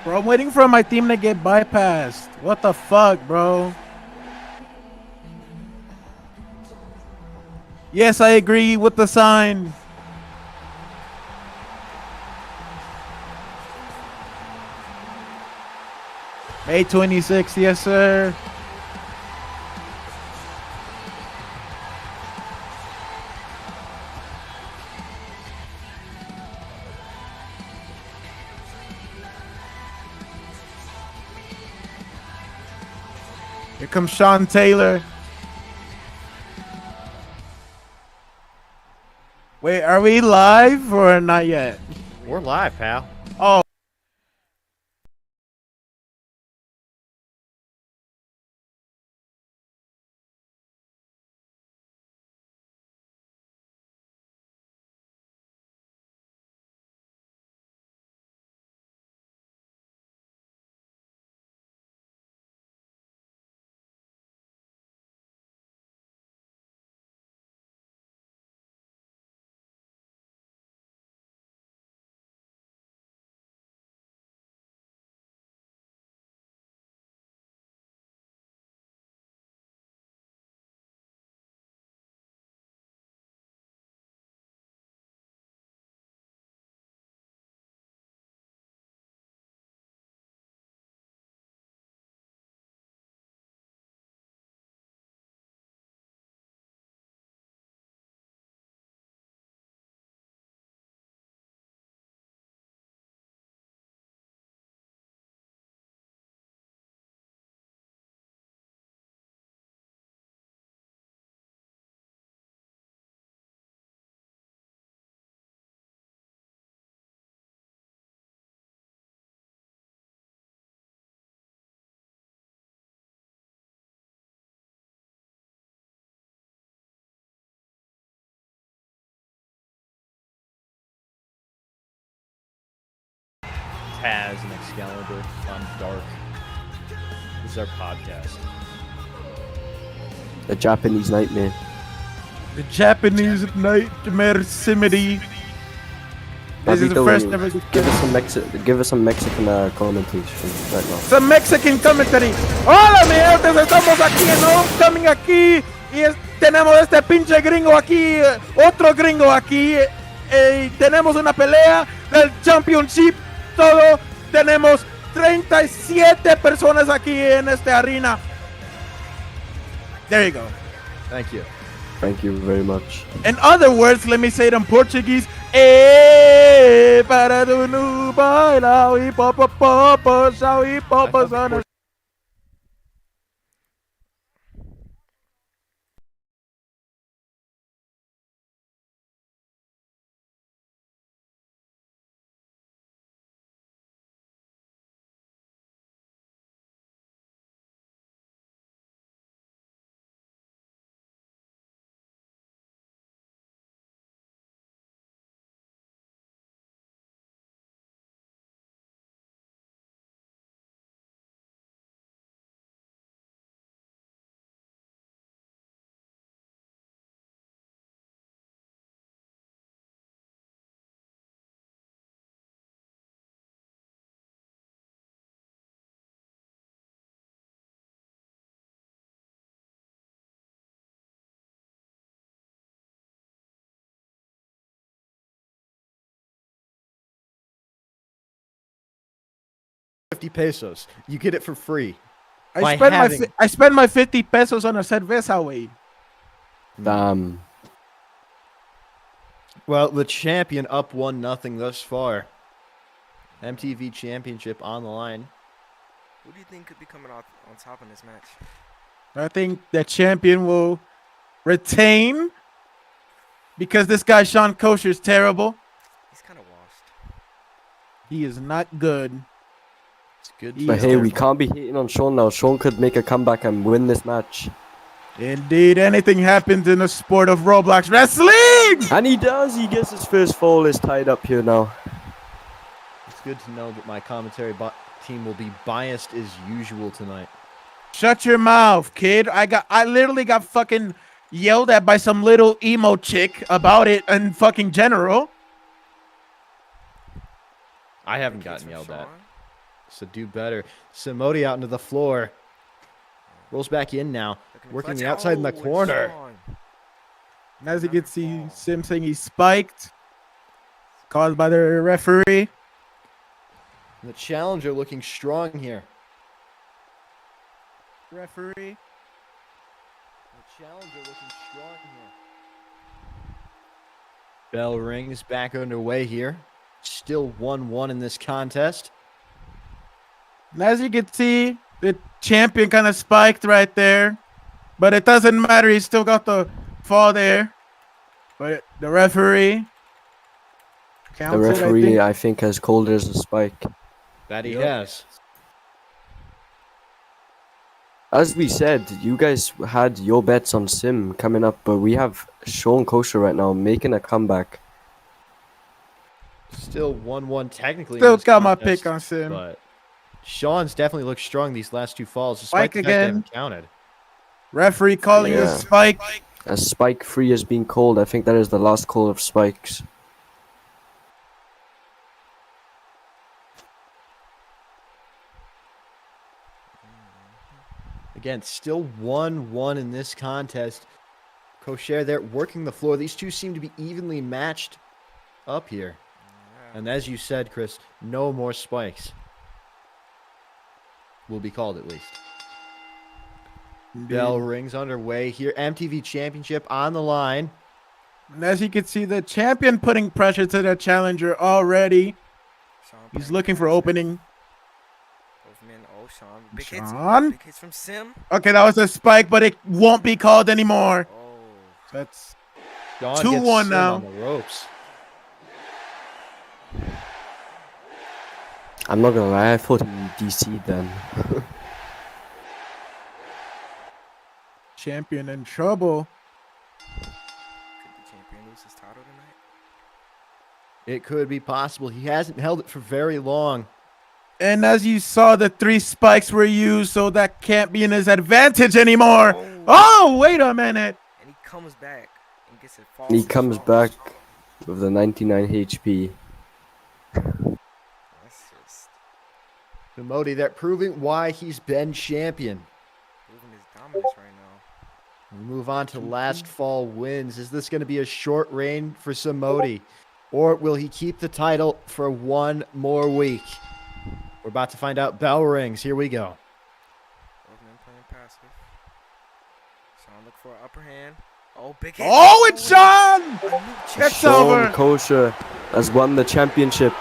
Bro, I'm waiting for my team to get bypassed. What the fuck, bro? Yes, I agree with the sign. May 26th, yes, sir. Here comes Sean Taylor. Wait, are we live or not yet? We're live, pal. Oh. Taz and Excalibur on Dark. This is our podcast. The Japanese nightmare. The Japanese nightmare simity. This is the first ever. Give us some Mexican commentation right now. Some Mexican commentary. Hola, mi gente, estamos aquí en Homecoming aquí y tenemos este pinche gringo aquí, otro gringo aquí. Tenemos una pelea del Championship. Todo tenemos 37 personas aquí en esta arena. There you go. Thank you. Thank you very much. In other words, let me say it in Portuguese. Para do no baila e popa popa, shall we popa on. $50. You get it for free. I spend my 50 pesos on a cerveza, way. Damn. Well, the champion up 1-0 thus far. MTV Championship on the line. Who do you think could be coming out on top in this match? I think the champion will retain because this guy Sean Kosher is terrible. He's kind of washed. He is not good. It's good. But hey, we can't be hating on Sean now. Sean could make a comeback and win this match. Indeed, anything happens in the sport of Roblox wrestling! And he does. He gets his first fall. Is tied up here now. It's good to know that my commentary team will be biased as usual tonight. Shut your mouth, kid. I literally got fucking yelled at by some little emo chick about it in fucking general. I haven't gotten yelled at. So do better. Simodi out into the floor. Rolls back in now. Working the outside in the corner. And as you can see, Sim saying he's spiked. Caused by the referee. The challenger looking strong here. Referee. The challenger looking strong here. Bell rings back underway here. Still 1-1 in this contest. And as you can see, the champion kind of spiked right there. But it doesn't matter. He still got the fall there. But the referee. The referee, I think, has called it as a spike. That he has. As we said, you guys had your bets on Sim coming up, but we have Sean Kosher right now making a comeback. Still 1-1 technically. Still got my pick on Sim. But Sean's definitely looked strong these last two falls, despite the fact they haven't counted. Referee calling a spike. A spike free has been called. I think that is the last call of spikes. Again, still 1-1 in this contest. Kosher there working the floor. These two seem to be evenly matched up here. And as you said, Chris, no more spikes will be called at least. Bell rings underway here. MTV Championship on the line. And as you can see, the champion putting pressure to the challenger already. He's looking for opening. Big hits. Sean? Big hits from Sim. Okay, that was a spike, but it won't be called anymore. Oh. That's Sean 2-1 now. On the ropes. I'm not gonna lie, I thought he DC'd then. Champion in trouble. Could the champion lose his title tonight? It could be possible. He hasn't held it for very long. And as you saw, the 3 spikes were used, so that can't be in his advantage anymore. Oh, wait a minute. And he comes back and gets it. He comes back with the 99 HP. That's just Simodi there proving why he's been champion. proving his dominance right now. We move on to last fall wins. Is this going to be a short reign for Simodi? Or will he keep the title for one more week? We're about to find out. Bell rings. Here we go. Both men playing passive. Sean look for an upper hand. Oh, big hit. Oh, it's Sean. It's Sean over. Kosher has won the championship.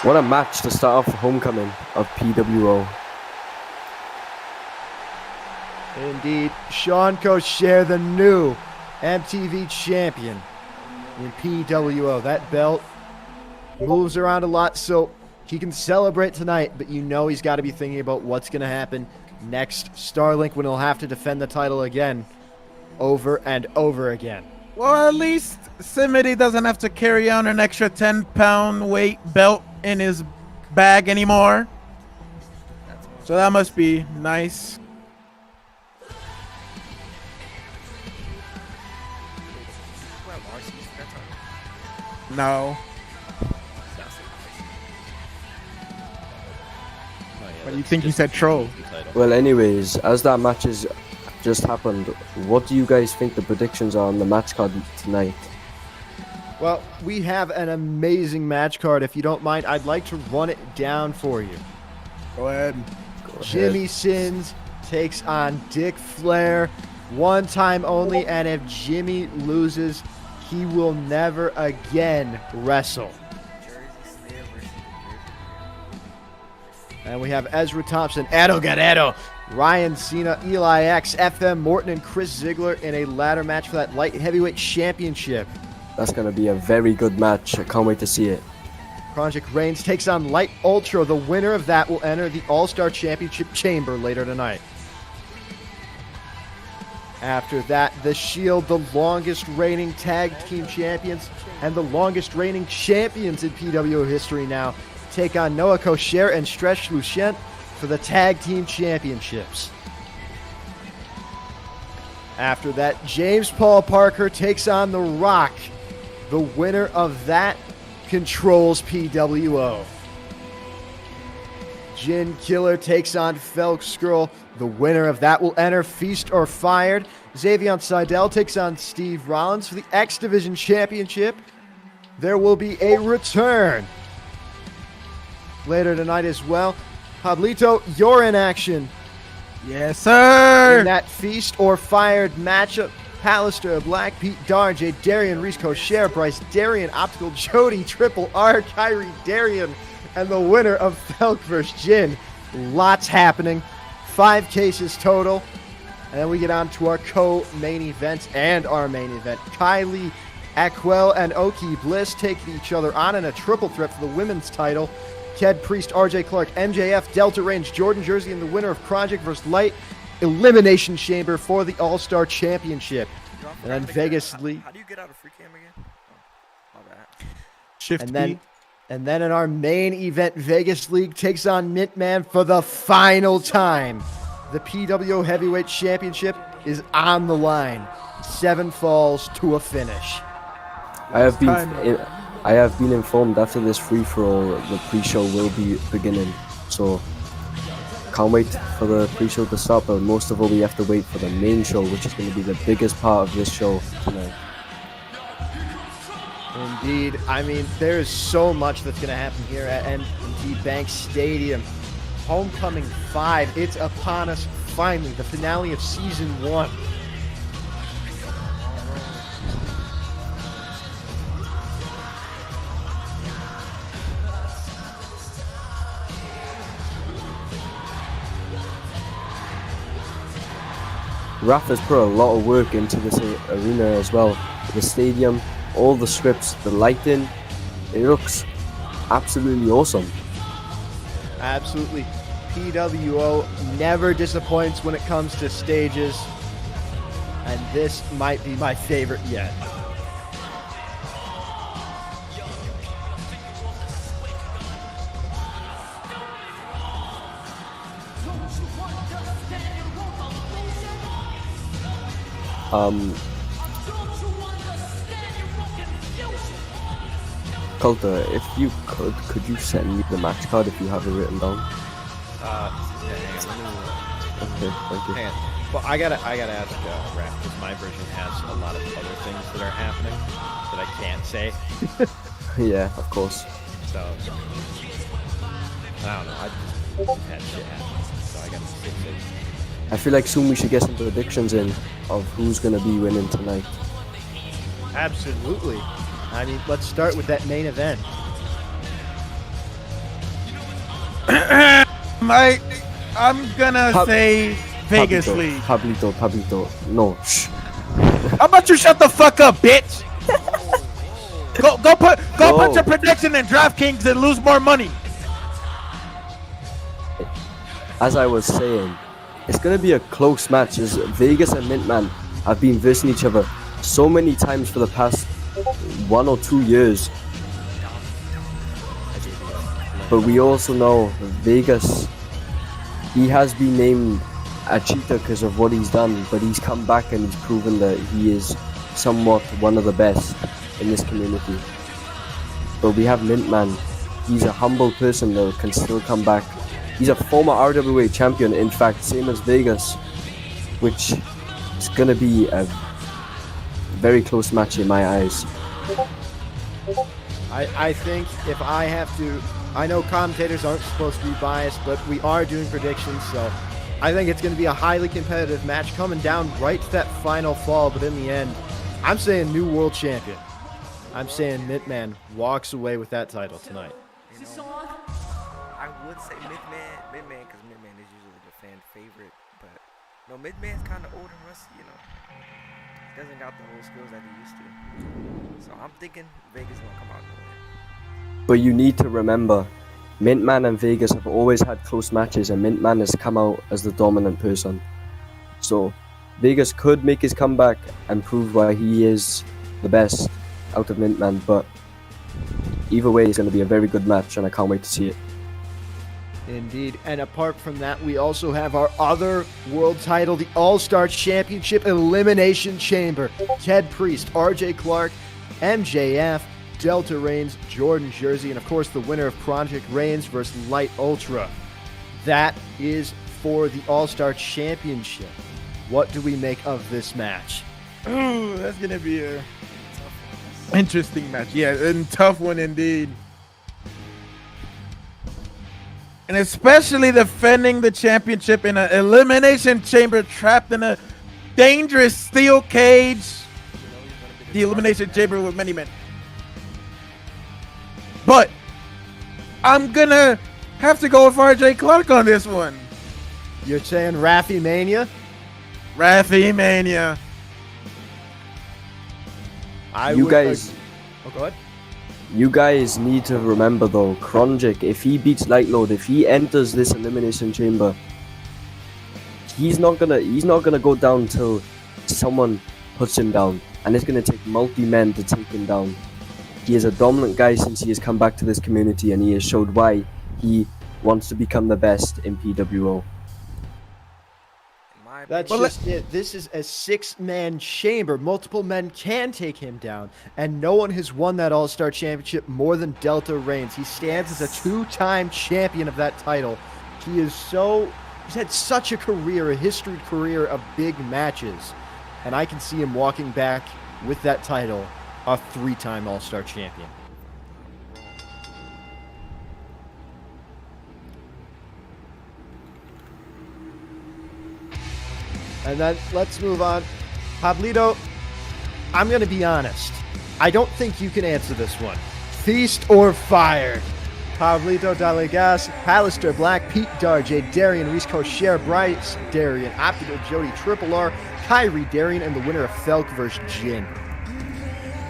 What a match to start off the homecoming of PWO. Indeed, Sean Kosher, the new MTV champion in PWO. That belt moves around a lot, so he can celebrate tonight, but you know he's got to be thinking about what's going to happen next Starlink when he'll have to defend the title again over and over again. Well, at least Simity doesn't have to carry on an extra 10-pound weight belt in his bag anymore. So that must be nice. No. But you think he said troll? Well, anyways, as that match has just happened, what do you guys think the predictions are on the match card tonight? Well, we have an amazing match card. If you don't mind, I'd like to run it down for you. Go ahead. Jimmy Sins takes on Dick Flair. One time only, and if Jimmy loses, he will never again wrestle. And we have Ezra Thompson, Airoh Guerrero, Ryan Cena, Eli X, FM Morton, and Chris Ziggler in a ladder match for that light heavyweight championship. That's going to be a very good match. I can't wait to see it. Chrongic Reigns takes on Lite Ultra. The winner of that will enter the All-Star Championship chamber later tonight. After that, The Shield, the longest reigning tag team champions and the longest reigning champions in PWO history now, take on Noah Kosher and Stretch Lucent for the tag team championships. After that, James Paul Parker takes on The Wrock. The winner of that controls PWO. Jin Killer takes on Felc Scurll. The winner of that will enter Feast or Fired. Zavion Sidal takes on Steve Rollins for the X Division Championship. There will be a return later tonight as well. Pablito, you're in action Yes, sir. in that Feast or Fired matchup. Palister Black, Ked Darrien, Reese Kosher, Bryce Darrien, Optical Jody, Triple R, Kyree Darrien, and the winner of Felc vs. Jin. Lots happening. 5 cases total. And then we get on to our co-main event and our main event. Kylie Aquel and Oki Bliss take each other on in a triple threat for the women's title. Ked Priest, RJ Clark, MJF, Delta Reigns, Jordan Jersey, and the winner of Chrongic vs. Lite Elimination Chamber for the All-Star Championship. And then Vegas League. How do you get out of free cam again? Oh, my bad. Shift And then in our main event, Vegas League takes on Mintman for the final time. The PWO Heavyweight Championship is on the line. 7 falls to a finish. I have been informed after this free-for-all, the pre-show will be beginning. So, can't wait for the pre-show to start, but most of all, we have to wait for the main show, which is going to be the biggest part of this show tonight. Indeed. I mean, there is so much that's going to happen here at M&T Bank Stadium. Homecoming 5, it's upon us finally, the finale of Season 1. Raph has put a lot of work into this arena as well. The stadium, all the scripts, the lighting, it looks absolutely awesome. Absolutely. PWO never disappoints when it comes to stages. And this might be my favorite yet. Coulter, if you could you send me the match card if you have it written down? Hang on. Okay, thank you. Hang on. Well, I gotta ask Raph, because my version has a lot of other things that are happening that I can't say. Yeah, of course. So I don't know. I just had shit happen, so I gotta fix it. I feel like soon we should get some predictions in of who's gonna be winning tonight. Absolutely. I mean, let's start with that main event. I'm gonna say Vegas League. Pablito. No, shh. How about you shut the fuck up, bitch? Go put your prediction in DraftKings and lose more money. As I was saying, it's gonna be a close match as Vegas and Mintman have been versing each other so many times for the past 1 or 2 years. But we also know Vegas, he has been named a cheater because of what he's done, but he's come back and he's proven that he is somewhat one of the best in this community. But we have Mintman, he's a humble person that can still come back. He's a former RWA champion, in fact, same as Vegas, which is going to be a very close match in my eyes. I think if I have to, I know commentators aren't supposed to be biased, but we are doing predictions, so I think it's going to be a highly competitive match coming down right to that final fall, but in the end, I'm saying new world champion. I'm saying Mintman walks away with that title tonight. You know, I would say Mintman, because Mintman is usually the fan favorite, but no, Mintman's kind of old and rusty, you know. He doesn't got the whole skills that he used to. So I'm thinking Vegas gonna come out and win. But you need to remember, Mintman and Vegas have always had close matches, and Mintman has come out as the dominant person. So Vegas could make his comeback and prove why he is the best out of Mintman, but either way, it's going to be a very good match, and I can't wait to see it. Indeed. And apart from that, we also have our other world title, the All-Star Championship Elimination Chamber. Ked Priest, RJ Clark, MJF, Delta Reigns, Jordan Jersey, and of course the winner of Chrongic Reigns versus Lite Ultra. that is for the All-Star Championship. What do we make of this match? Ooh, that's gonna be a interesting match. Yeah, a tough one indeed. And especially defending the championship in an elimination chamber, trapped in a dangerous steel cage. The elimination chamber with many men. But I'm gonna have to go with RJ Clark on this one. You're saying Rafi Mania? Rafi Mania. You guys, Oh, go ahead. you guys need to remember though, Chrongic, if he beats Lightload, if he enters this elimination chamber, he's not gonna go down till someone puts him down, and it's gonna take multi-men to take him down. He is a dominant guy since he has come back to this community, and he has showed why he wants to become the best in PWO. That's just it. This is a 6-man chamber. Multiple men can take him down, and no one has won that All-Star Championship more than Delta Reigns. He stands as a 2-time champion of that title. He's had such a career, a history career of big matches, and I can see him walking back with that title, a 3-time All-Star champion. And then let's move on. Pablito, I'm going to be honest. I don't think you can answer this one. Feast or fire? Pablito DaleGas, Palister Black, Kyree Darrien, Reese Kosher, Bryce Darrien, Optical Jody, Triple R, Kyree Darrien, and the winner of Felc versus Jin.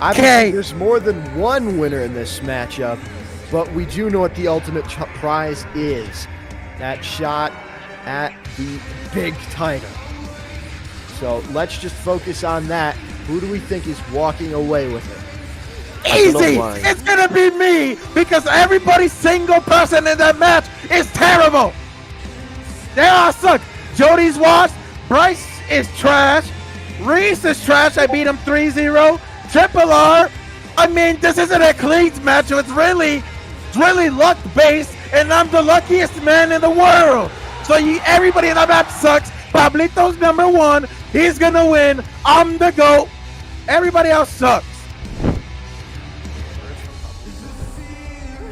Obviously, there's more than one winner in this matchup, but we do know what the ultimate prize is. That shot at the big title. So let's just focus on that. Who do we think is walking away with it? Easy! It's gonna be me, because every single person in that match is terrible. They all suck. Jody's washed. Bryce is trash. Reese is trash. I beat him 3-0. Triple R. I mean, this isn't a clean match. It's really luck based, and I'm the luckiest man in the world. So everybody in that match sucks. Pablito's number 1. He's gonna win. I'm the GOAT. Everybody else sucks.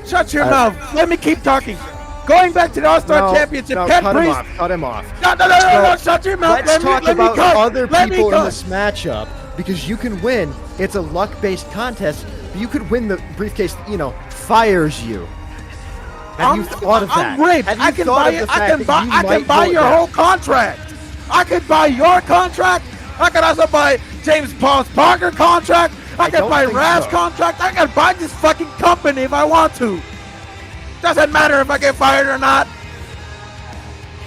Shut your mouth. Let me keep talking. Going back to the All-Star Championship. No, cut him off. No, shut your mouth. Let's talk about other people in this matchup, because you can win. It's a luck-based contest, but you could win the briefcase, fires you. Have you thought of that? I'm raped. I can buy your whole contract. I could buy your contract. I could also buy James Paul's Parker contract. I could buy Rav's contract. I could buy this fucking company if I want to. Doesn't matter if I get fired or not.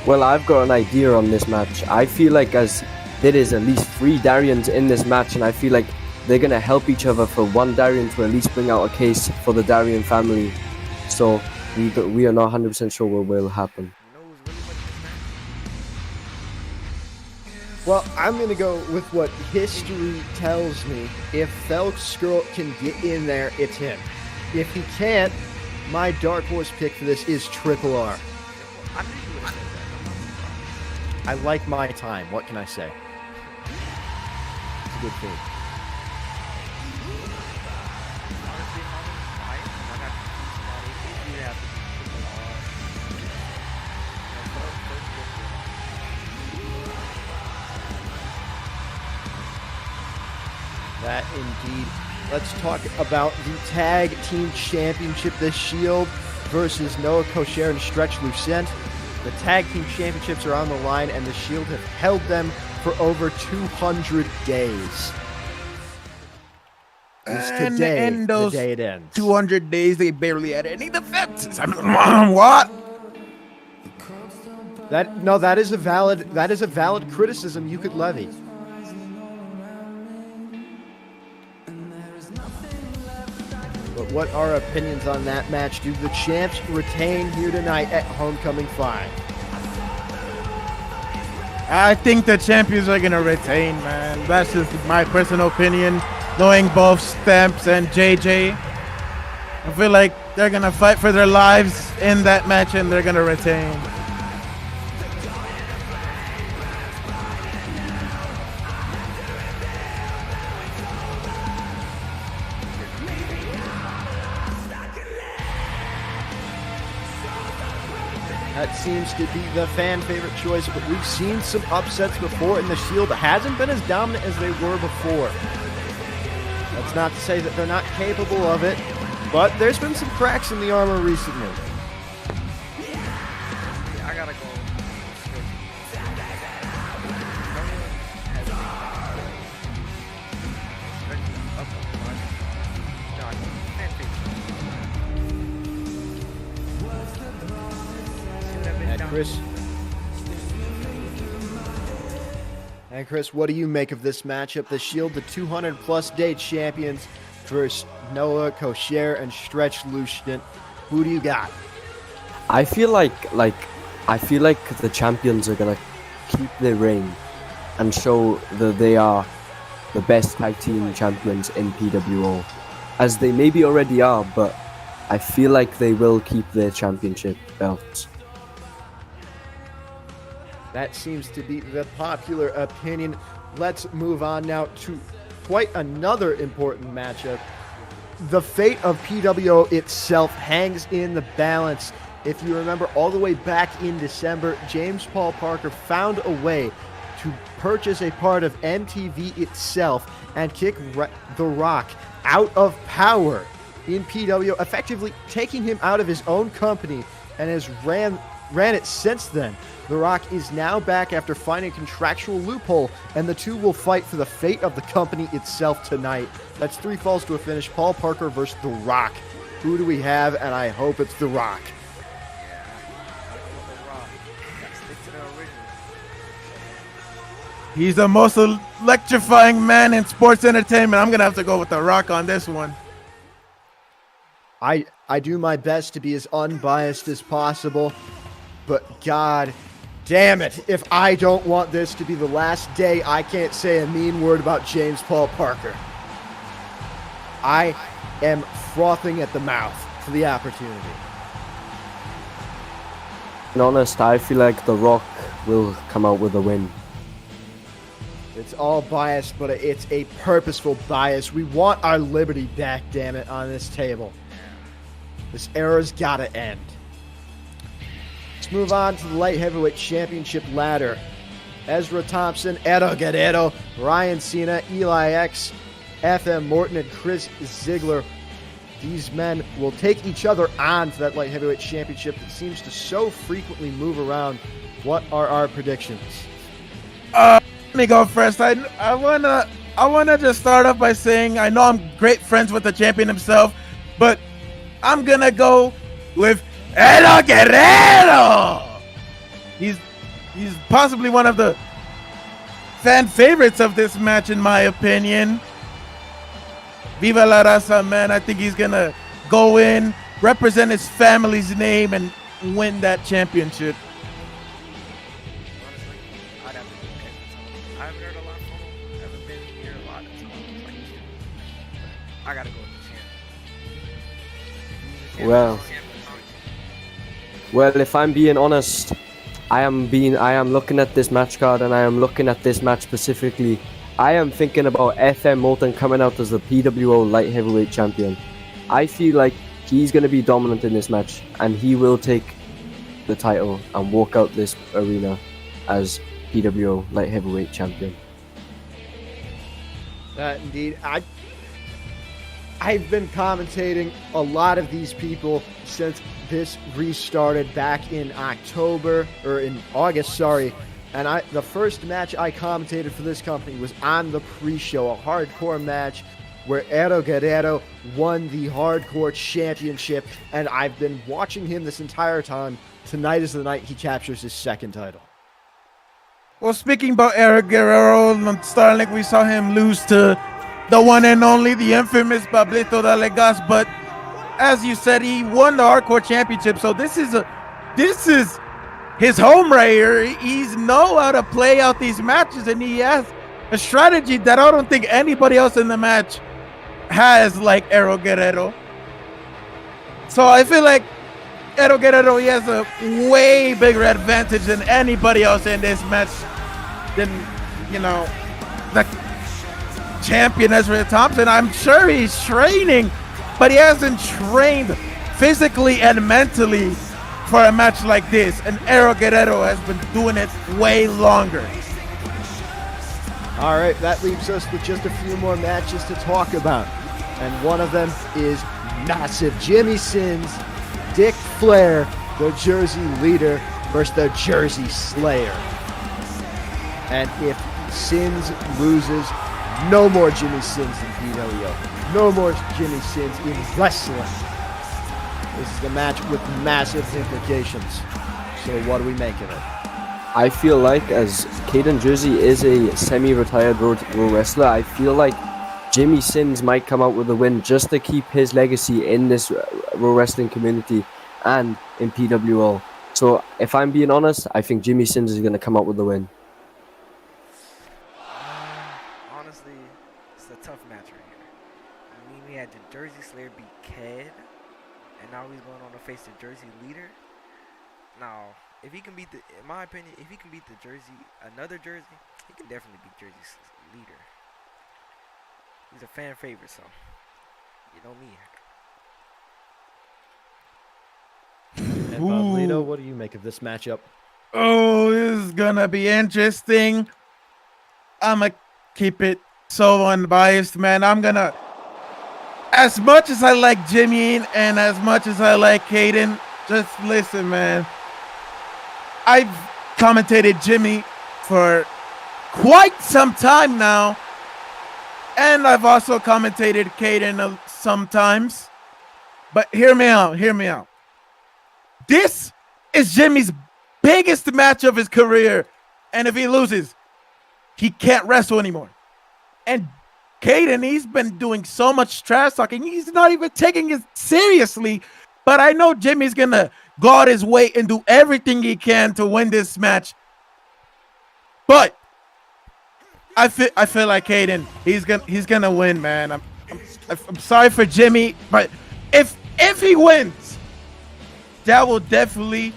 Well, I've got an idea on this match. I feel like as there is at least 3 Darriens in this match, and I feel like they're going to help each other for one Darrien to at least bring out a case for the Darrien family. So we are not 100% sure what will happen. Well, I'm going to go with what history tells me. If Felc Scurll can get in there, it's him. If he can't, my dark horse pick for this is Triple R. I like my time. What can I say? It's a good thing. That indeed. Let's talk about the Tag Team Championship, the Shield versus Noah Kosher and Stretch Lucent. The Tag Team Championships are on the line, and the Shield have held them for over 200 days. It's today, the day it ends. 200 days, they barely had any defenses. What? That is a valid criticism you could levy. But what are our opinions on that match? Do the champs retain here tonight at Homecoming 5? I think the champions are going to retain, man. That's just my personal opinion. Knowing both Stamps and JJ, I feel like they're going to fight for their lives in that match, and they're going to retain. That seems to be the fan favorite choice, but we've seen some upsets before, and the Shield hasn't been as dominant as they were before. That's not to say that they're not capable of it, but there's been some cracks in the armor recently. I gotta go. And Chris, what do you make of this matchup? The Shield, the 200-plus day champions, versus Noah, Kosher, and Stretch Lucent. Who do you got? I feel like the champions are gonna keep their reign and show that they are the best tag team champions in PWO, as they maybe already are, but I feel like they will keep their championship belts. That seems to be the popular opinion. Let's move on now to quite another important matchup. The fate of PWO itself hangs in the balance. If you remember, all the way back in December, James Paul Parker found a way to purchase a part of MTV itself and kick The Rock out of power in PWO, effectively taking him out of his own company, and has ran it since then. The Rock is now back after finding a contractual loophole, and the two will fight for the fate of the company itself tonight. That's 3 falls to a finish. Paul Parker versus The Rock. Who do we have? And I hope it's The Rock. He's the most electrifying man in sports entertainment. I'm going to have to go with The Rock on this one. I do my best to be as unbiased as possible, but God damn it, if I don't want this to be the last day I can't say a mean word about James Paul Parker. I am frothing at the mouth for the opportunity. To be honest, I feel like The Rock will come out with a win. It's all biased, but it's a purposeful bias. We want our liberty back, damn it, on this table. This era's gotta end. Let's move on to the light heavyweight championship ladder. Ezra Thompson, Airoh Guerrero, Ryan Cena, Eli X, FM Morton, and Chris Ziggler. These men will take each other on for that light heavyweight championship that seems to so frequently move around. What are our predictions? Let me go first. I wanna just start off by saying I know I'm great friends with the champion himself, but I'm gonna go with Airoh Guerrero. He's possibly one of the fan favorites of this match, in my opinion. Viva la raza, man. I think he's gonna go in, represent his family's name, and win that championship. Honestly, I'd have to do Ezra Thompson. I haven't heard a lot from him. I haven't been here a lot of times like you. I gotta go with the champ. Well, if I'm being honest, I am looking at this match card, and I am looking at this match specifically. I am thinking about FM Morton coming out as the PWO light heavyweight champion. I feel like he's going to be dominant in this match, and he will take the title and walk out this arena as PWO light heavyweight champion. That indeed. I've been commentating a lot of these people since this restarted back in August, sorry. And the first match I commentated for this company was on the pre-show, a hardcore match where Airoh Guerrero won the hardcore championship, and I've been watching him this entire time. Tonight is the night he captures his second title. Well, speaking about Airoh Guerrero on Starlink, we saw him lose to the one and only, the infamous Pablito DaleGas, but as you said, he won the hardcore championship, so this is his home right here. He's know how to play out these matches, and he has a strategy that I don't think anybody else in the match has, like Airoh Guerrero. So I feel like Airoh Guerrero, he has a way bigger advantage than anybody else in this match, than, the champion Ezra Thompson. I'm sure he's training, but he hasn't trained physically and mentally for a match like this, and Airoh Guerrero has been doing it way longer. All right, that leaves us with just a few more matches to talk about. And one of them is massive. Jimmy Sins, Dick Flair, the Jersey leader, versus the Jersey Slayer. And if Sins loses, no more Jimmy Sins in PWO. No more Jimmy Sins in wrestling. This is a match with massive implications. So what do we make of it? I feel like, as Kaden Jersey is a semi-retired pro wrestler, I feel like Jimmy Sins might come out with a win just to keep his legacy in this pro wrestling community and in PWO. So if I'm being honest, I think Jimmy Sins is going to come out with the win. Honestly, it's a tough match right here. I mean, we had the Jersey Slayer beat Ked, and now he's going on to face the Jersey leader. Now, if he can beat the, in my opinion, if he can beat the Jersey, another Jersey, he can definitely beat Jersey's leader. He's a fan favorite, so you know me. And Pablito, what do you make of this matchup? Oh, this is gonna be interesting. I'ma keep it so unbiased, man. I'm gonna, as much as I like Jimmy and as much as I like Kaden, just listen, man. I've commentated Jimmy for quite some time now, and I've also commentated Kaden sometimes. But hear me out. This is Jimmy's biggest match of his career, and if he loses, he can't wrestle anymore. And Kaden, he's been doing so much trash talking, he's not even taking it seriously. But I know Jimmy's gonna guard his weight and do everything he can to win this match. But I feel like Kaden, he's gonna win, man. I'm sorry for Jimmy, but if he wins, that will definitely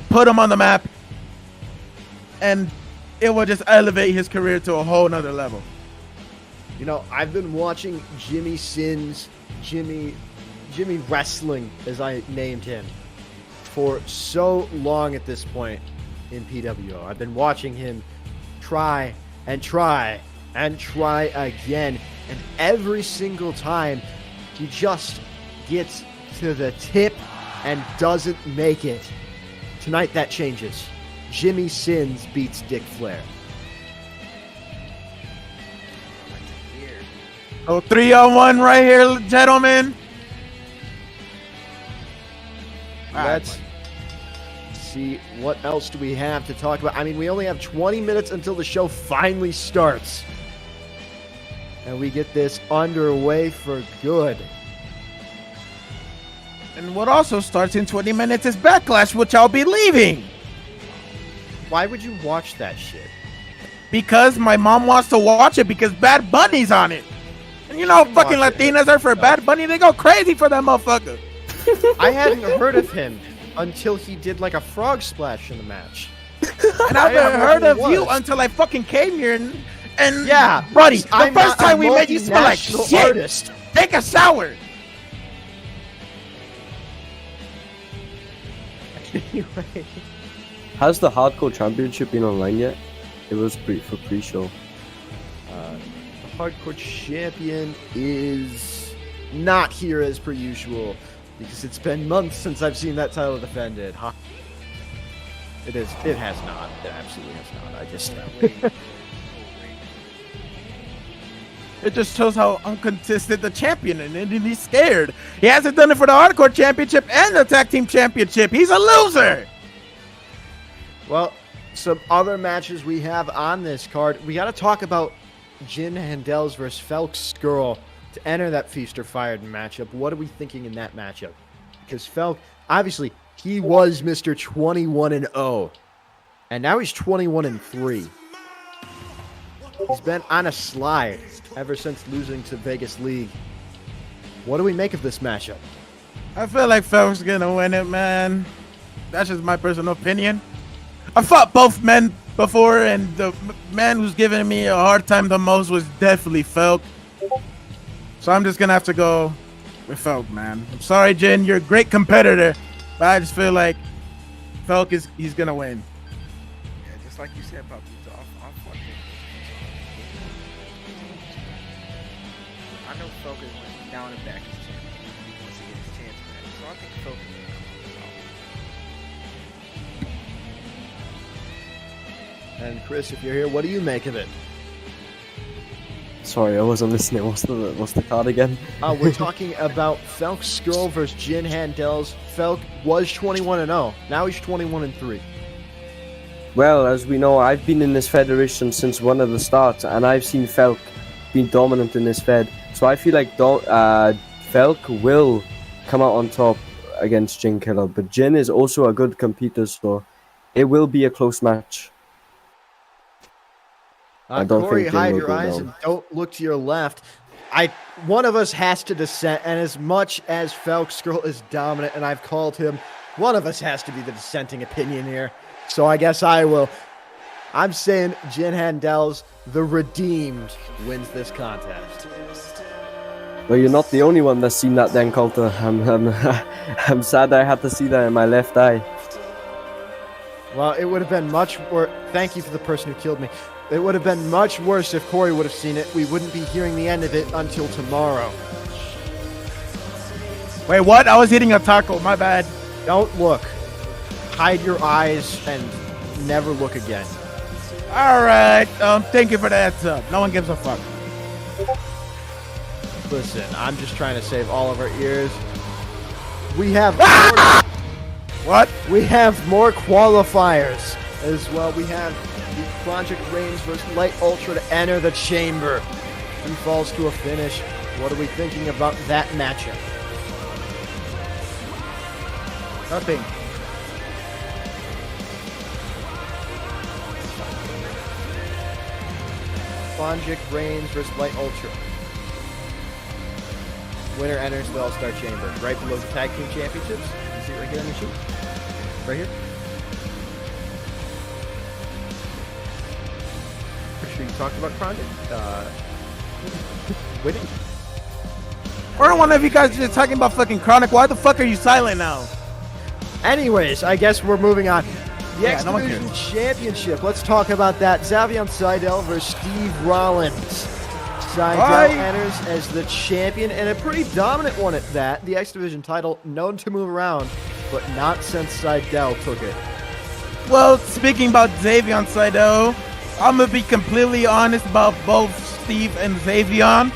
put him on the map, and it will just elevate his career to a whole nother level. You know, I've been watching Jimmy Sins, Jimmy Wrestling, as I named him, for so long at this point in PWO. I've been watching him try and try and try again, and every single time he just gets to the tip and doesn't make it. Tonight that changes. Jimmy Sins beats Dick Flair. Oh, 3-on-1 right here, gentlemen. Let's see, what else do we have to talk about? I mean, we only have 20 minutes until the show finally starts. And we get this underway for good. And what also starts in 20 minutes is Backlash, which I'll be leaving. Why would you watch that shit? Because my mom wants to watch it because Bad Bunny's on it. And you know, fucking Latinas are for Bad Bunny. They go crazy for that motherfucker. I hadn't heard of him until he did like a frog splash in the match. And I haven't heard of you until I fucking came here and yeah, buddy, the first time we met you smell like shit. Artist. Take a shower. Anyway. Has the Hardcore Championship been online yet? It was for pre-show. The Hardcore Champion is not here as per usual because it's been months since I've seen that title defended. Huh? It has not. It absolutely has not. I just... It just shows how inconsistent the champion is, and he's scared. He hasn't done it for the Hardcore Championship and the Tag Team Championship. He's a loser. Well, some other matches we have on this card. We got to talk about Jin Handlez versus Felc Scurll to enter that Feast or Fired matchup. What are we thinking in that matchup? Because Felc, obviously, he was Mr. 21-0, and now he's 21-3. He's been on a slide ever since losing to Vegas League. What do we make of this matchup? I feel like Felc's gonna win it, man. That's just my personal opinion. I fought both men before, and the man who's giving me a hard time the most was definitely Felc. So I'm just gonna have to go with Felc, man. I'm sorry, Jin. You're a great competitor, but I just feel like Felc he's gonna win. Yeah, just like you said, Pablito, I'll fuck him. I know Felc is going down and back as champion. Once he gets his chance back. So I think Felc is And Chris, if you're here, what do you make of it? Sorry, I wasn't listening. What's the card again? We're talking about Felc Scurll versus Jin Handlez. Felc was 21-0. Now he's 21-3. Well, as we know, I've been in this federation since one of the starts, and I've seen Felc being dominant in this fed. So I feel like Felc will come out on top against Jin Killer, but Jin is also a good competitor, so it will be a close match. I don't Corey, think Jin hide will your go eyes down. and don't look to your left. One of us has to dissent, and as much as Felc Scurll is dominant, and I've called him, one of us has to be the dissenting opinion here. So I guess I will. I'm saying Jin Handlez, the redeemed, wins this contest. Well, you're not the only one that's seen that then, Coulter. I'm sad I had to see that in my left eye. Well, it would have been much worse. Thank you for the person who killed me. It would have been much worse if Corey would have seen it. We wouldn't be hearing the end of it until tomorrow. Wait, what? I was eating a taco. My bad. Don't look. Hide your eyes and never look again. All right. Thank you for the heads up. No one gives a fuck. Listen, I'm just trying to save all of our ears. We have What? we have more qualifiers as well. We have the Chrongic Reigns versus Lite Ultra to enter the chamber. He falls to a finish. What are we thinking about that matchup? Nothing. Chrongic Reigns versus Lite Ultra. Winner enters the All-Star Chamber. Right below the Tag Team Championships. You see it right here on the sheet? Right here. Pretty sure you talked about Chrongic. Winning. Or one of you guys just talking about fucking Chronic. Why the fuck are you silent now? Anyways, I guess we're moving on. The Yeah, X no one Division cares. Championship. Let's talk about that. Zavion Sidal versus Steve Rollins. Sidal Hi. enters as the champion, and a pretty dominant one at that. The X Division title, known to move around, but not since Sidal took it. Well, speaking about Zavion Sidal, I'm gonna be completely honest about both Steve and Zavion.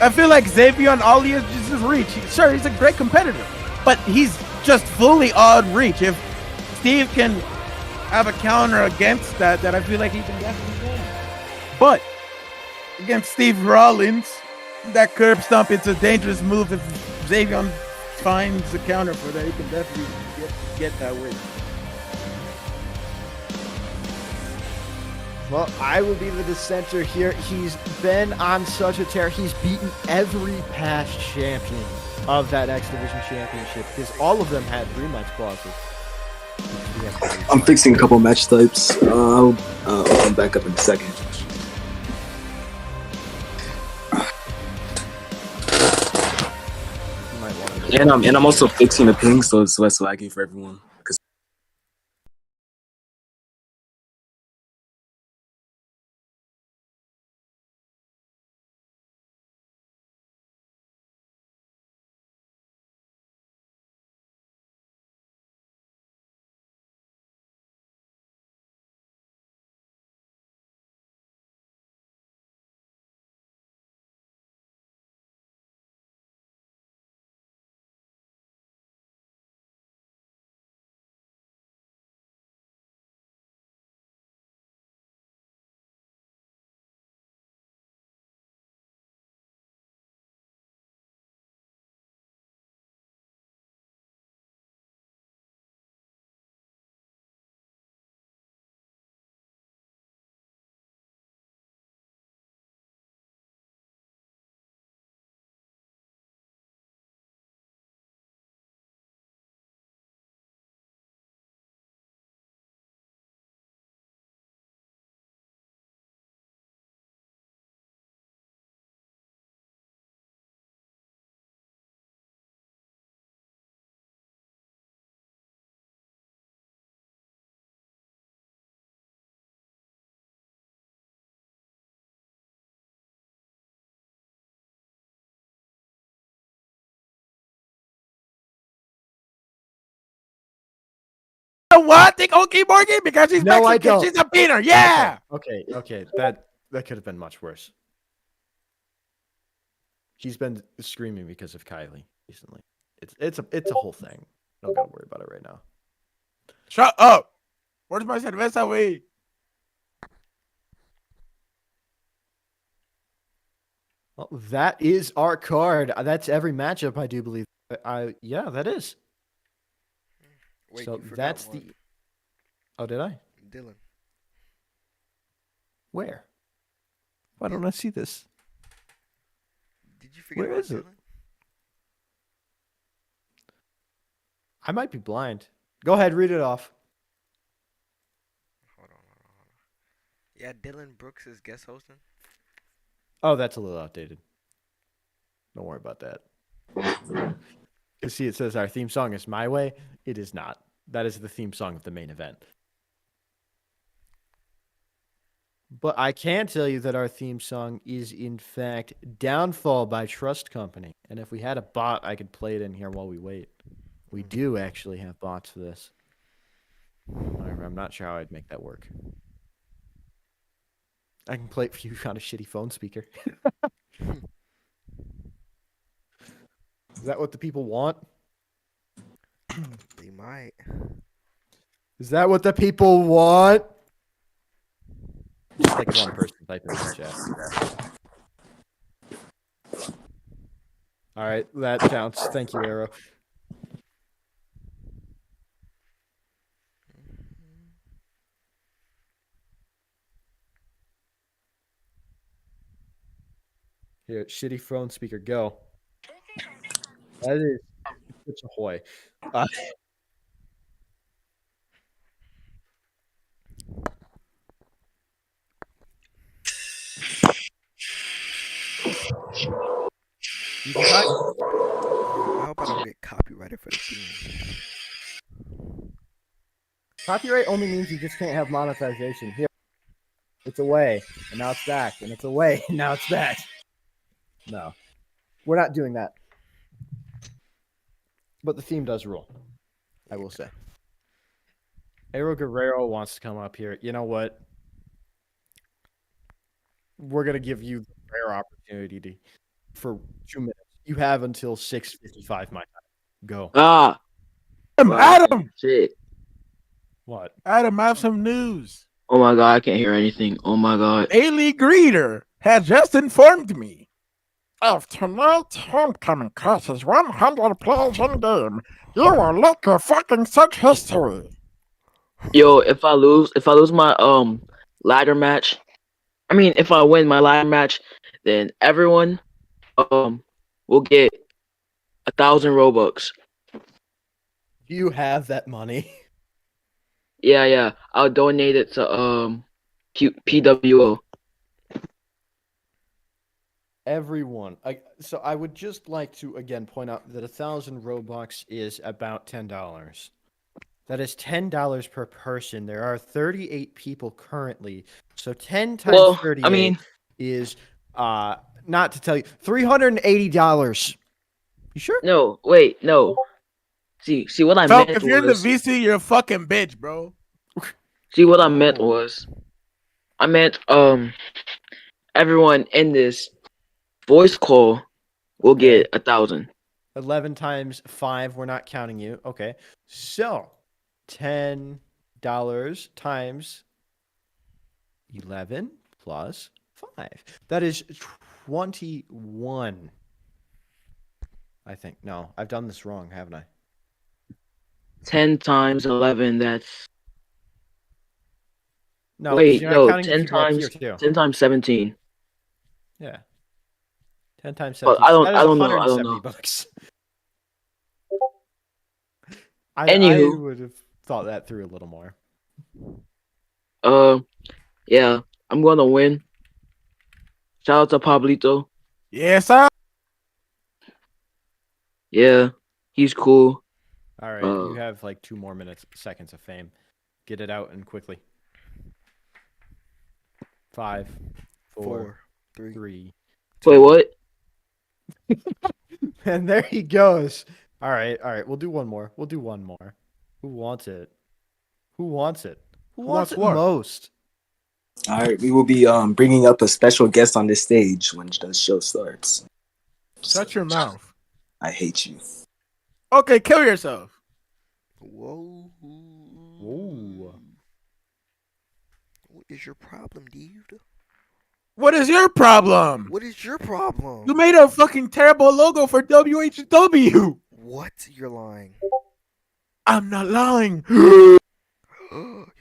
I feel like Zavion, all he is just his reach. Sure, he's a great competitor, but he's just fully odd reach. If Steve can have a counter against that, then I feel like he can definitely win. But against Steve Rollins, that curb stomp, it's a dangerous move. If Zavion finds a counter for that, he can definitely get that win. Well, I will be the dissenter here. He's been on such a tear. He's beaten every past champion of that X Division Championship because all of them had rematch clauses. I'm fixing a couple match types. I'll open back up in a second. And I'm also fixing the ping so it's less laggy for everyone. don't want to take Oaki Morgan because she's No, I Mexican. don't. She's a beaner. Yeah. Okay. That could have been much worse. She's been screaming because of Kylie recently. It's a whole thing. Don't gotta worry about it right now. Shut up. Where's my cerveza, wey? Well, that is our card. That's every matchup, I do believe. Yeah, that is. Wait, So you forgot that's one. the. Oh, did I? Dylan. Where? Why don't I see this? Did you forget Where about is it? Dylan? I might be blind. Go ahead, read it off. Hold on. Yeah, Dylan Brooks is guest hosting. Oh, that's a little outdated. Don't worry about that. You see, it says our theme song is My Way. It is not. That is the theme song of the main event. But I can tell you that our theme song is, in fact, Downfall by Trust Company. And if we had a bot, I could play it in here while we wait. We do actually have bots for this. However, I'm not sure how I'd make that work. I can play it for you on a shitty phone speaker. Is that what the people want? They might. Is that what the people want? Just like one person type in the chat. All right, that counts. Thank you, Airoh. Here, shitty phone speaker, go. That is such a hoy. You can I hope I don't get copyrighted for the theme. Copyright only means you just can't have monetization. Here, it's away, and now it's back, and it's away, and now it's back. No, we're not doing that. But the theme does rule, I will say. Airoh Guerrero wants to come up here. You know what? We're going to give you the rare opportunity for 2 minutes. You have until 6:55 my time. Go. Adam! Shit. What? Adam, I have some news. Oh my god, I can't hear anything. Oh my god. Eli Greeter has just informed me of tonight's homecoming crosses 100 players in game. You will look at fucking such history. Yo, if I lose my ladder match, if I win my ladder match, then everyone will get 1,000 Robux. Do you have that money? Yeah. I'll donate it to PWO. Everyone. So I would just like to again point out that 1,000 Robux is about $10. That is $10 per person. There are 38 people currently. So 10 times 38 is not to tell you $380. You sure? No, wait, no. See what I Felc, meant if you're in the was. VC, you're a fucking bitch, bro. See what I meant was. I meant everyone in this voice call will get 1,000. 11 times 5, we're not counting you. Okay. So, $10 times 11 plus 5. That is 21. I think. No, I've done this wrong, haven't I? 10 times 11, that's... No, Wait, you're not no, counting 10 if you go up times, here, too. 10 times 17. Yeah. 10 times But 17. I don't know. $170. I Anywho. would have thought that through a little more. Yeah, I'm gonna win. Shout out to Pablito. Yes, sir. Yeah, he's cool. All right, you have like 2 more seconds of fame. Get it out and quickly. 5, 4, 3. Wait, what? And there he goes. All right. We'll do one more. Who wants it? Who wants it? Who wants wants it what? most? All right, we will be bringing up a special guest on this stage when the show starts. Shut your mouth. I hate you. Okay, kill yourself. Whoa. Ooh. What is your problem, dude? What is your problem? What is your problem? You made a fucking terrible logo for WHW. What? You're lying. I'm not lying. You're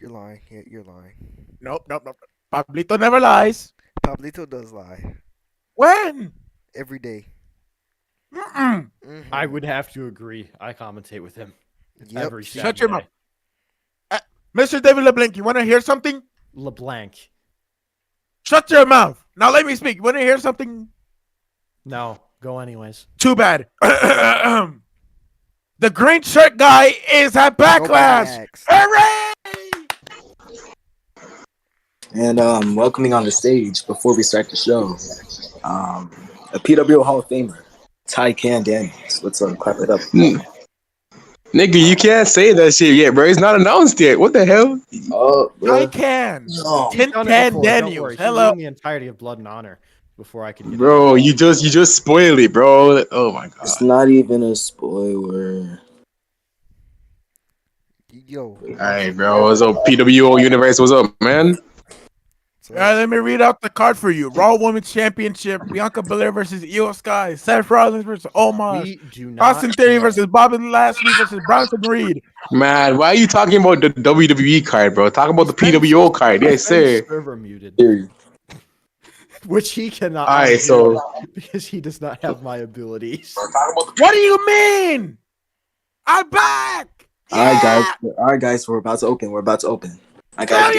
lying. Yeah, you're lying. Nope. Pablito never lies. Pablito does lie. When? Every day. Mm-mm. Mhm. I would have to agree. I commentate with him Yep. every See? Shut your Saturday. mouth. Mr. David LeBlanc, you want to hear something? LeBlanc. Shut your mouth. Now let me speak. Want to hear something? No, go anyways. Too bad. The green shirt guy is at Backlash. Maniacs. Hooray! And welcoming on the stage before we start the show, a PWO Hall of Famer, Ked Jersey. What's up? Clap it up. Nigga, you can't say that shit yet, bro. It's not announced yet. What the hell? Oh, I bro. can. No. He's done it Ken before, don't Daniels. worry. He Hello. won the entirety of Blood and Honor before I could get Bro, you just spoiled it, bro. Oh my god. It's not even a spoiler. Yo. Alright, bro. What's up, PWO Universe? What's up, man? All right, let me read out the card for you. Raw Women's Championship. Bianca Belair versus Io Sky. Seth Rollins versus Omos. We do not Austin Theory versus Bobby Lashley versus Bronson Reed. Man, why are you talking about the WWE card, bro? Talk about the PWO card. Yes, sir. server muted, Theory. which he cannot. Alright, undo so because he does not have my abilities. What do you mean? I'm back. All right, guys. We're about to open. I got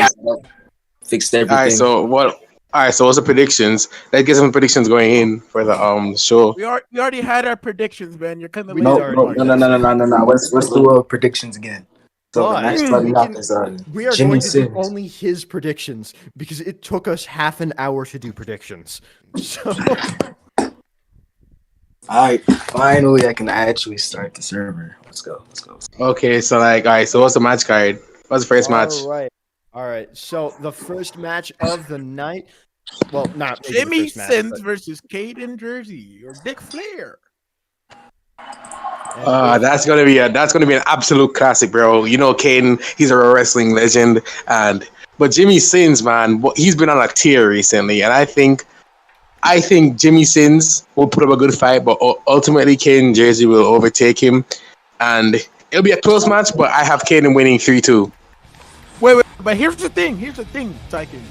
fixed everything. alright, so what? Alright, so what's the predictions? Let's get some predictions going in for the show. We already had our predictions, man. You're kind of We No. already No. Let's do predictions again. So the But next starting off is We are Jimmy going to do Sins. only his predictions because it took us half an hour to do predictions. So All right, finally I can actually start the server. Let's go. Okay, so alright, so what's the match card? What's the first match? All right. So the first match of the night. Well, not maybe the Jimmy first match, Sins but- versus Kaden Jersey or Dick Flair. That's gonna be an absolute classic, bro. You know, Kaden, he's a wrestling legend, but Jimmy Sins, man, he's been on a tear recently, and I think Jimmy Sins will put up a good fight, but ultimately Kaden Jersey will overtake him, and it'll be a close match. But I have Kaden winning 3-2. Wait, but here's the thing, Tycoon.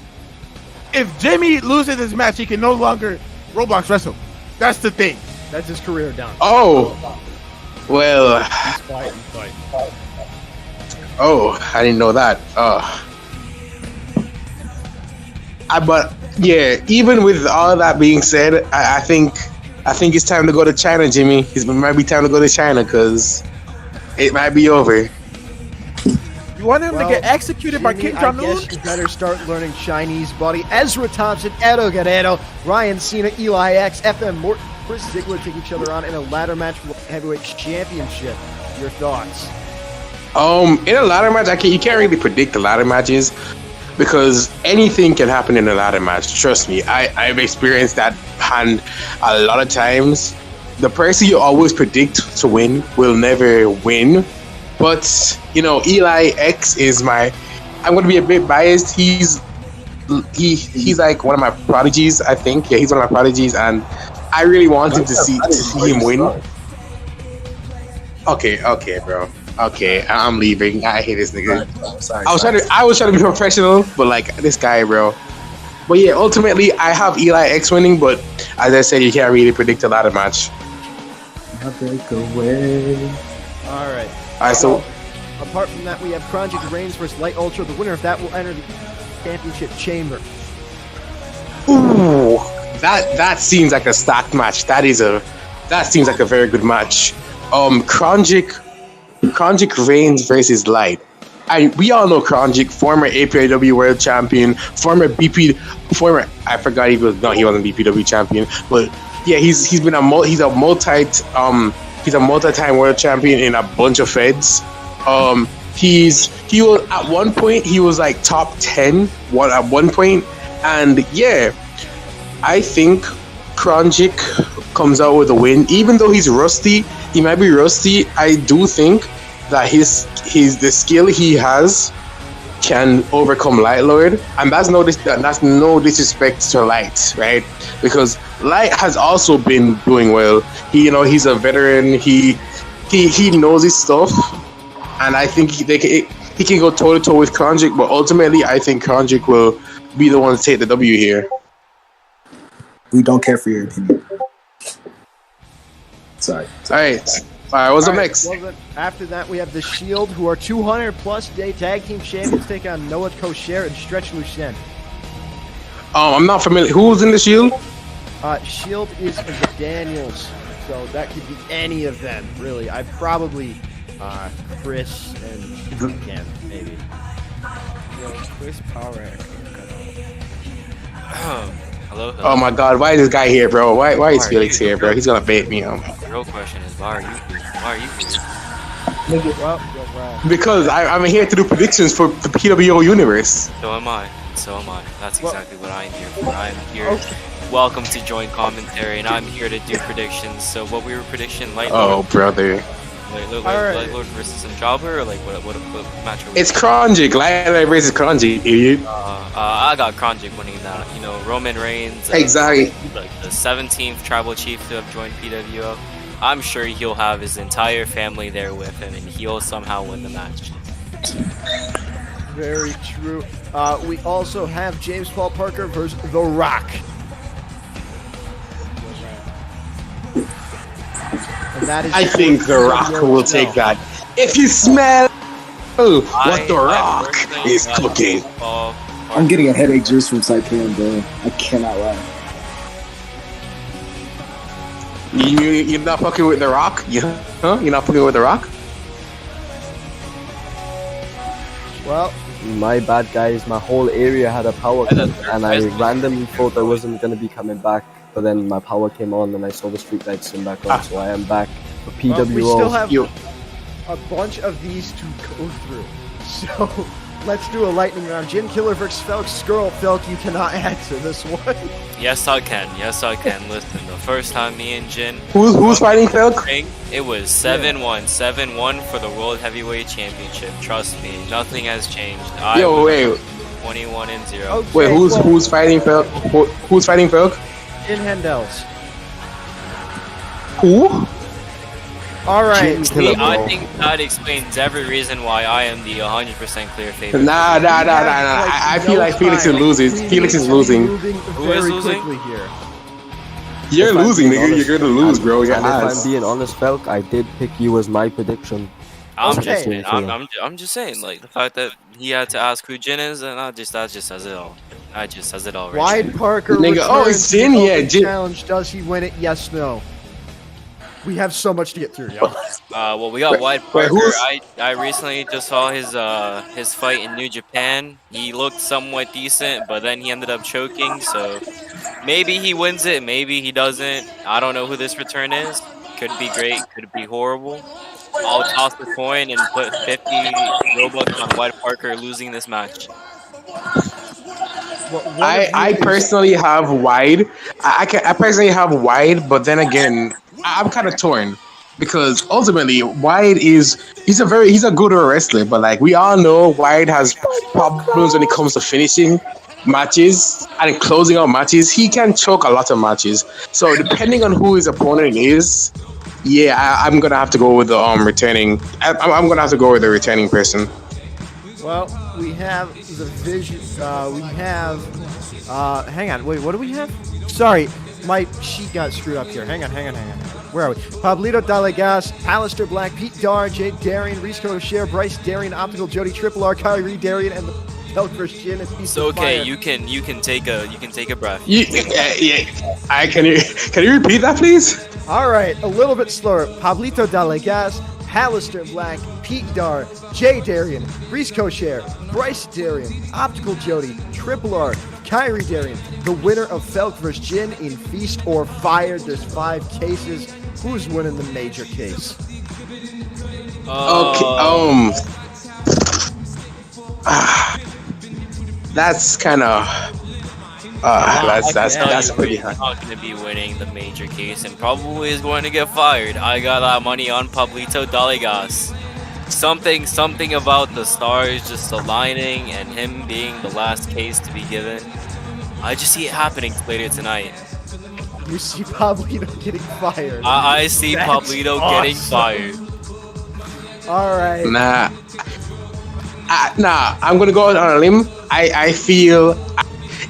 If Jimmy loses this match, he can no longer Roblox wrestle. That's the thing. That's his career done. Oh, well, He's quiet and fight. oh, I didn't know that. But yeah, even with all that being said, I think it's time to go to China, Jimmy. It might be time to go to China because it might be over. You want him to Well, get executed by Jimmy, Kim I Jong-un? guess you better start learning Chinese, buddy. Ezra Thompson, Airoh Guerrero, Ryan Cena, Eli X, FM Morton, Chris Ziggler take each other on in a ladder match for the heavyweight championship. Your thoughts? In a ladder match, you can't really predict the ladder matches because anything can happen in a ladder match. Trust me, I've experienced that hand a lot of times. The person you always predict to win will never win. But you know, Eli X is I'm going to be a bit biased. He's like one of my prodigies, I think. Yeah, he's one of my prodigies, and I really wanted to see him win. Okay, bro. Okay, I'm leaving. I hate this nigga. Sorry. I was trying to be professional, but like this guy, bro. But yeah, ultimately I have Eli X winning, but as I said, you can't really predict a ladder match. Break away. All right. Alright, so Apart from that, we have Chrongic Reigns versus Lite Ultra. The winner of that will enter the championship chamber. ooh, that seems like a stacked match. That seems like a very good match. Chrongic Reigns versus Lite. We all know Chrongic, former APW World Champion, I forgot he wasn't BPW champion, but yeah, he's a multi-time World Champion in a bunch of feds. He was at one point he was like top 10 at one point, and yeah, I think Chrongic comes out with a win. Even though he's rusty, he might be rusty. I do think that the skill he has can overcome Light Lord, and that's no disrespect to Light, right? Because Light has also been doing well. He's a veteran. He knows his stuff, and I think he can go toe to toe with Chrongic. But ultimately, I think Chrongic will be the one to take the W here. We don't care for your opinion. Sorry. All right, what's up next? Well, after that, we have the Shield, who are 200-plus day tag team champions, taking on Noah Kosher and Stretch Lucent. I'm not familiar. Who's in the Shield? Shield is the Daniels, so that could be any of them, really. I'd probably Chris and Ken, maybe. Yo, Chris Power. Hello? Oh my God, why is this guy here, bro? Why is Felix here, bro? He's gonna bait me on. The real question is, why are you here? Because I'm here to do predictions for the PWO universe. So am I. That's exactly what I'm here for. I'm here. Welcome to Joint Commentary, and I'm here to do predictions. So what we were predicting, Light Lord? Oh, brother. Light Lord versus Jobber, or like what match are we? It's Chrongic, Light Lord versus Chrongic, idiot. I got Chrongic winning that. Roman Reigns. Exactly. Like the 17th tribal chief to have joined PWO. I'm sure he'll have his entire family there with him, and he'll somehow win the match. Very true. We also have James Paul Parker versus The Rock. And that is I think The Rock will take that. If you smell what The Rock is cooking. I'm getting a headache just from Saipan, bro. I cannot lie. You're not fucking with The Rock? You're not fucking with The Rock? Well, my bad, guys. My whole area had a power cut, and I randomly thought I wasn't going to be coming back. But then my power came on, and I saw the street lights come back on, so I am back for PWO. Well, we still have a bunch of these to go through. So let's do a lightning round. Jin Killer versus Felc Scurll. Felc, you cannot answer this one. Yes, I can. Listen, the first time me and Jin... Who's fighting Felc? It was 7-1. 7-1 for the World Heavyweight Championship. Trust me, nothing has changed. Wait. 21-0. Okay, Wait, who's fighting Felc? Who's fighting Felc? Jin Handlez. Who? Alright. I think that explains every reason why I am the 100% clear favorite. Nah. I feel like Felix is losing. Felix is losing. Who is losing? Here. You're losing, nigga. You're gonna lose, bro. And if I'm being honest, Felc, I did pick you as my prediction. I'm just saying, like, the fact that he had to ask who Jin is, and that just says it all. That just says it all right. Wide Parker nigga, it's Jin, yeah, Jin. Challenge. Does he win it? Yes, no. We have so much to get through, y'all. Well, we got Wide Parker. I recently just saw his fight in New Japan. He looked somewhat decent, but then he ended up choking. So maybe he wins it, maybe he doesn't. I don't know who this return is. Could be great, could be horrible. I'll toss the coin and put 50 Robux on Wide Parker losing this match. I personally have Wide. I personally have Wide, but then again, I'm kind of torn because ultimately Wide he's a good wrestler, but like we all know, Wide has problems when it comes to finishing matches and closing out matches. He can choke a lot of matches. So depending on who his opponent is, yeah, I'm gonna have to go with the returning. I'm gonna have to go with the returning person. Well, we have the vision. We have. Hang on. Wait, what do we have? Sorry, my sheet got screwed up here. Hang on. Where are we? Pablito DaleGas, Palister Black, Pete Dar, Ked Jersey, Reese Kosher, Bryce Darrien, Optical Jody, Triple R, Kyree Darrien, and the Felc versus Jin. It's okay. You can take a breath. Yeah. Can you repeat that, please? All right, a little bit slower. Pablito DaleGas, Palister Black, Pete Dar, Ked Jersey, Reese Kosher, Bryce Darrien, Optical Jody, Triple R, Kyree Darrien. The winner of Felc versus Jin in Feast or Fire. There's 5 cases. Who's winning the major case? Okay. that's kind of that's pretty hard. He's not going to be winning the major case and probably is going to get fired. I got that money on Pablito DaleGas. Something about the stars just aligning and him being the last case to be given. I just see it happening later tonight. You see Pablito getting fired. I see That's Pablito getting fired. All right. Nah, I'm gonna go out on a limb. I feel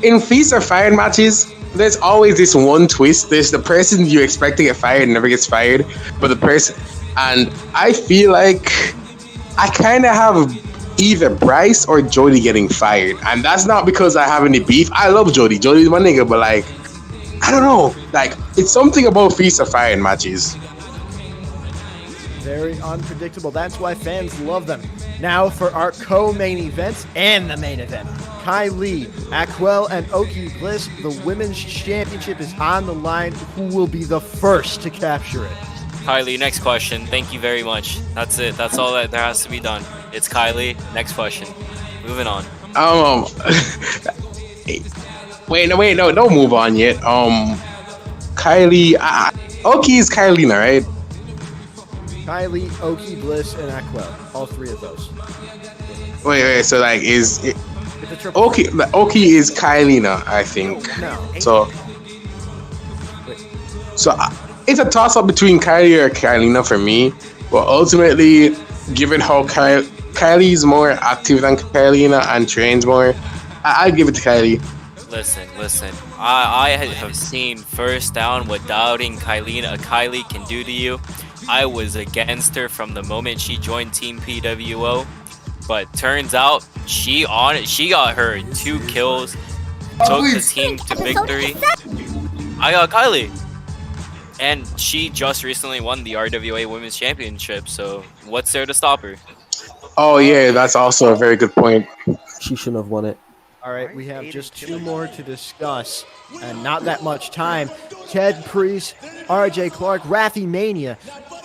in feast or fired matches, there's always this one twist. There's the person you expect to get fired never gets fired, but the person, and I feel like I kind of have either Bryce or Jody getting fired, and that's not because I have any beef. I love Jody. Jody's my nigga, but like, I don't know. Like, it's something about feast or fired matches. Very unpredictable. That's why fans love them. Now for our co-main events and the main event. Kyree, Aquel, and Oaki Bliss. The women's championship is on the line. Who will be the first to capture it? Kylie, next question. Thank you very much. That's it. That's all that there has to be done. It's Kylie. Next question. Moving on. Wait, no, don't move on yet. Kylie, Oaki is Kylina, right? Kyree, Oaki, Bliss, and Aquel. All three of those. Wait. So like, is it It's a triple. Oaki is Kylina, I think. No. So it's a toss-up between Kylie or Kylina for me. But ultimately, given how Kylie's more active than Kylina and trains more, I'll give it to Kylie. Listen. I have seen first down what doubting Kylie can do to you. I was against her from the moment she joined Team PWO, but turns out she got her 2 kills, took the team to victory. I got Kylie, and she just recently won the RWA Women's Championship. So what's there to stop her? Oh yeah, that's also a very good point. She shouldn't have won it. All right, we have just 2 more to discuss, and not that much time. Ted Priest, RJ Clark, Rafi Mania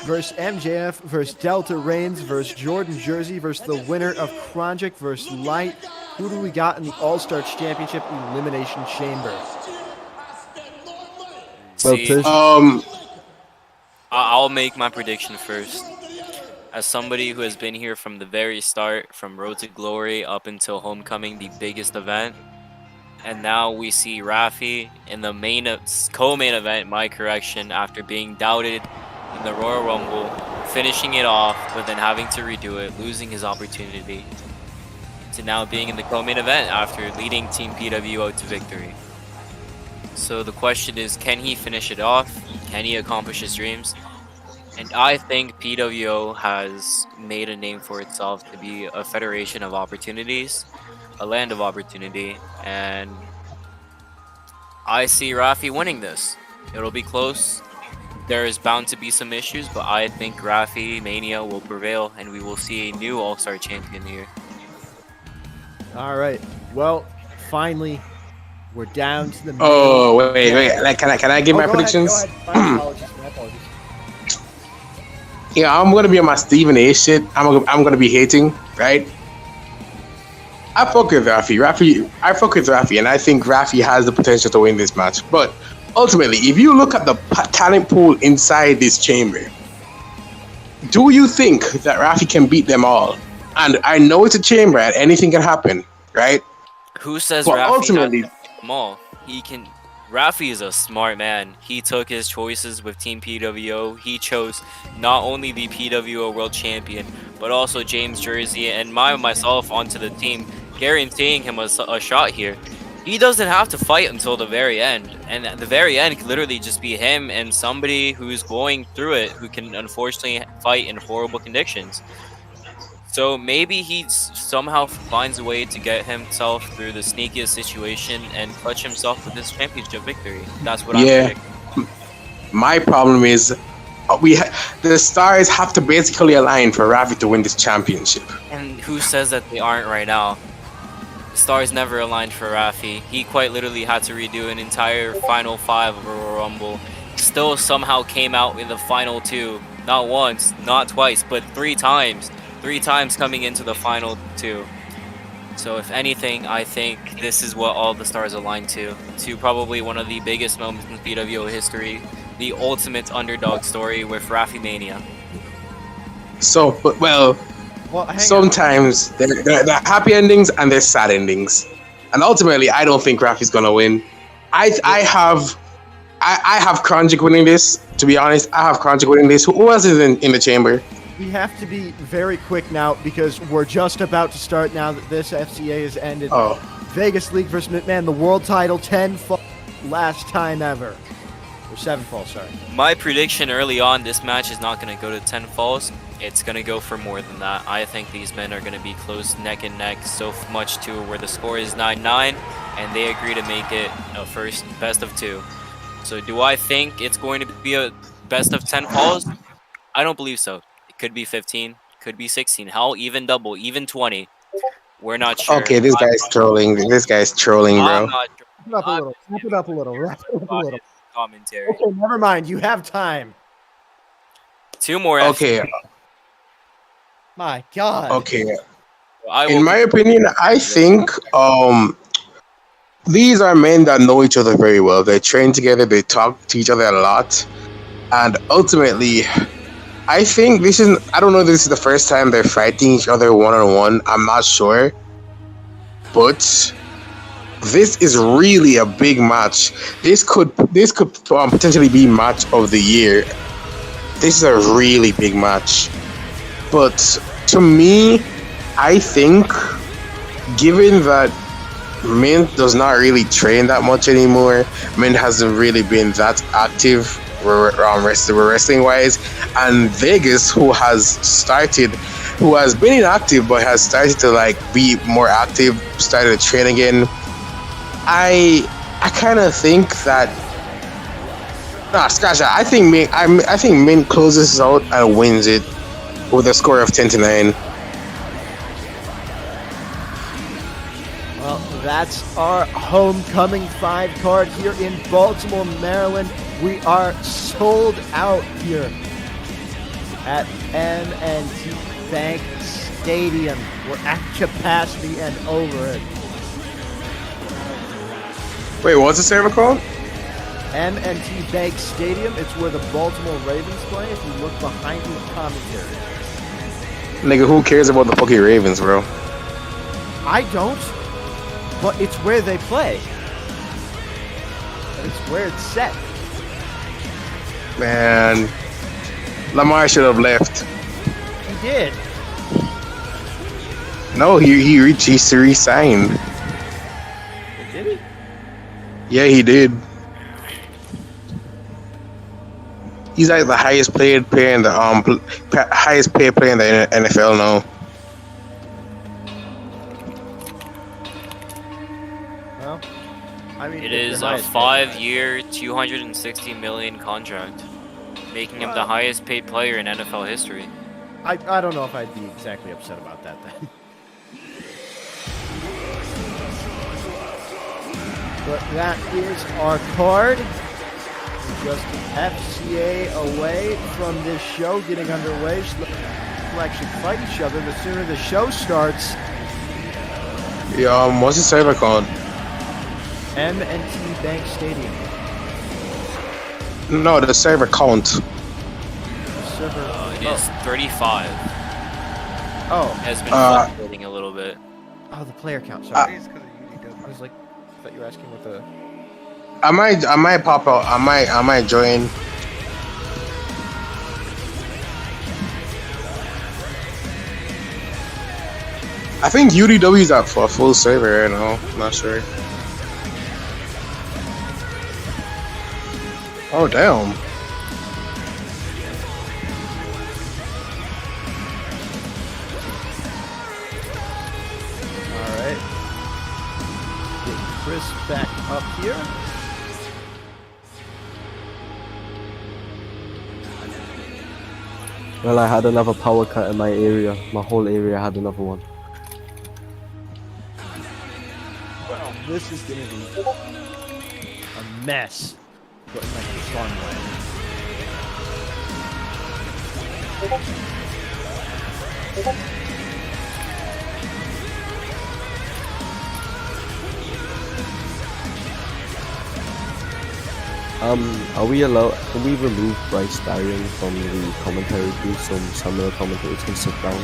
versus MJF versus Delta Reigns versus Jordan Jersey versus the winner of Chrongic versus Lite. Who do we got in the All-Star Championship Elimination Chamber? See, I'll make my prediction first. As somebody who has been here from the very start, from Road to Glory up until Homecoming, the biggest event, and now we see Rafi in the co-main event, my correction, after being doubted in the Royal Rumble, finishing it off, but then having to redo it, losing his opportunity, to now being in the co-main event after leading Team PWO to victory. So the question is, can he finish it off? Can he accomplish his dreams? And I think PWO has made a name for itself to be a federation of opportunities, a land of opportunity, and I see Rafi winning this. It'll be close. There is bound to be some issues, but I think Rafi Mania will prevail, and we will see a new All-Star champion here. All right. Well, finally, we're down to the. Oh wait. Like, can I give my predictions? Go ahead. My apologies. Yeah, I'm gonna be on my Stephen A shit. I'm gonna be hating, right? I fuck with Rafi. I fuck with Rafi, and I think Rafi has the potential to win this match. But ultimately, if you look at the talent pool inside this chamber, do you think that Rafi can beat them all? And I know it's a chamber, and anything can happen, right? Who says But Rafi ultimately, has them all? He can. Rafi is a smart man. He took his choices with Team PWO. He chose not only the PWO World Champion, but also James Jersey and myself onto the team, guaranteeing him a shot here. He doesn't have to fight until the very end, and at the very end could literally just be him and somebody who's going through it, who can unfortunately fight in horrible conditions. So maybe he somehow finds a way to get himself through the sneakiest situation and clutch himself with this championship victory. That's what I'm predicting. My problem is the stars have to basically align for Rafi to win this championship. And who says that they aren't right now? The stars never aligned for Rafi. He quite literally had to redo an entire final 5 of a Royal Rumble. Still somehow came out in the final 2. Not once, not twice, but 3 times. 3 times coming into the final 2. So if anything, I think this is what all the stars align to probably one of the biggest moments in PWO history, the ultimate underdog story with Rafi Mania. So, well, sometimes there are happy endings and there's sad endings, and ultimately, I don't think Rafi's gonna win. I have Chrongic winning this. To be honest, I have Chrongic winning this. Who else is in the chamber? We have to be very quick now because we're just about to start now that this FCA has ended. Oh. Vegas League versus Mintman, the world title, 10 fall, last time ever. Or 7 falls, sorry. My prediction early on, this match is not going to go to 10 falls. It's going to go for more than that. I think these men are going to be close neck and neck, so much to where the score is 9-9, and they agree to make it a first best of 2. So do I think it's going to be a best of 10 falls? I don't believe so. It could be 15, could be 16, hell, even double, even 20. We're not sure. Okay, this guy's trolling. This guy's trolling, bro. Wrap it up a little. Wrap it up a little. Wrap it up a little. Commentary. Okay, never mind. You have time. 2 more. Okay. My God. Okay. In my opinion, I think these are men that know each other very well. They train together. They talk to each other a lot, and ultimately, I think this is. I don't know if this is the first time they're fighting each other one-on-one. I'm not sure, but this is really a big match. This could potentially be match of the year. This is a really big match. But to me, I think, given that Mint does not really train that much anymore, Mint hasn't really been that active wrestling wise, and Vegas, who has been inactive but has started to like be more active, started to train again. I kind of think that I think Mint closes out and wins it with a score of 10-9. Well, that's our homecoming 5 card here in Baltimore, Maryland. We are sold out here at M&T Bank Stadium. We're at capacity and over it. Wait, what's the server called? M&T Bank Stadium. It's where the Baltimore Ravens play. If you look behind the commentary. Nigga, who cares about the fucking Ravens, bro? I don't, but it's where they play. It's where it's set. Man, Lamar should have left. He did. No, he re-signed. Did he? Yeah, he did. He's like the highest paid player in the highest paid player in the NFL now. Well, I mean, It is a 5-year, $260 million contract, making him the highest paid player in NFL history. I don't know if I'd be exactly upset about that then. But that is our card. We're just FCA away from this show getting underway. We'll actually fight each other the sooner the show starts. Yeah, what's the server called? M&T Bank Stadium. No, the server count. The server. It is 35. Oh. Has been fluctuating a little bit. Oh, the player count. Sorry. I was like, I thought you were asking what the. I might pop out. I might join. I think UDW's at for a full server right now. I'm not sure. Oh damn. Alright. Getting Chris back up here. Well, I had another power cut in my area. My whole area had another one. Well, this is going to be a mess. But in like the fun way. Are we allowed? Can we remove Bryce Darrien from the commentary booth so some of the commentators can sit down?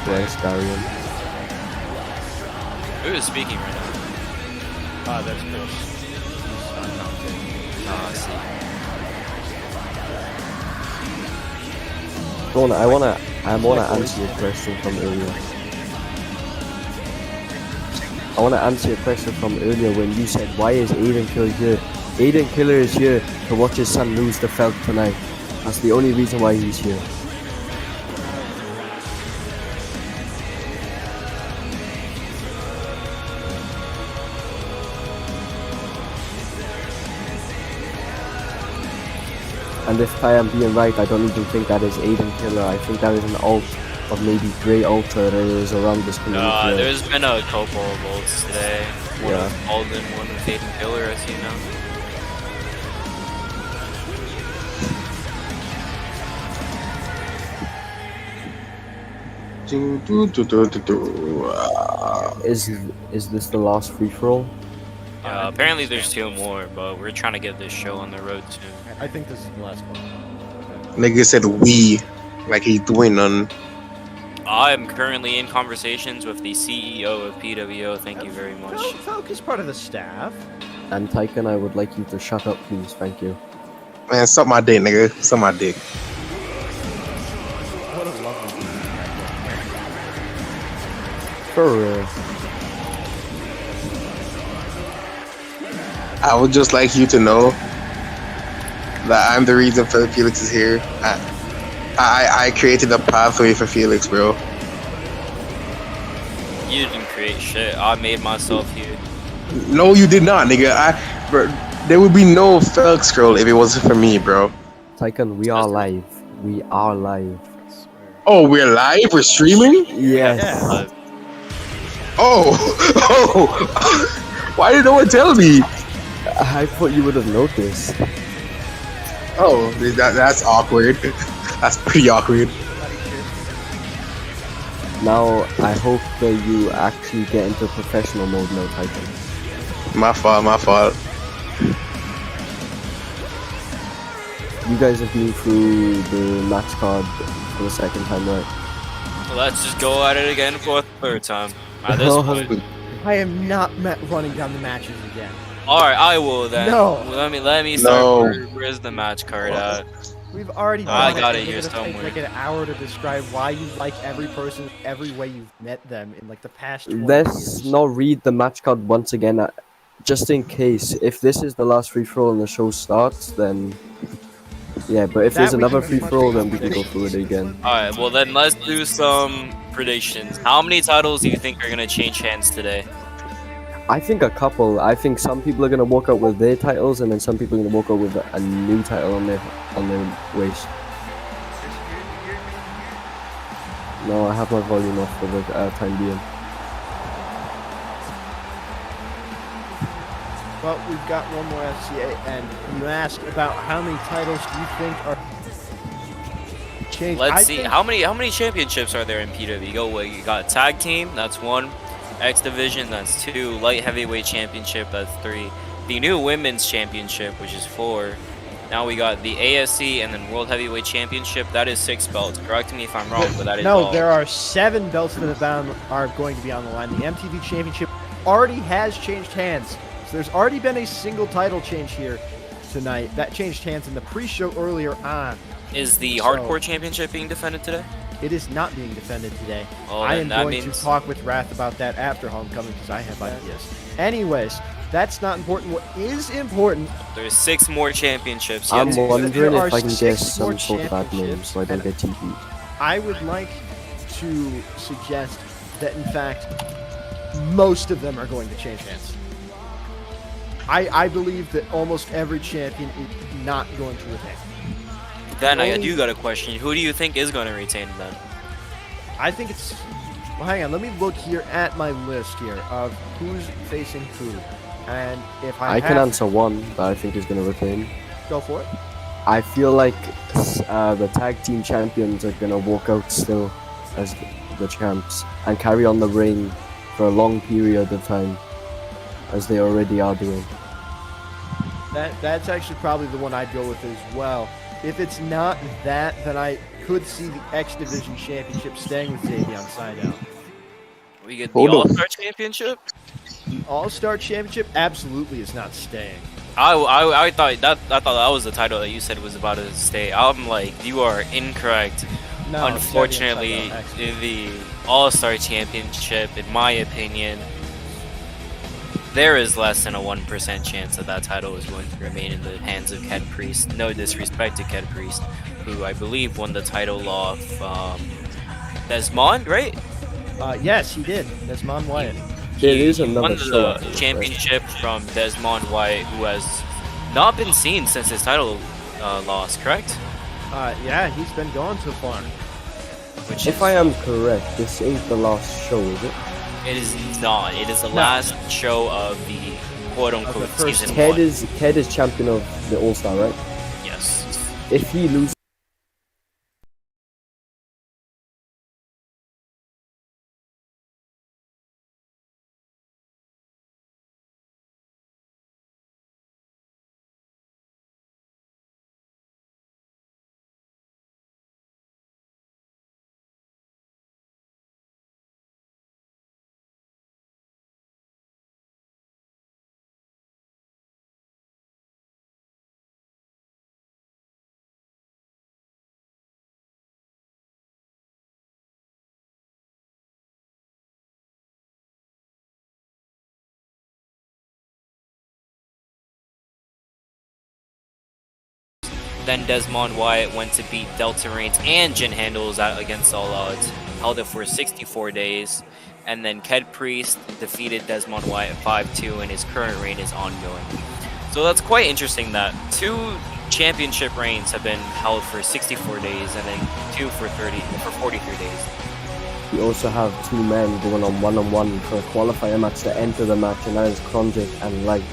Bryce Darrien. Who is speaking right now? That's Chris. Oh, I see. I wanna answer your question from earlier. I wanna answer your question from earlier when you said, why is Aiden Killer here? Aiden Killer is here to watch his son lose the Felc tonight. That's the only reason why he's here. And if I am being right, I don't even think that is Aiden Killer. I think that is an alt of maybe Grey Ultra that is around this community. There's been a couple of ults today. One with Alden, one with Aiden Killer, as you know. Is this the last free for all? Apparently there's 2 more, but we're trying to get this show on the road soon. I think this is the last one. Nigga said we, like he's doing none. I'm currently in conversations with the CEO of PWO. Thank you very much. Felc is part of the staff. And Tyken, I would like you to shut up, please. Thank you. Man, suck my dick, nigga. Suck my dick. What a lovely thing. For real. I would just like you to know that I'm the reason for Felix is here. I created a pathway for Felix, bro. You didn't create shit. I made myself here. No, you did not, nigga. Bro, there would be no Felc Scurll if it wasn't for me, bro. Tyken, we are live. We are live. Oh, we're live? We're streaming? Yes. Yeah. Oh, why did no one tell me? I thought you would have noticed. Oh, that's awkward. That's pretty awkward. Now, I hope that you actually get into professional mode now, Tyken. My fault. You guys have been through the match card for the second time, right? Well, let's just go at it again for a third time. At this point. I am not running down the matches again. Alright, I will then. No. Let me start. Where's the match card at? We've already done I got it. it here It's gonna take somewhere. like an hour to describe why you like every person, every way you've met them in like the past 20 Let's years. not read the match card once again, just in case. If this is the last free for all and the show starts, then yeah. But if That there's we another can free for all, then we can go predictions. through it again. Alright, well then let's do some predictions. How many titles do you think are gonna change hands today? I think a couple. I think some people are gonna walk out with their titles, and then some people are gonna walk out with a new title on their waist. No, I have my volume off for the time being. Well, we've got one more FCA, and you asked about how many titles do you think are changed. Let's see. How many championships are there in PWO? Well, you got tag team, that's 1. X division, that's 2. Light heavyweight championship, that's 3. The new women's championship, which is 4. Now we got the ASC and then World Heavyweight Championship. That is 6 belts. Correct me if I'm wrong, but that is No, all. there are 7 belts that are going to be on the line. The MTV Championship already has changed hands. So there's already been a single title change here tonight. That changed hands in the pre-show earlier on. Is the So- Hardcore Championship being defended today? It is not being defended today. Oh, I then am that going means- to talk with Wrath about that after Homecoming because I have ideas. Anyways, that's not important. What is important, There's 6 more championships. I'm yet to- wondering there are if I can 6 guess more some sort of bad names championships, so I don't and get TP'd. I would like to suggest that in fact most of them are going to change hands. I believe that almost every champion is not going to retain. Then I do got a question. Who do you think is going to retain then? I think it's... Well, hang on. Let me look here at my list here of who's facing who. And if I can have- answer one that I think is going to retain. Go for it. I feel like the tag team champions are going to walk out still as the champs and carry on the reign for a long period of time, as they already are doing. That's actually probably the one I'd go with as well. If it's not that, then I could see the X Division Championship staying with Zavion Sidal. We get the All-Star Championship? All-Star Championship absolutely is not staying. I thought that was the title that you said was about to stay. I'm like, you are incorrect. No, unfortunately, the All-Star Championship, in my opinion, there is less than a 1% chance that that title is going to remain in the hands of Ked Priest. No disrespect to Ked Priest, who I believe won the title off Desmond, right? Yes, he did. Desmond Wyatt. He won the championship from Desmond Wyatt, who has not been seen since his title loss, correct? Yeah, he's been gone so far. If I am correct, this ain't the last show, is it? It is not. It is the last show of the quote-unquote season Ked 1. Ked is champion of the All-Star, right? Yes. If he loses, Then Desmond Wyatt went to beat Delta Reigns and Jin Handlez out against all odds. Held it for 64 days. And then Ked Priest defeated Desmond Wyatt 5-2, and his current reign is ongoing. So that's quite interesting that 2 championship reigns have been held for 64 days and then 2 for 43 days. we also have 2 men going on one-on-one for a qualifier match to enter the match, and that is Chrongic and Lite.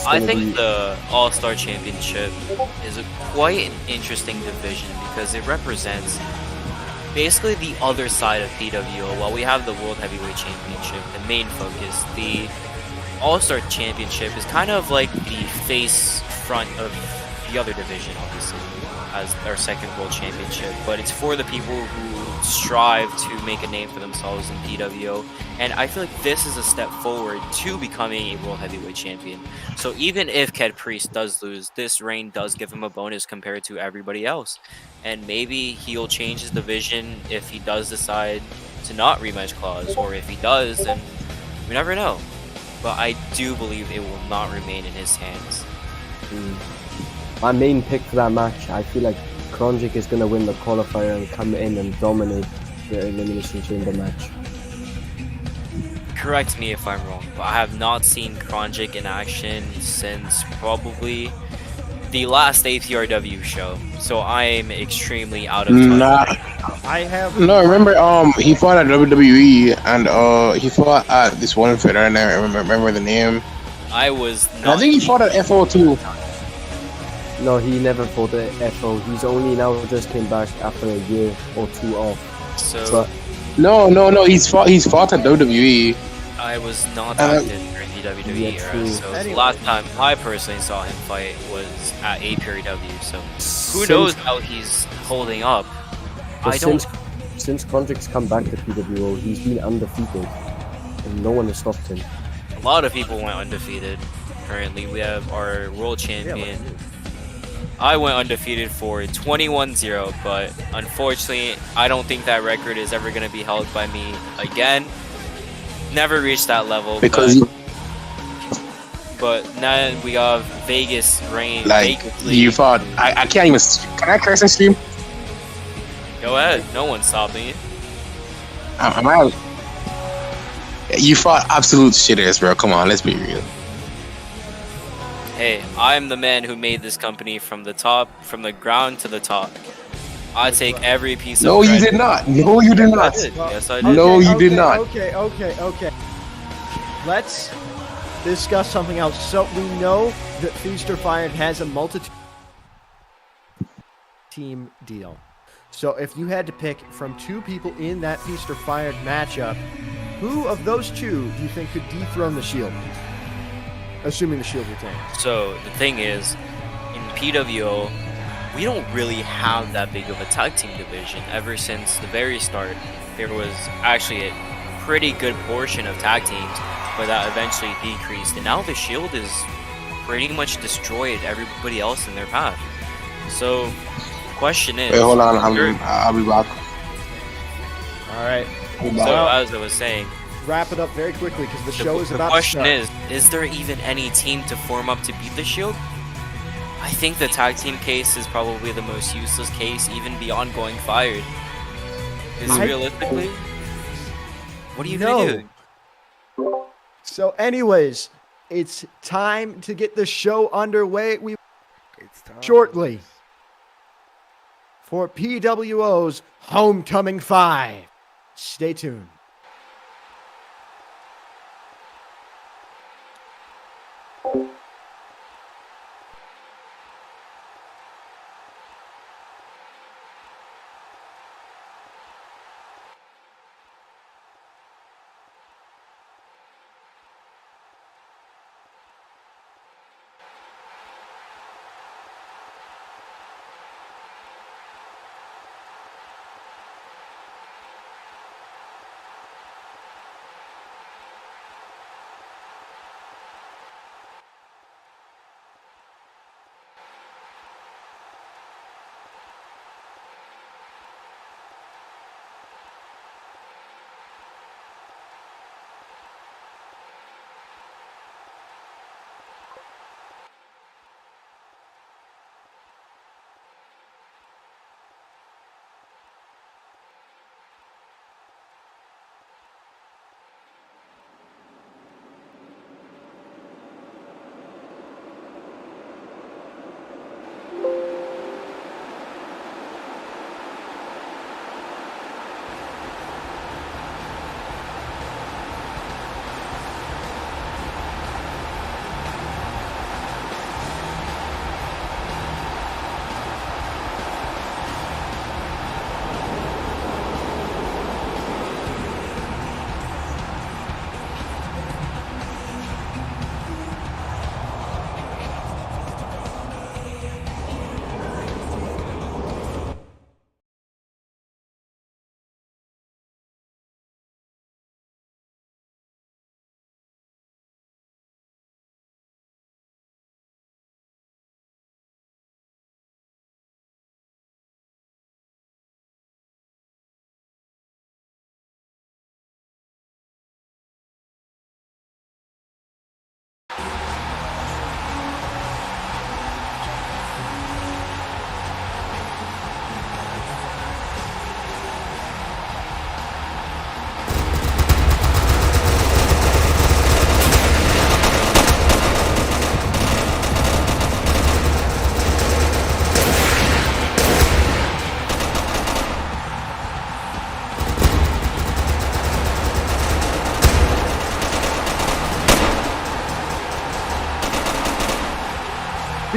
I think the All-Star Championship is quite an interesting division because it represents basically the other side of PWO. While we have the World Heavyweight Championship, the main focus, the All-Star Championship is kind of like the face front of the other division, obviously, as our second World Championship. But it's for the people who strive to make a name for themselves in PWO, and I feel like this is a step forward to becoming a World Heavyweight Champion. So even if Ked Priest does lose, this reign does give him a bonus compared to everybody else, and maybe he'll change his division if he does decide to not rematch clause, or if he does, then we never know. But I do believe it will not remain in his hands. My main pick for that match, I feel like Chrongic is going to win the qualifier and come in and dominate the Elimination Chamber match. Correct me if I'm wrong, but I have not seen Chrongic in action since probably the last APRW show, so I'm extremely out of touch. I have. No, remember, he fought at WWE, and he fought at this one fighter, and I remember the name. I was not. I think he fought at FO too. No, he never fought at FO. He's only now just came back after a year or 2 off. So no, he's fought at WWE. I was not active during the WWE era, so the last time I personally saw him fight was at APRW. So who knows how he's holding up? Since Chronjic's come back to PWO, he's been undefeated, and no one has stopped him. A lot of people went undefeated. Currently, we have our world champion. I went undefeated for 21-0, but unfortunately, I don't think that record is ever going to be held by me again. Never reached that level. But now we have Vegas reign. Like, you fought. I can't even. Can I curse and stream? Go ahead. No one's stopping you. I'm out. You fought absolute shitters, bro. Come on, let's be real. Hey, I'm the man who made this company from the top, from the ground to the top. I take every piece of No, you did not. No, you did not. Yes, I did. No, you did not. Okay. Let's discuss something else. So we know that Feast or Fired has a multi-team deal. So if you had to pick from 2 people in that Feast or Fired matchup, Who of those two do you think could dethrone the Shield? Assuming the Shield retains. So the thing is, in PWO, we don't really have that big of a tag team division. Ever since the very start, there was actually a pretty good portion of tag teams, but that eventually decreased. And now the Shield is pretty much destroyed everybody else in their path. So, the question is... Wait, hold on. I'll be back. All right. So, as I was saying... Wrap it up very quickly because the show is about to start. The question is there even any team to form up to beat the Shield? I think the tag team case is probably the most useless case, even beyond going fired. Because realistically, what are you going to do? So anyways, it's time to get the show underway. Shortly for PWO's Homecoming 5. Stay tuned.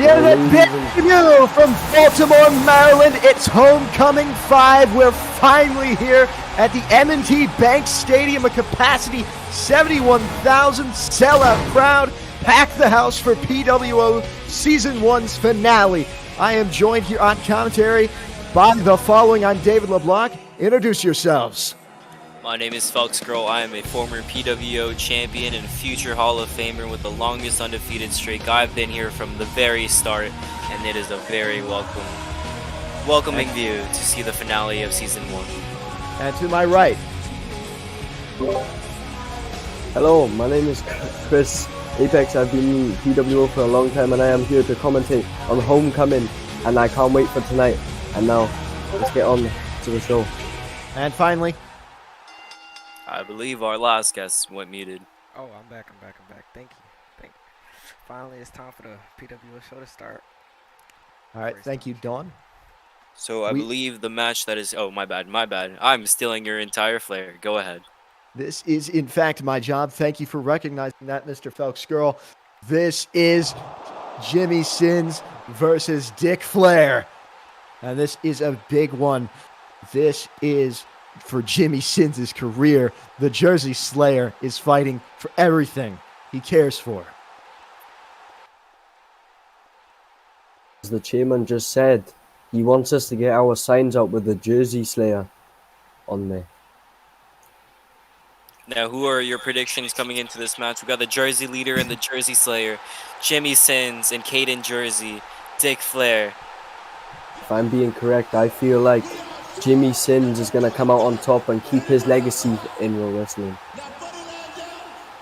Debut from Baltimore, Maryland. It's Homecoming 5. We're finally here at the M&T Bank Stadium, a capacity 71,000 sellout crowd. Pack the house for PWO Season 1's finale. I am joined here on commentary by the following. I'm David LeBlanc. Introduce yourselves. My name is Felc Scurll. I am a former PWO champion and future Hall of Famer with the longest undefeated streak. I've been here from the very start, and it is a very welcoming view to see the finale of Season 1. And to my right. Hello, my name is Chris Apex. I've been in PWO for a long time, and I am here to commentate on Homecoming, and I can't wait for tonight. And now, let's get on to the show. And finally, I believe our last guest went muted. Oh, I'm back. Thank you. Finally, it's time for the PWO show to start. All right, thank you, Dawn. So I believe the match that is... Oh, my bad. I'm stealing your entire flair. Go ahead. This is, in fact, my job. Thank you for recognizing that, Mr. Felc Scurll. This is Jimmy Sins versus Dick Flair. And this is a big one. This is for Jimmy Sins' career, the Jersey Slayer is fighting for everything he cares for. As the chairman just said, he wants us to get our signs out with the Jersey Slayer on there. Now, who are your predictions coming into this match? We got the Jersey Leader and the Jersey Slayer, Jimmy Sins and Kaden Jersey, Dick Flair. If I'm being correct, I feel like Jimmy Sins is going to come out on top and keep his legacy in Raw Wrestling.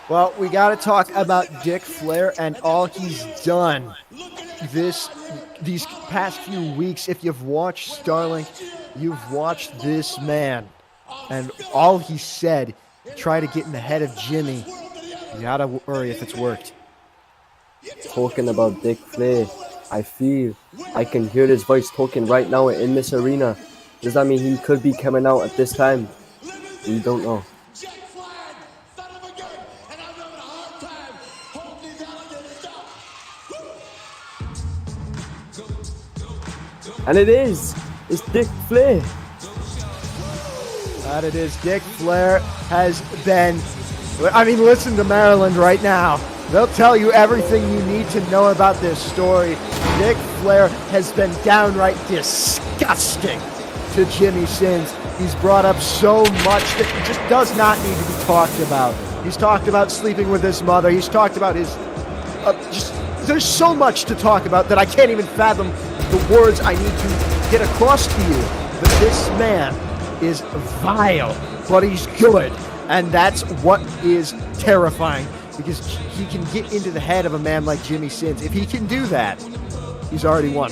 Well, we got to talk about Dick Flair and all he's done these past few weeks. If you've watched Starlink, you've watched this man. And all he said, try to get in the head of Jimmy. You got to worry if it's worked. Talking about Dick Flair, I feel I can hear his voice talking right now in this arena. Does that mean he could be coming out at this time? We don't know. And it's Dick Flair. That it is. Dick Flair has been, listen to Maryland right now. They'll tell you everything you need to know about this story. Dick Flair has been downright disgusting to Jimmy Sins. He's brought up so much that just does not need to be talked about. He's talked about sleeping with his mother. He's talked about his, there's so much to talk about that I can't even fathom the words I need to get across to you. But this man is vile, but he's good. And that's what is terrifying, because he can get into the head of a man like Jimmy Sins. If he can do that, he's already won.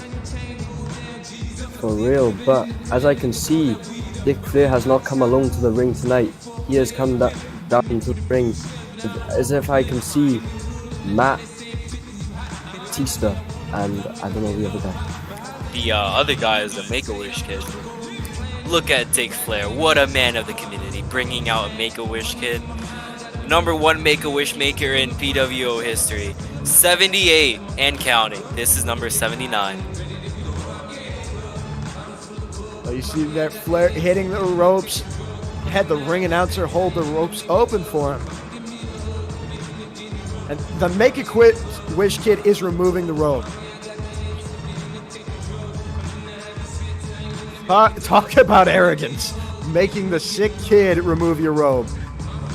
For real, but as I can see, Dick Flair has not come alone to the ring tonight. He has come down to the ring, as if I can see Matt, Batista, and I don't know the other guy. The other guy is the Make-A-Wish kid. Look at Dick Flair. What a man of the community, bringing out a Make-A-Wish kid. #1 Make-A-Wish maker in PWO history. 78 and counting. This is number 79. Oh, you see that Flair hitting the ropes. Had the ring announcer hold the ropes open for him. And the Make-A-Wish kid is removing the rope. Talk about arrogance. Making the sick kid remove your robe.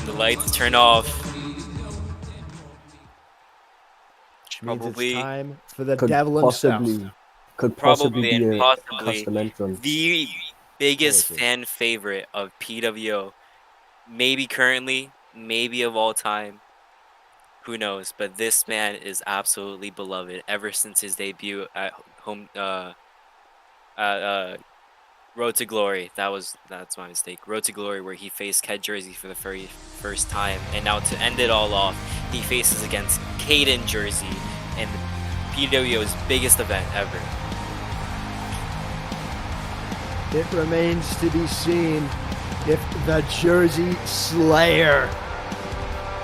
The lights turn off. Probably it's time for the devil himself. Could possibly be the biggest fan favorite of PWO. Maybe currently, maybe of all time. Who knows? But this man is absolutely beloved ever since his debut at Road to Glory. That's my mistake. Road to Glory, where he faced Ked Jersey for the very first time, and now to end it all off, he faces against Kaden Jersey in PWO's biggest event ever. It remains to be seen if the Jersey Slayer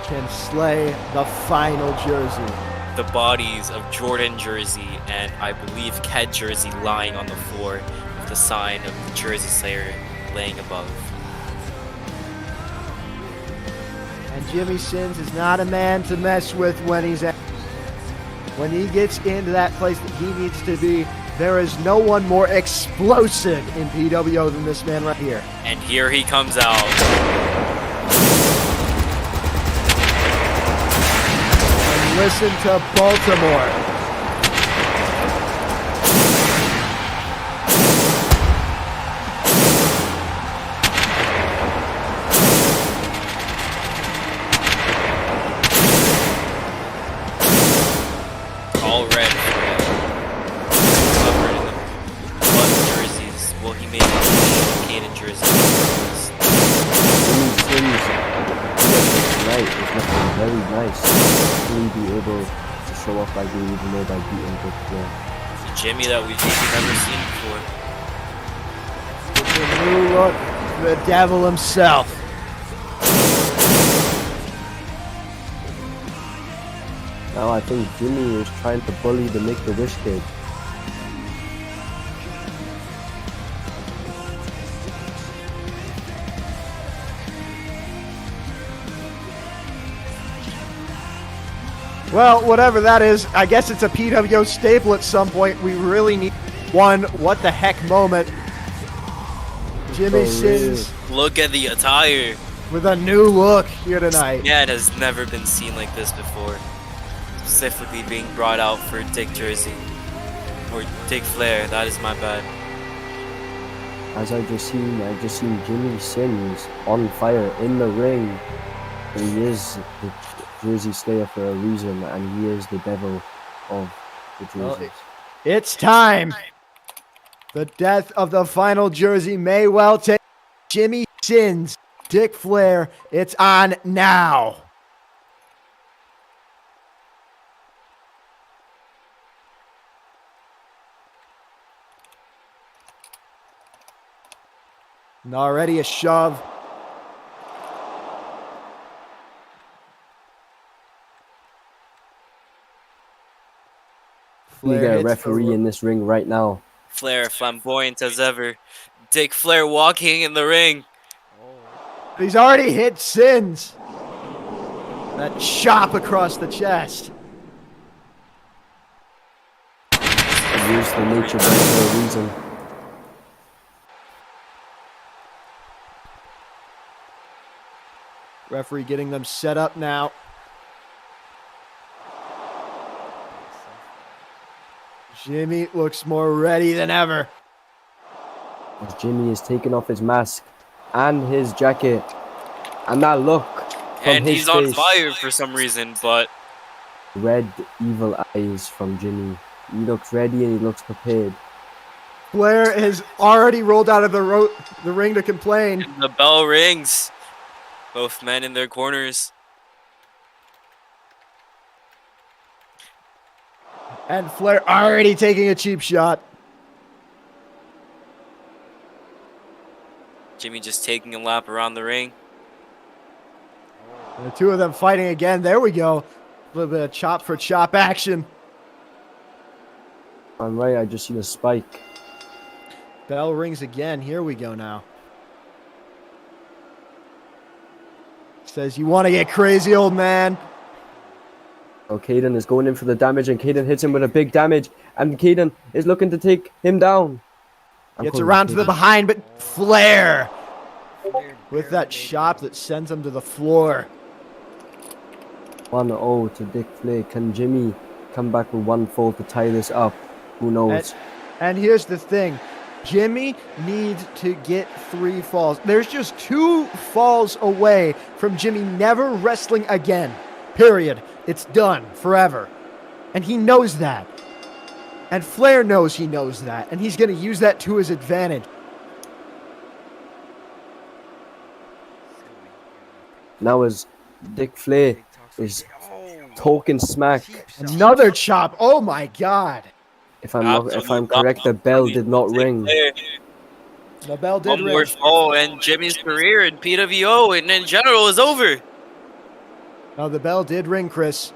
can slay the final Jersey. The bodies of Jordan Jersey and I believe Ked Jersey lying on the floor, with the sign of the Jersey Slayer laying above. And Jimmy Sins is not a man to mess with when he gets into that place that he needs to be. There is no one more explosive in PWO than this man right here. And here he comes out. And listen to Baltimore. All red. Covered in the blood jerseys. Will he make Kaden Jersey? Tonight is looking very nice. Will he be able to show off like we even know by beating Dick Flair? The Jimmy that we've never seen before. It's a new look for the devil himself. Now I think Jimmy is trying to bully the Make-A-Wish kid. Well, whatever that is, I guess it's a PWO staple at some point. We really need one what the heck moment. Jimmy Sins Look at the attire. with a new look here tonight. Yeah, it has never been seen like this before. Specifically being brought out for Dick Jersey. Or Dick Flair, that is my bad. As I just seen Jimmy Sins on fire in the ring. He is the Jersey Slayer for a reason, and he is the devil of the jerseys. It's time. The death of the final jersey may well take Jimmy Sins, Dick Flair. It's on now. And already a shove. We Flair get a hits the referee in this ring right now. Flair flamboyant as ever. Dick Flair walking in the ring. He's already hit Sins. That chop across the chest. Use the nature bend for a reason. Referee getting them set up now. Jimmy looks more ready than ever. As Jimmy is taking off his mask and his jacket. And that look from And his he's on face. fire for some reason, but Red evil eyes from Jimmy. He looks ready and he looks prepared. Flair has already rolled out of the ring to complain. the bell rings. Both men in their corners. And Flair already taking a cheap shot. Jimmy just taking a lap around the ring. And the two of them fighting again. There we go. A little bit of chop for chop action. I'm right, I just seen a spike. Bell rings again. Here we go now. Says, you want to get crazy, old man? Oh, Kaden is going in for the damage, and Kaden hits him with a big damage, and Kaden is looking to take him down. Gets around to the behind, but Flair with that chop that sends him to the floor. 1-0 to Dick Flair. Can Jimmy come back with one fall to tie this up? Who knows? And here's the thing. Jimmy needs to get 3 falls. There's just 2 falls away from Jimmy never wrestling again. Period. It's done forever. And he knows that. And Flair knows he knows that. And he's going to use that to his advantage. Now as Dick Flair is talking smack. Another chop. Oh my God. If I'm correct, the bell did not ring. The bell did One ring. more fall, and Jimmy's career in PWO and in general is over. Oh, the bell did ring, Chris.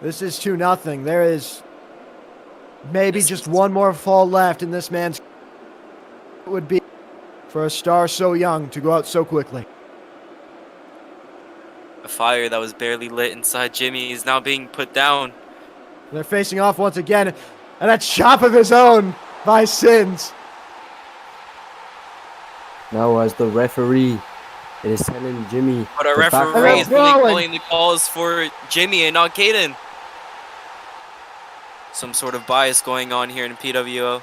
This is 2-0. There is maybe just one more fall left in this man's. It would be for a star so young to go out so quickly. A fire that was barely lit inside Jimmy is now being put down. They're facing off once again. And a chop of his own by Sins. Now as the referee is telling Jimmy. But a to back referee off. is really calling the calls for Jimmy and not Kaden. Some sort of bias going on here in PWO.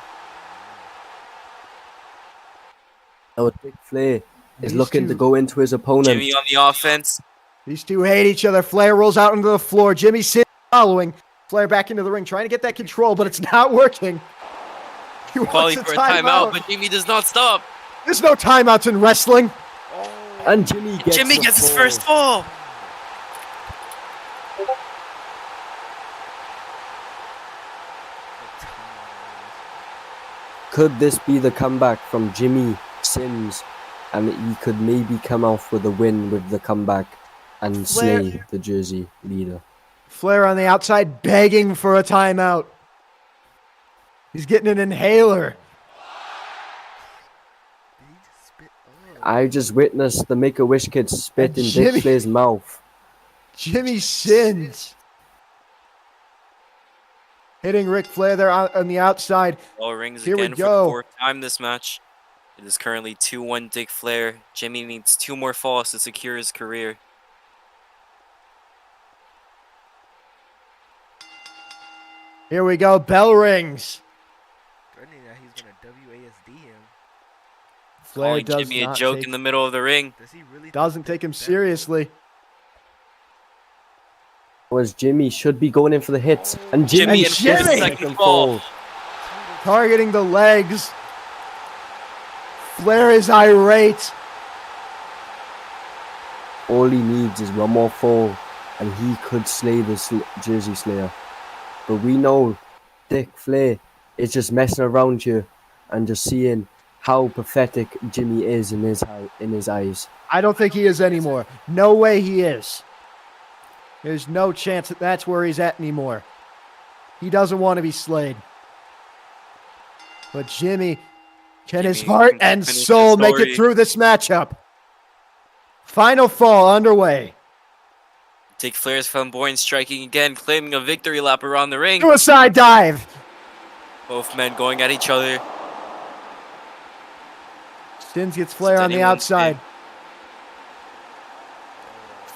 Now Dick Flair is looking to go into his opponent. Jimmy on the offense. These two hate each other. Flair rolls out into the floor. Jimmy Sins following. Flair back into the ring, trying to get that control, but it's not working. He Calling wants for a timeout, but Jimmy does not stop. There's no timeouts in wrestling. And Jimmy gets his first fall. Could this be the comeback from Jimmy Sins? And he could maybe come off with a win with the comeback and slay the Jersey leader. Flair on the outside begging for a timeout. He's getting an inhaler. I just witnessed the Make-A-Wish kid spit in Jimmy- Dick Flair's mouth. Jimmy Sins hitting Ric Flair there on the outside. Bell rings Here we again for the go. 4th time this match. It is currently 2-1 Dick Flair. Jimmy needs 2 more falls to secure his career. Here we go. Bell rings. Threatening that he's gonna WASD him. Flair Calling does Jimmy a not joke take, in the middle of the ring. Does he really doesn't take him seriously. Was Jimmy should be going in for the hits, and Jimmy Jimmy in should for the make second them fall. fall. Targeting the legs. Flair is irate. All he needs is one more fall, and he could slay the Jersey Slayer. But we know Dick Flair is just messing around here and just seeing how pathetic Jimmy is in his eyes. I don't think he is anymore. No way he is. There's no chance that that's where he's at anymore. He doesn't want to be slayed. But Jimmy, can his Jimmy heart can and finish the soul make it story. through this matchup? Final fall underway. Dick Flair's flamboyant striking again, claiming a victory lap around the ring. Suicide dive. Both men going at each other. Stins gets Flair on the Anyone's outside. thing.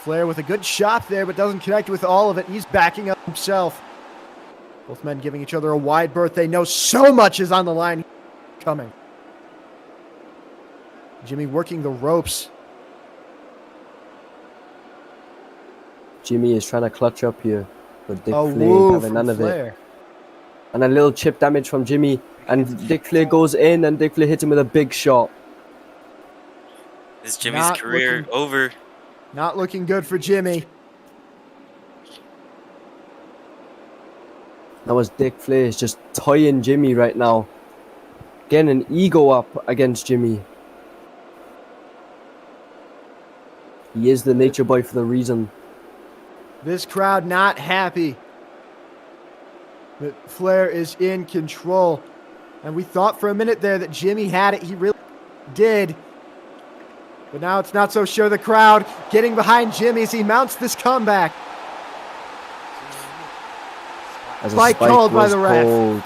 Flair with a good shot there, but doesn't connect with all of it. He's backing up himself. Both men giving each other a wide berth. They know so much is on the line coming. Jimmy working the ropes. Jimmy is trying to clutch up here, but Dick A Flair woo having from none of it. Flair. And a little chip damage from Jimmy, and Dick Flair goes in, and Dick Flair hits him with a big shot. Is Jimmy's Not career looking- over? Not looking good for Jimmy. That was Dick Flair is just toying Jimmy right now, getting an ego up against Jimmy. He is the nature boy for the reason. This crowd not happy. But Flair is in control. And we thought for a minute there that Jimmy had it. He really did. But now it's not so sure. The crowd getting behind Jimmy as he mounts this comeback. As a Spike called by was the ref. called.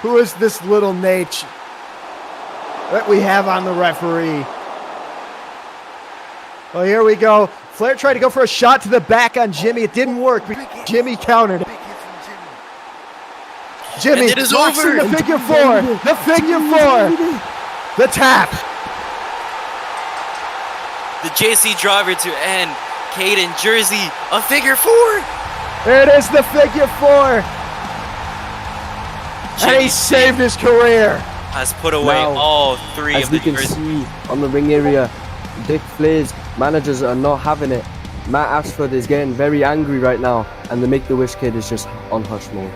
Who is this little Nate that we have on the referee? Well, here we go. Flair tried to go for a shot to the back on Jimmy. It didn't work. Jimmy countered it. Jimmy, And it is locks in over. the figure four. The figure four. The tap. The JC driver to end. Kaden Jersey, a figure 4. It is the figure four. And Jimmy he saved his career. has put away Now, all 3 As of we the can Jersey. see on the ring area, Dick Flair's managers are not having it. Matt Ashford is getting very angry right now, and the Make-the-Wish kid is just on hush mode.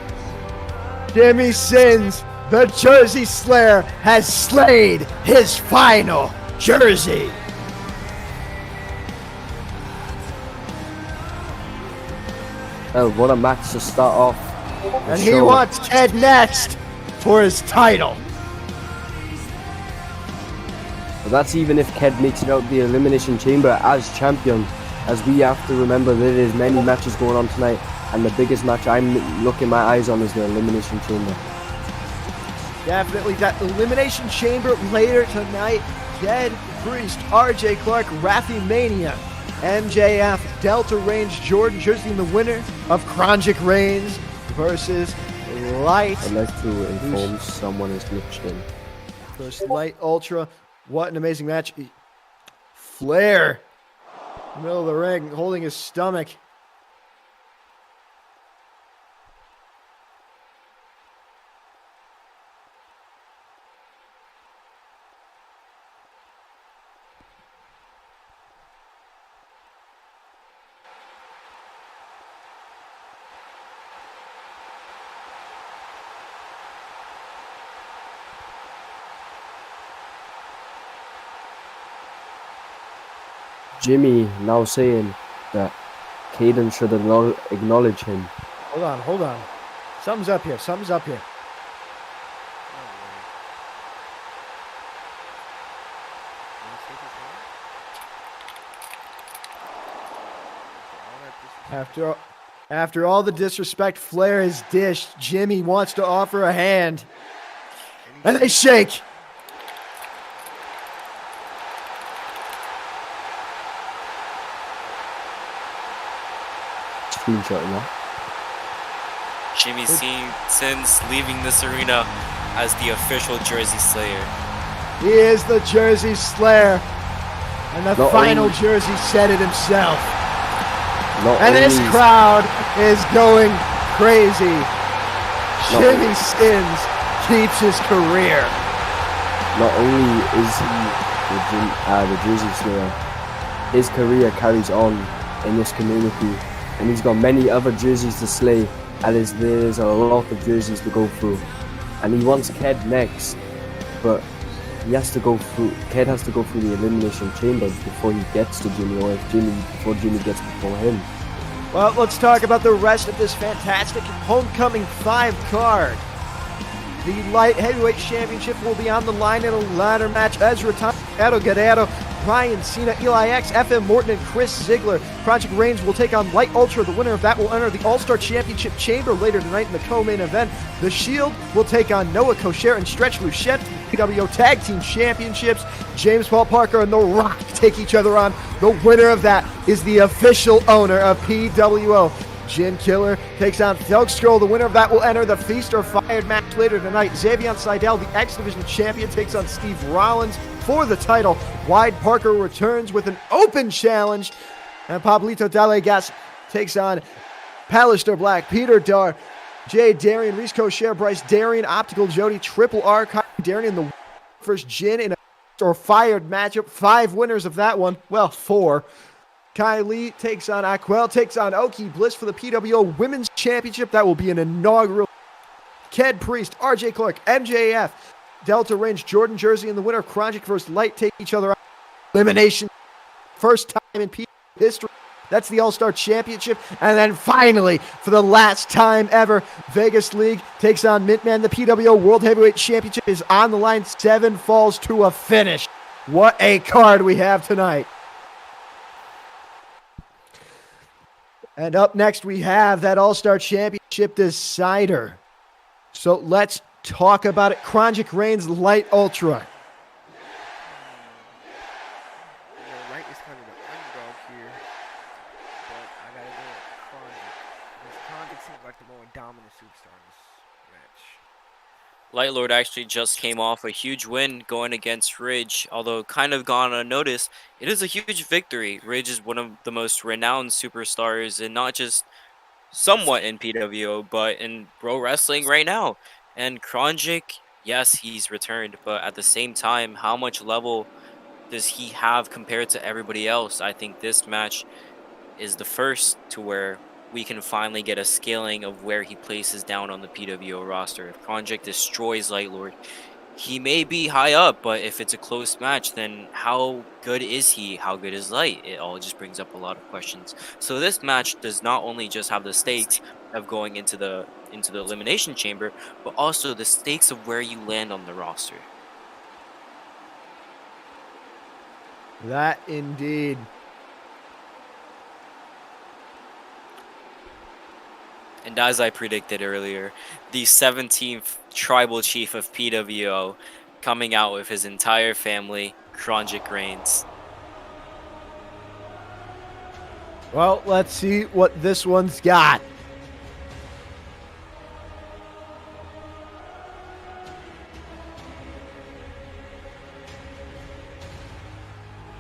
Jimmy Sins, the Jersey Slayer, has slayed his final jersey. Well, what a match to start off. the And he show. wants Ked next for his title. But that's even if Ked makes it out the Elimination Chamber as champion, as we have to remember that there's many matches going on tonight, and the biggest match I'm looking my eyes on is the Elimination Chamber. Definitely that Elimination Chamber later tonight. Ked, Priest, RJ Clark, Rafi Mania, MJF, Delta Range, Jordan Jersey, and the winner of Chrongic Reigns versus Lite. I'd like to inform someone is glitched in. Versus Lite Ultra. What an amazing match. Flair, middle of the ring, holding his stomach. Jimmy now saying that Kaden should acknowledge him. Hold on. Something's up here. After After all the disrespect Flair has dished, Jimmy wants to offer a hand. And they shake. Screenshot now. Jimmy since leaving this arena as the official Jersey Slayer. He is the Jersey Slayer. And the Not final only- Jersey said it himself. Not And this only- crowd is going crazy. No. Jimmy Skins keeps his career. Not only is he the Jersey Slayer, his career carries on in this community, and he's got many other jerseys to slay, and there's a lot of jerseys to go through. And he wants Ked next, but Ked has to go through the Elimination Chamber before he gets to Jimmy, or before Jimmy gets before him. Well, let's talk about the rest of this fantastic Homecoming 5 card. The Light Heavyweight Championship will be on the line in a ladder match. Ezra Thompson, Airoh Guerrero, Bryan Cena, Eli X, FM Morton, and Chris Ziggler. Chrongic Reigns will take on Lite Ultra. The winner of that will enter the All-Star Championship Chamber later tonight in the co-main event. The Shield will take on Noah Kosher and Stretch Lucent for the PWO Tag Team Championships. James Paul Parker and The Rock take each other on. The winner of that is the official owner of PWO. Jin Killer takes on Felc Scurll. The winner of that will enter the Feast or Fired match later tonight. Zavion Sidal, the X Division champion, takes on Steve Rollins for the title. Wyatt Parker returns with an open challenge. And Pablito DaleGas takes on Palister Black, Peter Dar, Ked Jersey, Reese Kosher, Bryce Darrien, Optical Jody, Triple R, Kyree Darrien, the first Jin in a or fired matchup. 5 winners of that one. Well, 4. Kylie takes on Aquel, takes on Oaki Bliss for the PWO Women's Championship. That will be an inaugural. Ked Priest, RJ Clark, MJF, Delta Range, Ked Jersey, and the winner of Chrongic vs. Light take each other out. Elimination. First time in PWO history. That's the All-Star Championship. And then finally, for the last time ever, Vegas League takes on Mintman. The PWO World Heavyweight Championship is on the line. 7 falls to a finish. What a card we have tonight. And up next, we have that All-Star Championship decider. So let's talk about it. Chrongic Reigns, Lite Ultra. Light is kind of the underdog here, but I gotta go with Chrongic. Because Chrongic seems like the more dominant superstar in this match. Light Lord actually just came off a huge win going against Ridge, although kind of gone unnoticed. It is a huge victory. Ridge is one of the most renowned superstars, and not just somewhat in PWO, but in pro wrestling right now. And Chrongic, yes, he's returned, but at the same time, how much level does he have compared to everybody else? I think this match is the first to where we can finally get a scaling of where he places down on the PWO roster. If Chrongic destroys Light Lord, he may be high up, but if it's a close match, then how good is he? How good is Light? It all just brings up a lot of questions. So this match does not only just have the stakes of going into the Elimination Chamber, but also the stakes of where you land on the roster. That indeed. And as I predicted earlier, the 17th tribal chief of PWO coming out with his entire family, Chrongic Reigns. Well, let's see what this one's got.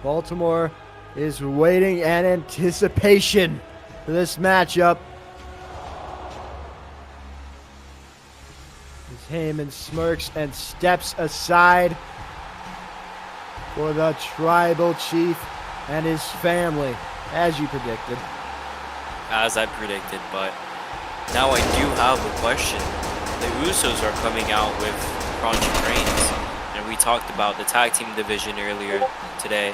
Baltimore is waiting in anticipation for this matchup. Heyman smirks and steps aside for the tribal chief and his family, as you predicted. As I predicted, but now I do have a question. The Usos are coming out with Chrongic Reigns, and we talked about the tag team division earlier today.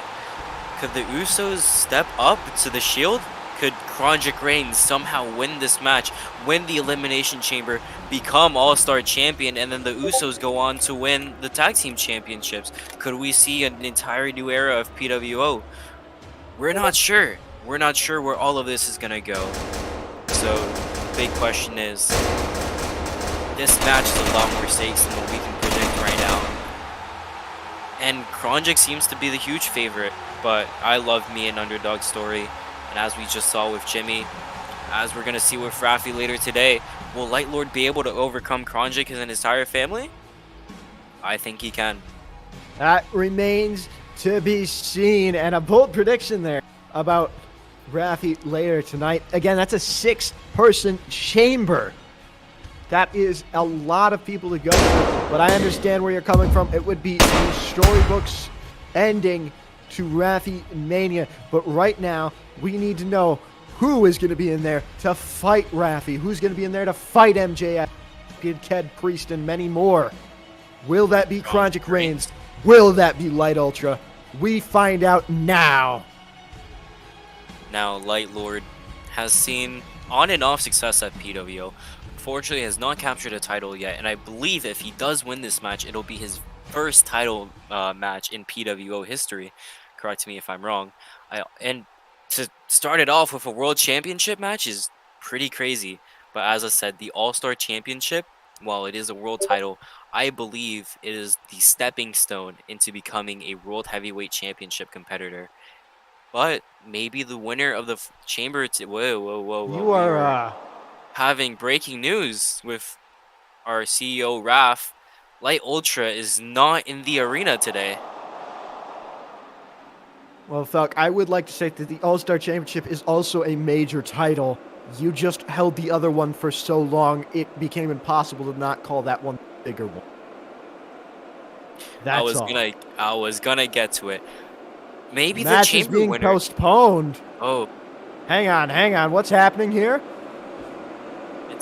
Could the Usos step up to the Shield? Could Chrongic Reigns somehow win this match, win the Elimination Chamber, become All-Star Champion, and then the Usos go on to win the Tag Team Championships? Could we see an entire new era of PWO? We're not sure. We're not sure where all of this is going to go. So the big question is, this match is a lot more stakes than what we can predict right now. And Chrongic seems to be the huge favorite, but I love me an underdog story. And as we just saw with Jimmy, as we're going to see with Rafi later today, will Light Lord be able to overcome Chrongic and his entire family? I think he can. That remains to be seen. And a bold prediction there about Rafi later tonight. Again, that's a 6-person chamber. That is a lot of people to go through, but I understand where you're coming from. It would be a storybooks ending to Rafi Mania, but right now we need to know who is going to be in there to fight Rafi, who's going to be in there to fight MJF, Ked Priest, and many more. Will that be Chrongic Reigns? Will that be Lite Ultra? We find out now. Now, Light Lord has seen on and off success at PWO. Unfortunately, has not captured a title yet, and I believe if he does win this match, it'll be his first title match in PWO history. Correct me if I'm wrong. And to start it off with a World Championship match is pretty crazy. But as I said, the All-Star Championship, while it is a world title, I believe it is the stepping stone into becoming a World Heavyweight Championship competitor. But maybe the winner of the chamber... Whoa. You are... having breaking news with our CEO, Raf. Lite Ultra is not in the arena today. Well, Felc, I would like to say that the All-Star Championship is also a major title. You just held the other one for so long, it became impossible to not call that one the bigger one. That's I was gonna get to it. Maybe match the chamber is being winner. Postponed. Oh, hang on. What's happening here?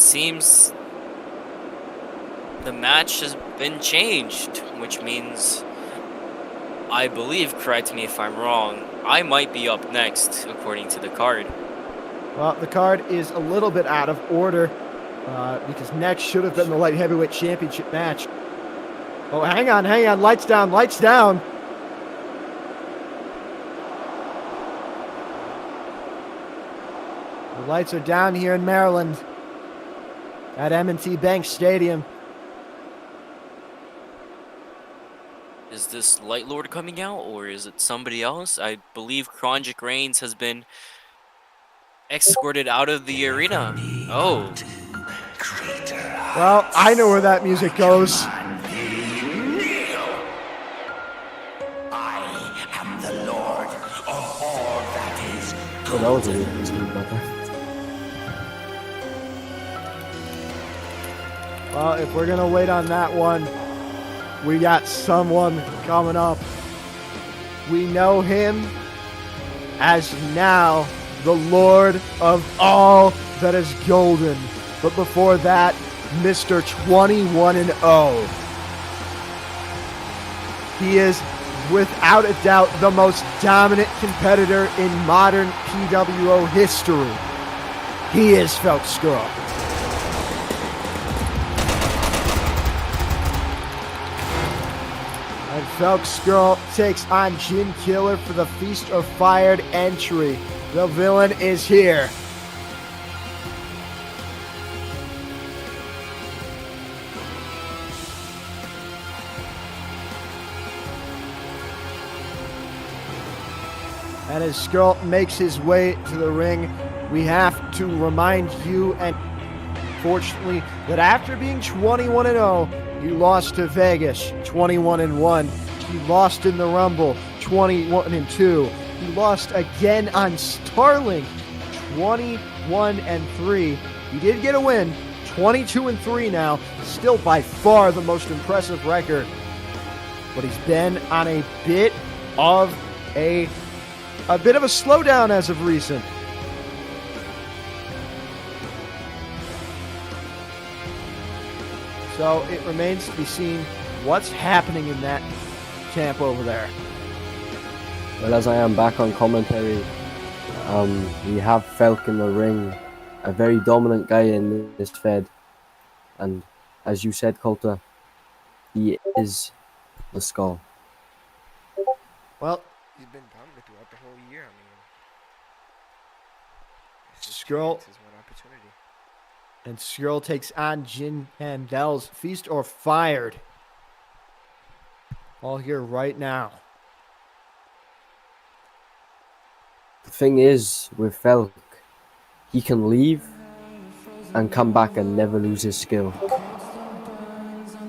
it seems the match has been changed, which means, I believe, correct me if I'm wrong, I might be up next, according to the card. Well, the card is a little bit out of order because next should have been the Light Heavyweight Championship match. Oh, hang on. Lights down. The lights are down here in Maryland at M&T Bank Stadium. Is this Light Lord coming out, or is it somebody else? I believe Chrongic Reigns has been escorted out of the arena. Oh. Well, I know where that music goes. Oh, that was a weird music about that. Well, if we're going to wait on that one, we got someone coming up. We know him as now the Lord of all that is golden. But before that, Mr. 21-0. He is, without a doubt, the most dominant competitor in modern PWO history. He is Felc Scurll. And Felc Scurll takes on Jin Killer for the Feast of Fired entry. The villain is here. And as Scurll makes his way to the ring, we have to remind you, and fortunately, that after being 21-0, he lost to Vegas, 21-1. He lost in the Rumble, 21-2. He lost again on Starlink, 21-3. He did get a win, 22-3 now, still by far the most impressive record. But he's been on a bit of a slowdown as of recent. So it remains to be seen what's happening in that camp over there. Well, as I am back on commentary, we have Felc in the ring, a very dominant guy in this Fed. And as you said, Coulter, he is the Skull. Well, He's been dominant throughout the whole year. I mean, Scurll this is one opportunity. And Scurll takes on Jin Handlez. Feast or fired. All here right now. The thing is, with Felc, he can leave and come back and never lose his skill.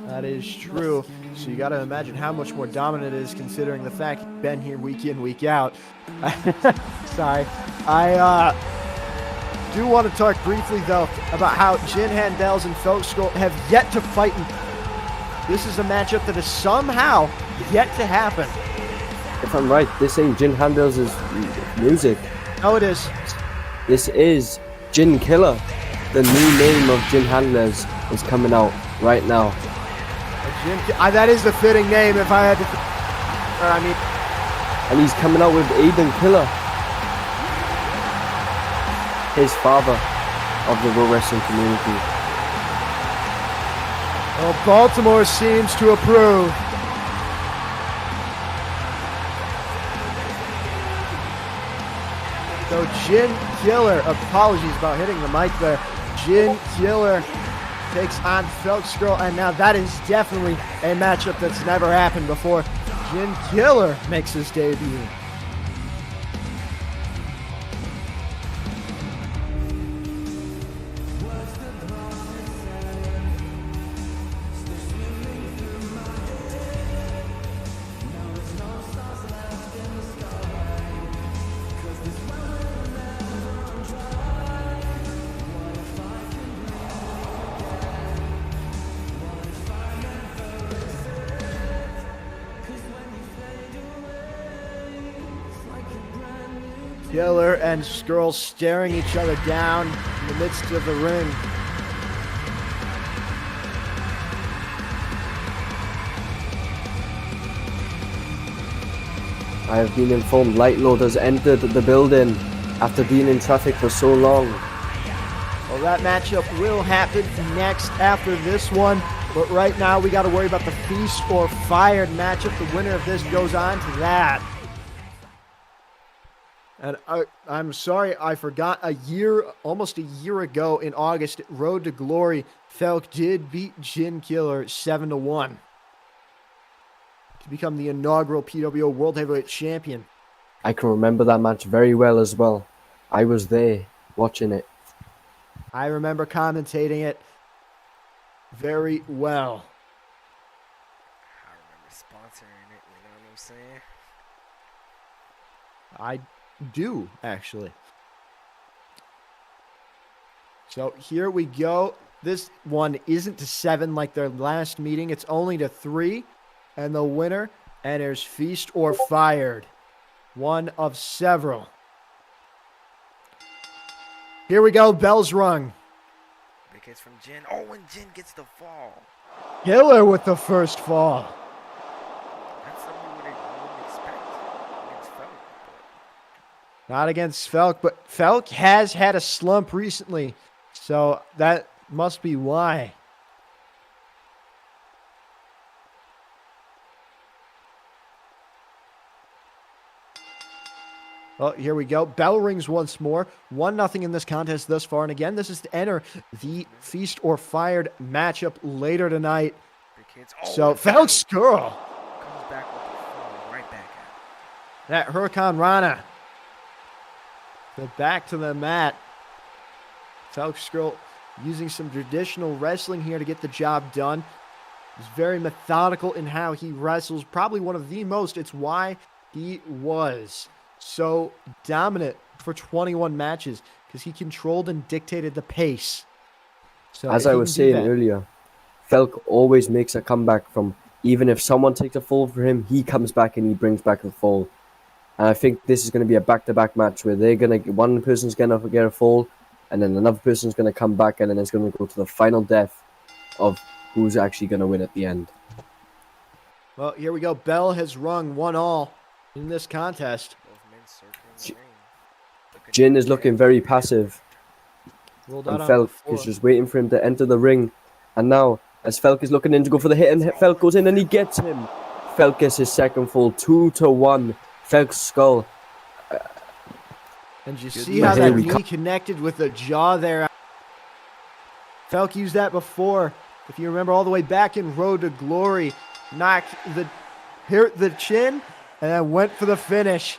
That is true. So you got to imagine how much more dominant it is considering the fact he's been here week in, week out. Sorry. I do want to talk briefly, though, about how Jin Handlez and Felc Scurll have yet to fight. This is a matchup that is somehow yet to happen. If I'm right, this ain't Jin Handlez' music. Oh, it is. This is Jin Killer. The new name of Jin Handlez is coming out right now. That is the fitting name if I had to... And he's coming out with Aiden Killer, his father of the Raw Wrestling community. Well, Baltimore seems to approve. So Jin Killer, apologies about hitting the mic there. Jin Killer takes on Felc Scurll, and now that is definitely a matchup that's never happened before. Jin Killer makes his debut. Killer and Scurll staring each other down in the midst of the ring. I have been informed Light Lord has entered the building after being in traffic for so long. Well, that matchup will happen next after this one. But right now, we got to worry about the Feast or Fired matchup. The winner of this goes on to that. And I'm sorry, I forgot almost a year ago in August, at Road to Glory, Felc did beat Jin Killer 7-1 to become the inaugural PWO World Heavyweight Champion. I can remember that match very well as well. I was there watching it. I remember commentating it very well. I remember sponsoring it, you know what I'm saying? I do, actually. So here we go. This one isn't to 7 like their last meeting. It's only to 3. And the winner enters Feast or Fired. One of several. Here we go. Bell's rung. Big hits from Jin. Oh, and Jin gets the fall. Killer with the first fall. That's something you wouldn't expect against Felc. Not against Felc, but Felc has had a slump recently. So that must be why. Well, here we go. Bell rings once more. 1-0 in this contest thus far. And again, this is to enter the Feast or Fired matchup later tonight. So Felc Scurll comes back with the fall right back at that Hurricane Rana. So back to the mat. Felc Scurll using some traditional wrestling here to get the job done. He's very methodical in how he wrestles. Probably one of the most. It's why he was so dominant for 21 matches, because he controlled and dictated the pace. So as I was saying earlier, Felc always makes a comeback from, even if someone takes a fall for him, he comes back and he brings back the fall. And I think this is going to be a back-to-back match where one person's going to get a fall, and then another person's going to come back, and then it's going to go to the final death of who's actually going to win at the end. Well, here we go. Bell has rung 1-1 in this contest. Jin is looking very passive, and Felc is just waiting for him to enter the ring. And now, as Felc is looking in to go for the hit, and Felc goes in and he gets him. Felc gets his second fall, 2-1. Felc Scurll. And you see how that knee connected with the jaw there. Felc used that before. If you remember all the way back in Road to Glory, knocked hit the chin and then went for the finish.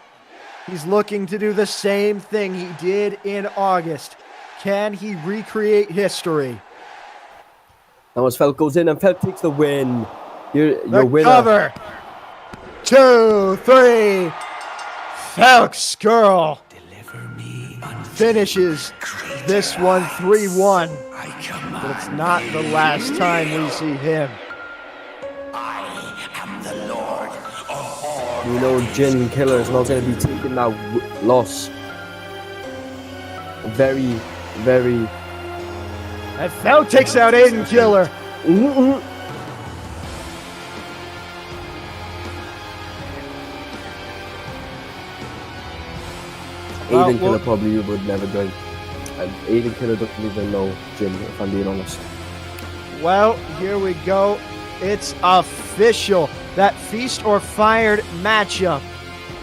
He's looking to do the same thing he did in August. Can he recreate history? Now as Felc goes in and Felc takes the win. Your winner. Cover. 2, 3. Felc Scurll finishes this one 3-1. But it's not the last time we see him. You know Jin Killer is not going to be taking that loss. Very, very... And Felc takes out Aiden Killer. Aiden Killer probably would never join. And Aiden Killer doesn't even know Jin, if I'm being honest. Well, here we go. It's official. That Feast or Fired matchup.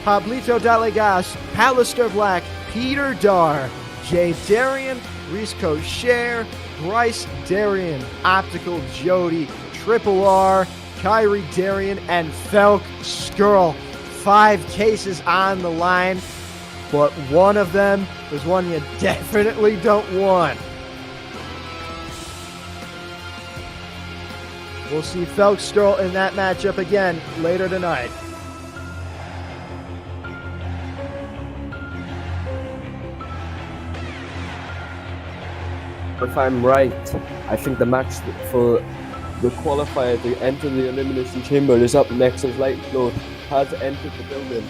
Pablito DaleGas, Palister Black, Peter Dar, Ked Jersey, Reese Kosher, Bryce Darrien, Optical Jody, Triple R, Kyree Darrien, and Felc Scurll. 5 cases on the line, but one of them is one you definitely don't want. We'll see Felc Scurll in that matchup again later tonight. If I'm right, I think the match for the qualifier to enter the Elimination Chamber is up next as Lite Ultra has entered the building.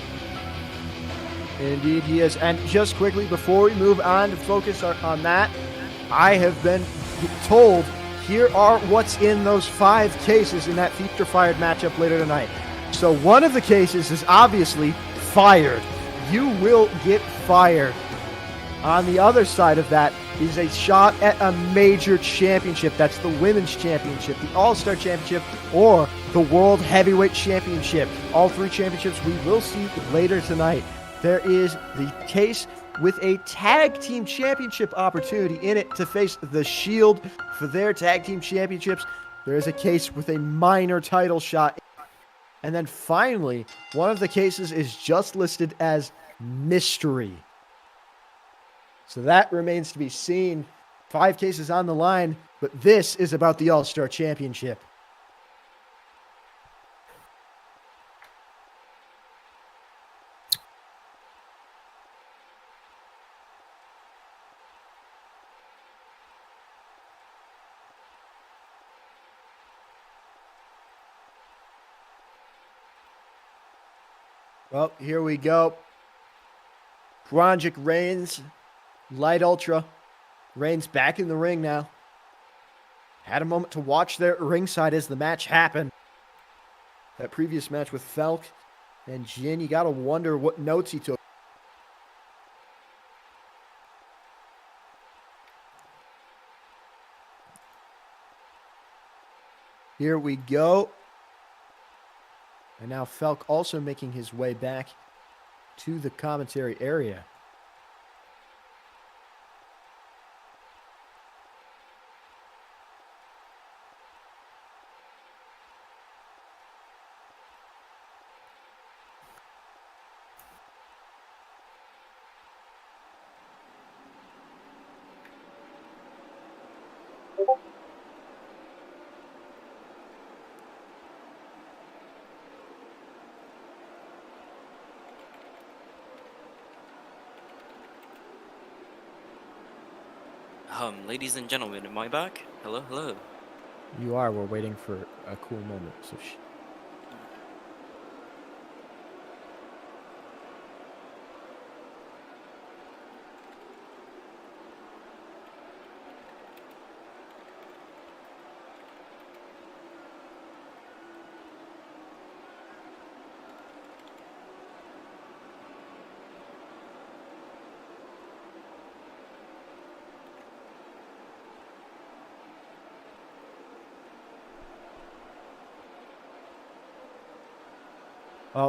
Indeed he is. And just quickly before we move on to focus on that, I have been told here are what's in those 5 cases in that Feast or Fired matchup later tonight. So one of the cases is obviously fired. You will get fired. On the other side of that is a shot at a major championship. That's the Women's Championship, the All-Star Championship, or the World Heavyweight Championship. All 3 championships we will see later tonight. There is the case with a tag team championship opportunity in it to face the Shield for their tag team championships. There is a case with a minor title shot. And then finally, one of the cases is just listed as mystery. So that remains to be seen. 5 cases on the line, but this is about the All-Star Championship. Well, here we go. Chrongic Reigns, Lite Ultra. Reigns back in the ring now. Had a moment to watch there at ringside as the match happened. That previous match with Felc and Jin, you got to wonder what notes he took. Here we go. And now Felc also making his way back to the commentary area. Ladies and gentlemen, am I back? Hello, hello. You are. We're waiting for a cool moment. So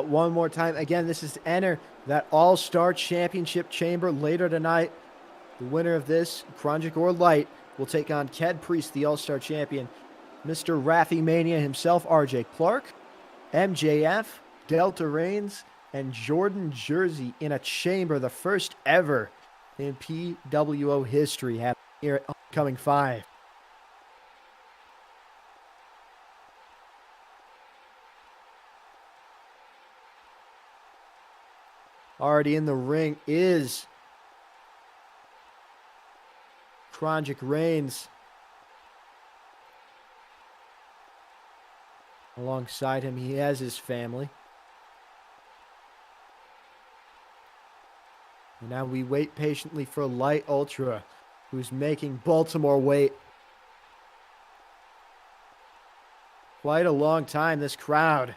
one more time. Again, this is to enter that All-Star Championship chamber later tonight. The winner of this, Chrongic or Lite, will take on Ked Priest, the All-Star champion, Mr. Raffy Mania himself, RJ Clark, MJF, Delta Reigns, and Jordan Jersey in a chamber, the first ever in PWO history, happening here at Homecoming 5. Already in the ring is Chrongic Reigns. Alongside him, he has his family. And now we wait patiently for Lite Ultra, who's making Baltimore wait. Quite a long time, this crowd.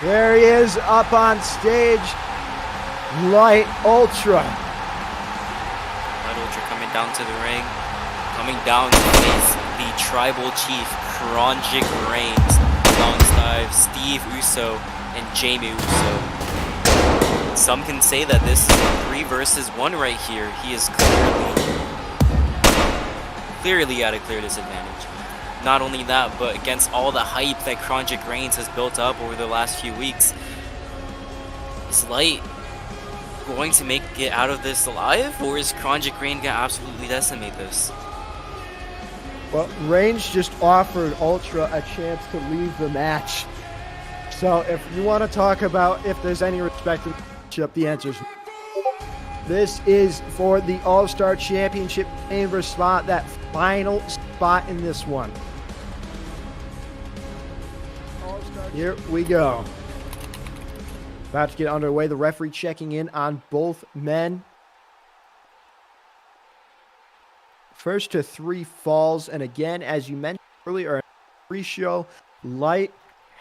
There he is up on stage, Lite Ultra. Lite Ultra coming down to the ring, coming down to face the Tribal Chief, Chrongic Reigns, alongside Steve Uso and Jamie Uso. Some can say that this is a 3 versus 1 right here. He is clearly at a clear disadvantage. Not only that, but against all the hype that Chrongic Reigns has built up over the last few weeks, is Lite going to make it out of this alive, or is Chrongic Reigns going to absolutely decimate this? Well, Reigns just offered Ultra a chance to leave the match. So if you want to talk about if there's any respect in the matchup, the answer is no. This is for the All-Star Championship chamber spot, that final spot in this one. Here we go. About to get underway. The referee checking in on both men. First to 3 falls. And again, as you mentioned earlier in the pre-show, Lite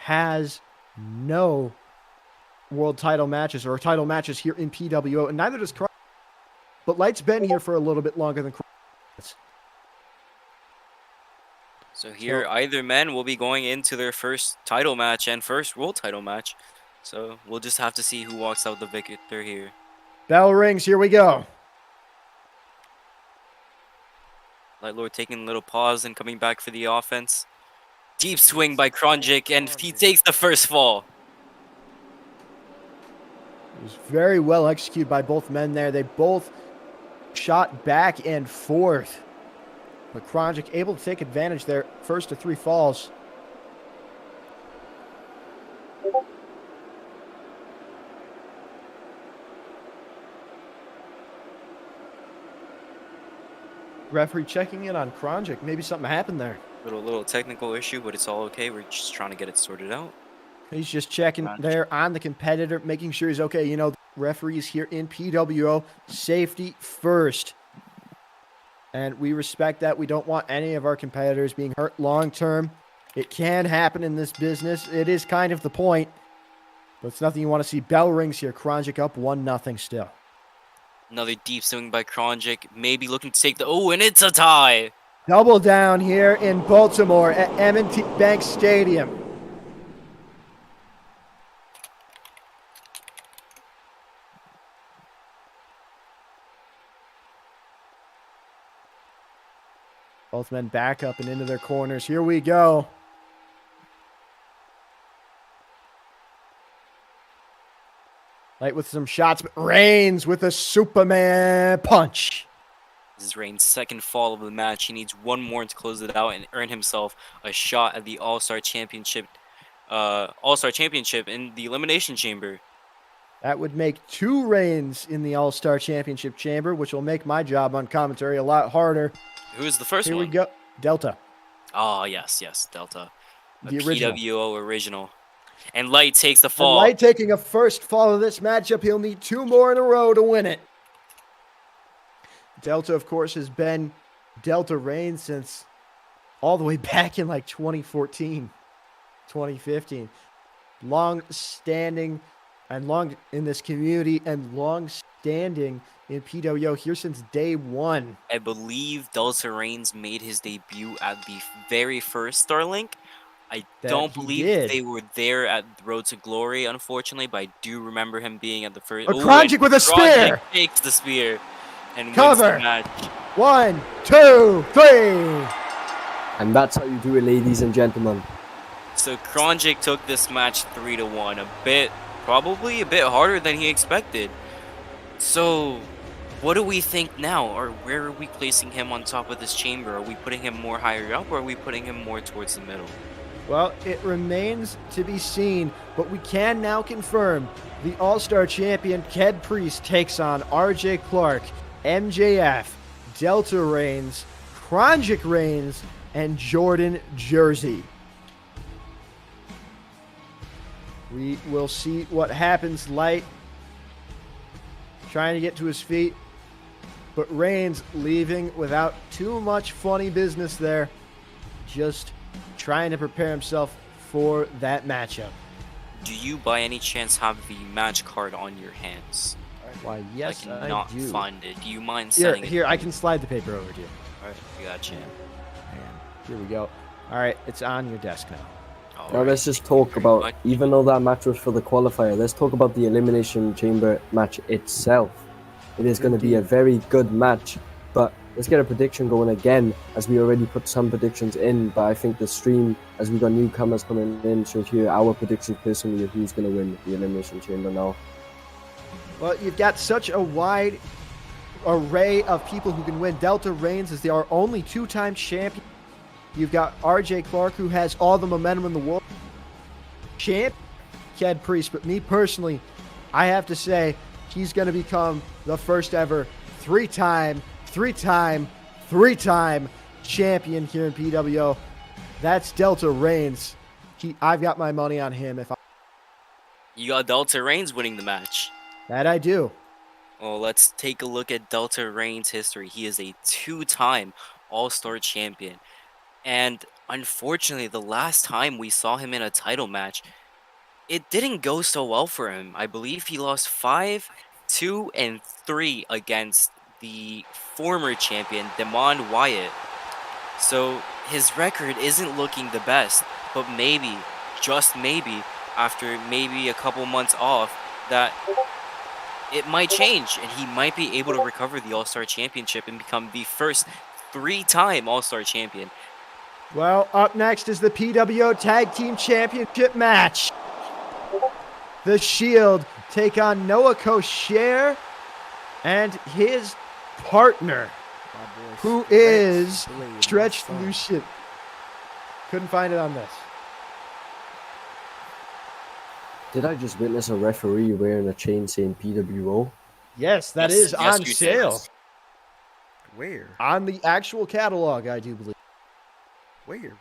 has no world title matches or title matches here in PWO. And neither does Chrongic. But Lite's been here for a little bit longer than Chrongic. So here, either men will be going into their first title match and first world title match. So we'll just have to see who walks out the victor here. Bell rings. Here we go. Lite Lord taking a little pause and coming back for the offense. Deep swing by Chrongic, and he takes the first fall. It was very well executed by both men there. They both shot back and forth. But Chrongic able to take advantage there. First to 3 falls. Referee checking in on Chrongic. Maybe something happened there. Little technical issue, but it's all okay. We're just trying to get it sorted out. He's just checking there on the competitor, making sure he's okay. You know, referees here in PWO, safety first. And we respect that. We don't want any of our competitors being hurt long term. It can happen in this business. It is kind of the point. But it's nothing you want to see. Bell rings here. Chrongic up 1-0 still. Another deep swing by Chrongic. Maybe looking to take the... Oh, and it's a tie! Double down here in Baltimore at M&T Bank Stadium. Both men back up and into their corners. Here we go. Lite with some shots, but Reigns with a Superman punch. This is Reigns' second fall of the match. He needs one more to close it out and earn himself a shot at the All-Star Championship in the Elimination Chamber. That would make 2 Reigns in the All-Star Championship chamber, which will make my job on commentary a lot harder. Who's the first Here one? we go. Delta. Oh, yes, Delta. The original. PWO original. And Light takes the And fall. Light taking a first fall of this matchup. He'll need 2 more in a row to win it. Delta, of course, has been Delta Reigns since all the way back in like 2014, 2015. Long-standing and long in this community and long-standing in PWO here since day one. I believe Delta Reigns made his debut at the very first Starlink. I don't believe they were there at Road to Glory, unfortunately, but I do remember him being at the first. A Chrongic with a spear! Takes the spear and Cover. wins the match. 1, 2, 3. And that's how you do it, ladies and gentlemen. So Chrongic took this match 3-1, probably a bit harder than he expected. So, what do we think now? Or where are we placing him on top of this chamber? Are we putting him more higher up, or are we putting him more towards the middle? Well, it remains to be seen, but we can now confirm the All-Star champion Ked Priest takes on RJ Clark, MJF, Delta Reigns, Chrongic Reigns, and Jordan Jersey. We will see what happens. Light trying to get to his feet, but Reigns leaving without too much funny business there. Just trying to prepare himself for that matchup. Do you by any chance have the match card on your hands? Why, yes, I I cannot do. find it. Do you mind Here, sending it? here, I can slide the paper over to you. Alright, we got you. And here we go. All right, it's on your desk now. Now let's just talk about, even though that match was for the qualifier, let's talk about the Elimination Chamber match itself. It is going to be a very good match, but let's get a prediction going again, as we already put some predictions in, but I think the stream, as we got newcomers coming in, should hear our predictions personally of who's going to win the Elimination Chamber now. Well, you've got such a wide array of people who can win. Delta Reigns is our only 2-time champion. You've got RJ Clark, who has all the momentum in the world. Champ, Ked Priest. But me personally, I have to say, he's going to become the first ever three-time champion here in PWO. That's Delta Reigns. I've got my money on him. You got Delta Reigns winning the match. That I do. Well, let's take a look at Delta Reigns' history. He is a 2-time All-Star champion. And unfortunately, the last time we saw him in a title match, it didn't go so well for him. I believe he lost 5, 2, and 3 against the former champion, Damon Wyatt. So his record isn't looking the best, but maybe, just maybe, after maybe a couple months off, that it might change and he might be able to recover the All-Star Championship and become the first 3-time All-Star champion. Well, up next is the PWO Tag Team Championship match. The Shield take on Noah Kosher and his partner, who is Stretch Lucent. Couldn't find it on this. Did I just witness a referee wearing a chain saying PWO? Yes, that is on sale. Where? On the actual catalog, I do believe. Where?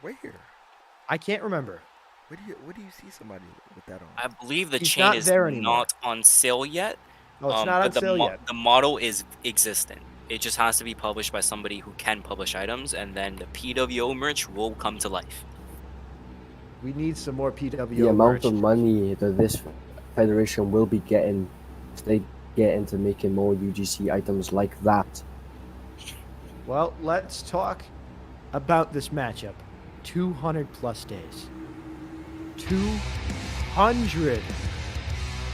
I can't remember. Where do you see somebody with that on? I believe the He's chain not is there anymore. not on sale yet. Oh, it's not on but sale yet. The model is existent. It just has to be published by somebody who can publish items, and then the PWO merch will come to life. We need some more PWO The amount merch. of money that this federation will be getting, if they get into making more UGC items like that. Well, let's talk about this matchup. 200 plus days. 200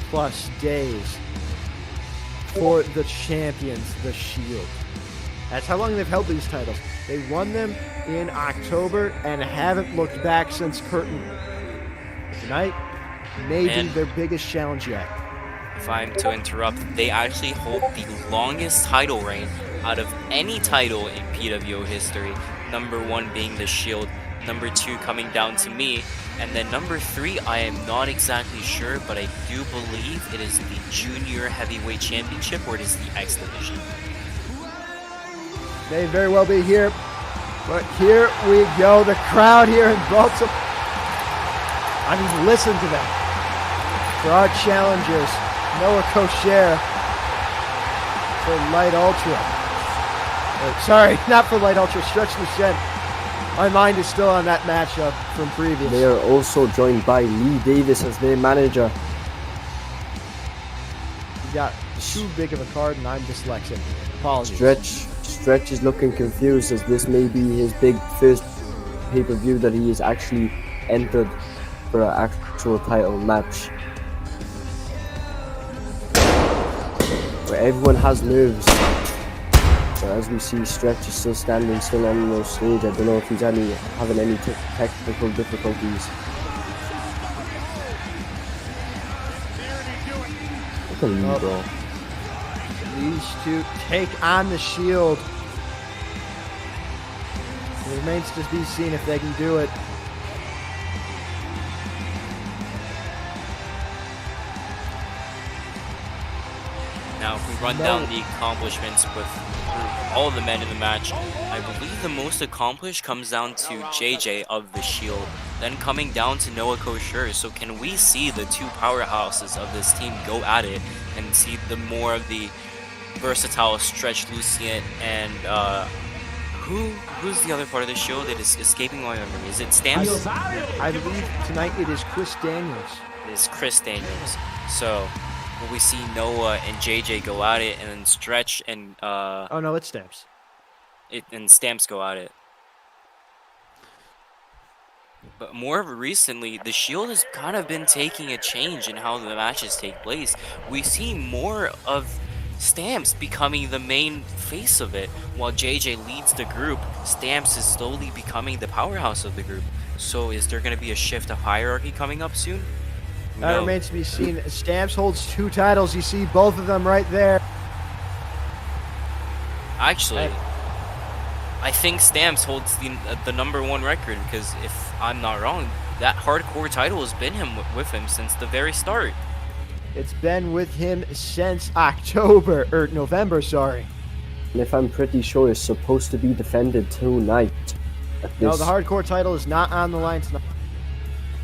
plus days for the champions, the Shield. That's how long they've held these titles. They won them in October and haven't looked back since Curtain. Tonight, maybe their biggest challenge yet. If I'm to interrupt, they actually hold the longest title reign out of any title in PWO history. Number 1 being the Shield, number 2 coming down to me, and then number 3, I am not exactly sure, but I do believe it is the Junior Heavyweight Championship, or it is the X Division. May very well be here. But here we go. The crowd here in Baltimore. I mean, listen to them. For our challengers, Noah Kosher for Lite Ultra. Sorry, not for Lite Ultra, Stretch Lucent. My mind is still on that matchup from previous. They are also joined by Lee Davis as their manager. He's got too big of a card and I'm dyslexic. Apologies. Stretch is looking confused as this may be his big first pay-per-view that he is actually entered for an actual title match. Where everyone has nerves. So as we see, Stretch is still standing, still on the stage. I don't know if he's having any technical difficulties. Look at Lee, bro. These two take on the Shield. It remains to be seen if they can do it. Now, if we run down the accomplishments with all the men in the match, I believe the most accomplished comes down to JJ of the Shield, then coming down to Noah Kosher. So can we see the two powerhouses of this team go at it and see the more of the versatile Stretch Lucent and who's the other part of the Shield? It is escaping my memory. Is it Stamps? I believe tonight it is Chris Daniels. It is Chris Daniels. So will we see Noah and JJ go at it, and then Stretch and oh no, it's Stamps. And Stamps go at it. But more recently, the Shield has kind of been taking a change in how the matches take place. We see more of Stamps becoming the main face of it, while JJ leads the group. Stamps is slowly becoming the powerhouse of the group. So is there going to be a shift of hierarchy coming up soon? That remains to be seen. Stamps holds 2 titles. You see both of them right there. Actually, I think Stamps holds the #1 record, because if I'm not wrong, that hardcore title has been with him since the very start. It's been with him since November, sorry. And if I'm pretty sure, it's supposed to be defended tonight. No, the hardcore title is not on the line tonight.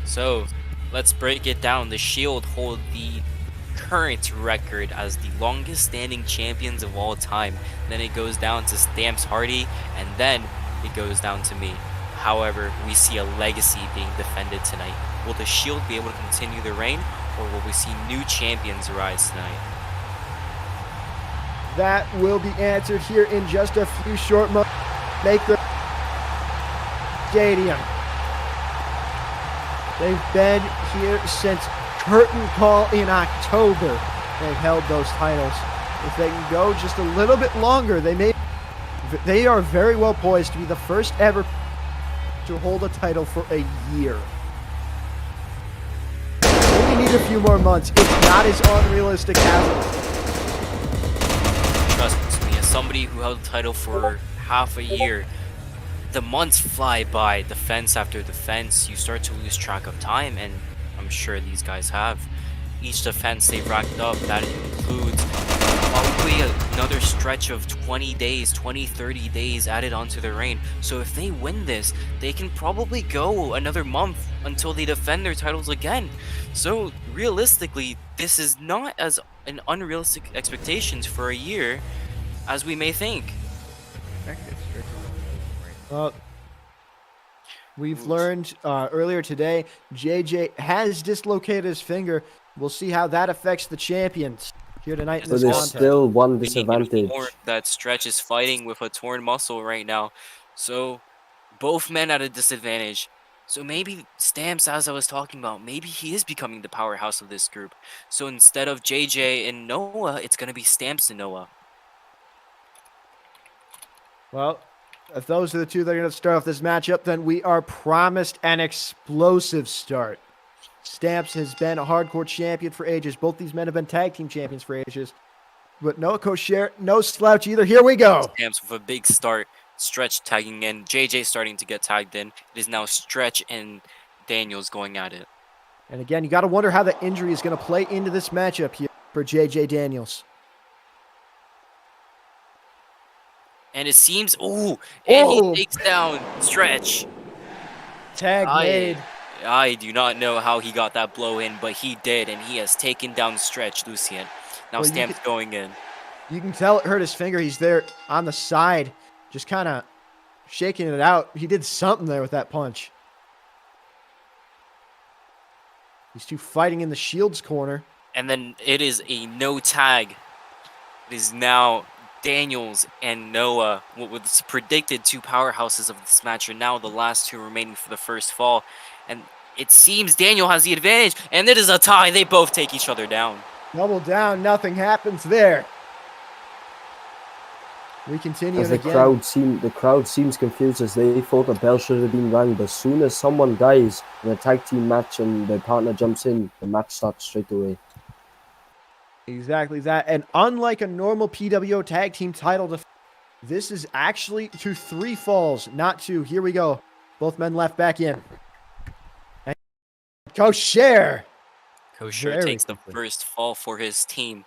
So, let's break it down. The Shield hold the current record as the longest standing champions of all time. Then it goes down to Stamps Hardy, and then it goes down to me. However, we see a legacy being defended tonight. Will the Shield be able to continue the reign, or will we see new champions rise tonight? That will be answered here in just a few short moments. Make the stadium. They've been here since curtain call in October. They've held those titles. If they can go just a little bit longer, they are very well poised to be the first ever to hold a title for a year. Only need a few more months. It's not as unrealistic as Trust me, as somebody who held the title for half a year, the months fly by, defense after defense. You start to lose track of time, and I'm sure these guys have. Each defense they've racked up, that includes probably another stretch of 20 days, 30 days added onto their reign. So if they win this, they can probably go another month until they defend their titles again. So realistically, this is not as an unrealistic expectations for a year as we may think. We've learned earlier today, JJ has dislocated his finger. We'll see how that affects the champions here tonight in this there's contest. still one disadvantage. That Stretch is fighting with a torn muscle right now. So both men at a disadvantage. So maybe Stamps, as I was talking about, maybe he is becoming the powerhouse of this group. So instead of JJ and Noah, it's going to be Stamps and Noah. Well, if those are the two that are going to start off this matchup, then we are promised an explosive start. Stamps has been a hardcore champion for ages. Both these men have been tag team champions for ages. But Noah Kosher, no slouch either. Here we go. Stamps with a big start. Stretch tagging in. JJ starting to get tagged in. It is now Stretch and Daniels going at it. And again, you got to wonder how the injury is going to play into this matchup here for JJ Daniels. And it seems, and he takes down Stretch. Tag made. I do not know how he got that blow in, but he did, and he has taken down Stretch, Lucent. Now Stamp's going in. You can tell it hurt his finger. He's there on the side, just kind of shaking it out. He did something there with that punch. These two fighting in the Shield's corner. And then it is a no tag. It is now Daniels and Noah, what was predicted two powerhouses of this match, are now the last two remaining for the first fall. And it seems Daniel has the advantage, and it is a tie. They both take each other down. Double down, nothing happens there. We continue as again. The crowd seems confused as they thought the bell should have been rang, but as soon as someone dies in a tag team match and their partner jumps in, the match starts straight away. Exactly that. And unlike a normal PWO tag team title, this is actually to 3 falls, not 2. Here we go. Both men left back in. And Kosher. Kosher takes the first fall for his team.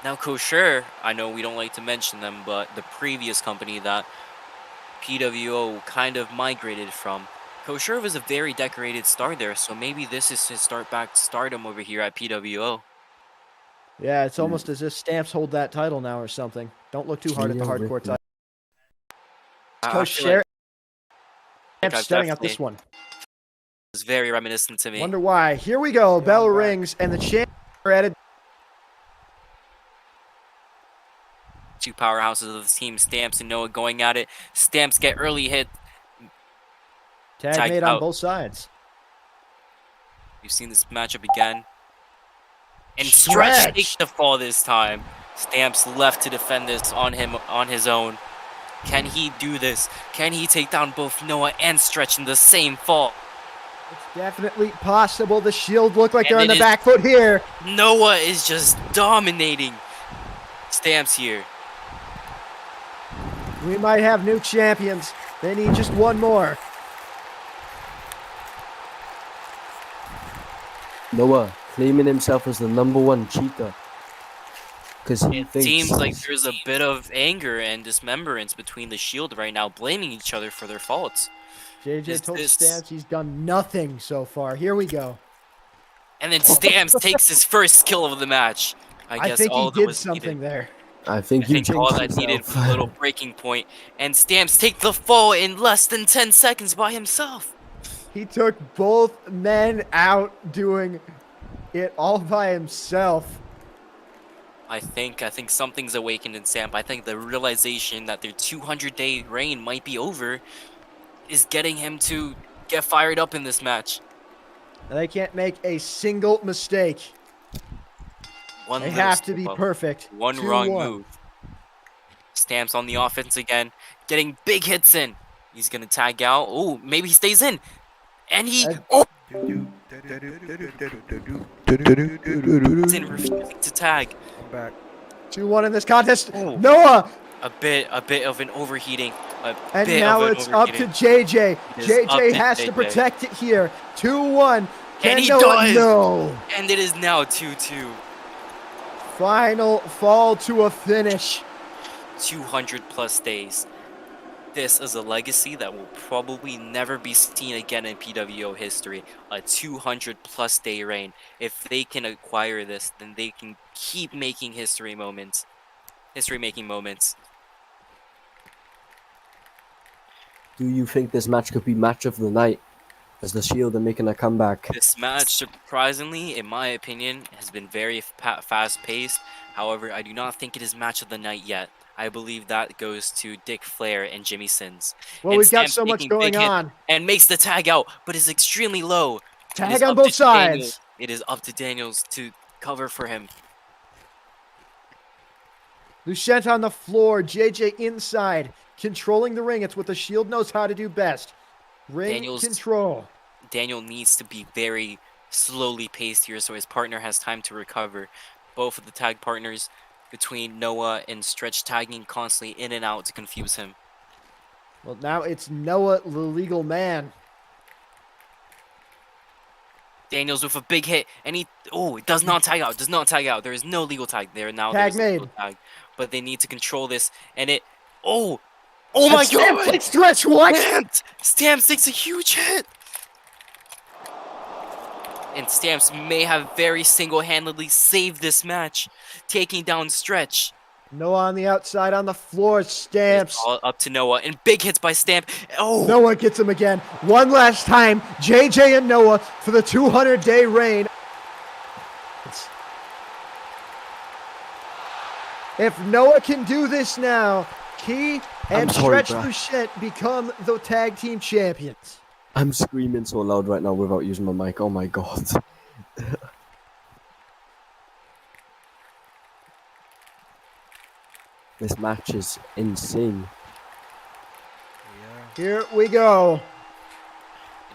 Now Kosher, I know we don't like to mention them, but the previous company that PWO kind of migrated from, Kosher was a very decorated star there, so maybe this is his start back to stardom over here at PWO. Yeah, it's almost as if Stamps hold that title now or something. Don't look too hard at the hardcore title. Kosher. Stamps starting out this one. It's very reminiscent to me. Wonder why. Here we go. Bell rings, and the champ are at it. Two powerhouses of the team, Stamps and Noah going at it. Stamps get early hit. Tag made on both sides. We've seen this matchup again. And Stretch takes the fall this time. Stamps left to defend this on his own. Can he do this? Can he take down both Noah and Stretch in the same fall? It's definitely possible. The Shield look like they're on the back foot here. Noah is just dominating Stamps here. We might have new champions. They need just one more. Noah claiming himself as the #1 cheater. Because it seems like there's a bit of anger and dismemberance between the Shield right now, blaming each other for their faults. JJ told Stamps he's done nothing so far. Here we go. And then Stamps takes his first kill of the match. I guess think all he did was something needed. there. I think all that needed was a little breaking point. And Stamps take the fall in less than 10 seconds by himself. He took both men out doing it all by himself. I think something's awakened in Stamp. I think the realization that their 200-day reign might be over is getting him to get fired up in this match. They can't make a single mistake. They have to be perfect. One wrong move. Stamps on the offense again, getting big hits in. He's gonna tag out. Oh, maybe he stays in. And he refusing to tag. I'm back. 2-1 in this contest. Noah. A bit of an overheating. And now it's up to JJ. JJ has to protect it here. 2-1. And he does. No. And it is now 2-2. Final fall to a finish. 200+ days. This is a legacy that will probably never be seen again in PWO history. A 200+ day reign. If they can acquire this, then they can keep making history-making moments. Do you think this match could be match of the night as the Shield are making a comeback? This match, surprisingly, in my opinion, has been very fast-paced. However, I do not think it is match of the night yet. I believe that goes to Dick Flair and Jimmy Sins. Well, we've got so much going on. And makes the tag out, but is extremely low. Tag on both sides. It is up to Daniels to cover for him. Lucent on the floor. JJ inside. Controlling the ring. It's what the Shield knows how to do best. Ring control. Daniel needs to be very slowly paced here so his partner has time to recover. Both of the tag partners between Noah and Stretch tagging constantly in and out to confuse him. Well, now it's Noah, the legal man. Daniels with a big hit, and it does not tag out. Does not tag out. There is no legal tag there now. Tag there's made. legal tag, but they need to control this, and it. Oh my God! Stamp stretch. What? Stamps takes a huge hit. And Stamps may have very single-handedly saved this match, taking down Stretch. Noah on the outside on the floor. Stamps. It's all up to Noah, and big hits by Stamp. Oh! Noah gets him again. One last time. JJ and Noah for the 200-day reign. If Noah can do this now, Key and Stretch Lucent become the tag team champions. I'm screaming so loud right now without using my mic. Oh my God. This match is insane. Here we go.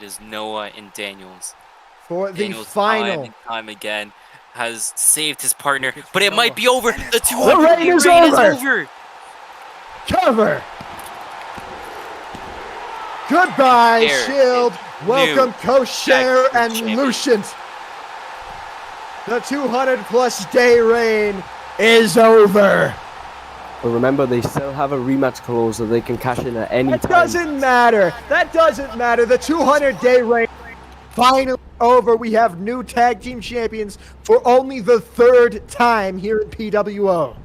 It is Noah and Daniels. For the Daniels final. Time and time again has saved his partner, but it might be over. The 200 reign is over. Cover. Goodbye, There Shield. is Welcome, new Kosher tag team and champion. Lucent. The 200-plus day reign is over. But remember, they still have a rematch clause that they can cash in at any That time. doesn't matter. That doesn't matter. The 200-day reign finally over. We have new tag team champions for only the third time here at PWO.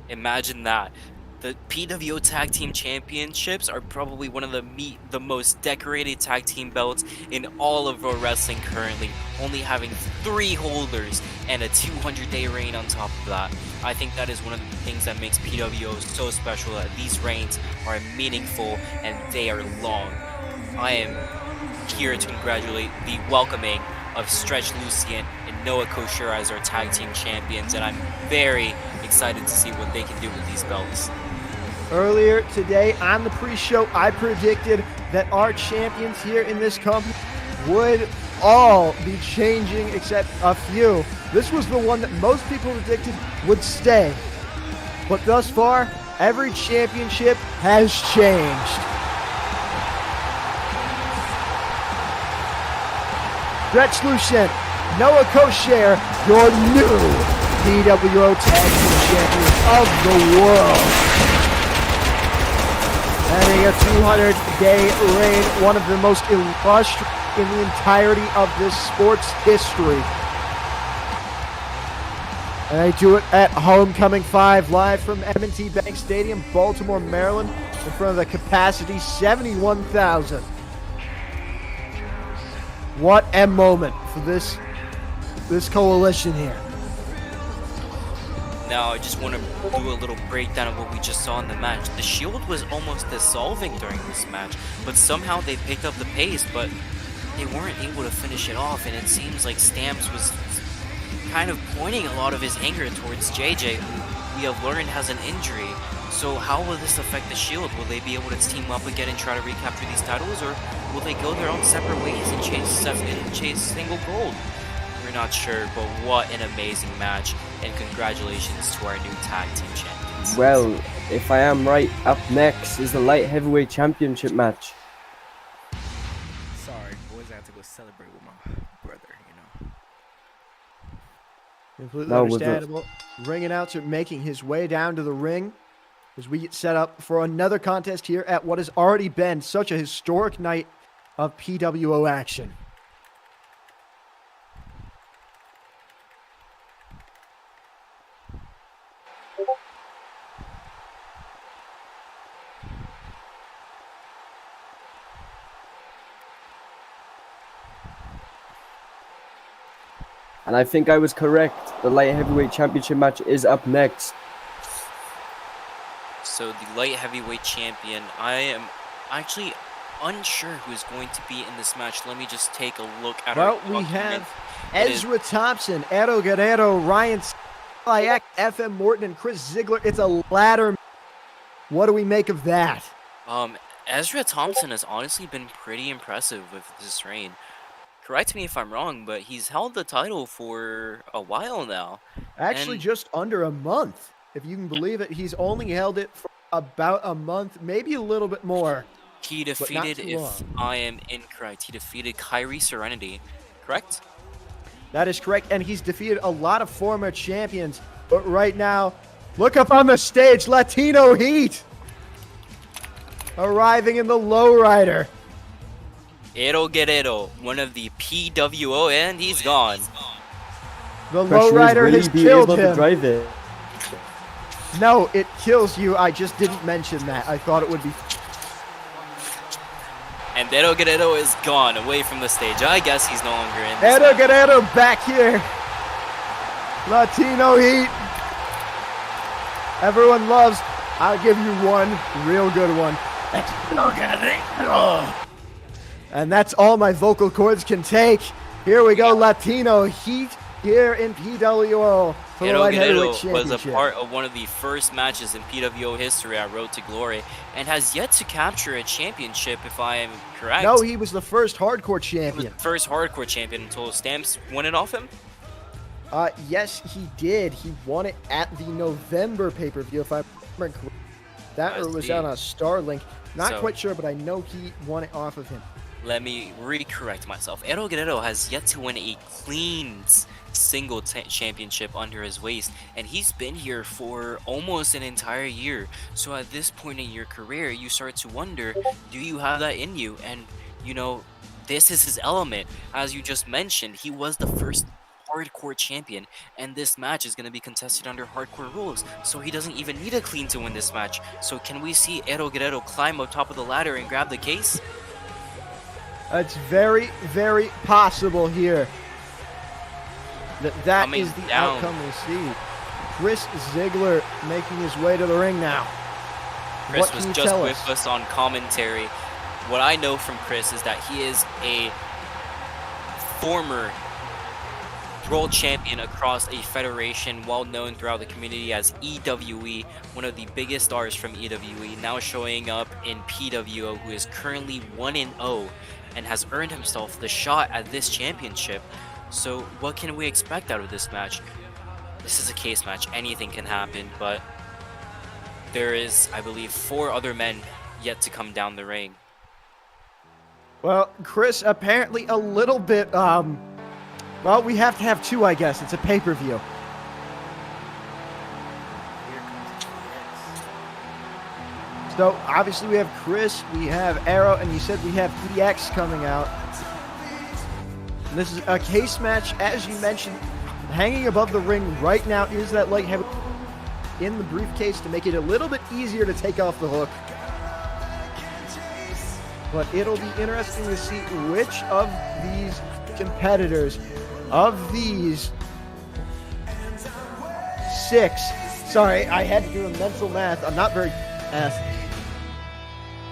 Imagine that. The PWO Tag Team Championships are probably one of the most decorated tag team belts in all of pro wrestling currently, only having 3 holders and a 200-day reign on top of that. I think that is one of the things that makes PWO so special, that these reigns are meaningful and they are long. I am here to congratulate the welcoming of Stretch Lucent and Noah Kosher as our tag team champions, and I'm very excited to see what they can do with these belts. Earlier today on the pre-show, I predicted that our champions here in this company would all be changing except a few. This was the one that most people predicted would stay. But thus far, every championship has changed. Stretch Lucent, Noah Kosher, your new PWO Tag Team Champions of the world. Having a 200-day reign, one of the most illustrious in the entirety of this sport's history. And they do it at Homecoming 5, live from M&T Bank Stadium, Baltimore, Maryland, in front of the capacity 71,000. What a moment for this coalition here. Now, I just want to do a little breakdown of what we just saw in the match. The Shield was almost dissolving during this match, but somehow they picked up the pace, but they weren't able to finish it off, and it seems like Stamps was kind of pointing a lot of his anger towards JJ, who we have learned has an injury. So how will this affect the Shield? Will they be able to team up again and try to recapture these titles, or will they go their own separate ways and chase single gold? We're not sure, but what an amazing match, and congratulations to our new tag team champions. Well, if I am right, up next is the Light Heavyweight Championship match. Sorry, boys, I have to go celebrate with my brother, you know. Completely No, understandable. Ring announcer making his way down to the ring as we get set up for another contest here at what has already been such a historic night of PWO action. And I think I was correct. The Light Heavyweight Championship match is up next. So the light heavyweight champion, I am actually unsure who is going to be in this match. Let me just take a look at our Well, we document. have It is- Ezra Thompson, Airoh Guerrero, Ryan, Eli X, FM Morton, and Chris Ziggler. It's a ladder. What do we make of that? Ezra Thompson has honestly been pretty impressive with this reign. Correct me if I'm wrong, but he's held the title for a while now. Actually, And- just under a month, if you can believe it. He's only held it for about a month, maybe a little bit more. He not defeated, too if long. I am incorrect, he defeated Kyree Serenity, correct? That is correct, and he's defeated a lot of former champions. But right now, look up on the stage, Latino Heat arriving in the lowrider. Airoh Guerrero, one of the PWO, and he's gone. The lowrider has killed him. Drive it. No, it kills you. I just didn't mention that. I thought it would be. And Airoh Guerrero is gone away from the stage. I guess he's no longer in this Airoh match. Guerrero back here. Latino Heat. Everyone loves. I'll give you one real good one. And that's all my vocal cords can take. Here we go, Latino Heat here in PWO for the Airoh Light Guerrero Heavyweight was a Championship. part of one of the first matches in PWO history at Road to Glory and has yet to capture a championship, if I am correct. No, he was the first hardcore He was champion. the first hardcore champion until Stamps won it off him. Yes, he did. He won it at the November pay-per-view, if I remember correctly. That I was see. on a Starlink. Not So- quite sure, but I know he won it off of him. Let me recorrect myself. Airoh Guerrero has yet to win a clean single championship under his waist, and he's been here for almost an entire year. So at this point in your career, you start to wonder, do you have that in you? And you know, this is his element. As you just mentioned, he was the first hardcore champion, and this match is going to be contested under hardcore rules, so he doesn't even need a clean to win this match. So can we see Airoh Guerrero climb up top of the ladder and grab the case? It's very, very possible here. That Coming is the down. outcome we see. Chris Ziggler making his way to the ring now. Chris What was can you just tell with us? us on commentary. What I know from Chris is that he is a former world champion across a federation well known throughout the community as EWE, one of the biggest stars from EWE, now showing up in PWO, who is currently 1-0 and has earned himself the shot at this championship. So what can we expect out of this match? This is a case match, anything can happen, but there is, I believe, 4 other men yet to come down the ring. Well, Chris, apparently a little bit, well, we have to have 2, I guess. It's a pay-per-view. Here comes Eli X. So, obviously we have Chris, we have Airoh, and you said we have EX coming out. And this is a case match, as you mentioned. Hanging above the ring right now is that light heavy in the briefcase to make it a little bit easier to take off the hook. But it'll be interesting to see which of these competitors, of these 6, sorry, I had to do a mental math, I'm not very fast.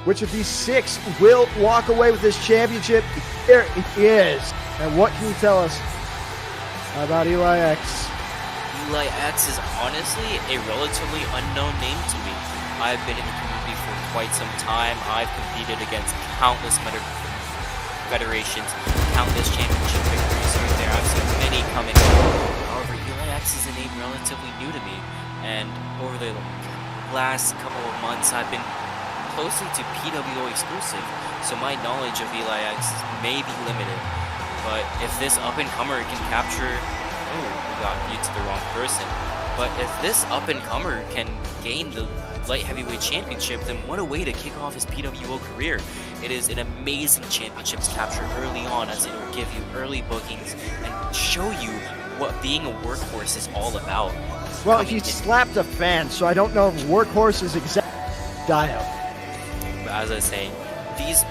Which of these 6 will walk away with this championship? Here it is. And what can you tell us about Eli X? Eli X is honestly a relatively unknown name to me. I've been in the community for quite some time. I've competed against countless federations, countless championship victories here and there. I've seen many coming. However, Eli X is a name relatively new to me, and over the last couple of months, I've been closely to PWO exclusive, so my knowledge of Eli X may be limited. But if this up-and-comer can capture... Oh, we got viewed to the wrong person. But if this up-and-comer can gain the light heavyweight championship, then what a way to kick off his PWO career. It is an amazing championship to capture early on, as it will give you early bookings and show you what being a workhorse is all about. Well, he slapped a fan, so I don't know if workhorse is exact dial. But as I was saying, these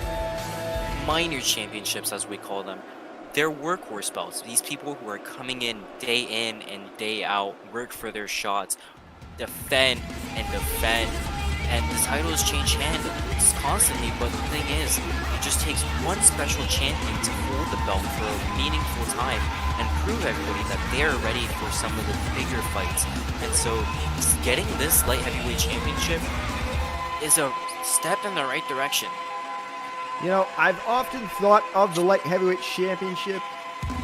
minor championships, as we call them, they're workhorse belts. These people who are coming in and day out, work for their shots, defend, and the titles change hands constantly, but the thing is, it just takes one special champion to hold the belt for a meaningful time and prove everybody that they're ready for some of the bigger fights. And so, getting this light heavyweight championship is a step in the right direction. You know, I've often thought of the light heavyweight championship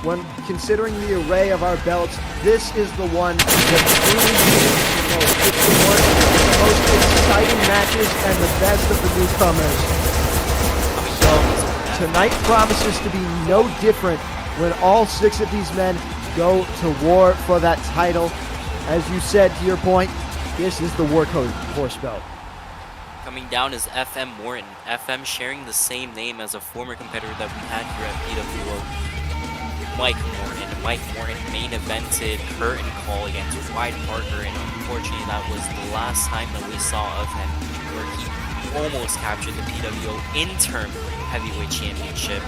when considering the array of our belts. This is the one that truly means the most. It's the one with the most exciting matches and the best of the newcomers. So tonight promises to be no different when all 6 of these men go to war for that title. As you said, to your point, this is the workhorse belt. Coming down is FM Morton. FM sharing the same name as a former competitor that we had here at PWO, Mike Morton. Mike Morton main evented Curtain Call against Wyatt Parker, and unfortunately that was the last time that we saw of him, where he almost captured the PWO interim heavyweight championship,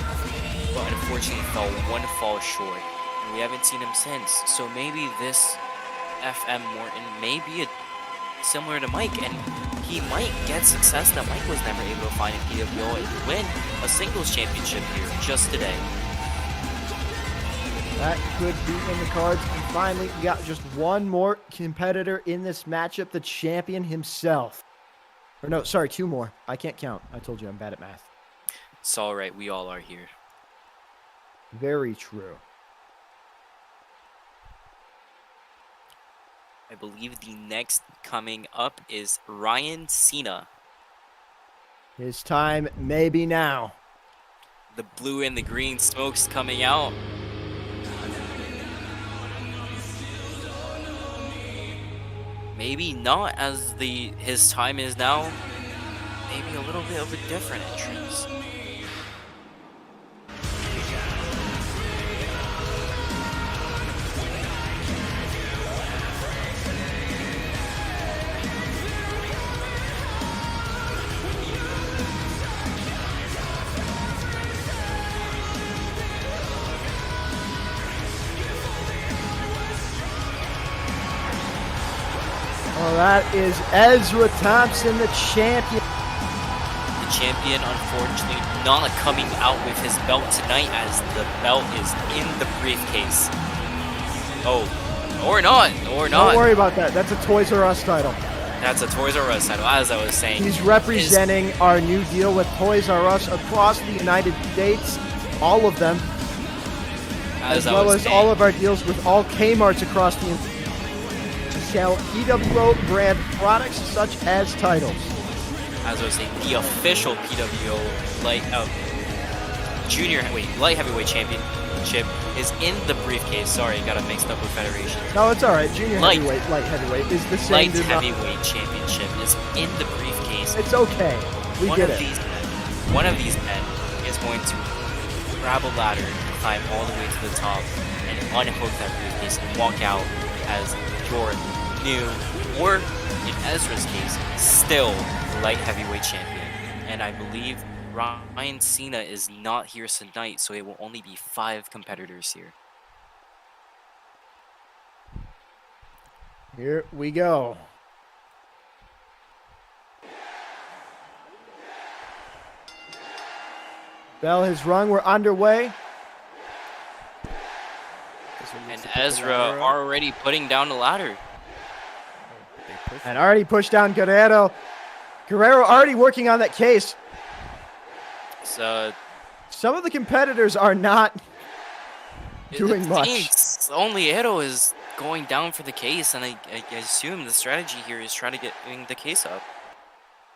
but unfortunately fell one fall short. And we haven't seen him since, so maybe this FM Morton may be similar to Mike, and he might get success that Mike was never able to find in PWO and win a singles championship here just today. That could be in the cards. And finally, we got just one more competitor in this matchup, the champion himself. Or no, sorry, 2 more. I can't count. I told you I'm bad at math. It's alright, we all are here. Very true. I believe the next coming up is Ryan Cena. His time may be now. The blue and the green smoke's coming out. Maybe not as his time is now. Maybe a little bit of a different entrance. Well, that is Ezra Thompson, the champion. The champion, unfortunately, not coming out with his belt tonight, as the belt is in the briefcase. Oh, or not. Don't worry about that. That's a Toys R Us title. That's a Toys R Us title, as I was saying. He's representing our new deal with Toys R Us across the United States, all of them, as well as all of our deals with all Kmarts across the United States. Sell PWO brand products such as titles. As I was saying, the official PWO light heavyweight championship is in the briefcase. Sorry, got it mixed up with Federation. No, it's all right. Junior heavyweight, light heavyweight is the same. Light heavyweight championship is in the briefcase. It's okay. We get it. One of these men is going to grab a ladder, climb all the way to the top, and unhook that briefcase and walk out as your new, or in Ezra's case, still light heavyweight champion. And I believe Ryan Cena is not here tonight, so it will only be 5 competitors here. Here we go. Bell has rung. We're underway. And Ezra already putting down the ladder. And already pushed down Guerrero. Guerrero already working on that case. So some of the competitors are not doing much. Only Airoh is going down for the case, and I assume the strategy here is trying to get the case up.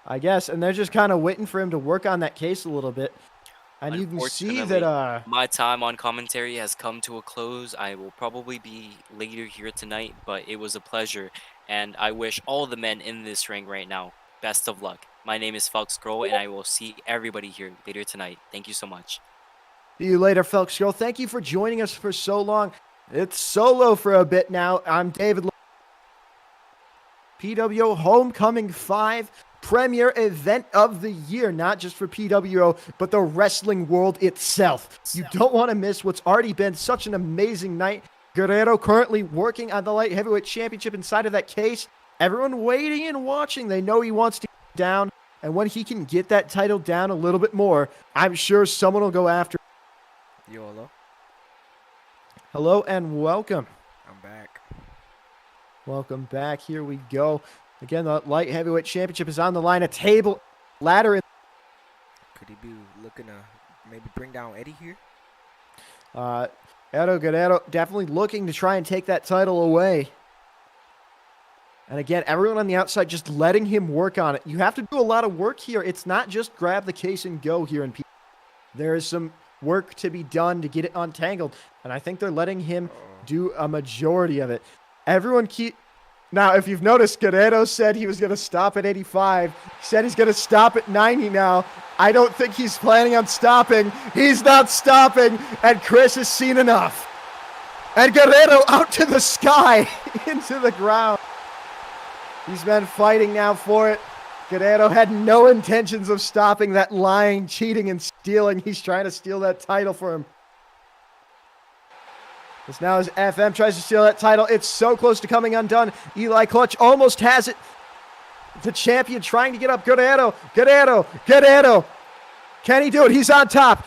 I guess, and they're just kind of waiting for him to work on that case a little bit. And you can see that my time on commentary has come to a close. I will probably be later here tonight, but it was a pleasure, and I wish all the men in this ring right now best of luck. My name is Felc Scurll, and I will see everybody here later tonight. Thank you so much. See you later, Felc Scurll. Thank you for joining us for so long. It's solo for a bit now. I'm David. PWO Homecoming 5. Premier event of the year, not just for PWO, but the wrestling world itself. You don't want to miss what's already been such an amazing night. Guerrero currently working on the light heavyweight championship inside of that case. Everyone waiting and watching. They know he wants to get down, and when he can get that title down a little bit more, I'm sure someone will go after him. Yo, hello. Hello and welcome. I'm back. Welcome back. Here we go. Again, the light heavyweight championship is on the line. A table, ladder. Could he be looking to maybe bring down Eddie here? Airoh Guerrero definitely looking to try and take that title away. And again, everyone on the outside just letting him work on it. You have to do a lot of work here. It's not just grab the case and go here in PWO. There is some work to be done to get it untangled. And I think they're letting him do a majority of it. Everyone Now, if you've noticed, Guerrero said he was going to stop at 85. He said he's going to stop at 90 now. I don't think he's planning on stopping. He's not stopping, and Chris has seen enough. And Guerrero out to the sky, into the ground. These men fighting now for it. Guerrero had no intentions of stopping that lying, cheating, and stealing. He's trying to steal that title for him. This now as FM tries to steal that title. It's so close to coming undone. Eli Clutch almost has it. The champion trying to get up. Guerrero. Can he do it? He's on top.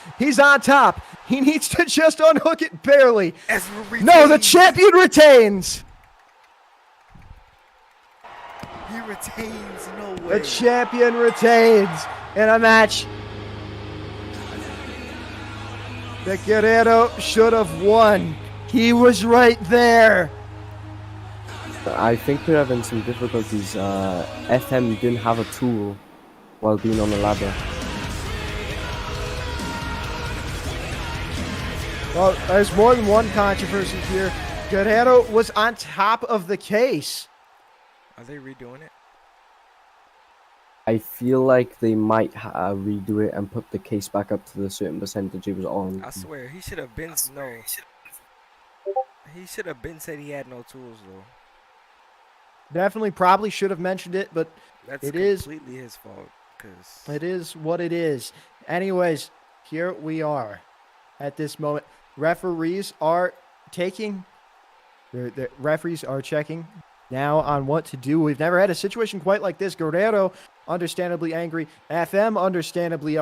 He needs to just unhook it barely. No, the champion retains. He retains, no way. The champion retains in a match that Guerrero should have won. He was right there. I think we're having some difficulties. FM didn't have a tool while being on the ladder. Well, there's more than one controversy here. Guerrero was on top of the case. Are they redoing it? I feel like they might redo it and put the case back up to the certain percentage it was on. I swear, he should have been He should have been said he had no tools though. Definitely, probably should have mentioned it, but That's it is completely his fault. Cause it is what it is. Anyways, here we are at this moment. Referees are taking. The referees are checking now on what to do. We've never had a situation quite like this. Guerrero, understandably angry. FM, understandably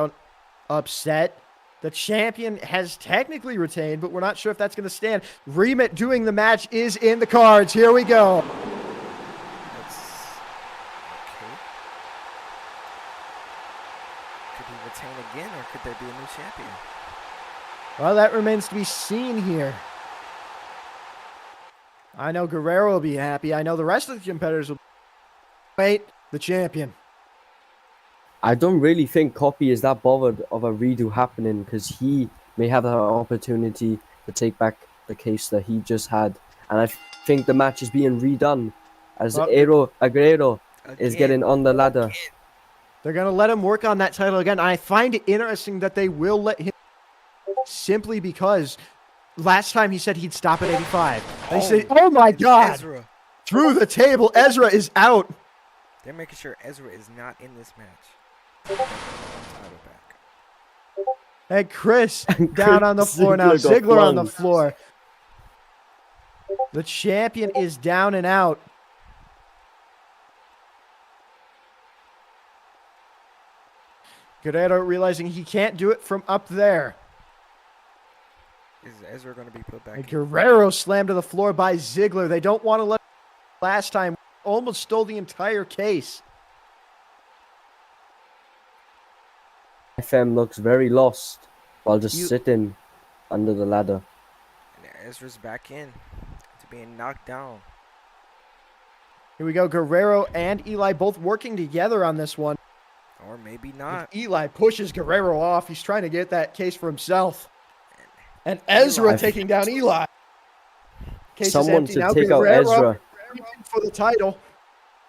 upset. The champion has technically retained, but we're not sure if that's going to stand. Remit doing the match is in the cards. Here we go. Could he retain again, or could there be a new champion? Well, that remains to be seen here. I know Guerrero will be happy. I know the rest of the competitors will wait. The champion. I don't really think Copy is that bothered of a redo happening because he may have an opportunity to take back the case that he just had. And I think the match is being redone as Airoh Guerrero is getting on the ladder. They're going to let him work on that title again. I find it interesting that they will let him simply because last time he said he'd stop at 85. They say, oh my God. Ezra. Through the table, Ezra is out. They're making sure Ezra is not in this match. And Chris down on the floor now. Ziggler on the floor. The champion is down and out. Guerrero realizing he can't do it from up there. Is Ezra going to be put back And in? Guerrero slammed to the floor by Ziggler. They don't want to let last time. Almost stole the entire case. FM looks very lost while just sitting under the ladder. And Ezra's back in to being knocked down. Here we go. Guerrero and Eli both working together on this one. Or maybe not. Eli pushes Guerrero off. He's trying to get that case for himself. And Ezra taking down Eli. Case Someone is empty should now. take out Guerrero Ezra. for the title.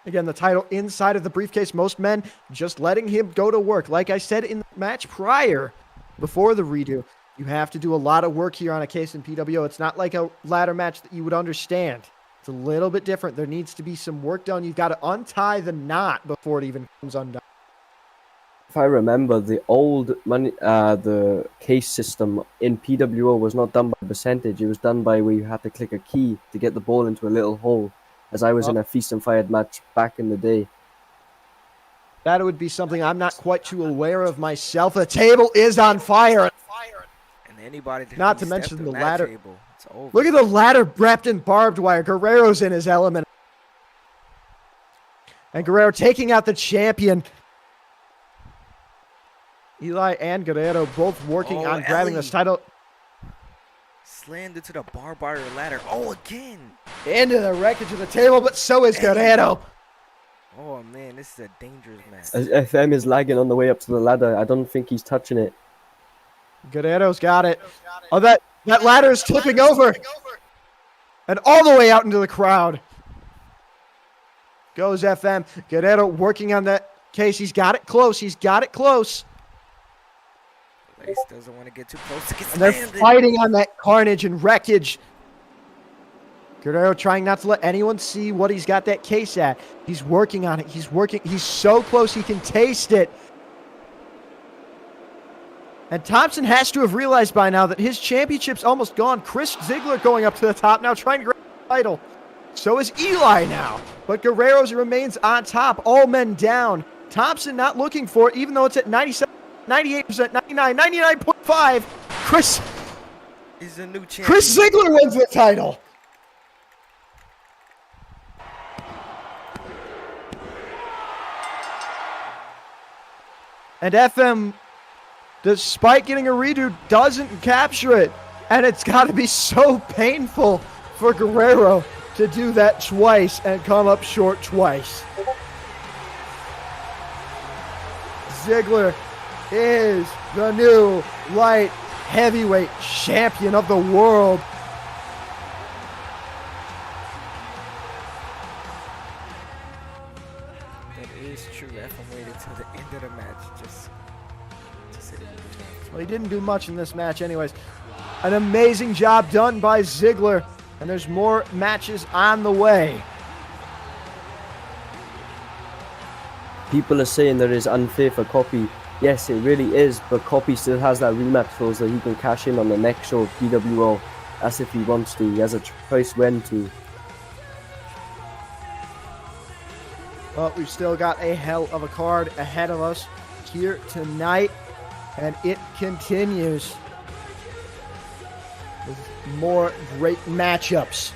Again, the title inside of the briefcase. Most men just letting him go to work. Like I said in the match prior, before the redo, you have to do a lot of work here on a case in PWO. It's not like a ladder match that you would understand. It's a little bit different. There needs to be some work done. You've got to untie the knot before it even comes undone. If I remember, the old money, the case system in PWO was not done by percentage. It was done by where you had to click a key to get the ball into a little hole. As I was in a Feast and Fired match back in the day. That would be something I'm not quite too aware of myself. The table is on fire. And anybody not to mention the ladder. Table, it's over. Look at the ladder wrapped in barbed wire. Guerrero's in his element. And Guerrero taking out the champion. Eli and Guerrero both working on grabbing this title. Slammed into the barbed wire ladder. Oh, again. Into the wreckage of the table, but so is Guerrero. Oh, man, this is a dangerous match. As FM is lagging on the way up to the ladder. I don't think he's touching it. Guerrero's got it. Oh, that ladder is tipping over. And all the way out into the crowd goes FM. Guerrero working on that case. He's got it close. He's got it close. Lace doesn't want to get too close to get And they're slammed. fighting on that carnage and wreckage. Guerrero trying not to let anyone see what he's got that case at. He's working on it. He's working. He's so close he can taste it. And Thompson has to have realized by now that his championship's almost gone. Chris Ziggler going up to the top now, trying to grab the title. So is Eli now. But Guerrero remains on top. All men down. Thompson not looking for it, even though it's at 97, 98%, 99, 99.5. He's a new champion. Chris Ziggler wins the title. And FM, despite getting a redo, doesn't capture it. And it's got to be so painful for Guerrero to do that twice and come up short twice. Ziggler is the new light heavyweight champion of the world. That is true. FM waited till the end of the match. Just Well, he didn't do much in this match anyways. An amazing job done by Ziggler. And there's more matches on the way. People are saying that it's unfair for Copy. Yes, it really is, but Copy still has that rematch so that he can cash in on the next show, PWO. As if he wants to. He has a choice when to. But we've still got a hell of a card ahead of us here tonight. And it continues with more great matchups.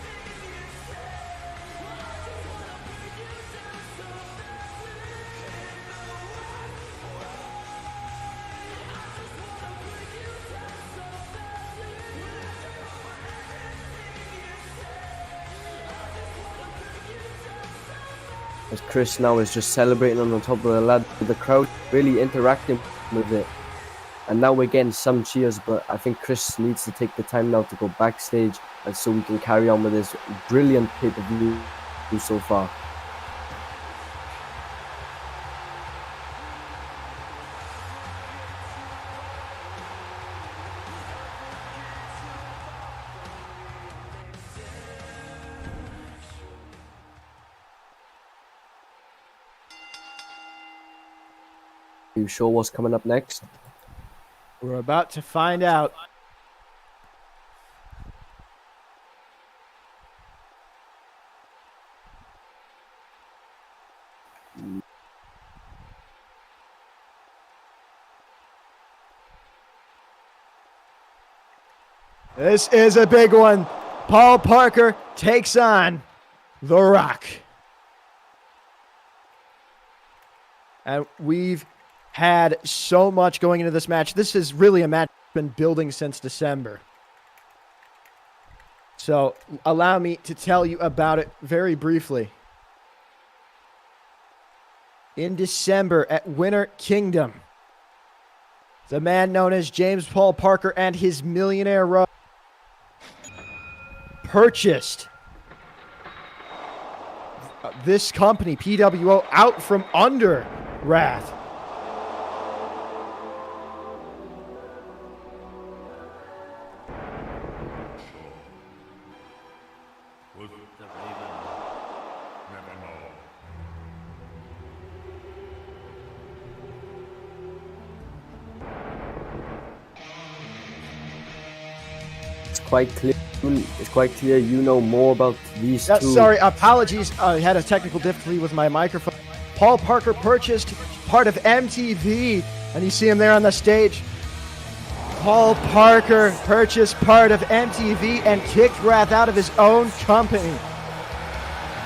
As Chris now is just celebrating on the top of the ladder with the crowd, really interacting with it. And now we're getting some cheers, but I think Chris needs to take the time now to go backstage and so we can carry on with this brilliant pay-per-view so far. Are you sure what's coming up next? We're about to find out. This is a big one. Paul Parker takes on The Rock. And we've had so much going into this match. This is really a match that's been building since December. So allow me to tell you about it very briefly. In December at Winter Kingdom, the man known as James Paul Parker and his Millionaire Row purchased this company, PWO, out from under Wrath. It's quite clear you know more about these two. Sorry, apologies. I had a technical difficulty with my microphone. Paul Parker purchased part of MTV, and you see him there on the stage. Paul Parker purchased part of MTV and kicked Wrath out of his own company.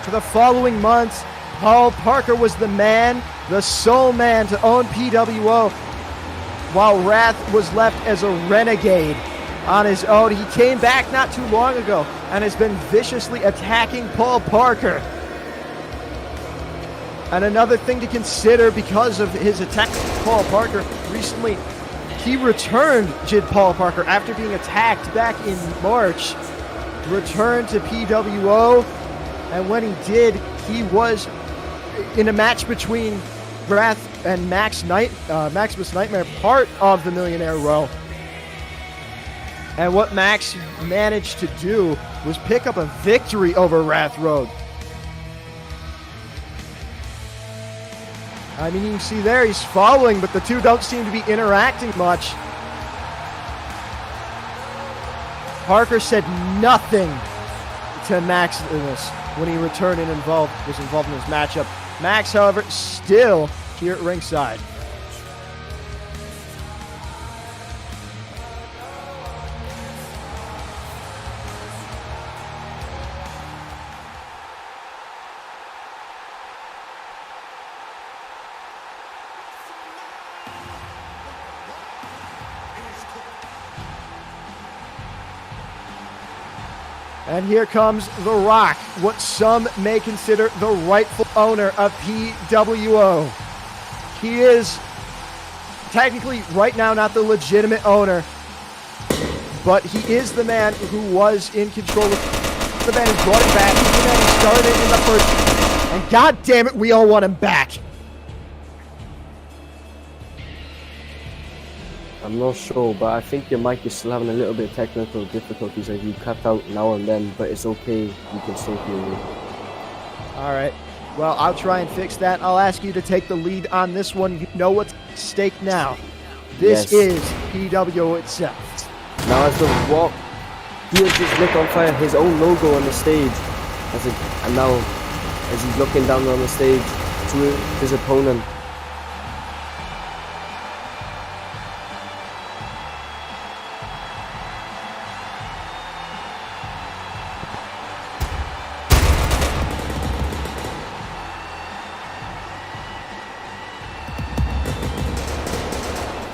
For the following months, Paul Parker was the man, the sole man to own PWO, while Wrath was left as a renegade on his own. He came back not too long ago and has been viciously attacking Paul Parker. And another thing to consider because of his attack on Paul Parker recently, he returned Jid Paul Parker after being attacked back in March, returned to PWO, and when he did, he was in a match between Wrath and Maximus Nightmare, part of the Millionaire Row. And what Max managed to do was pick up a victory over Wrath Road. I mean, you can see there he's following, but the two don't seem to be interacting much. Parker said nothing to Maximus when he returned and was involved in this matchup. Max, however, still here at ringside. And here comes The Rock, what some may consider the rightful owner of PWO. He is technically right now not the legitimate owner, but he is the man who was in control of the man who brought it back. He's the man who started it in the first. And god damn it, we all want him back. I'm not sure, but I think your mic is still having a little bit of technical difficulties as you cut out now and then, but it's okay, you can still hear me. Alright, well, I'll try and fix that. I'll ask you to take the lead on this one. You know what's at stake now. This is PWO itself. Now as the Rock, he has just lit on fire his own logo on the stage, and now as he's looking down on the stage to his opponent.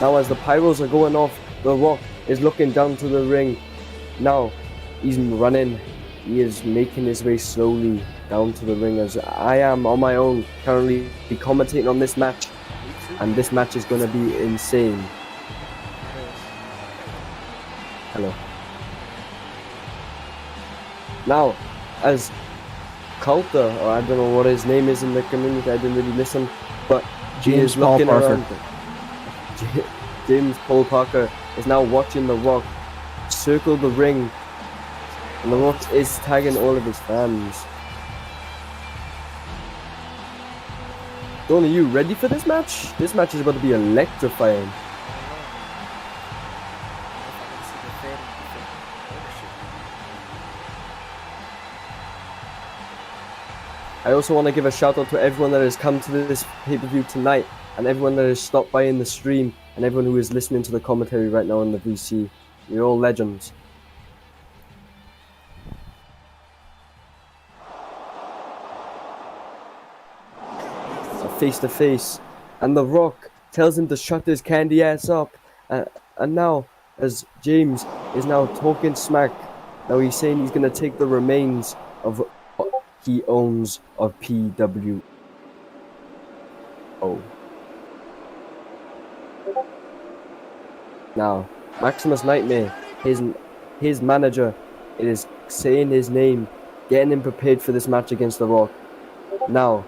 Now as the pyros are going off, The Rock is looking down to the ring. Now he's running. He is making his way slowly down to the ring as I am on my own currently commentating on this match. And this match is going to be insane. Hello. Now, as Coulter, or I don't know what his name is in the community, I didn't really listen, but he is looking around. James Paul Parker is now watching The Rock circle the ring, and The Rock is tagging all of his fans. Don, are you ready for this match? This match is about to be electrifying. I also want to give a shout out to everyone that has come to this pay-per-view tonight, and everyone that has stopped by in the stream, and everyone who is listening to the commentary right now in the VC. You're all legends. Face to face, and The Rock tells him to shut his candy ass up. And now, as James is now talking smack, now he's saying he's going to take the remains of what he owns of PWO. Now, Maximus Nightmare, his manager, it is saying his name, getting him prepared for this match against The Rock. Now,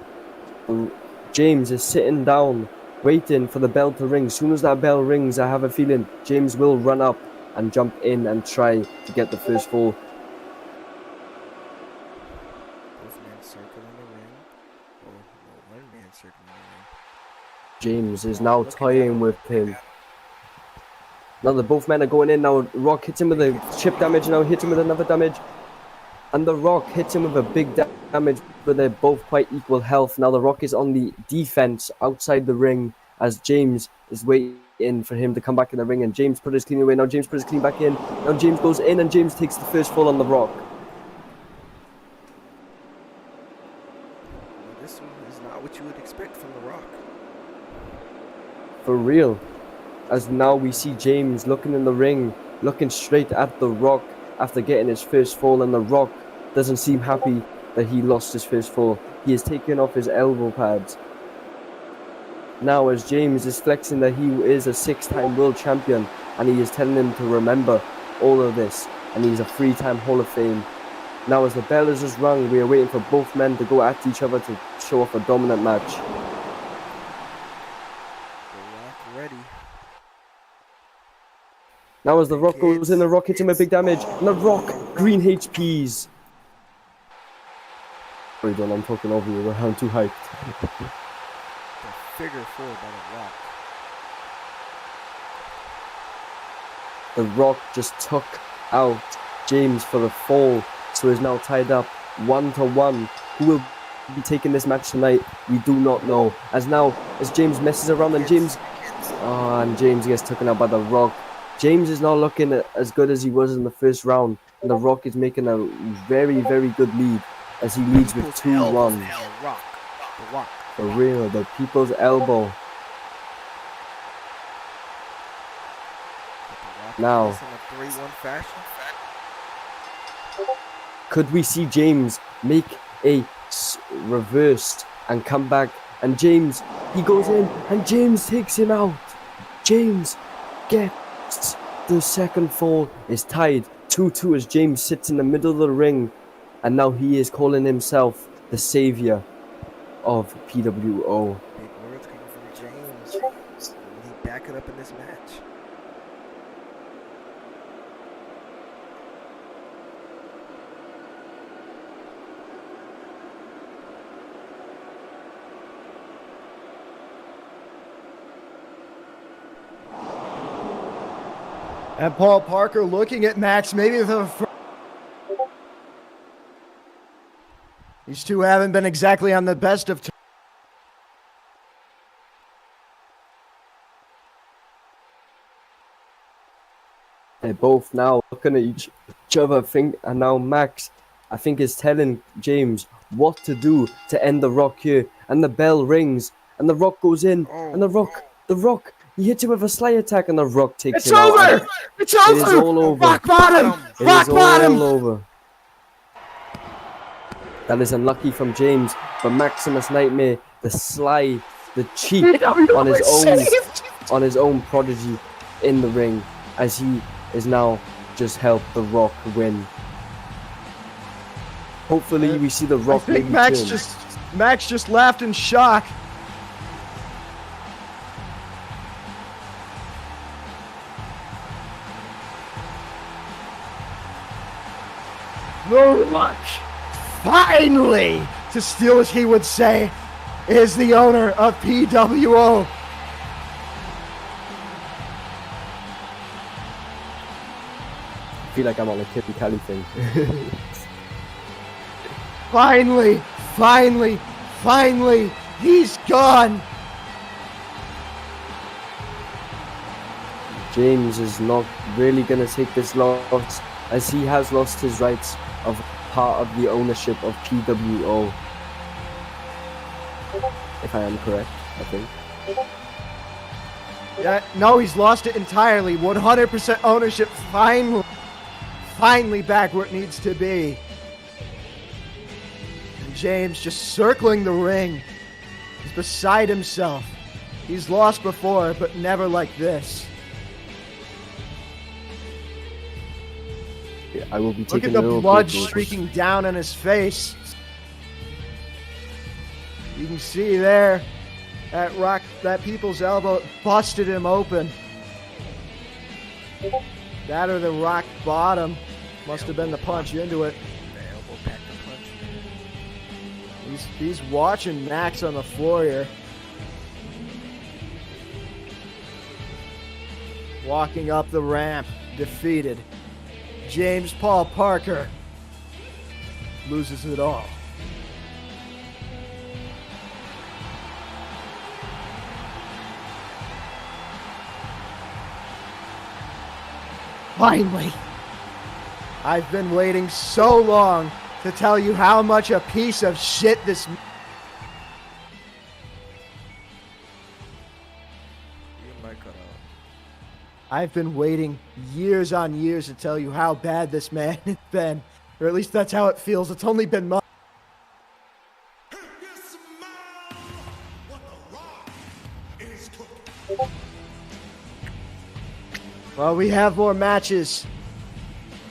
James is sitting down, waiting for the bell to ring. As soon as that bell rings, I have a feeling James will run up and jump in and try to get the first fall. Both men circling the ring, or one man circling the ring. James is now toying with him. Now the both men are going in. Now Rock hits him with a chip damage. Now hits him with another damage. And The Rock hits him with a big damage, but they're both quite equal health. Now The Rock is on the defense outside the ring as James is waiting for him to come back in the ring. And James put his clean away. Now James put his clean back in. Now James goes in and James takes the first fall on The Rock. Well, this one is not what you would expect from The Rock. For real. As now we see James looking in the ring, looking straight at The Rock after getting his first fall, and The Rock doesn't seem happy that he lost his first fall. He is taking off his elbow pads. now as James is flexing that he is a 6-time world champion, and he is telling him to remember all of this, and he's a 3-time Hall of Fame. Now as the bell is just rung, we are waiting for both men to go at each other to show off a dominant match. Ready. Now as the Rock goes in, the Rock hits him with big damage, and the Rock, green HPs. Sorry Don, I'm talking over you, I'm too hyped. The figure 4 by the Rock. The Rock just took out James for the fall, so is now tied up 1-1. Who will be taking this match tonight? We do not know. As James messes around and James gets taken out by the Rock. James is now looking as good as he was in the first round, and the Rock is making a very, very good lead as he leads with 2-1. The Rock. For real, the people's elbow. Now, In a 3-1 fashion. could we see James make a reversed and come back? And James, he goes in, and James takes him out. James gets the second fall. Is tied 2-2 as James sits in the middle of the ring, and now he is calling himself the savior of PWO. Big words coming from James. Will he back it up in this match? And Paul Parker looking at Max, maybe these two haven't been exactly on the best of terms. They're both now looking at each other, and now Max, I think, is telling James what to do to end the Rock here. And the bell rings, and the Rock goes in, and the Rock, he hits him with a slide attack, and the Rock takes him out. It's over! It's over! It is all over. Rock bottom! It Rock is bottom! all over. That is unlucky from James, but Maximus Nightmare, the sly, the cheat on his own prodigy in the ring, as he is now just helped the Rock win. Hopefully we see the Rock. I think Max just laughed in shock. The Rock, finally, to steal as he would say, is the owner of PWO. I feel like I'm on a Kitty Cali thing. Finally, he's gone. James is not really going to take this loss, as he has lost his rights of part of the ownership of PWO. If I am correct, I think. Yeah, no, he's lost it entirely. 100% ownership, finally back where it needs to be. And James just circling the ring. He's beside himself. He's lost before, but never like this. Yeah, I will be Look taking at the a blood break. streaking down on his face. You can see there that People's elbow busted him open. That or the Rock bottom. Must have been the punch into it. The elbow packed the punch. He's watching Max on the floor here. Walking up the ramp, defeated. James Paul Parker loses it all. Finally, I've been waiting so long to tell you how much a piece of shit this. Your mic cut out. I've been waiting years on years to tell you how bad this man has been. Or at least that's how it feels. It's only been months. Well, we have more matches,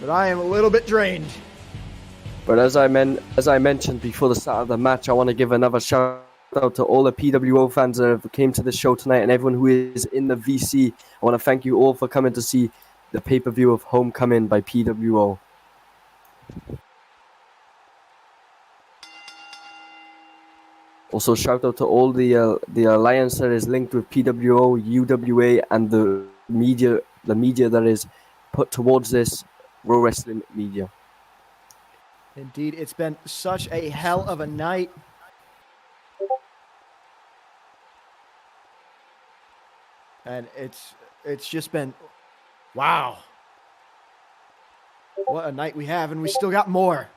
but I am a little bit drained. But as I mentioned before the start of the match, I want to give another shout out to all the PWO fans that have came to the show tonight and everyone who is in the VC. I want to thank you all for coming to see the pay-per-view of Homecoming by PWO. Also, shout out to all the alliance that is linked with PWO, UWA, and the media that is put towards this Pro Wrestling media. Indeed, it's been such a hell of a night. And it's just been, wow. What a night we have, and we still got more.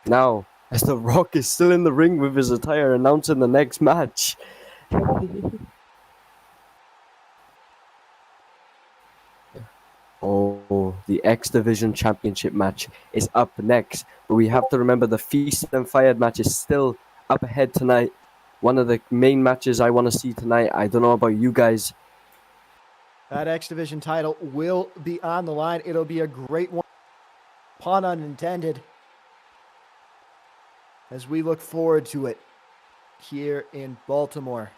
Now, as the Wrock is still in the ring with his attire announcing the next match. Oh, the X Division Championship match is up next. But we have to remember the Feast and Fired match is still up ahead tonight. One of the main matches I want to see tonight. I don't know about you guys. That X Division title will be on the line. It'll be a great one. Pun unintended. As we look forward to it here in Baltimore.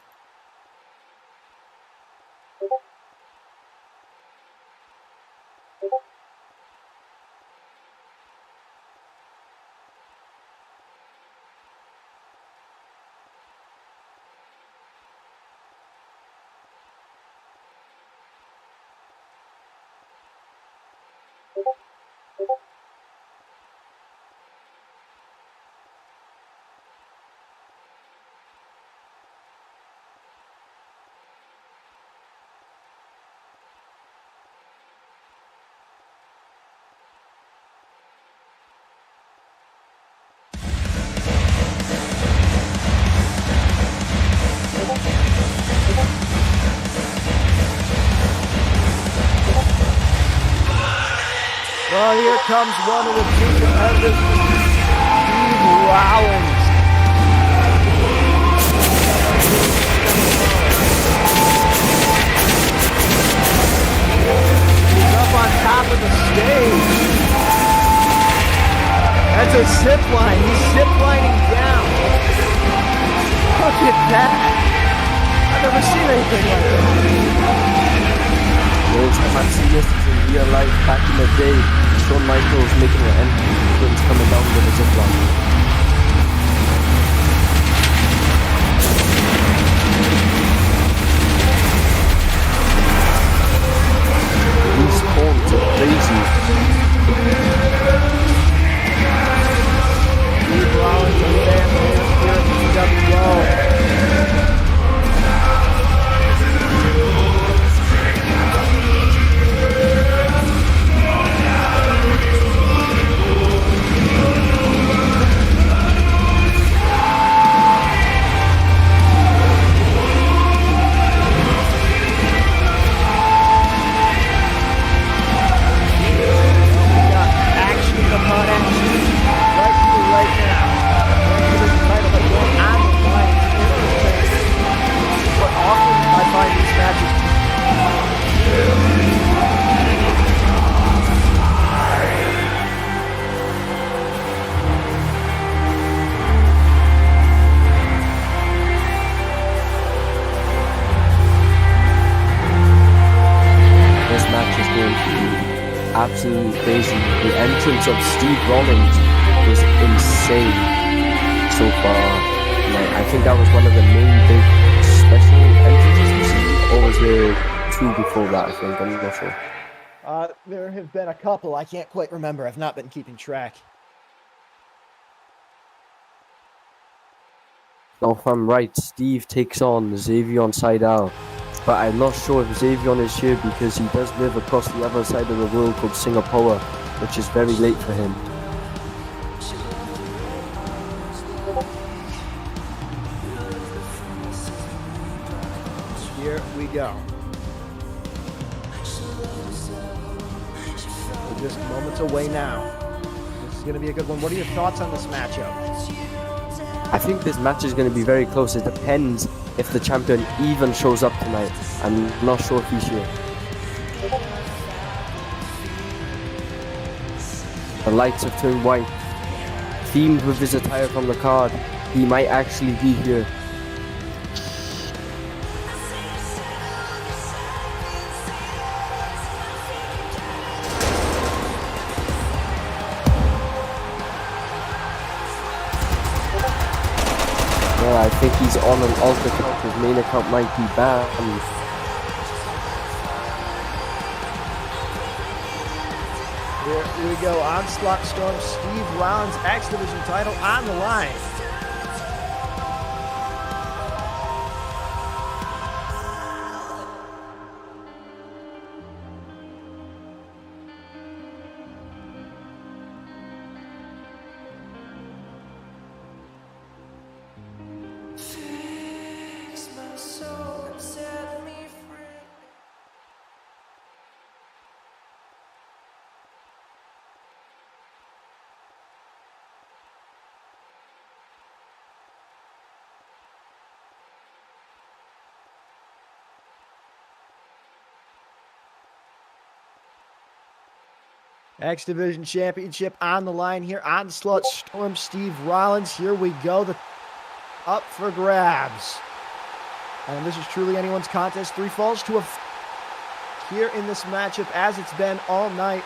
Well, here comes one of the two competitors, Steve Rollins. He's up on top of the stage. That's a zip line. He's zip lining down. Look at that. I've never seen anything like that. First time I've seen this is in real life back in the day. Shawn Michaels making an entrance coming down with a zip line. These corns are crazy. Steve Rollins and Sam here at PWO. Absolutely crazy. The entrance of Steve Rollins was insane so far. Like, I think that was one of the main big special entrances we've seen, or was there two before that? I think I'm not sure. There have been a couple. I can't quite remember. I've not been keeping track. Now, if I'm right, Steve takes on Zavion Sidal. But I'm not sure if Zavion is here because he does live across the other side of the world called Singapore, which is very late for him. Here we go. We're just moments away now. This is going to be a good one. What are your thoughts on this matchup? I think this match is going to be very close. It depends if the champion even shows up tonight. I'm not sure if he's here. The lights have turned white. Themed with his attire from the card, he might actually be here. Well, I think he's on an alt account. His main account might be banned. Here we go. Onslaught Storm, Steve Rollins, X Division title on the line. X Division Championship on the line here. Onslaught Storm, Steve Rollins. Here we go. Up for grabs. And this is truly anyone's contest. 3 falls to a here in this matchup as it's been all night.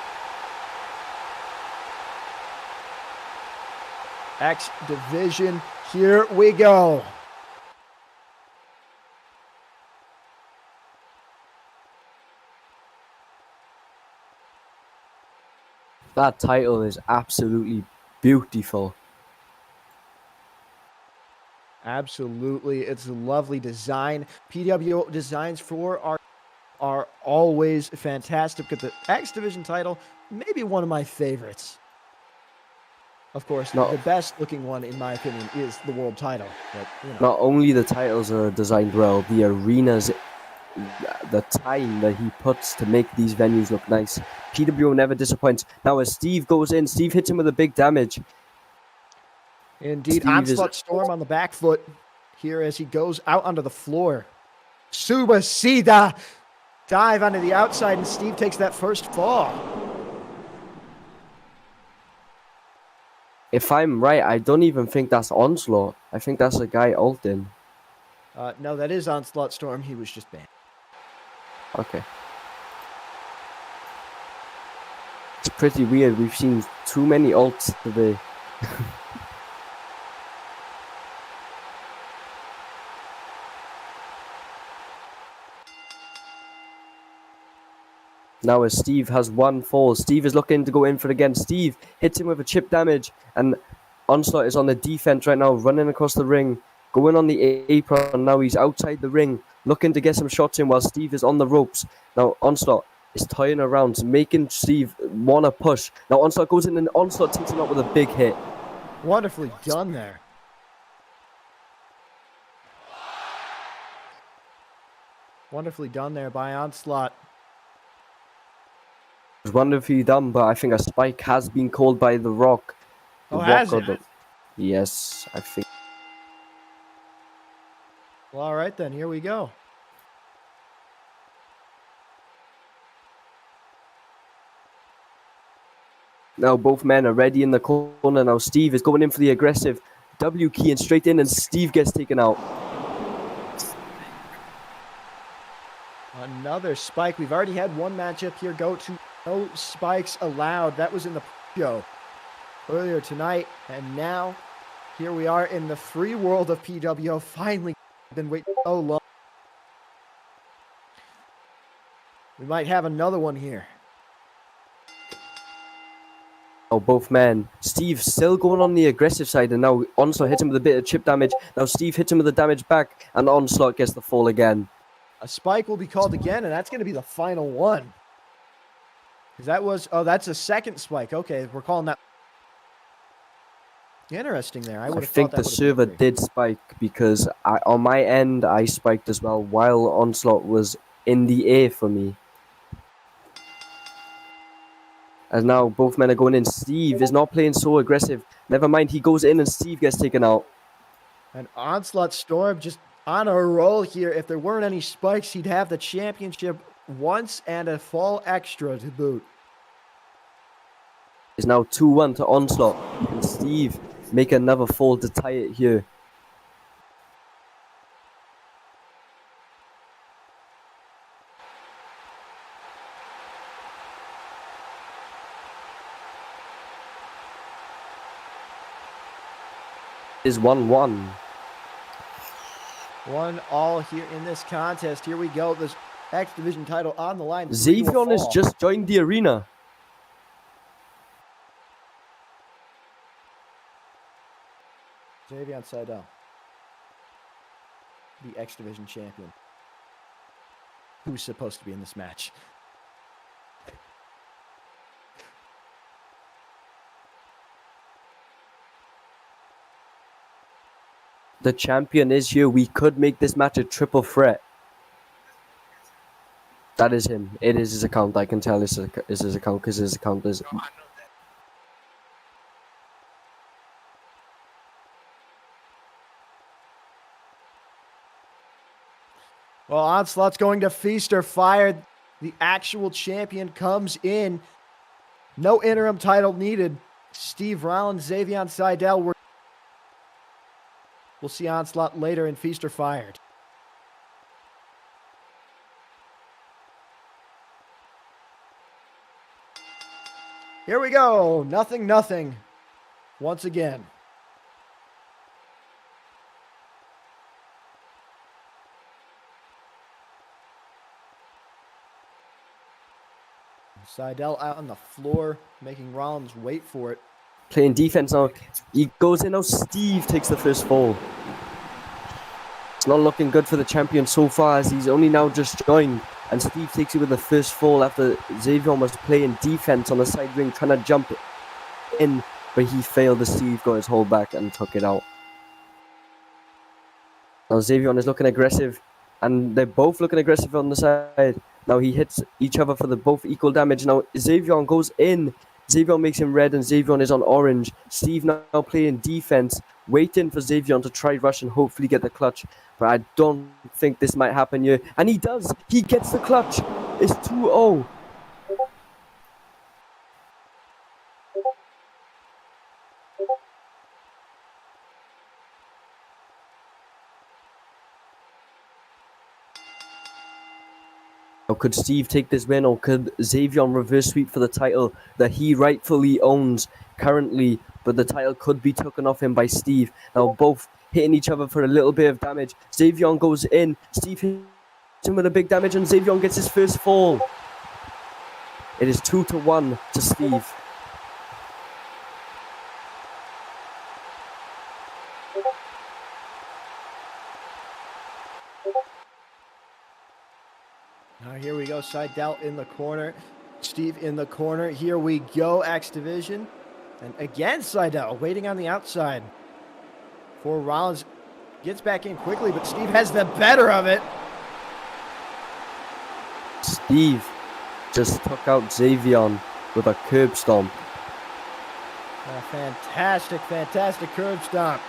X Division, here we go. That title is absolutely beautiful. Absolutely. It's a lovely design. PWO designs for are always fantastic. But the X Division title, maybe one of my favorites. Of course, the best looking one, in my opinion, is the world title. But, you know. Not only the titles are designed well, the arenas, the time that he puts to make these venues look nice. PWO never disappoints. Now as Steve goes in, Steve hits him with a big damage. Indeed, Onslaught Storm on the back foot here as he goes out onto the floor. Subasida dive onto the outside, and Steve takes that first fall. If I'm right, I don't even think that's Onslaught. I think that's a guy ulting. No, that is Onslaught Storm. He was just banned. Okay. It's pretty weird. We've seen too many ults today. Now as Steve has one fall, Steve is looking to go in for it again. Steve hits him with a chip damage, and Onslaught is on the defense right now, running across the ring, going on the apron. Now he's outside the ring, looking to get some shots in while Steve is on the ropes. Now Onslaught is tying around, making Steve want to push. Now Onslaught goes in, and Onslaught takes him out with a big hit. Wonderfully done there. Wonderfully done there by Onslaught. It was wonderfully done, but I think a spike has been called by the Rock. Oh, has it? Yes, I think. Well, all right then, here we go. Now both men are ready in the corner. Now Steve is going in for the aggressive W key and straight in, and Steve gets taken out. Another spike. We've already had one matchup here go to no spikes allowed. That was in the show earlier tonight. And now here we are in the free world of PWO. Finally been waiting so long. We might have another one here. Oh, both men. Steve still going on the aggressive side, and now Onslaught hits him with a bit of chip damage. Now Steve hits him with the damage back, and Onslaught gets the fall again. A spike will be called again, and that's going to be the final one. That was, oh, that's a second spike. Okay, we're calling that. Interesting there. I think the server did spike because on my end, I spiked as well while Onslaught was in the air for me. As now both men are going in. Steve is not playing so aggressive. Never mind, he goes in and Steve gets taken out. And Onslaught Storm just on a roll here. If there weren't any spikes, he'd have the championship once and a fall extra to boot. It's now 2-1 to Onslaught. And Steve make another fall to tie it here. Is 1-1. 1-1 here in this contest. Here we go. This X Division title on the line. Zavion has just joined the arena. Zavion Sidal, the X Division champion. Who's supposed to be in this match? The champion is here. We could make this match a triple threat. That is him. It is his account. I can tell it's his account because his account is... Well, Onslaught's going to feast or fire. The actual champion comes in. No interim title needed. Steve Rollins, Zavion Sidal. We'll see Onslaught later in Feast or Fired. Here we go. 0-0. Once again. Sidal out on the floor, making Rollins wait for it. Playing defense now. He goes in now. Steve takes the first fall. It's not looking good for the champion so far as he's only now just joined. And Steve takes it with the first fall after Zavion was playing defense on the side ring, trying to jump in. But he failed as Steve got his hold back and took it out. Now Zavion is looking aggressive. And they're both looking aggressive on the side. Now he hits each other for the both equal damage. Now Zavion goes in. Zavion makes him red and Zavion is on orange. Steve now playing defense, waiting for Zavion to try rush and hopefully get the clutch. But I don't think this might happen here. And he does. He gets the clutch. It's 2-0. Or could Steve take this win, or could Zavion reverse sweep for the title that he rightfully owns currently, but the title could be taken off him by Steve. Now both hitting each other for a little bit of damage. Zavion goes in, Steve hits him with a big damage, and Zavion gets his first fall. It is 2-1 to Steve. Now here we go, Sidal in the corner, Steve in the corner. Here we go, X Division. And again, Sidal waiting on the outside. For Rollins gets back in quickly, but Steve has the better of it. Steve just took out Zavion with a curb stomp. A fantastic, fantastic curb stomp.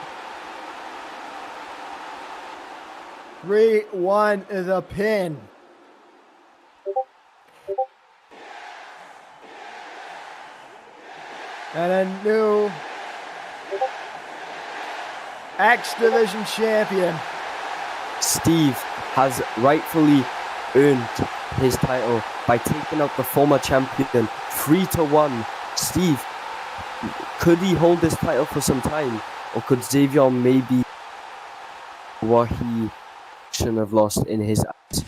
3-1 the pin. And a new X Division champion. Steve has rightfully earned his title by taking out the former champion 3-1. Steve, could he hold this title for some time, or could Zavion maybe what he shouldn't have lost in his eyes?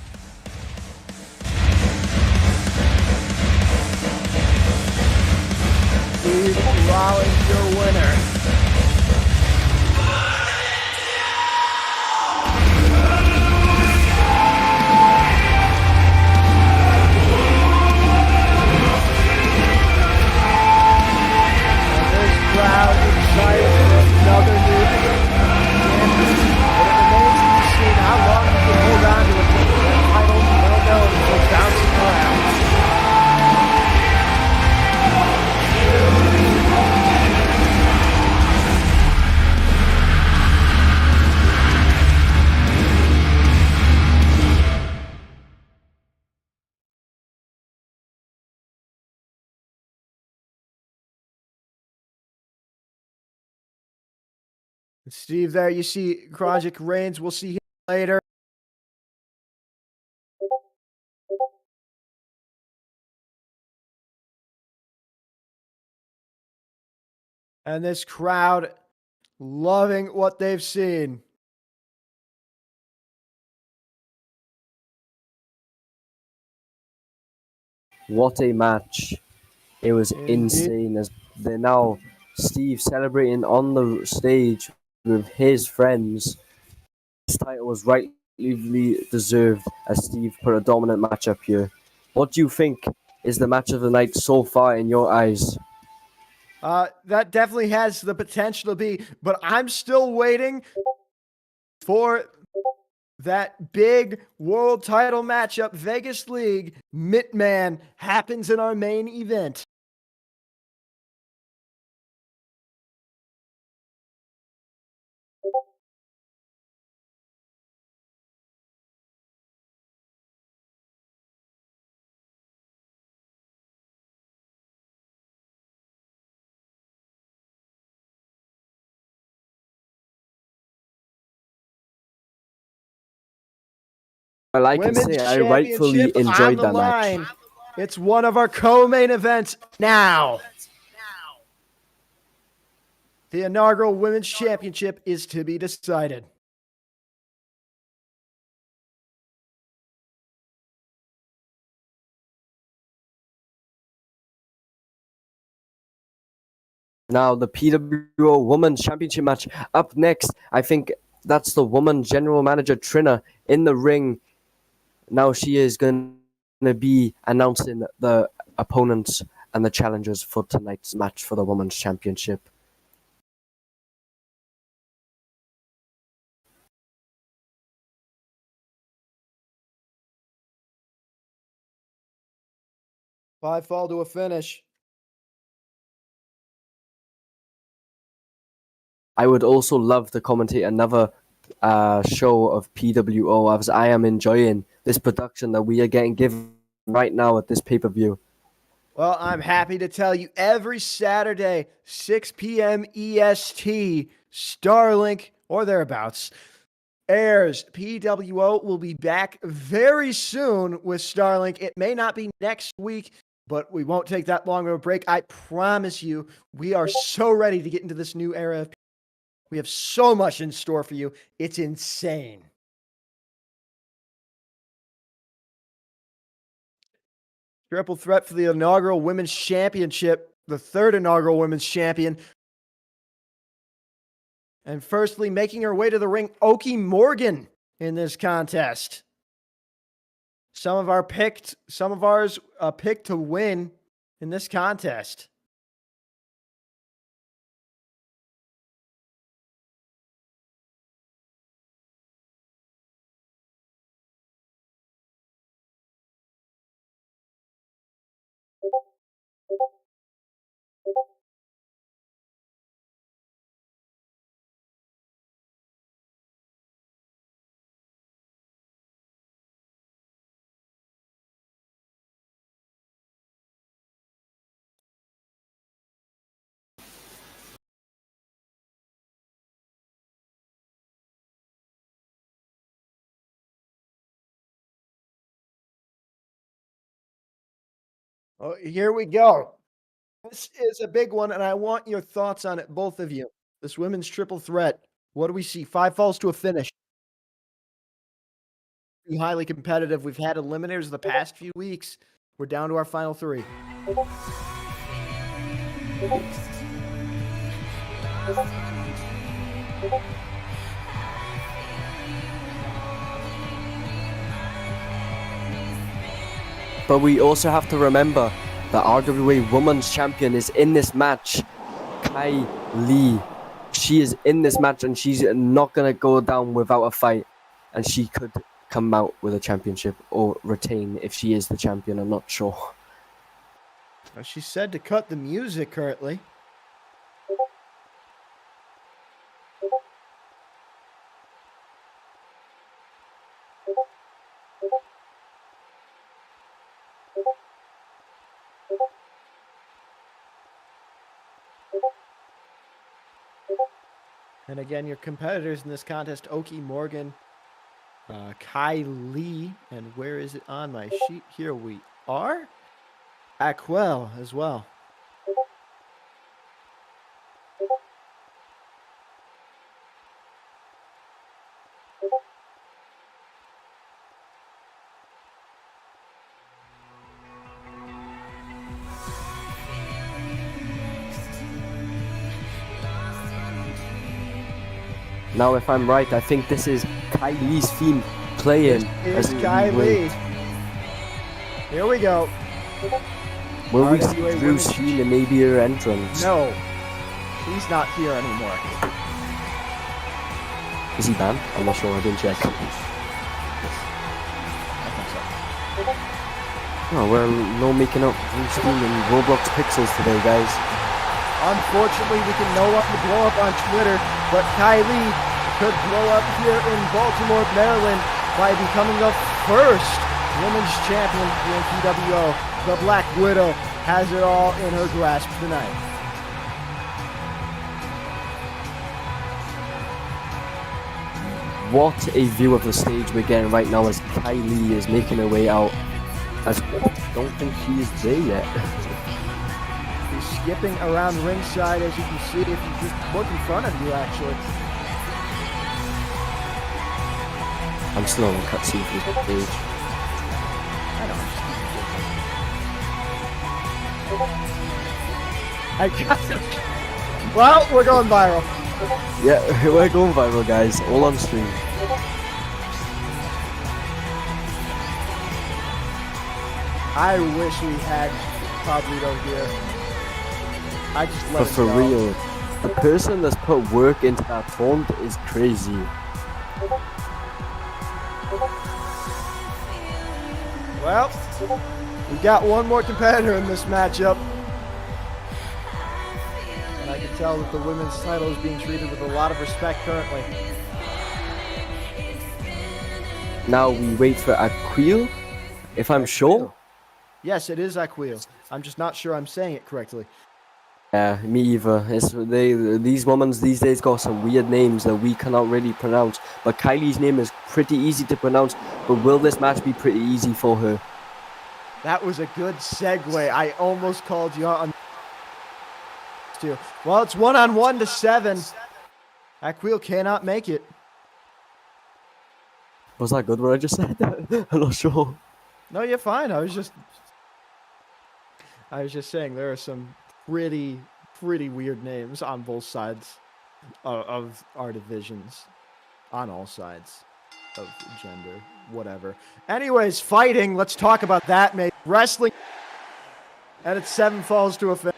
Steve Rollins, your winner. And this crowd excited for another new champion. But it remains to be seen how long he can hold on to it. That title, we'll know until bouncing around. Steve, there you see Chrongic Reigns. We'll see him later. And this crowd loving what they've seen. What a match. It was Indeed. insane. As they're now Steve celebrating on the stage with his friends. This title was rightly deserved as Steve put a dominant match up here. What do you think is the match of the night so far in your eyes? That definitely has the potential to be, but I'm still waiting for that big world title matchup. Vegas League Mintman happens in our main event. Well, I can Women's say I rightfully Championship on enjoyed the that line. match. It's one of our co-main events now. The inaugural Women's Championship is to be decided. Now, the PWO Women's Championship match up next. I think that's the woman general manager, Trina, in the ring. Now she is going to be announcing the opponents and the challengers for tonight's match for the Women's Championship. Five fall to a finish. I would also love to commentate another show of PWO, as I am enjoying this production that we are getting given right now at this pay-per-view. Well, I'm happy to tell you every Saturday, 6 p.m. EST, Starlink or thereabouts airs. PWO will be back very soon with Starlink. It may not be next week, but we won't take that long of a break. I promise you, we are so ready to get into this new era. We have so much in store for you. It's insane. Triple threat for the inaugural Women's Championship, the third inaugural Women's Champion. And firstly, making her way to the ring, Oaki Morgan in this contest. Some of ours picked to win in this contest. Oh, here we go. This is a big one, and I want your thoughts on it, both of you. This women's triple threat. What do we see? 5 falls to a finish. Highly competitive. We've had eliminators the past few weeks. We're down to our final 3. But we also have to remember the RWA Women's Champion is in this match. Kai Lee. She is in this match and she's not going to go down without a fight. And she could come out with a championship or retain if she is the champion. I'm not sure. She said to cut the music currently. And again, your competitors in this contest, Oaki Morgan, Kyree, and where is it on my sheet? Here we are. Aquel as well. Now, if I'm right, I think this is Kylee's theme playing. It's Kyree. Here we go. Will we see Drew Sheen and maybe her entrance? No. He's not here anymore. Is he banned? I'm not sure, I didn't check. Oh, we're no making up Drew Sheen and Roblox Pixels today, guys. Unfortunately, we can no longer blow up on Twitter, but Kyree could blow up here in Baltimore, Maryland by becoming the first women's champion here in PWO. The Black Widow has it all in her grasp tonight. What a view of the stage we're getting right now as Kyree is making her way out. I don't think she is there yet. He's skipping around ringside, as you can see, if you just look in front of you, actually. I'm still on cutscene for this page. I got it. Well, we're going viral. Yeah, we're going viral, guys. All on stream. I wish we had Pablito here. I just let But it for go. real, the person that's put work into that taunt is crazy. Well, we got one more competitor in this matchup. And I can tell that the women's title is being treated with a lot of respect currently. Now we wait for Aquil, if I'm sure. Yes, it is Aquil. I'm just not sure I'm saying it correctly. Yeah, me either. These women these days got some weird names that we cannot really pronounce. But Kylie's name is pretty easy to pronounce. But will this match be pretty easy for her? That was a good segue. I almost called you out on too. Well, it's 1-on-1 to 7. Aquil cannot make it. Was that good what I just said? I'm not sure. No, you're fine. I was just saying there are some pretty weird names on both sides of our divisions, on all sides of gender, whatever. Anyways, fighting. Let's talk about that, mate. Wrestling, and it's 7 falls to a finish.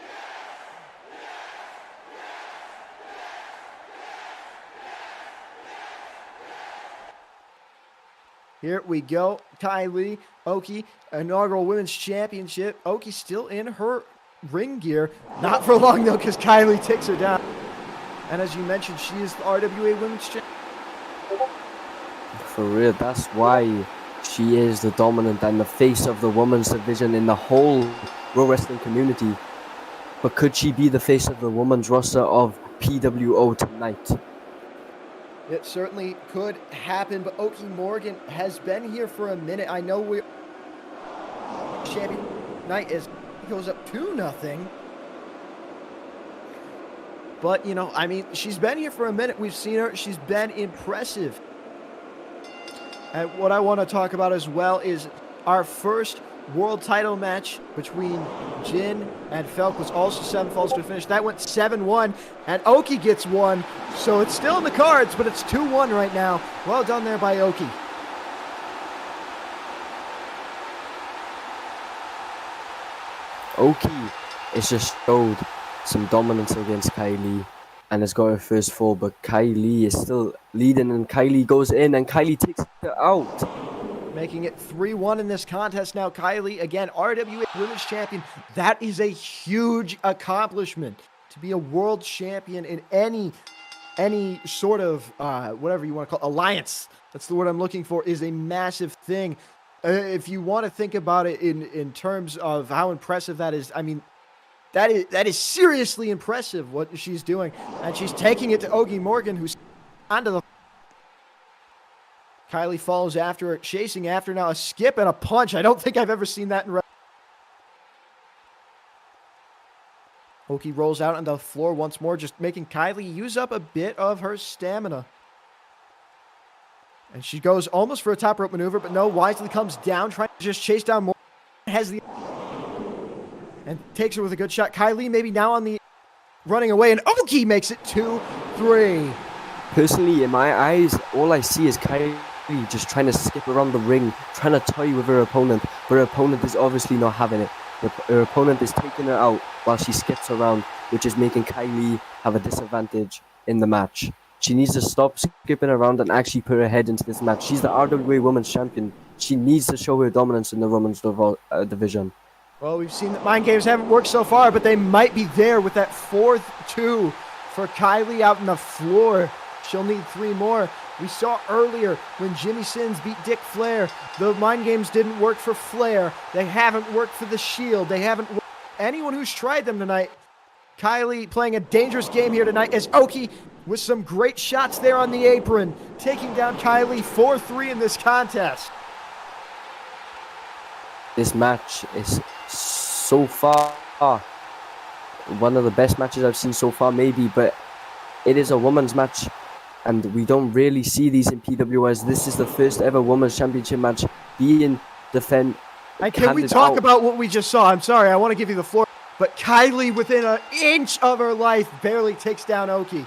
Here we go. Kyree, Oaki, inaugural women's championship. Oaki still in her ring gear. Not for long, though, because Kyree takes her down. And as you mentioned, she is the RWA women's champion. For real, that's why she is the dominant and the face of the women's division in the whole pro wrestling community. But could she be the face of the women's roster of PWO tonight? It certainly could happen, but Oaki Morgan has been here for a minute. I know we're champion night is goes up 2-0. But, you know, I mean, she's been here for a minute. We've seen her. She's been impressive. And what I want to talk about as well is our first world title match between Jin and Felc was also 7 falls to a finish. That went 7-1, and Oaki gets 1. So it's still in the cards, but it's 2-1 right now. Well done there by Oaki. Oaki has just showed some dominance against Kyree and has got her first fall, but Kyree is still leading, and Kyree goes in and Kyree takes her out. Making it 3-1 in this contest now. Kyree, again, RWA Women's Champion. That is a huge accomplishment. To be a world champion in any sort of, whatever you want to call it, alliance, that's the word I'm looking for, is a massive thing. If you want to think about it in terms of how impressive that is, I mean, That is seriously impressive what she's doing. And she's taking it to Oaki Morgan, who's onto the... Kylie follows after her, chasing after now. A skip and a punch. I don't think I've ever seen that in wrestling. Oaki rolls out on the floor once more, just making Kylie use up a bit of her stamina. And she goes almost for a top rope maneuver, but no, wisely comes down, trying to just chase down more. Has the... And takes her with a good shot. Kylie maybe now on the running away, and Oaki makes it 2-3. Personally, in my eyes, all I see is Kylie just trying to skip around the ring, trying to toy with her opponent. But her opponent is obviously not having it. Her opponent is taking her out while she skips around, which is making Kylie have a disadvantage in the match. She needs to stop skipping around and actually put her head into this match. She's the RWA Women's Champion. She needs to show her dominance in the women's division. Well, we've seen that mind games haven't worked so far, but they might be there with that 4th 2 for Kylie out on the floor. She'll need 3 more. We saw earlier when Jimmy Sins beat Dick Flair, the mind games didn't work for Flair. They haven't worked for the Shield. They haven't worked for anyone who's tried them tonight. Kylie playing a dangerous game here tonight as Oaki with some great shots there on the apron, taking down Kylie 4-3 in this contest. This match is so far one of the best matches I've seen so far, maybe, but it is a women's match, and we don't really see these in PWS. This is the first ever women's championship match being defended. And can we talk about what we just saw? I'm sorry, I want to give you the floor, but Kylie within an inch of her life barely takes down Oaki.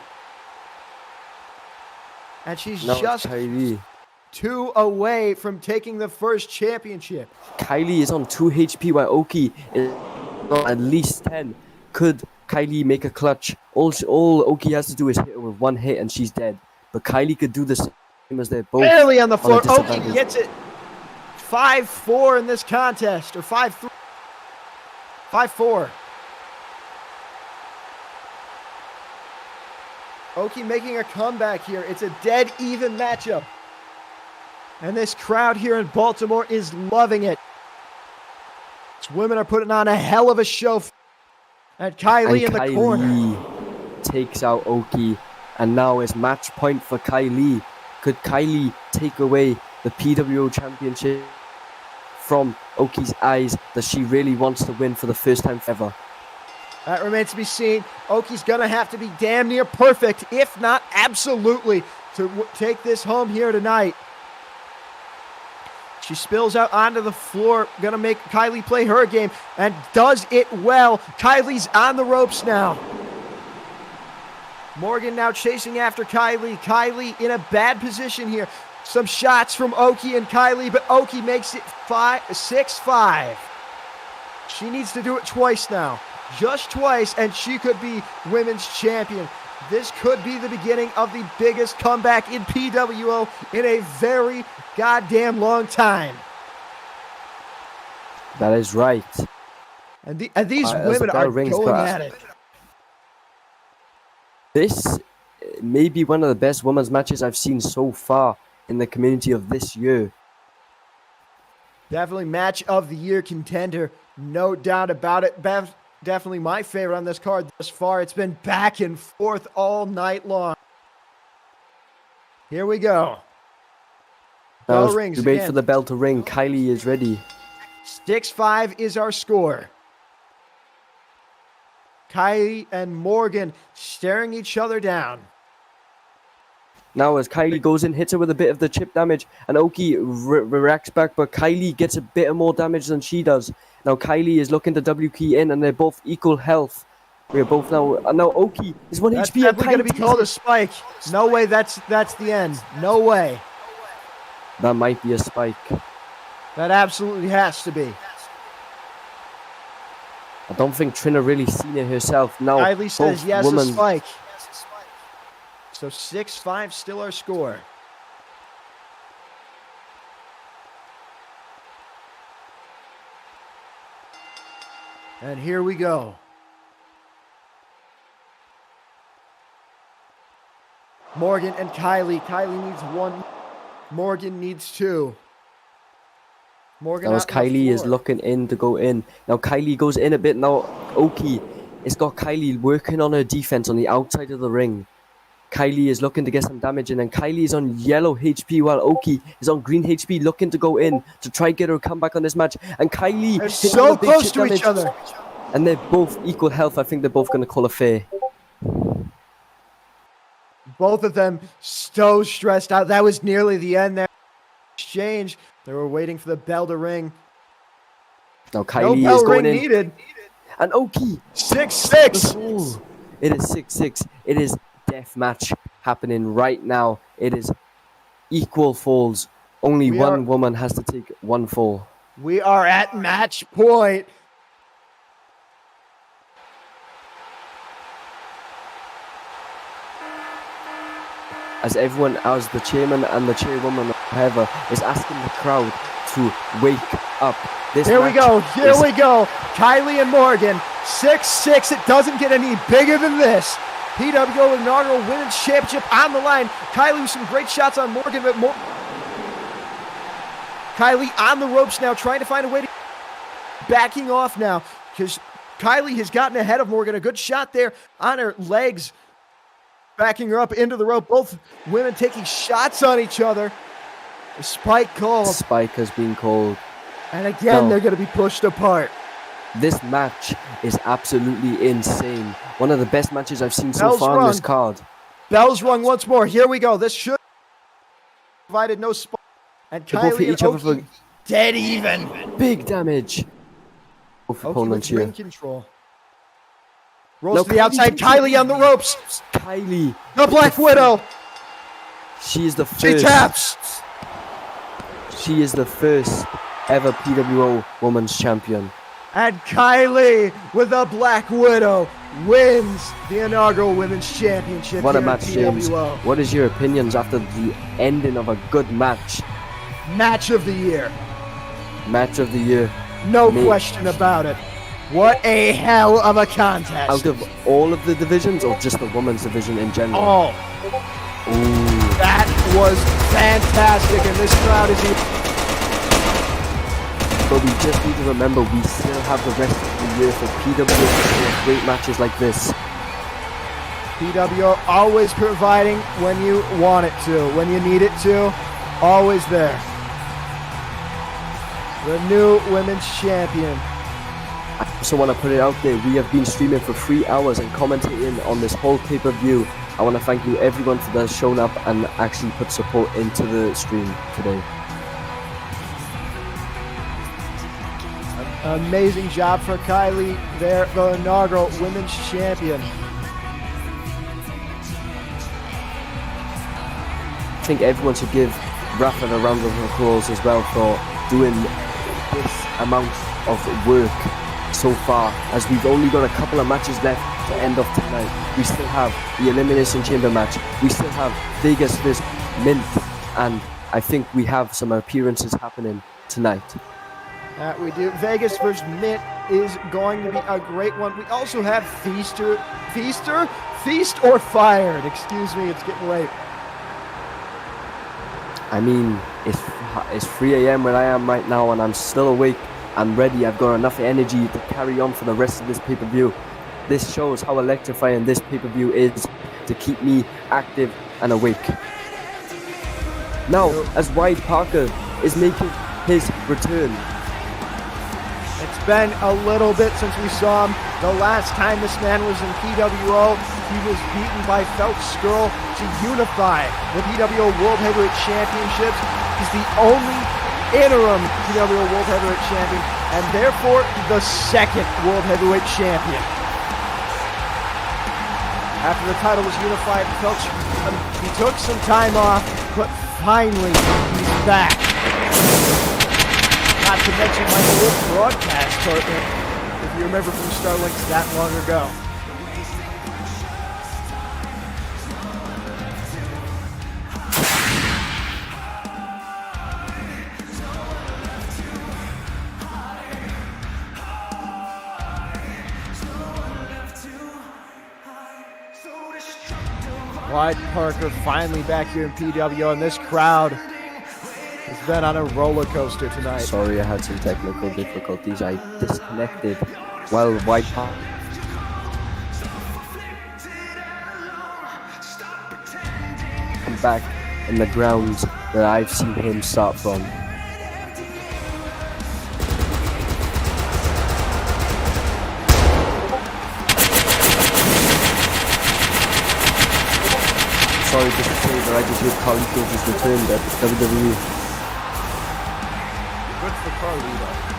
And she's just Kylie. 2 away from taking the first championship. Kylie is on 2 HP while Oaki is on at least 10. Could Kylie make a clutch? All Oaki has to do is hit her with 1 hit and she's dead. But Kylie could do the same as they're both. Barely on the floor. Oaki gets it. 5-4 in this contest. Or 5-3. 5-4. Oaki making a comeback here. It's a dead even matchup. And this crowd here in Baltimore is loving it. These women are putting on a hell of a show. And Kylie in the corner takes out Oaki. And now it's match point for Kylie. Could Kylie take away the PWO Championship from Oki's eyes that she really wants to win for the first time ever? That remains to be seen. Oki's going to have to be damn near perfect, if not absolutely, to take this home here tonight. She spills out onto the floor, going to make Kylie play her game, and does it well. Kylie's on the ropes now. Morgan now chasing after Kylie. Kylie in a bad position here. Some shots from Oaki and Kylie, but Oaki makes it 6-5. She needs to do it twice now. Just twice, and she could be women's champion. This could be the beginning of the biggest comeback in PWO in a very goddamn long time. That is right. And these women are going at it. This may be one of the best women's matches I've seen so far in the community of this year. Definitely match of the year contender. No doubt about it. Definitely my favorite on this card thus far. It's been back and forth all night long. Here we go. Bell rings wait again. for the bell to ring. Kylie is ready. 6-5 is our score. Kylie and Morgan staring each other down. Now as Kylie goes in, hits her with a bit of the chip damage, and Oaki reacts back, but Kylie gets a bit more damage than she does. Now Kylie is looking to W key in, and they're both equal health. We're both now, and now Oaki is 1 That's HP. That's going to be called a spike. No way that's the end. No way. That might be a spike. That absolutely has to be. I don't think Trina really seen it herself. Now Kylie says yes, a spike. So 6-5 still our score. And here we go. Morgan and Kylie. Kylie needs 1. Morgan needs 2. Morgan. Now as Kylie is looking in to go in. Now Kylie goes in a bit. Now Oaki It's got Kylie working on her defense on the outside of the ring. Kylie is looking to get some damage, and then Kylie is on yellow HP while Oaki is on green HP, looking to go in to try get her comeback on this match. And Kylie They're is so close to each other. And they're both equal health. I think they're both going to call a fair. Both of them so stressed out. That was nearly the end there. Exchange. They were waiting for the bell to ring. Now Kylie no is bell going ring in. needed. And Oaki. 6-6. It is 6-6. It is death match happening right now. It is equal falls. Only one woman has to take one fall. We are at match point. As the chairman and the chairwoman, however, is asking the crowd to wake up. Here we go. Kylie and Morgan, 6-6. It doesn't get any bigger than this. PWO inaugural women's championship on the line. Kylie with some great shots on Morgan, but Kylie on the ropes now, trying to find a way to backing off now because Kylie has gotten ahead of Morgan. A good shot there on her legs, backing her up into the rope. Both women taking shots on each other. A spike called. Spike has been called. And again, they're going to be pushed apart. This match is absolutely insane. One of the best matches I've seen so far on this card. Bell's rung once more. Here we go. This should provided no spot. And Kylie and Oaki dead even. Big damage. Both opponents here. Ring control. Rolls to the outside. Kylie on the ropes. Kylie. The Black Widow. She is the first. She taps. She is the first ever PWO Women's Champion. And Kylie with the Black Widow wins the inaugural Women's Championship. What a match, James. What is your opinions after the ending of a good match? Match of the year. Match of the year. No question about it. What a hell of a contest. Out of all of the divisions or just the women's division in general? All. Ooh. That was fantastic, and this crowd is... But we just need to remember we still have the rest of the year for PWO to have great matches like this. PWO always providing when you want it to, when you need it to, always there. The new women's champion. I also want to put it out there, we have been streaming for 3 hours and commentating on this whole pay-per-view. I want to thank you everyone for showing up and actually put support into the stream today. Amazing job for Kylie there, the inaugural women's champion. I think everyone should give Rafa a round of applause as well for doing this amount of work so far, as we've only got a couple of matches left to end off tonight. We still have the Elimination Chamber match, we still have Vegas vs Mint, and I think we have some appearances happening tonight. We do. Vegas vs Mint is going to be a great one. We also have Feast or Fired. Excuse me, it's getting late. I mean, it's 3 a.m. where I am right now, and I'm still awake and ready. I've got enough energy to carry on for the rest of this pay-per-view. This shows how electrifying this pay-per-view is to keep me active and awake. Now, as Wyatt Parker is making his return. It's been a little bit since we saw him. The last time this man was in PWO, he was beaten by Felc Scurll to unify the PWO World Heavyweight Championships. He's the only interim PWO World Heavyweight Champion, and therefore the second World Heavyweight Champion. After the title was unified, he took some time off, but finally he's back. Not to mention my old broadcast partner, if you remember from Starlinks that long ago. Wyatt Parker finally back here in PWO, and this crowd has been on a roller coaster tonight. Sorry, I had some technical difficulties. I disconnected while Wyatt Parker getting back in the grounds that I've seen him start from. Sorry, just to say that I just heard Carlito just returned at WWE. Good for Carlito.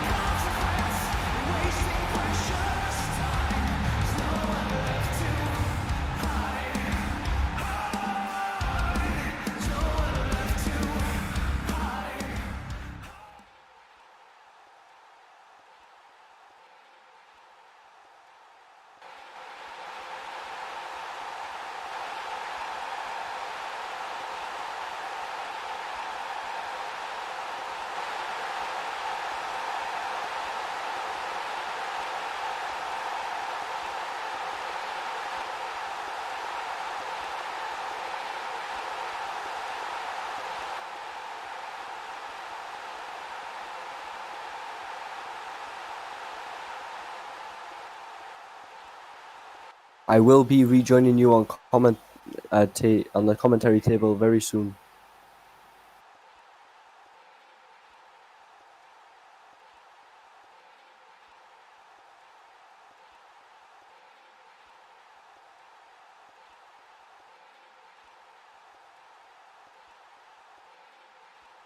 I will be rejoining you on on the commentary table very soon.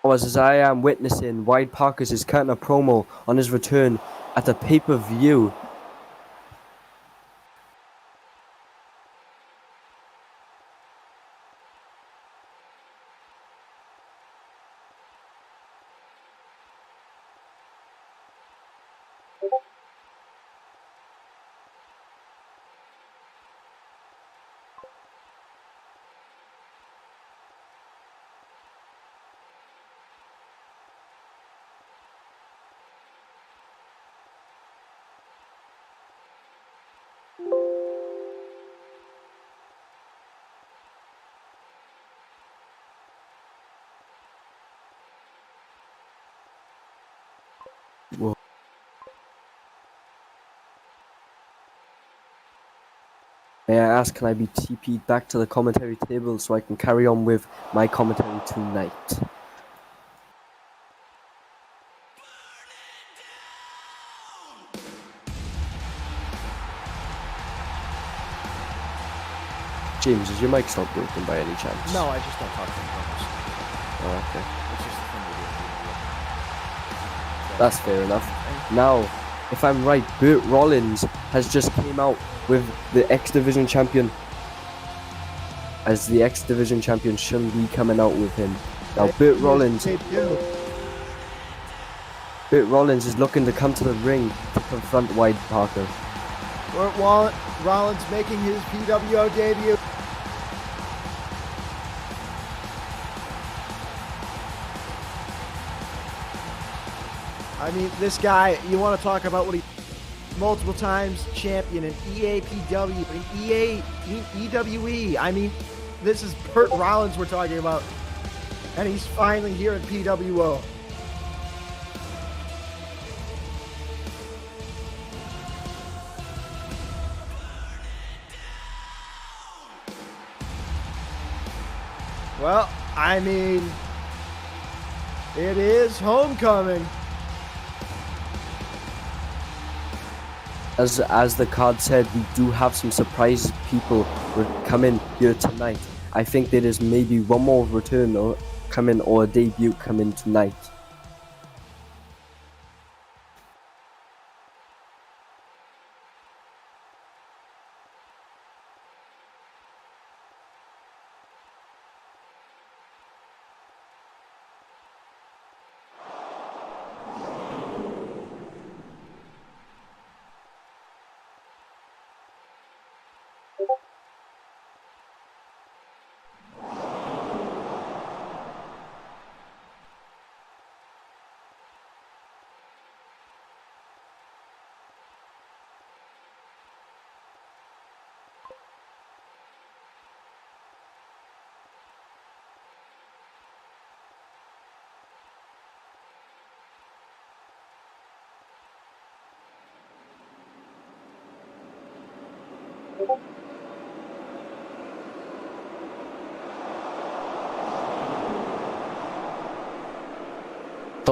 As I am witnessing, Wyatt Parker is cutting a promo on his return at the pay-per-view. Whoa. May I ask, can I be TP'd back to the commentary table so I can carry on with my commentary tonight? James, is your mic not broken by any chance? No, I just don't talk to promos. Oh, okay. It's just a thing we do. That's fair enough. Now, if I'm right, Bert Rollins has just came out with the X Division champion. As the X Division champion, shouldn't be coming out with him. Now, Bert Rollins is looking to come to the ring to confront Wyatt Parker. Bert Rollins making his PWO debut. I mean, this guy, you want to talk about what he multiple times champion in EAPW, in EWE. I mean, this is Bert Rollins we're talking about. And he's finally here at PWO. Well, I mean, it is homecoming. As the card said, we do have some surprise people coming here tonight. I think there is maybe one more return or coming or a debut coming tonight.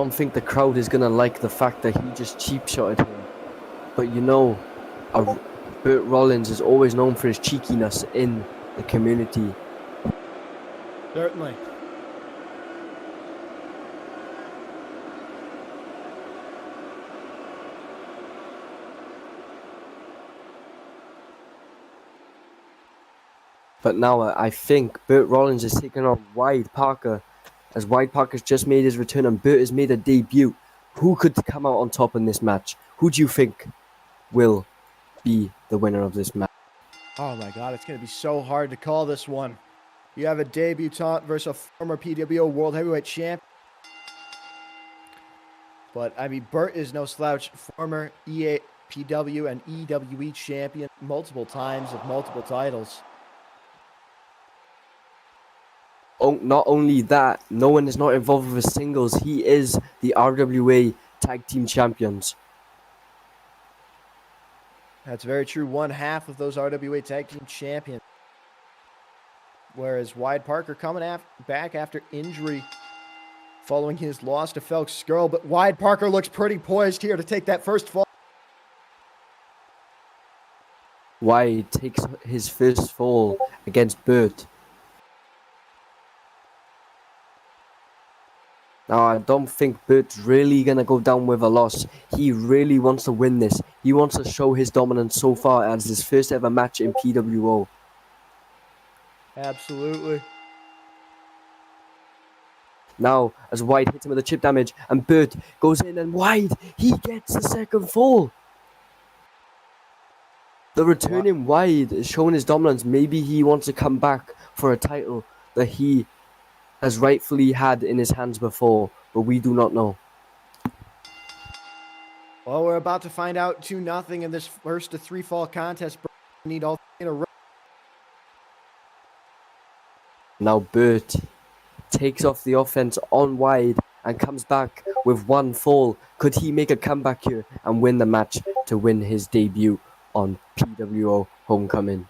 don't think the crowd is gonna like the fact that he just cheap shotted him. But you know, Bert Rollins is always known for his cheekiness in the community. Certainly. But now I think Bert Rollins is taking on Wyatt Parker, as Wyatt Parker's just made his return and Bert has made a debut. Who could come out on top in this match? Who do you think will be the winner of this match? Oh my God, it's going to be so hard to call this one. You have a debutant versus a former PWO World Heavyweight Champ. But, I mean, Bert is no slouch. Former PW and EWE champion multiple times of multiple titles. Oh, not only that, no one is not involved with singles. He is the RWA Tag Team Champions. That's very true. One half of those RWA Tag Team Champions. Whereas Wyatt Parker coming back after injury following his loss to Felc Scurll. But Wyatt Parker looks pretty poised here to take that first fall. Wyatt takes his first fall against Bert. Now, I don't think Bert's really going to go down with a loss. He really wants to win this. He wants to show his dominance so far as his first ever match in PWO. Absolutely. Now, as Wyatt hits him with the chip damage, and Bert goes in, and Wyatt, he gets the second fall. The returning Wyatt is showing his dominance. Maybe he wants to come back for a title that he has rightfully had in his hands before, but we do not know. Well, we're about to find out 2-0 in this first to 3 fall contest. Need all in a row. Now Bert takes off the offense on Wyatt and comes back with 1 fall. Could he make a comeback here and win the match to win his debut on PWO Homecoming?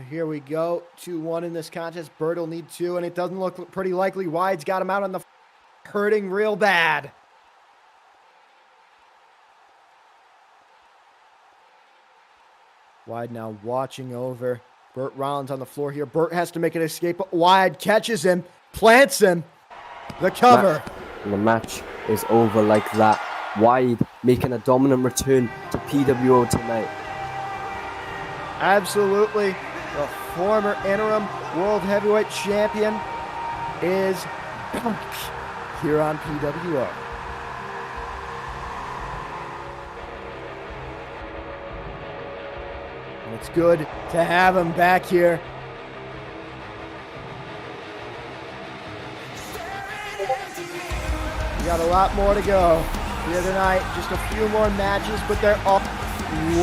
Here we go. 2-1 in this contest. Bert will need 2, and it doesn't look pretty likely. Wyatt's got him out on the hurting real bad. Wyatt now watching over Bert Rollins on the floor here. Bert has to make an escape, but Wyatt catches him, plants him. The cover. And the match is over like that. Wyatt making a dominant return to PWO tonight. Absolutely. The former interim World Heavyweight Champion is back here on PWO. And it's good to have him back here. We got a lot more to go here tonight. Just a few more matches, but they're all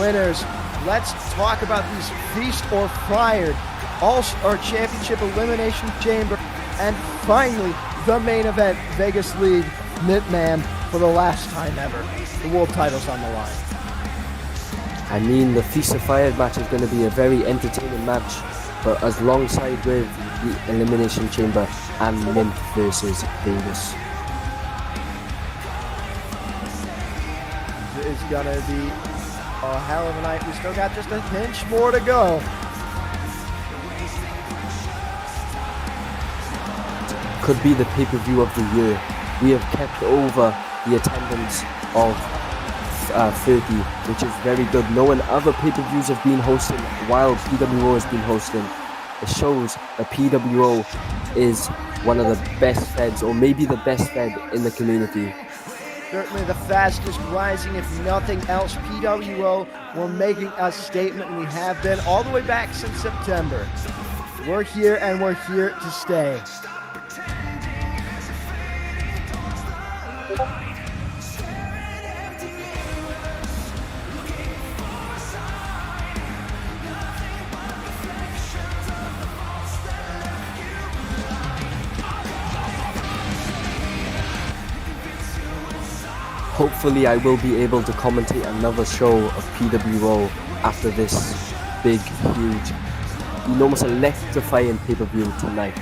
winners. Let's talk about these Feast or Fired All-Star Championship Elimination Chamber. And finally, the main event, Vegas League, Mintman, for the last time ever. The world title's on the line. I mean, the Feast or Fired match is going to be a very entertaining match, but as alongside with the Elimination Chamber and Mint versus Vegas. It's going to be a hell of a night. We still got just a pinch more to go. Could be the pay-per-view of the year. We have kept over the attendance of 30, which is very good. No one other pay-per-views have been hosting while PWO has been hosting. It shows that PWO is one of the best feds, or maybe the best fed in the community. Certainly the fastest rising, if nothing else. PWO, we're making a statement, and we have been all the way back since September. We're here, and we're here to stay. Hopefully I will be able to commentate another show of PWO after this big, huge been almost electrifying pay-per-view tonight.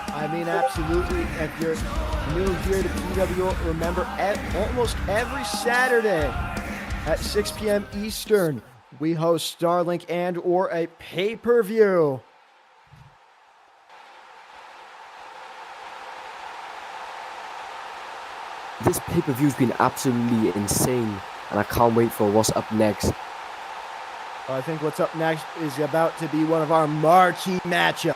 I mean, absolutely. If you're new here to PWO, remember almost every Saturday at 6 p.m. Eastern, we host Starlink and or a pay-per-view. This pay-per-view's been absolutely insane, and I can't wait for what's up next. I think what's up next is about to be one of our marquee matchups.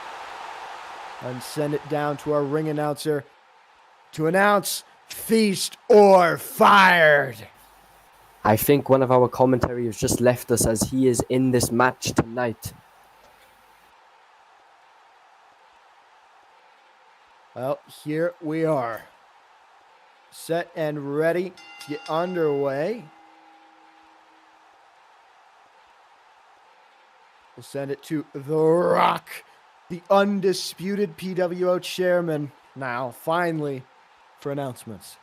And send it down to our ring announcer to announce Feast or Fired. I think one of our commentaries just left us as he is in this match tonight. Well, here we are. Set and ready to get underway. We'll send it to The Rock, the undisputed PWO chairman, now finally for announcements.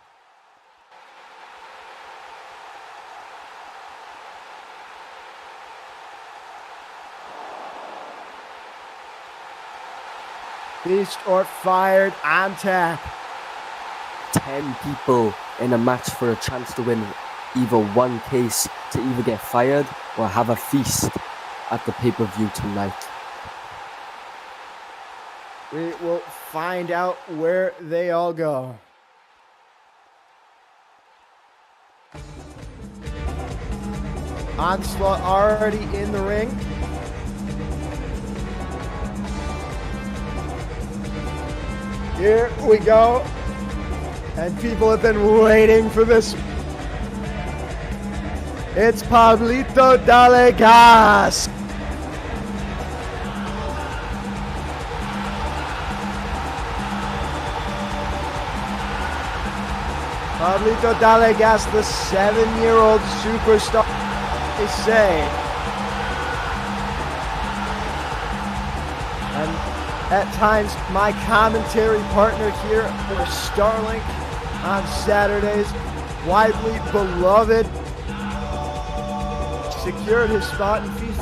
Feast or Fired on tap. 10 people in a match for a chance to win either one case to either get fired or have a feast at the pay-per-view tonight. We will find out where they all go. Onslaught already in the ring. Here we go. And people have been waiting for this. It's Pablito DaleGas. Pablito DaleGas, the 7-year-old superstar, they say. And at times, my commentary partner here for Starlink on Saturdays, widely beloved, secured his spot in Feast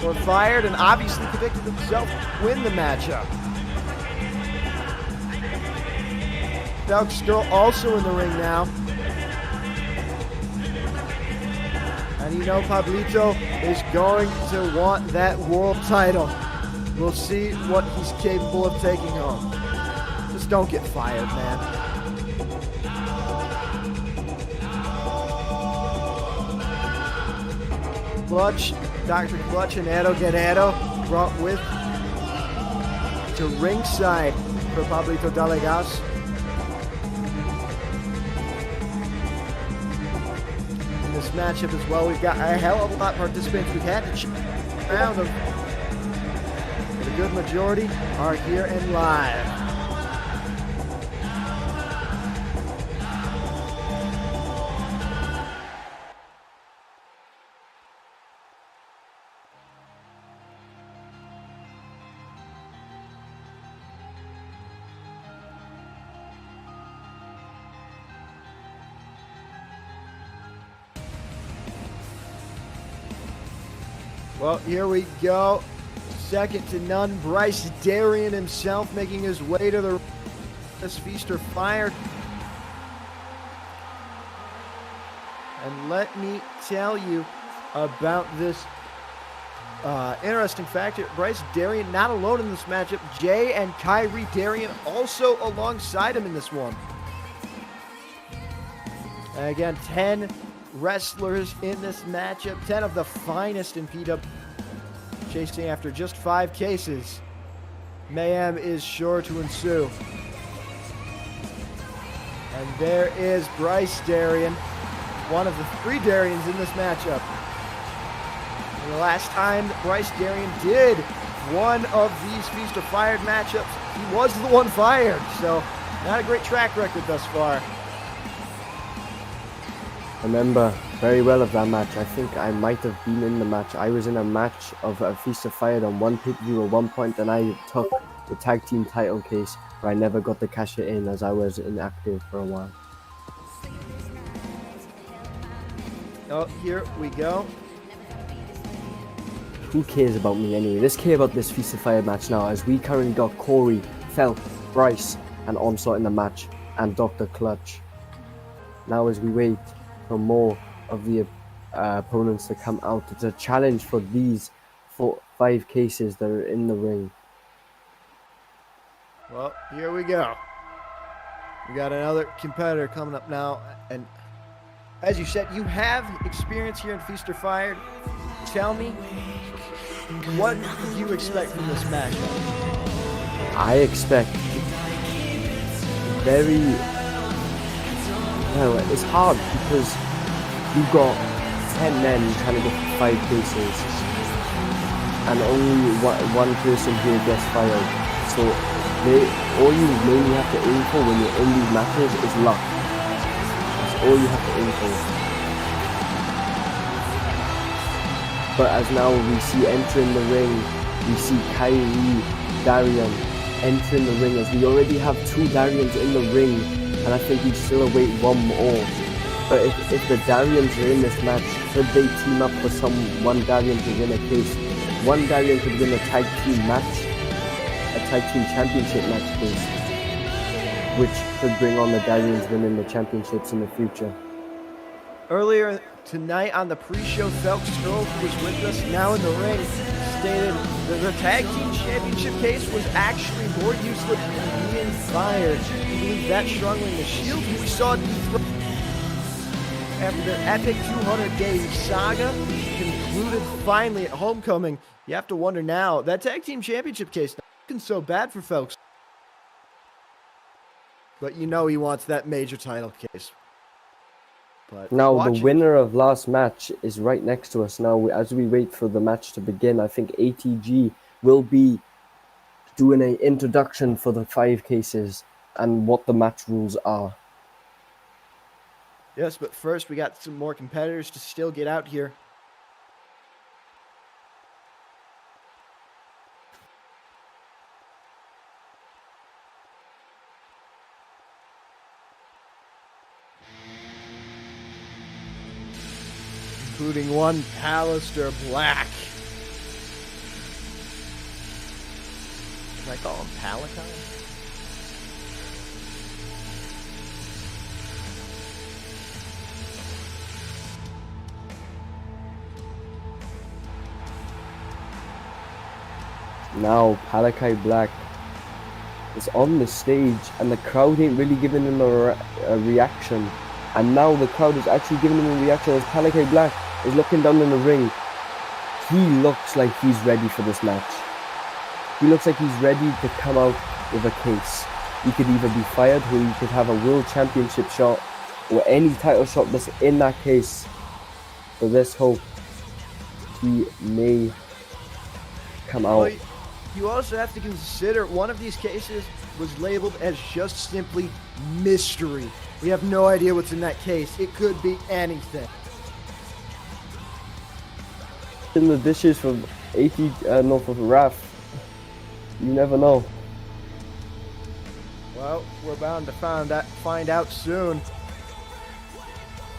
or Fired, and obviously predicted himself to win the matchup. Felc Scurll also in the ring now. And you know Pablito is going to want that world title. We'll see what he's capable of taking home. Just don't get fired, man. Clutch, Dr. Clutch and Airoh Guerrero brought with to ringside for Pablito DaleGas. In this matchup as well, we've got a hell of a lot of participants. We've had to round them. The good majority are here and live. Well, here we go. Second to none, Bryce Darrien himself making his way to the Feast or Fired. And let me tell you about this interesting fact here. Bryce Darrien not alone in this matchup. Jay and Kyree Darrien also alongside him in this one. And again, 10 wrestlers in this matchup, 10 of the finest in PW. Chasing after just 5 cases. Mayhem is sure to ensue. And there is Bryce Darrien, one of the 3 Darriens in this matchup. And the last time Bryce Darrien did one of these Feast or Fired matchups, he was the one fired. So, not a great track record thus far. Remember very well of that match. I think I might have been in the match. I was in a match of a Feast or Fired on one pay-per-view at one point, and I took the tag team title case where I never got to cash it in as I was inactive for a while. Oh, here we go. who cares about me anyway? Let's care about this Feast of Fire match now, as we currently got Corey, Felc, Bryce, and Onslaught in the match, and Dr. Clutch. Now as we wait for more of the opponents to come out, it's a challenge for these 5 cases that are in the ring. Well, here we go. We got another competitor coming up now, and as you said, you have experience here in Feast or Fire. Tell me, what do you expect from this matchup? I expect very... Well, it's hard because you've got 10 men trying to get 5 cases, and only one person here gets fired. So all you mainly have to aim for when you're in these matches is luck. That's all you have to aim for. But as now we see entering the ring, we see Kyree Darrien entering the ring, as we already have 2 Darriens in the ring, and I think we still await one more. But if the Darriens are in this match, could they team up for one Darrien to win a case? One Darrien could win a tag team match, a tag team championship match case, which could bring on the Darriens winning the championships in the future. Earlier tonight on the pre-show, Felc Scurll, who was with us now in the ring, stated that the tag team championship case was actually more useless than being fired. He believed that strongly in the Shield, who we saw after their epic 200-day saga concluded finally at Homecoming. You have to wonder now, that tag team championship case not looking so bad for Felc. But you know he wants that major title case. But now the winner of last match is right next to us now. As we wait for the match to begin, I think ATG will be doing an introduction for the 5 cases and what the match rules are. Yes, but first we got some more competitors to still get out here. Including one Palister Black. Can I call him Palatine? Now Palister Black is on the stage and the crowd ain't really giving him a reaction. And now the crowd is actually giving him a reaction as Palister Black is looking down in the ring. He looks like he's ready for this match. He looks like he's ready to come out with a case. He could either be fired or he could have a world championship shot or any title shot that's in that case. So let's hope he may come out. Well, you also have to consider one of these cases was labeled as just simply mystery. We have no idea what's in that case. It could be anything. In the dishes from for Raph. You never know. Well, we're bound to find out soon.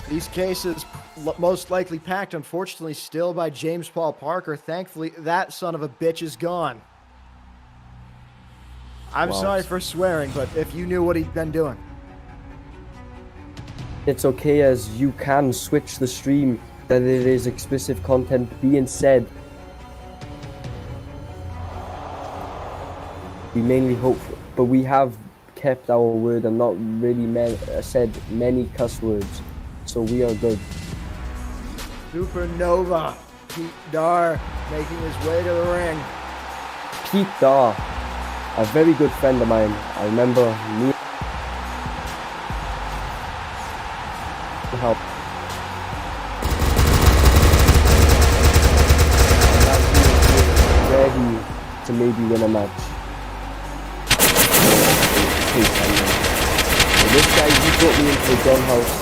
These cases most likely packed, unfortunately, still by James Paul Parker. Thankfully, that son of a bitch is gone. I'm sorry for swearing, but if you knew what he'd been doing. It's okay, as you can switch the stream that it is explicit content being said. We mainly hope, but we have kept our word and not really said many cuss words, so we are good. Supernova, Pete Dar making his way to the ring. Pete Dar, a very good friend of mine. I remember me help. Ready to maybe win a match. And this guy, he brought me into the gun house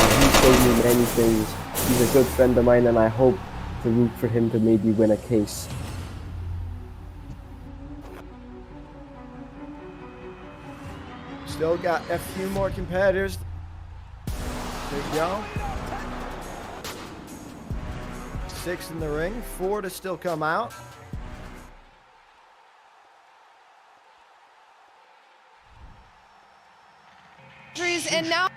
and he showed me many things. He's a good friend of mine and I hope to root for him to maybe win a case. Still got a few more competitors. There you go. 6 in the ring, 4 to still come out. And now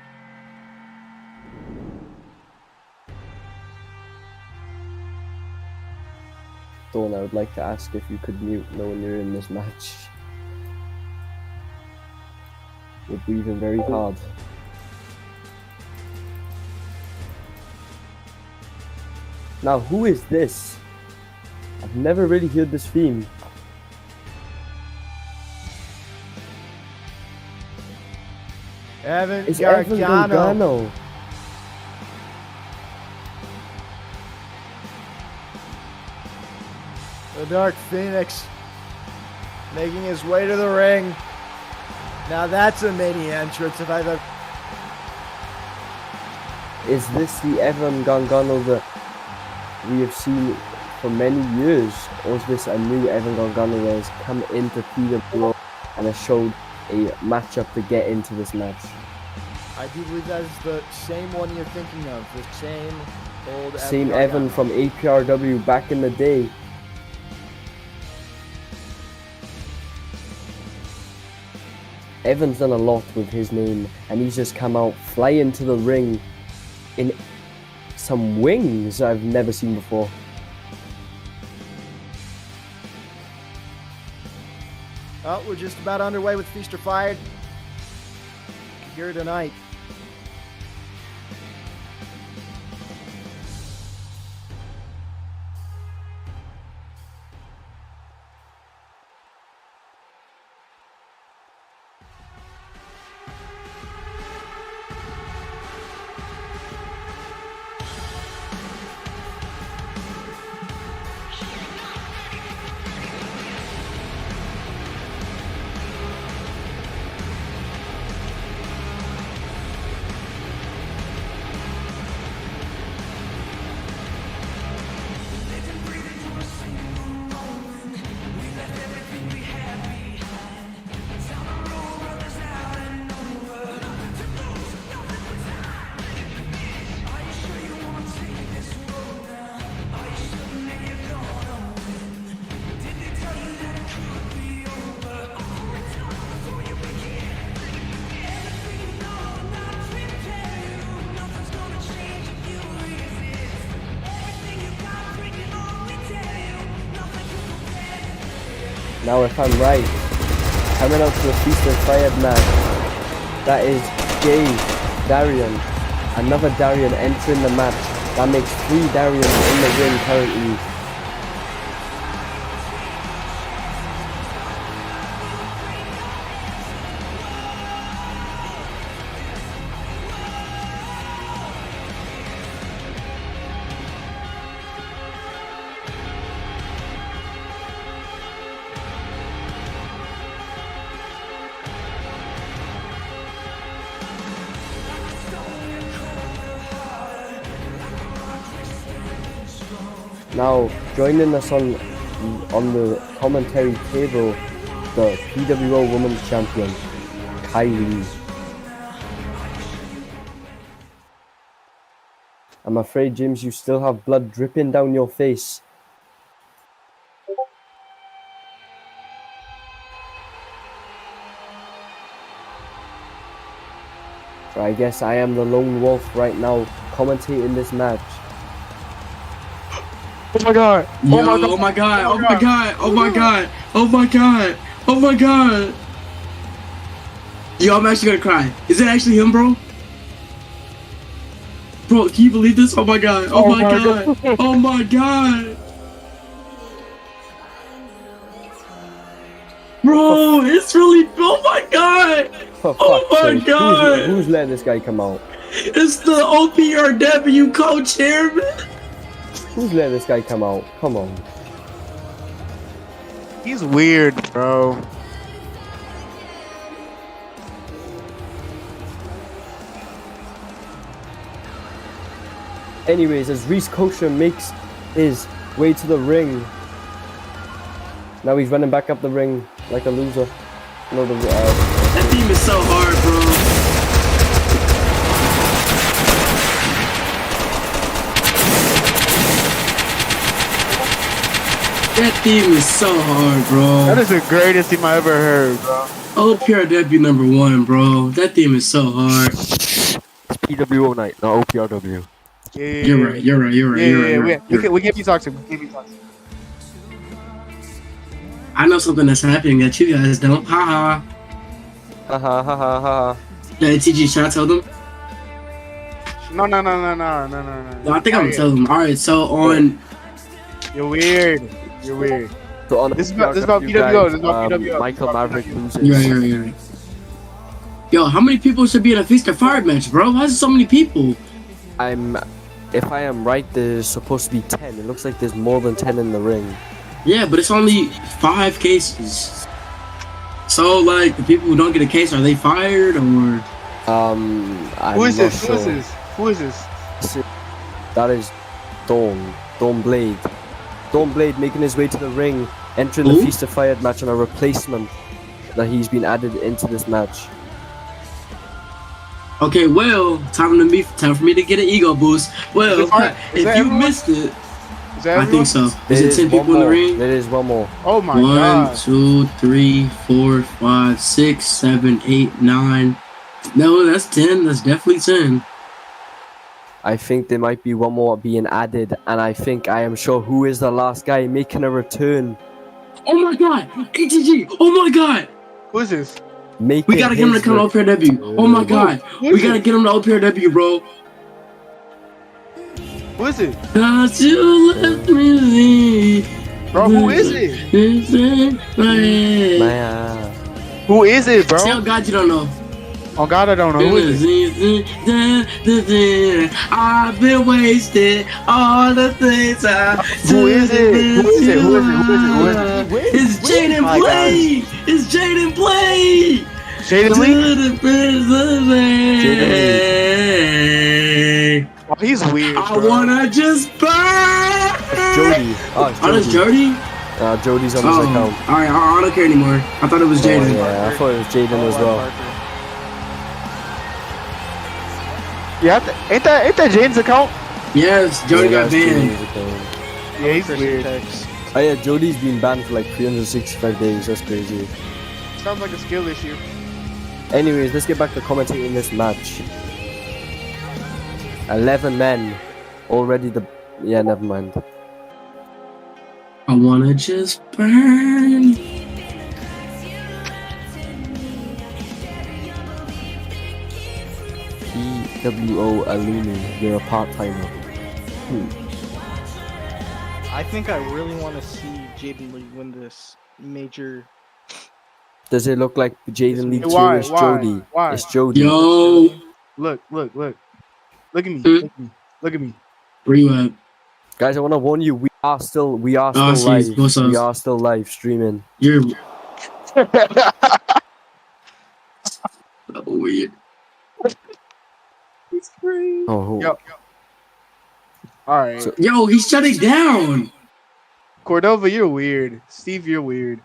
Dawn, I would like to ask if you could mute knowing you're in this match. We're breathing very hard. Now, who is this? I've never really heard this theme. Evan It's Evan Gargano. The Dark Phoenix making his way to the ring. Now that's a mini entrance if I've ever... Is this the Evan Gargano that we have seen for many years? Or is this a new Evan Gargano that has come into PWO and has showed a matchup to get into this match? I do believe that is the same one you're thinking of. The same old Same Evan from APRW back in the day. Evan's done a lot with his name, and he's just come out flying to the ring in some wings I've never seen before. Oh, we're just about underway with Feast or Fired here tonight. Now if I'm right, coming out to the Feast or Fired match, that is Darrien, another Darrien entering the match. That makes 3 Darriens in the ring currently. Now, joining us on the commentary table, the PWO Women's Champion, Kyree. I'm afraid, James, you still have blood dripping down your face. So I guess I am the lone wolf right now, commentating this match. Oh my god! Oh my god! Oh my god! Oh my god! Oh my god! Oh my god! Yo, I'm actually gonna cry. Is it actually him, bro? Bro, can you believe this? Oh my god! Oh my god! Oh my god! Bro, it's really. Oh my god! Oh my god! Who's letting this guy come out? It's the OPRW co-chairman. Who's letting this guy come out? Come on. He's weird, bro. Anyways, as Reese Kosher makes his way to the ring, now he's running back up the ring like a loser. No, that theme is so hard, bro. That theme is so hard, bro. That is the greatest theme I ever heard, bro. OPRW #1, bro. That theme is so hard. It's PWO night, not OPRW. Yeah, You're right. We can't be toxic. We can't be toxic. I know something that's happening that you guys don't. Haha. Ha ha ha ha ha. Yeah, TG, should I tell them? No. No, I think I'm gonna tell them. Alright, so on. You're weird. So on This is about PWO. This is about PWO. Michael Maverick loses. You're right. Yo, how many people should be in a Feast or Fire match, bro? Why is there so many people? If I am right, there's supposed to be 10. It looks like there's more than 10 in the ring. Yeah, but it's only 5 cases. So, like, the people who don't get a case, are they fired or? Who is this? That is Dawn Blade. Dawn Blade making his way to the ring, entering the Feast of Fire match on a replacement that he's been added into this match. Okay, well, time for me to get an ego boost. Well, if you missed it, I think so. Is it 10 people in the ring? There is one more. Oh my god. 1, 2, 3, 4, 5, 6, 7, 8, 9. No, that's 10. That's definitely 10. I think there might be one more being added, and I am sure who is the last guy making a return. Oh my god! ATG! Oh my god! Who is this? We gotta get him to come to OPRW. Oh my god! We gotta get him to OPRW, bro. Who is it? Cause you left me. Bro, who is it? Who is it, bro? Tell God you don't know. Oh God, I don't know. Who is it? I've been wasted all the things I. Who is it? It's Jaden Blade. It's Jaden Blade. Jaden Lee. Oh, he's weird. I wanna just burn. Jody. Oh, that's Jody. Jody's on his account. Alright, I don't care anymore. I thought it was Jaden. Yeah, I thought it was Jaden as well. Yeah, ain't that Jaden's account? Yes, Jody got banned. Yeah, he's weird. Oh yeah, Jody's been banned for like 365 days. That's crazy. Sounds like a skill issue. Anyways, let's get back to commentating this match. 11 men. Already yeah, never mind. I wanna just burn. PWO Aluni, you're a part-timer. I think I really want to see Jaden Lee win this major. Does it look like Jaden Lee 2 is Jody? Why? It's Jody. Yo. Look at me. Look at me. Where you at? Guys, I want to warn you, we are still live. What's up? We are still live streaming. You're weird. Oh. Yo. Alright. Yo, he's shutting down. Cordova, you're weird. Steve, you're weird.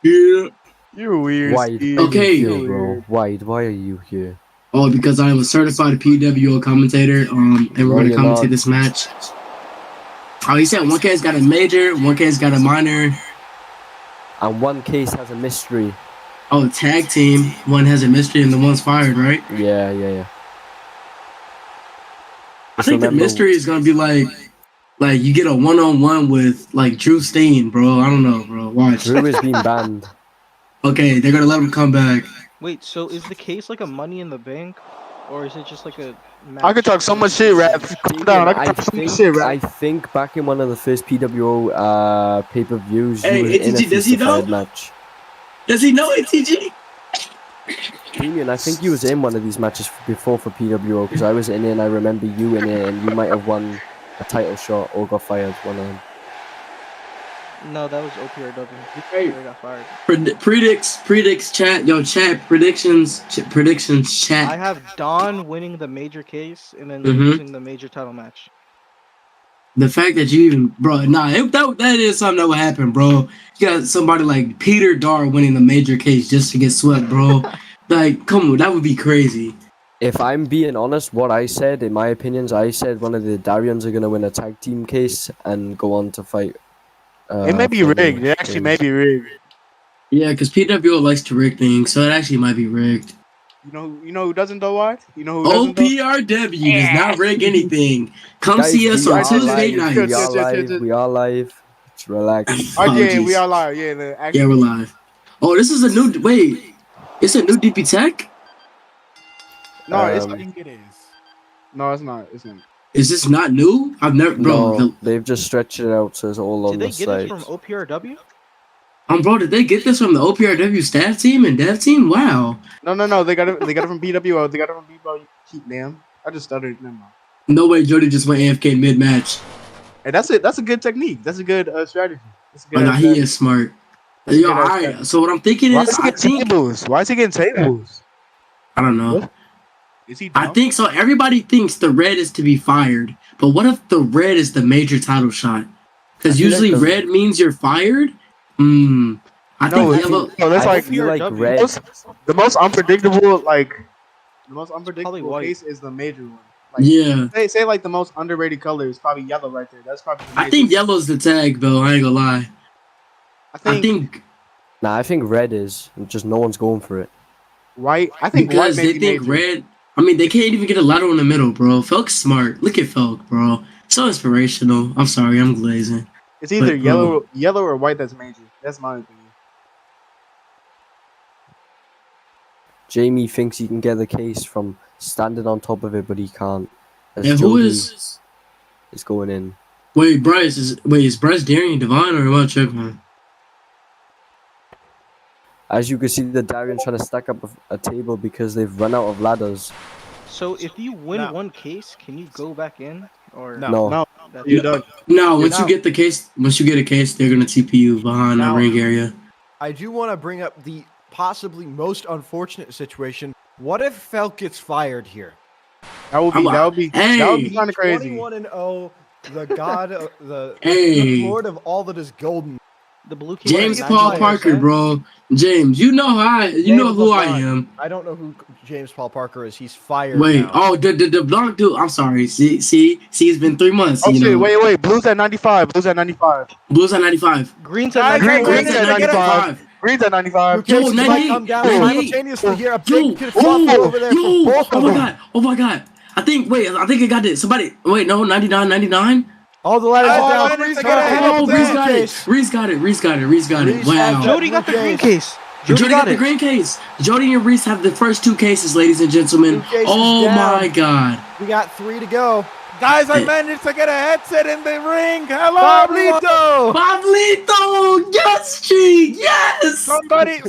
Yeah. You're weird. Why? Steve. Okay. Here, bro. Why are you here? Oh, because I am a certified PWO commentator. And we're gonna commentate this match. Oh, he said one case got a major, one case got a minor, and one case has a mystery. Oh, tag team. One has a mystery and the one's fired, right? Yeah. I think the mystery is gonna be like you get a one-on-one with like Drew Steen, bro. I don't know, bro. Watch. Drew is being banned. Okay, they're gonna let him come back. Wait, so is the case like a Money in the Bank, or is it just like a match? I could talk so much shit, Rap. Calm down. I think back in one of the first PWO pay-per-views, hey, he was in a does he know? match. Does he know ATG? Damien, I think you was in one of these matches before for PWO, because I was in it and I remember you in it, and you might have won a title shot or got fired one of them. No, that was OPRW. Hey. He got fired. Predicts chat. Yo, chat predictions chat. I have Don winning the major case and then losing the major title match. The fact that you even, bro, that is something that would happen, bro. You got somebody like Peter Dar winning the major case just to get swept, bro. Like, come on, that would be crazy. If I'm being honest, what I said, in my opinions, I said one of the Darriens are going to win a tag team case and go on to fight. It may be for the rigged. It actually may wins. be rigged. Yeah, because PWO likes to rig things, so it actually might be rigged. You know who doesn't though? What? You know who doesn't? OPRW does not rig anything. Come Guys, see us we on are Tuesday live, nights. We are live. We are live. Let's relax. Oh, yeah, Apologies. we are live. Yeah, actually, Yeah, we're live. Oh, this is a new. Wait, it's a new DP Tech. No, it's. Um, I think it is. No, it's not. It's not. Is this not new? I've never, bro. No, they've just stretched it out so it's all on Did the they get site. it from OPRW? Bro, did they get this from the OPRW staff team and dev team? Wow. No. They got it. They got it from PWO. They got it from PWO. Keep them. I just stuttered. Never mind. No way, Jody just went AFK mid match. Hey, that's it. That's a good technique. That's a good strategy. That's a good Oh, no, he strategy. is smart. That's Yo, good all strategy. right. So what I'm thinking Why is, is he I getting think tables? Why is he getting tables? I don't know. Is he? I dumb? think so. Everybody thinks the red is to be fired, but what if the red is the major title shot? Because usually like the- red means you're fired. I think No, yellow. no, that's I like feel like red. the most unpredictable. Like the most Probably unpredictable white. case is the major one. Like, Yeah, say like the most underrated color is probably yellow right there. That's probably. The I think major. yellow's the tag, though. I ain't gonna lie. I think Nah, I think red is. Just no one's going for it. white. I think because white may they be think major. red. I mean, they can't even get a lateral in the middle, bro. Felk's smart. Look at Felk, bro. So inspirational. I'm sorry, I'm glazing. It's either But, bro, yellow or white that's major. That's my opinion. Jamie thinks he can get the case from standing on top of it, but he can't. As And who Jody is? is going in. Wait, Bryce is Bryce Darrien Divine or what? Tripping? As you can see, the Darrien's trying to stack up a table because they've run out of ladders. So if you win No. one case, can you go back in? Or No. No, That's you it? done. No, once No. you get the case, they're gonna TP you behind Now- the ring area. I do want to bring up the possibly most unfortunate situation. What if Felk gets fired here? That would be Hey. kind of crazy. 21-0, the god, the Hey. lord of all that is golden. The blue case. James is Paul 99%. Parker, bro. James, you know who I am. I don't know who James Paul Parker is. He's fired. Wait, now. oh, the blonde dude. I'm sorry. See, it's been 3 months. Oh you shit! know. Wait. Blues at 95. Blues at 95. Blues at 95. Green's Guys, at Green's 99. at 95. Green's at 95. Okay, so Yo, you might 98, come down 98. simultaneously here. A Yo, big flop over there for both of them. Oh my god. I think I got it. Somebody, wait, no, 99. All the ladders Oh, are down. Reese Reese got it. Oh, Reese got case. it. Reese got it. Reese got it. Reese Wow. has Jody got the green case. Jody got the it. green case. Jody and Reese have the first 2 cases, ladies and gentlemen. 2 cases Oh down. my god. We got 3 to go. Guys, I managed to get a headset in the ring. Hello, everyone. Pablito! Pablito! Yes, G! Yes!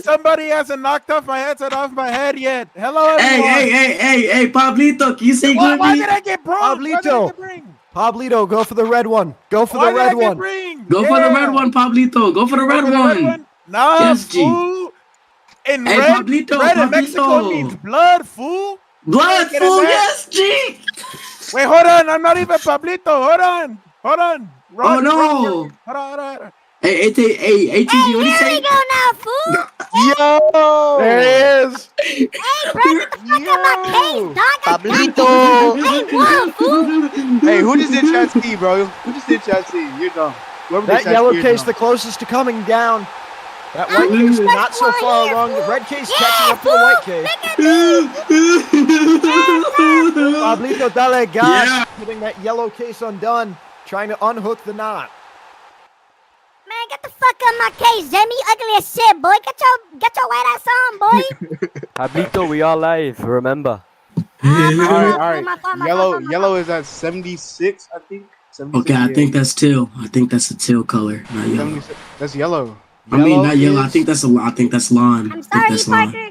Somebody hasn't knocked off my headset off my head yet. Hello, everyone. Hey, Pablito, can you say Why, good why me? did I get broke? Why did I Pablito. get ring? Pablito, go for the red one. Go for Why the did I red get one. ring? Go for the Yeah. red one, Pablito. Go for the red one. No, Yes, G. fool. In Hey, red, Pablito, red in Mexico Pablito. means blood, fool. Blood, Get it fool, back. yes, G! Wait, hold on. I'm not even Pablito. Hold on. Oh, no. Hold on. Hey, ATG, what do you say? go now, fool. Yo! There he is. Hey, bro, get the fuck out my case, dog. Pablito. Hey, whoa, fool. Hey, who just did chat C, bro? Who just did chat C? You're dumb. Whoever did That chat yellow C, you're case, dumb. the closest to coming down. That white case not so far along. The red case catching up to the white case. Pablito DaleGas Yeah. getting that yellow case undone, trying to unhook the knot. Man, get the fuck out my case, Jamie. You ugly as shit, boy. Get your white ass on, boy. Pablito, we are live, remember. All right. My fault. Yellow is at 76, I think. 76, Okay, I yeah. think that's teal. I think that's a teal color, not yellow. 76. That's yellow. I mean, not yellow. I is- think that's lime. I'm I think sorry, that's lime. Parker.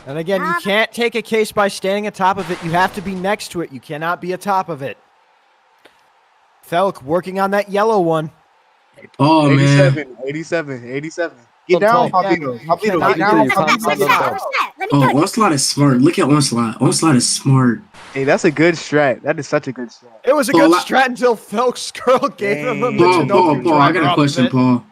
And again, you can't take a case by standing atop of it. You have to be next to it. You cannot be atop of it. Felk working on that yellow one. Oh, man. 87. Get down, Pablito. You Pablito, cannot get down. do What's it. that? Let me Oh, tell you. Onslaught is smart. Look at Onslaught. Onslaught is smart. Hey, that's a good strat. That is such a good strat. It was a Paul, good strat until Felk Scurll gave him a Paul, I got a question, Paul.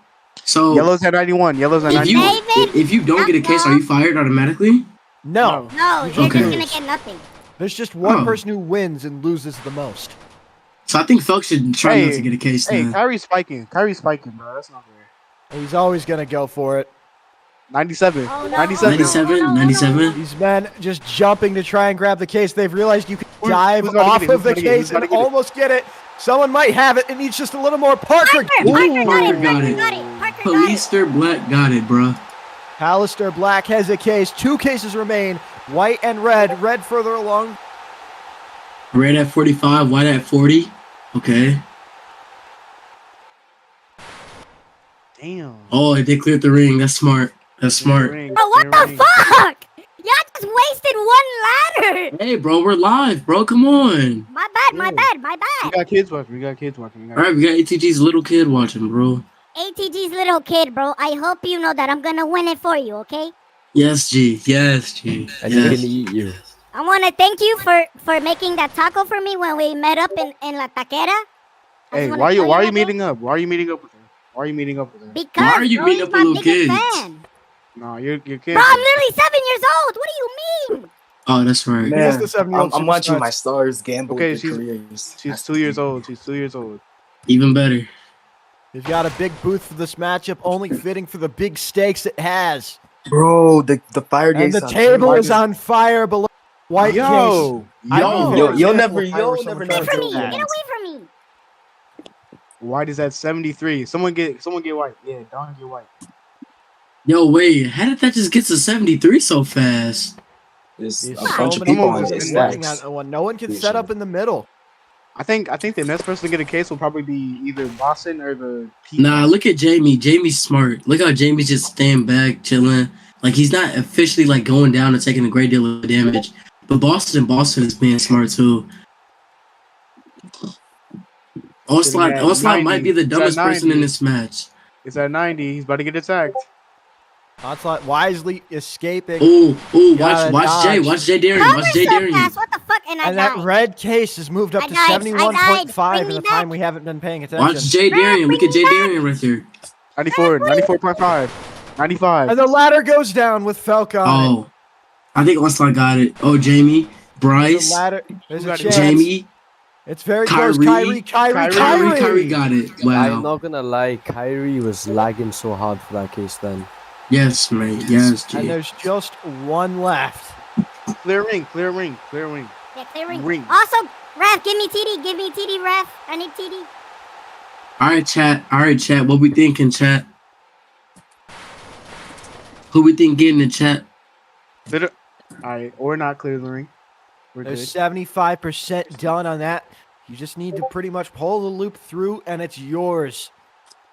So, Yellow's at 91. Yellow's at if 91. you don't get a case, are you fired automatically? No. No, You you're just just lose. gonna get nothing. There's just one Oh. person who wins and loses the most. So I think Felk should try not to get a case Hey, then. Kyree's spiking. Kyree's spiking, bro. That's not fair. He's always going to go for it. 97. Oh, no, 97. 97. These men just jumping to try and grab the case. They've realized you can Who's dive about to off get it? of the Who's about to get it? case Who's about and to get it? almost get it. Someone might have it. It needs just a little more. Parker. Parker got it. Parker got Parker it. got it. Parker got it. Palister Black got it, bro. Palister Black has a case. 2 cases remain. White and red. Red further along. Red at 45, white at 40. Okay. Damn. Oh, they cleared the ring. That's smart. That's smart. Bro, what the fuck? Y'all just wasted one ladder. Hey, bro, we're live, bro. Come on. My bad, my bad, my We bad. got kids watching. We got kids watching. All right, we got ATG's little kid watching, bro. ATG's little kid, bro. I hope you know that I'm gonna win it for you, okay? Yes, G. Yes, G. And he's Yes. gonna eat you. I want to thank you for making that taco for me when we met up in La Taquera. I Hey, just wanna why tell are you that, meeting up? Why are you meeting up with her? Why are you meeting up with her? Because Why are you bro, meeting he's up my with little biggest kids? fan. No, you're kids. Bro, I'm literally 7 years old. What do you mean? Oh, that's right. He is Man, the 7-year-old I'm watching superstar. my stars gamble Okay, with their careers. She's 2 years old. She's 2 years old. Even better. They've got a big booth for this matchup, only fitting for the big stakes it has. Bro, the fire And gate's the on table fire. is on fire below White case. You'll never know. Get from me. Get away from me. White is at 73. Someone get white. Yeah, Don get white. Yo, wait. How did that just get to 73 so fast? There's There's a so bunch of many people on people this working stacks. on one. No one can set up in the middle. I think the next person to get a case will probably be either Boston or the Nah, look at Jamie. Jamie's smart. Look how Jamie's just staying back, chilling. Like, he's not officially, like, going down and taking a great deal of damage. But Boston is being smart, too. Oslot might be the dumbest person in this match. It's at 90. He's about to get attacked. Onslaught wisely escaping. Watch Jay. Watch Jay Darrien. Watch Jay Darrien. What the fuck? And I And died. that red case has moved up I to died. 71.5 in Bring the me time back. we haven't been paying attention. Watch Jay Darrien. Look at Jay Darrien right there. 94, 94.5, 95. And the ladder goes down with Felc on it. Oh, I think Onslaught got it. Oh, Jamie, Bryce, The ladder, there's a got it? chance. Jamie, It's very close. Kyree got it. Wow. I'm not gonna lie, Kyree was lagging so hard for that case then. Yes, mate. Yes, And G. there's just one left. Clear ring, clear ring, clear ring. Yeah, clearing. Ring. Also, ref, give me TD, ref. I need TD. All right, chat. What we thinking, chat? Who we think getting the chat? Alright, or not clear the ring. We're There's good. 75% done on that. You just need to pretty much pull the loop through, and it's yours.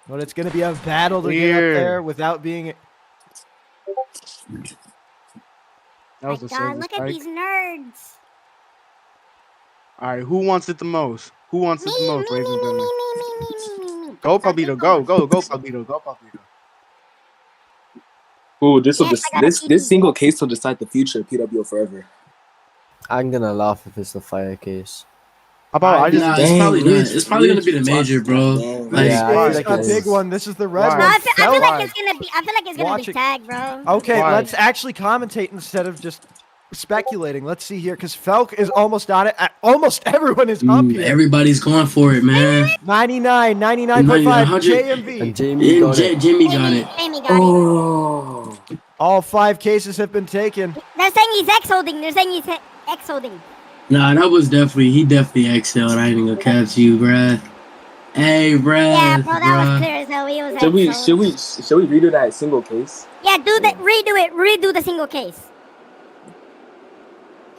But it's going to be a battle to get up Clear. there without being. That was a God, service look at spike. these nerds. Alright, who wants it the most? Who wants it the most, ladies and gentlemen? Me. Go, Pablito, go, Pablito, go, Pablito. Ooh, this single case will decide the future of PWO forever. I'm gonna laugh if it's the fire case. How about I just? Nah, it's probably not. It's probably gonna be the major, bro. Like, This is a big one. This is the red Why? one. No, I feel Felc. like it's gonna be. I feel like it's gonna Watch be it. tagged, bro. Okay, Why? let's actually commentate instead of just speculating. Let's see here, because Felc is almost on it. Almost everyone is up here. everybody's going for it, man. 99, 99.5, 100. JMV. And Jamie got it. Jamie got it. Jamie got Oh, All 5 cases have been taken. it. They're saying he's X holding. They're saying he's X holding. Nah, that was he definitely exhaled. I ain't gonna catch you, bruh. Hey, bruh. Yeah, bro, that was clear as hell. He was should we redo that single case? Yeah, redo the single case.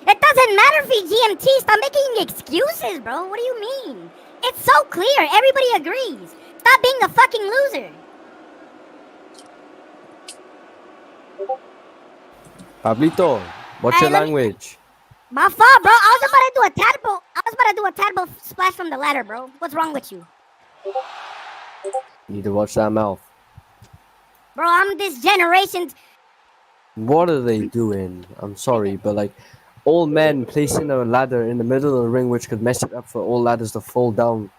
It doesn't matter if he's GMT. Stop making excuses, bro. What do you mean? It's so clear. Everybody agrees. Stop being a fucking loser. Pablito, what's your language? My fault, bro. I was about to do a tadpole splash from the ladder, bro. What's wrong with you? You need to watch that mouth. Bro, I'm this generation's... What are they doing? I'm sorry, but like, all men placing a ladder in the middle of the ring, which could mess it up for all ladders to fall down,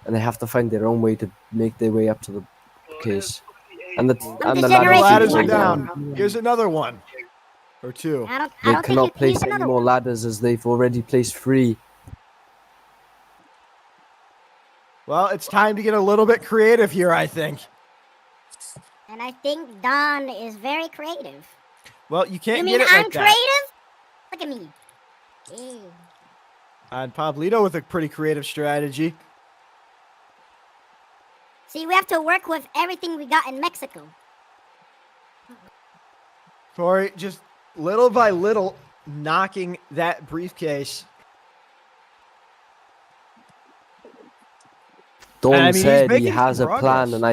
and they have to find their own way to make their way up to the case. And the The ladder ladders fall are down. Here's another one. Or 2. I don't They think cannot you can use place any another more one. ladders as they've already placed 3. Well, it's time to get a little bit creative here, I think. And I think Don is very creative. Well, you can't You mean get it I'm like that. creative? Look at me. Ew. And Pablito with a pretty creative strategy. See, we have to work with everything we got in Mexico. Corey, just little by little, knocking that briefcase. Dawn I mean, he's said he making has a progress. plan, and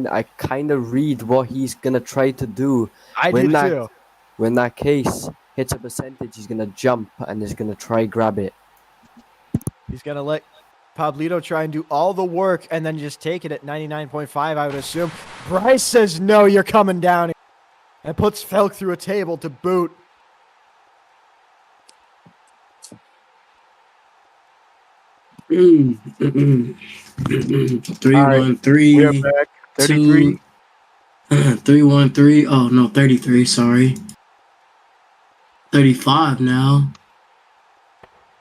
I kind of read what he's gonna try to do. I do too. When that case hits a percentage, he's gonna jump and he's gonna try grab it. He's going to let Pablito try and do all the work and then just take it at 99.5, I would assume. Bryce says, no, you're coming down. And puts Felc through a table to boot. Three, All right, 1, 3. we are back. 33. 3, 1, 3. Oh, no, 33, sorry. 35 now.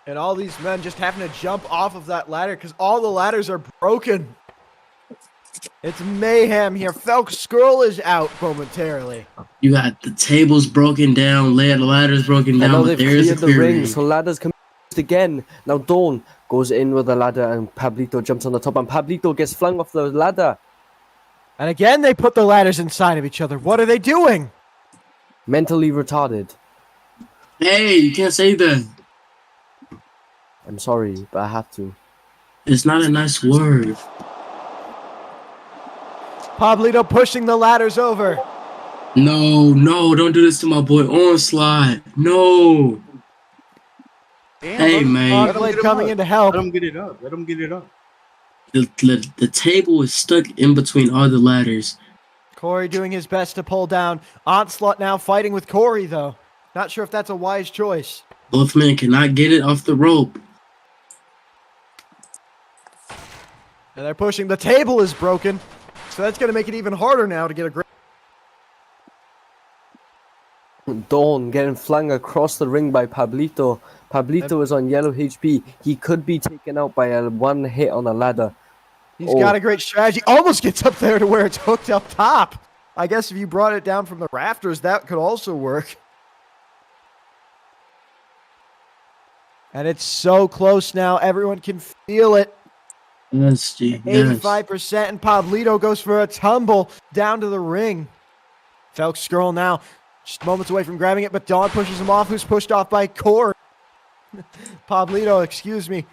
And all these men just having to jump off of that ladder because all the ladders are broken. It's mayhem here. Felc Scurll is out momentarily. You got the tables broken down, ladders broken I down, know but they've there's a cleared the clear ring, ring. so ladders can be used again. Now Dawn goes in with the ladder and Pablito jumps on the top and Pablito gets flung off the ladder. And again, they put the ladders inside of each other. What are they doing? Mentally retarded. Hey, you can't say that. I'm sorry, but I have to. It's not a nice word. Pablito pushing the ladders over. No, don't do this to my boy Onslaught. No. Damn, Hey, man. Blade coming in to help. Let him get it up. Let him get it up. The table is stuck in between all the ladders. Corey doing his best to pull down. Onslaught now fighting with Corey, though. Not sure if that's a wise choice. Both men cannot get it off the rope. And they're pushing. The table is broken. So that's going to make it even harder now to get a grip. Dawn getting flung across the ring by Pablito. Pablito is on yellow HP. He could be taken out by a one hit on a ladder. He's got a great strategy. Almost gets up there to where it's hooked up top. I guess if you brought it down from the rafters, that could also work. And it's so close now. Everyone can feel it. Yes, G. 85%, and Pablito goes for a tumble down to the ring. Felc Scurll now just moments away from grabbing it, but Dawn pushes him off, who's pushed off by Corey. Pablito, excuse me.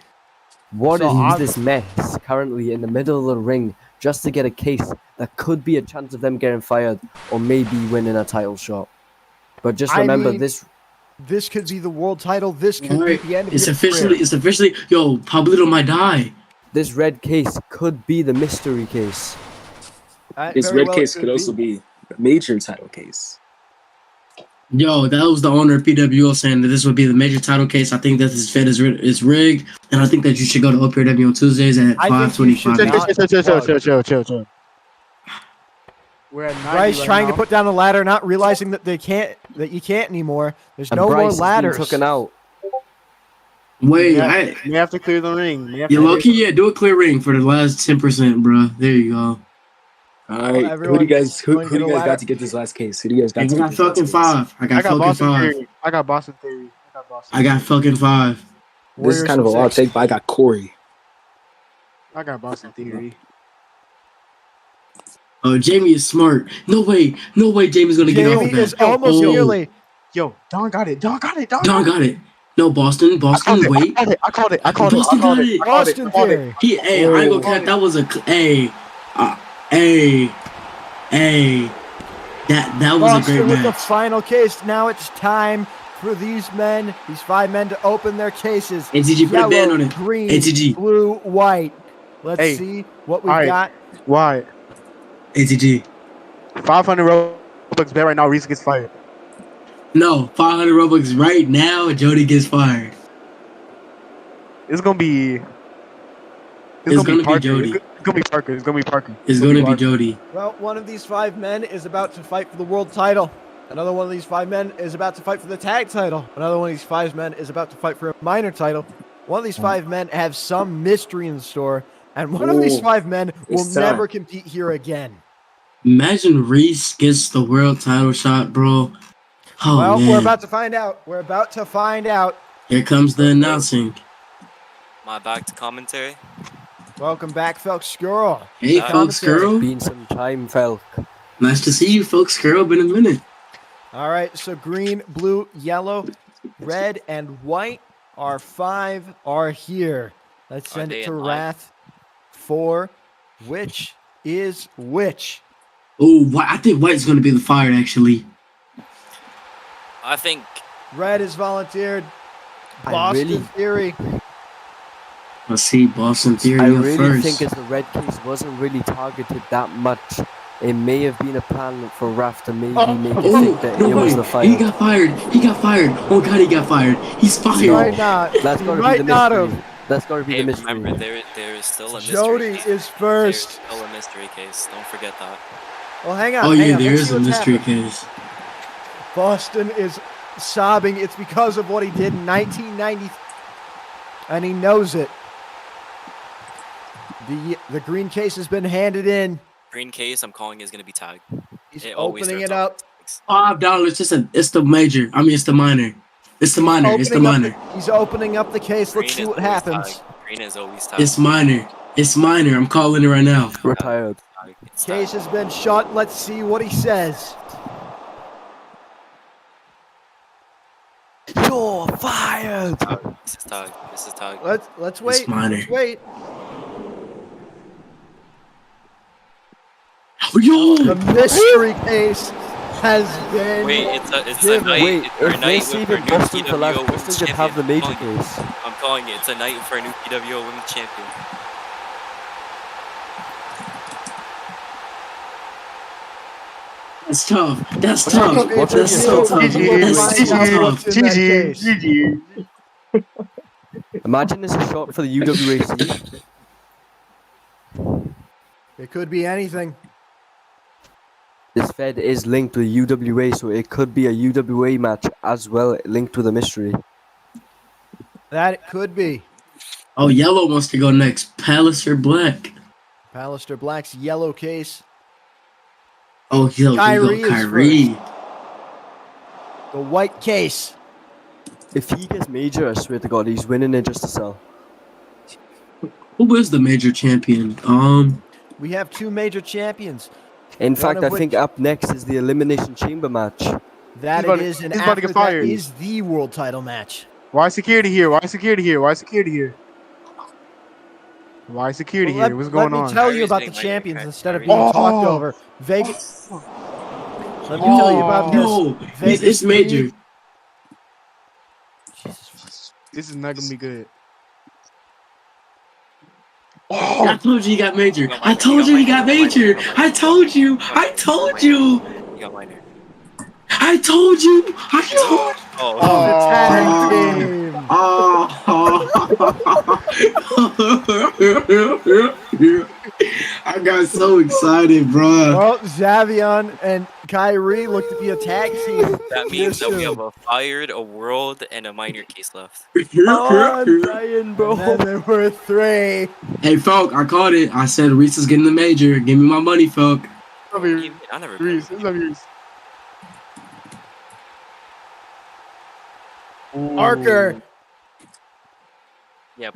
What So is this mess currently in the middle of the ring just to get a case that could be a chance of them getting fired or maybe winning a title shot? But just remember, this could be the world title. This could be the end of It's your officially, yo, Pablito might die. This red case could be the mystery case. This red case could also be a major title case. Yo, that was the owner of PWO saying that this would be the major title case. I think that this Fed is rigged, and I think that you should go to OPW on Tuesdays at 5:25. Chill. We're at 90 Bryce right trying now. to put down a ladder, not realizing that you can't anymore. There's And no Bryce more has been ladders. taken out. Wait, we have to clear the ring. Yeah, low-key, yeah, do a clear ring for the last 10%, bro. There you go. All right, who do you guys got to get this last case? Who do you guys got I to got get this fucking last case? 5. I got fucking Boston 5. Theory. I got Boston Theory. I got fucking 5. This is kind of a wild take, but I got Corey. I got Boston Theory. Oh, Jamie is smart. No way, Jamie's gonna get off of Jamie that. is almost nearly. Yo, Don got it. Don got it. No, Boston, wait. I called it. Boston got it. Boston Theory. I ain't gonna cut. That was a that was Boston a great with the match. final case. Now it's time for these 5 men, to open their cases. ATG, put a band Yellow, on it. green, ATG. blue, white. Let's Hey. see what we've All right. got. Why? ATG. 500 Robux bet right now. Reese gets fired. No, 500 Robux right now. Jody gets fired. It's gonna be. It's gonna be Parker. Jody. It's gonna be Parker. It's gonna be Parker. It's gonna be Parker. Jody. Well, one of these 5 men is about to fight for the world title. Another one of these 5 men is about to fight for the tag title. Another one of these 5 men is about to fight for a minor title. One of these 5 men have some mystery in store, and one of these 5 men will never compete here again. Imagine Reese gets the world title shot, bro. Oh, well, man. we're about to find out. We're about to find out. Here comes the announcing. My back to commentary. Welcome back, Felc Scurll. Hey, Felc Scurll. Been some time, Felc. Nice to see you, Felc Scurll. Been a minute. All right, so green, blue, yellow, red, and white. Our 5 are here. Let's send it to Wrath for which is which. Oh, I think white's going to be the fired, actually. I think red is volunteered. Boston Theory. Let's see, Boston Theory I up really first. think as the red case wasn't really targeted that much, it may have been a plan for Wrath to maybe make it think that it was the fire. He got fired. He got fired. Oh, God, he got fired. He's fired. He might not. That's He got to might be the not mystery. have. That's got to be the mystery. remember there is still a mystery. Jody case. is first. There's still a mystery case. Don't forget that. Well, hang on. Oh, hang yeah, on. there Let's is see a what's mystery happening. case. Boston is sobbing. It's because of what he did in 1990, and he knows it. The green case has been handed in. Green case, I'm calling is going to be tagged. He's It always opening starts it off. up. $5. It's the major. I mean, it's the minor. It's the minor. It's the minor. He's opening up the case. Let's see what happens. Green is always tagged. It's minor. It's minor. I'm calling it right now. Retired. Case has been shut. Let's see what he says. You're fired. This is tagged. This is tagged. Let's wait. minor. Let's wait. Yo! The mystery case has been Wait, it's a given. night. Wait, it's a if night they with our even new Boston for last, PWO Boston women's could have the champion. major case. I'm calling it. It's a night for a new PWO women's champion. That's tough. That's tough. It's That's so tough. That's so tough. Imagine this is shot for the UWAC. It could be anything. This Fed is linked with UWA, so it could be a UWA match as well, linked with a mystery. That it could be. Oh, yellow wants to go next. Palister Black. Palister Black's yellow case. Oh, yo, Kyree you is go Kyree. The white case. If he gets major, I swear to God, he's winning it just to sell. Who is the major champion? We have 2 major champions. In One fact, of I which- think up next is the Elimination Chamber match. That He's it is, and about to after get that fired. is the world title match. Why security here? Why security here? Why security here? Why security Well, here? What's going let on? me tell you Kyree's about the getting my champions haircut. instead of Kyree's- being talked Oh. over. Vegas. Let me tell you about No, this. Vegas it's major. Green- This is not gonna be good. I told you he got major. I told you he got major. I told you. I told you. You got mine here. I told you. I told you. Oh, The tag team. I got so excited, bro. Well, Zavion and Kyree look to be a tag team. that means that we have a fired, a world, and a minor case left. Oh, I'm dying, bro. And then there were 3. Hey, Felk, I called it. I said Reese is getting the major. Give me my money, Felk. Over here. I never. Reese, it's over here. Parker. Yeah,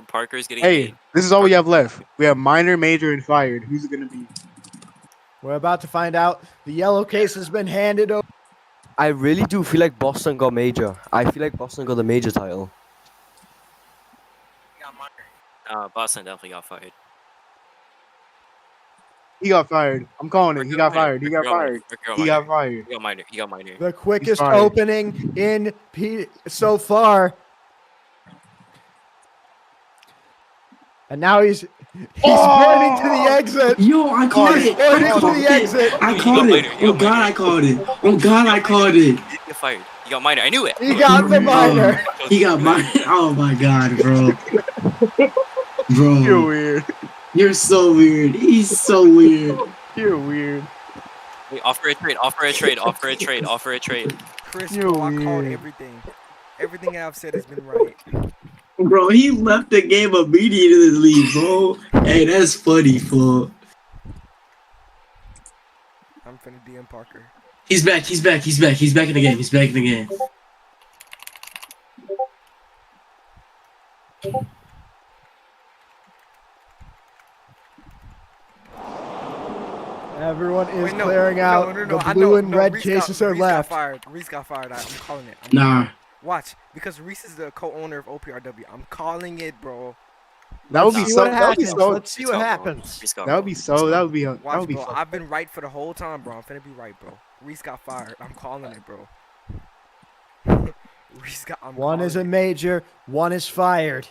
Parker's getting. Hey, paid. this is all we have left. We have minor, major, and fired. Who's it gonna be? We're about to find out. The yellow case has been handed over. I really do feel like Boston got major. I feel like Boston got the major title. Boston definitely got fired. He got fired. I'm calling it. He got fired. He got fired. He got fired. He got minor. He got minor. The quickest fired. opening in so far. And now he's pointing to the exit. Yo, I called He's it. pointing I to called the it. exit. I called it. Oh God, I called it. Oh God, I called it. He got fired. He got minor. I knew it. He got the minor. He got mine. Oh my God, bro. Bro, You're weird. you're so weird. He's so weird. You're weird. Wait, offer a trade, offer a trade, offer a trade, offer a trade. Chris, bro, I called everything. Everything I've said has been right. Bro, he left the game immediately, bro. Hey, that's funny, fool. I'm finna DM Parker. He's back, he's back, he's back, he's back in the game, he's back in the game. Everyone is Wait, no, clearing out. no, The I blue know, and red cases are Reese left. Got fired. Reese got fired. I'm calling it. Nah. Watch, because Reese is the co-owner of OPRW. I'm calling it, bro. That would be so. That would be so. Let's see what happens. That would be so. That would be. That Watch, would be. bro. So. I've been right for the whole time, bro. I'm finna be right, bro. Reese got fired. I'm calling it, bro. Reese got. One is a major. One is fired.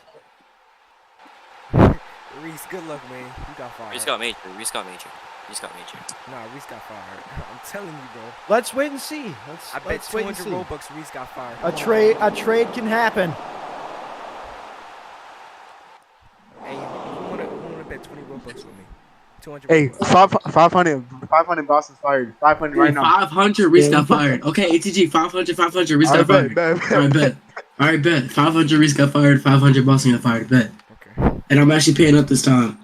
Reese, good luck, man. You got fired. Reese got major. Reese got major. Reese got major. Nah, Reese got fired. I'm telling you, bro. Let's wait and see. I bet Let's wait and 200 see. Robux Reese got fired. A trade can happen. Hey, who wanna bet 20 Robux with me? 200. Hey, Robux. 500 Boston's fired. 500 right now. 500, Reese got fired. Okay, ATG, 500, Reese got fired. Alright, bet. Alright, bet. 500, Reese got fired. 500, Boston got fired. Bet. Okay. And I'm actually paying up this time.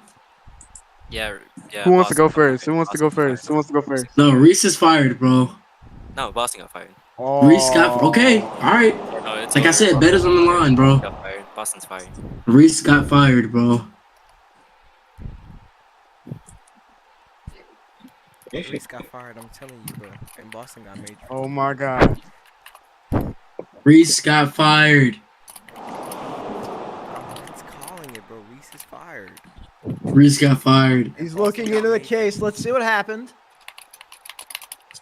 Yeah. Who wants to go first? Who wants to go first? Who wants to go first? No, Reese is fired, bro. No, Boston got fired. Reese got okay. All right. No, it's Like I said, bet is on the line, bro. got fired. Boston's fired. Reese got fired, bro. Reese got fired. I'm telling you, bro. And Boston got major. Oh my God. Reese got fired. It's calling it, bro. Reese is fired. Reese got fired. He's looking into the case. Let's see what happened.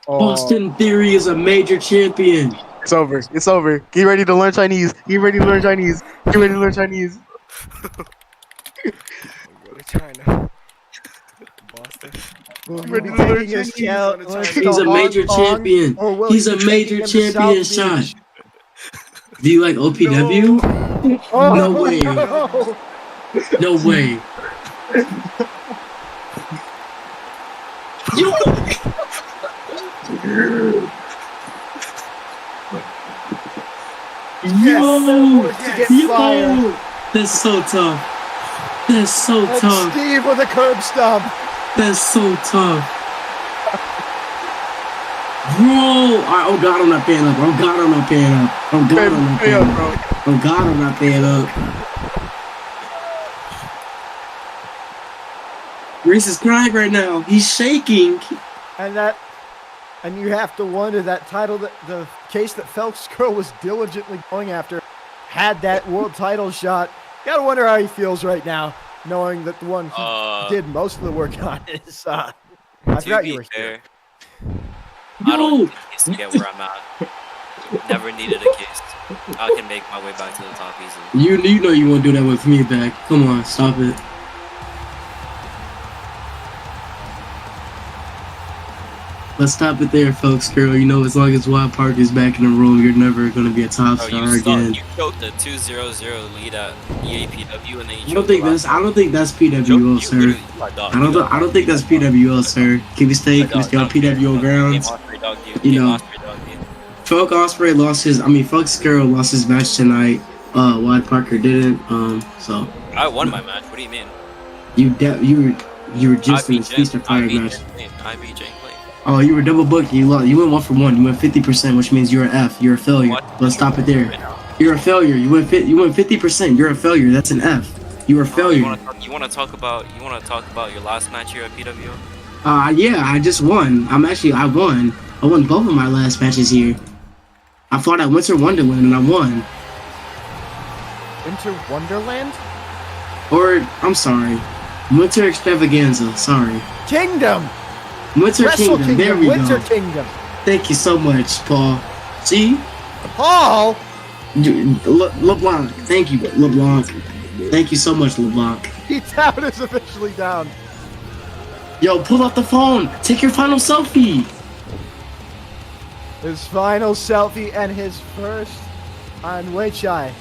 Boston Theory is a major champion. It's over. It's over. Get ready to learn Chinese. Get ready to learn Chinese. Get ready to learn Chinese. Go to China. Boston. He's a major champion. He's a major champion shot. Do you like OPW? No way. No way. Yo! That's so tough. That's so tough. Steve with a curb stomp. That's so tough. Bro! Oh God, I'm not paying up. Oh God, I'm not paying up. Oh God, I'm not paying up. Oh God, I'm not paying up. Reese is crying right now. He's shaking. And you have to wonder that title, the case that Felc Scurll was diligently going after, had that world title shot. Gotta wonder how he feels right now, knowing that the one he did most of the work on is. I forgot you were here. I don't need a case to get where I'm at. Never needed a case. I can make my way back to the top easily. You know you won't do that with me back. Come on, stop it. Let's stop it there, Felc Scurll. You know, as long as Wild Park is back in the room, you're never going to be a top star again. You choked the 2-0-0 lead at EAPW, and then you I don't think that's PWO, sir. I don't think that's PWO, sir. Can we stay on PWO grounds? You know, Felc Scurll lost his match tonight. Wild Parker didn't. So I won my match. What do you mean? You were just in the Feast of Fire match. I beat Jane. Oh, you were double booked. You lost. You went 1 for 1. You went 50%, which means you're an F. You're a failure. What? Let's stop it there. You're a failure. You went 50%. You're a failure. That's an F. You're a failure. You want to talk about your last match here at PWO? Yeah, I just won. I won. I won both of my last matches here. I fought at Winter Wonderland and I won. Winter Wonderland? Or I'm sorry, Winter Extravaganza. Sorry. Kingdom. Winter Kingdom. There we Winter go. Kingdom. Thank you so much, Paul. See? Paul? LeBlanc. Thank you, LeBlanc. Thank you so much, LeBlanc. T-Town is officially down. Yo, pull out the phone. Take your final selfie. His final selfie and his first on Weichai.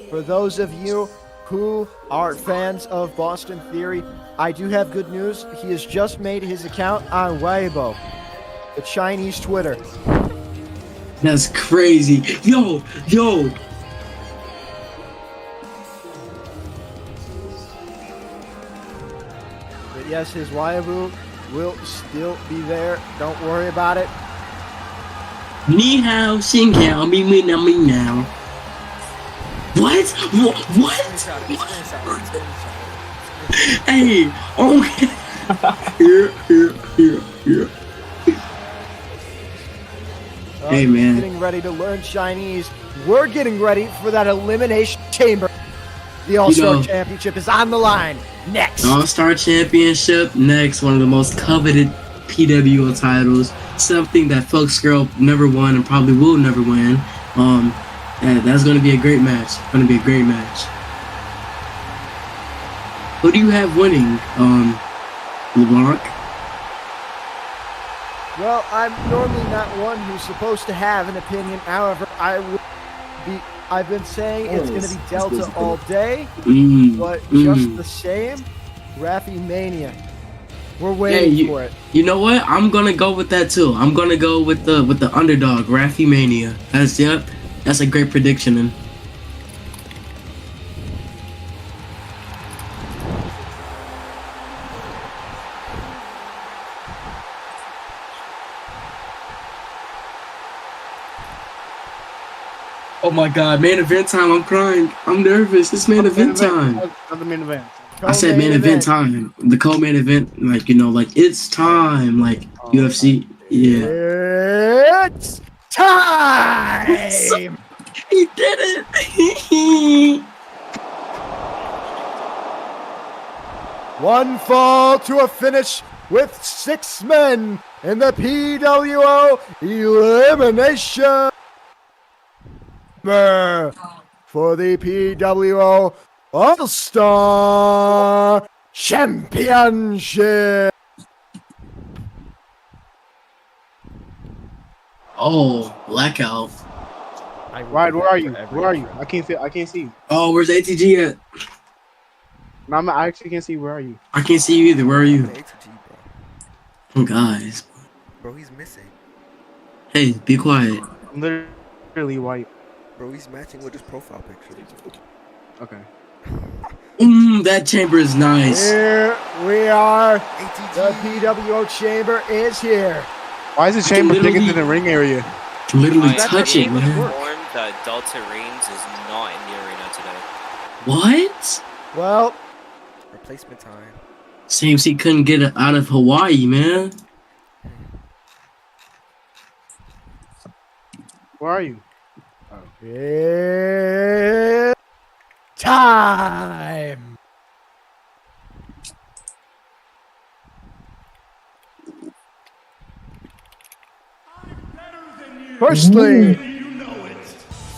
For those of you who are fans of Boston Theory, I do have good news. He has just made his account on Weibo, the Chinese Twitter. That's crazy. Yo. But yes, his Weibo will still be there. Don't worry about it. Ni hao, xing hao, me now. What? Hey, okay. Here. Hey, man. Getting ready to learn Chinese. We're getting ready for that Elimination Chamber. The All-Star Championship is on the line. Next. All-Star Championship. Next. One of the most coveted PWO titles. Something that Felc Scurll never won and probably will never win. And that's going to be a great match. Who do you have winning, Wrock? Well, I'm normally not one who's supposed to have an opinion. However, I've been saying it's going to be Delta all day, but just the same, Rafi Mania. We're waiting for it. You know what? I'm gonna go with that too. I'm gonna go with the underdog, Rafi Mania. That's a great prediction. And oh my God, main event time! I'm crying. I'm nervous. It's main event time. Not the main event. I said main event time. The co-main event, like it's time. Like UFC. Yeah. It's time. He did it. One fall to a finish with 6 men in the PWO Elimination for the PWO All-Star Championship. Oh, blackout. Right, where are you? I can't see you. Oh, where's ATG at? No, I actually can't see. Where are you? I can't see you either. Where are you? Oh, guys. Bro, he's missing. Hey, be quiet. I'm literally white. Bro, he's matching with his profile picture. Okay. That chamber is nice. Here we are. The PWO chamber is here. Why is the chamber digging into the ring area? Literally touch it, man. Informed that Delta Reigns is not in the arena today. What? Well, replacement time. Seems he couldn't get it out of Hawaii, man. Where are you? It's time. Firstly,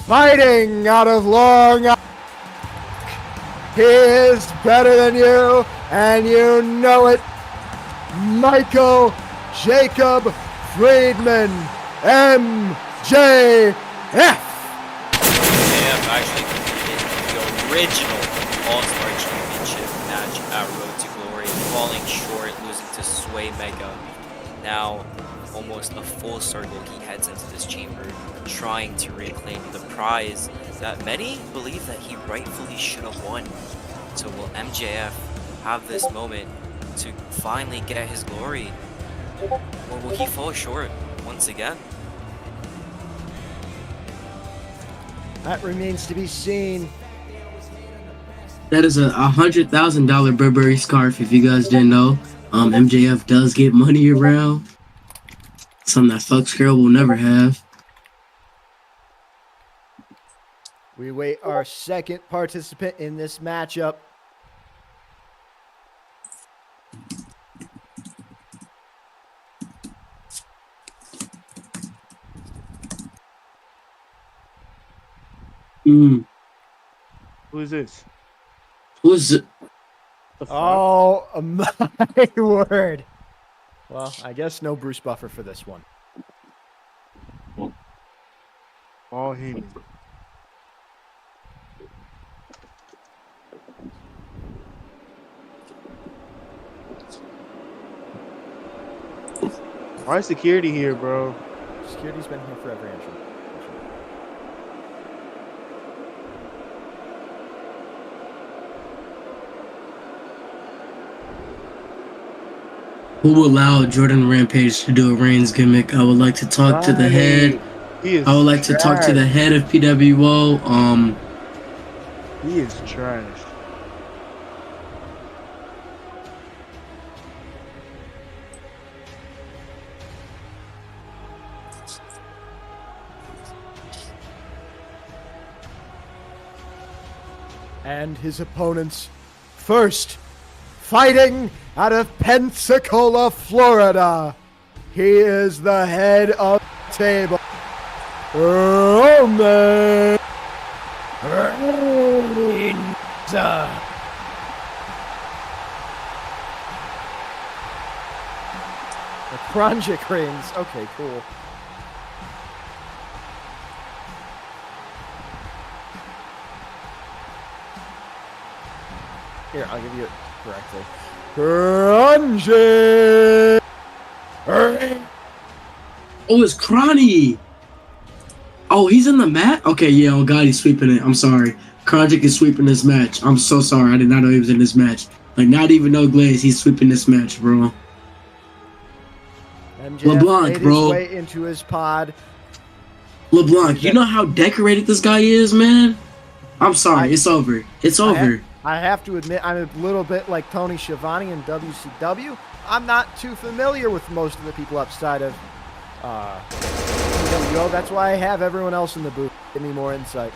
fighting out of Long Island, he is better than you, and you know it. Michael Jacob Friedman, MJF. MJF actually completed the original All-Star Championship match at Road to Glory, falling short, losing to Sway Mega. Now, almost a full circle, he heads into this chamber, trying to reclaim the prize that many believe that he rightfully should have won. So will MJF have this moment to finally get his glory? Or will he fall short once again? That remains to be seen. That is a $100,000 Burberry scarf, if you guys didn't know. MJF does get money around. Something that Felc Scurll will never have. We wait our second participant in this matchup. Who is this? Who's it? Oh my word. Well, I guess no Bruce Buffer for this one. All him. Why is security here, bro? Security's been here forever, Andrew. Who allowed Jordan Rampage to do a Reigns gimmick? I would like to talk to the head. I would like to talk to the head of PWO. He is trash. And his opponents, first, fighting out of Pensacola, Florida, he is the head of the table, Roman Reigns. The Chrongic Reigns. Okay, cool. Here, I'll give you it correctly. Chrongic Reigns. Oh, it's Cronny. Oh, he's in the mat? Okay, yeah, oh god, he's sweeping it. I'm sorry. Chrongic is sweeping this match. I'm so sorry. I did not know he was in this match. Like, not even no glaze. He's sweeping this match, bro. MJF LeBlanc, made bro. his way into his pod. LeBlanc, you know how decorated this guy is, man? I'm sorry. It's over. It's over. I have to admit, I'm a little bit like Tony Schiavone in WCW. I'm not too familiar with most of the people outside of PWO. That's why I have everyone else in the booth. Give me more insight.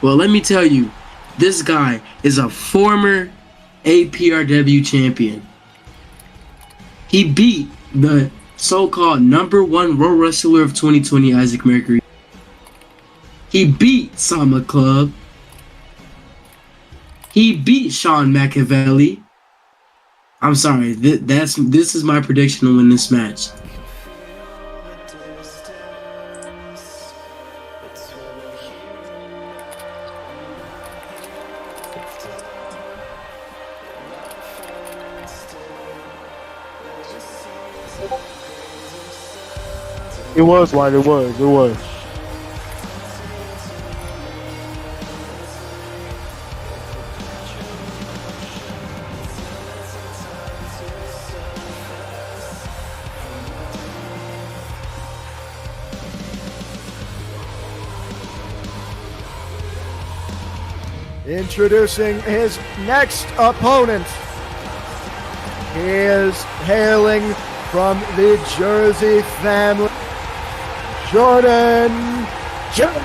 Well, let me tell you, this guy is a former APRW champion. He beat the so-called #1 Raw Wrestler of 2020, Isaac Mercury. He beat Sama Club. He beat Sean McAvelli. I'm sorry, this is my prediction to win this match. It was what it was. It was. Introducing his next opponent. He is hailing from the Jersey family, Jordan Jersey.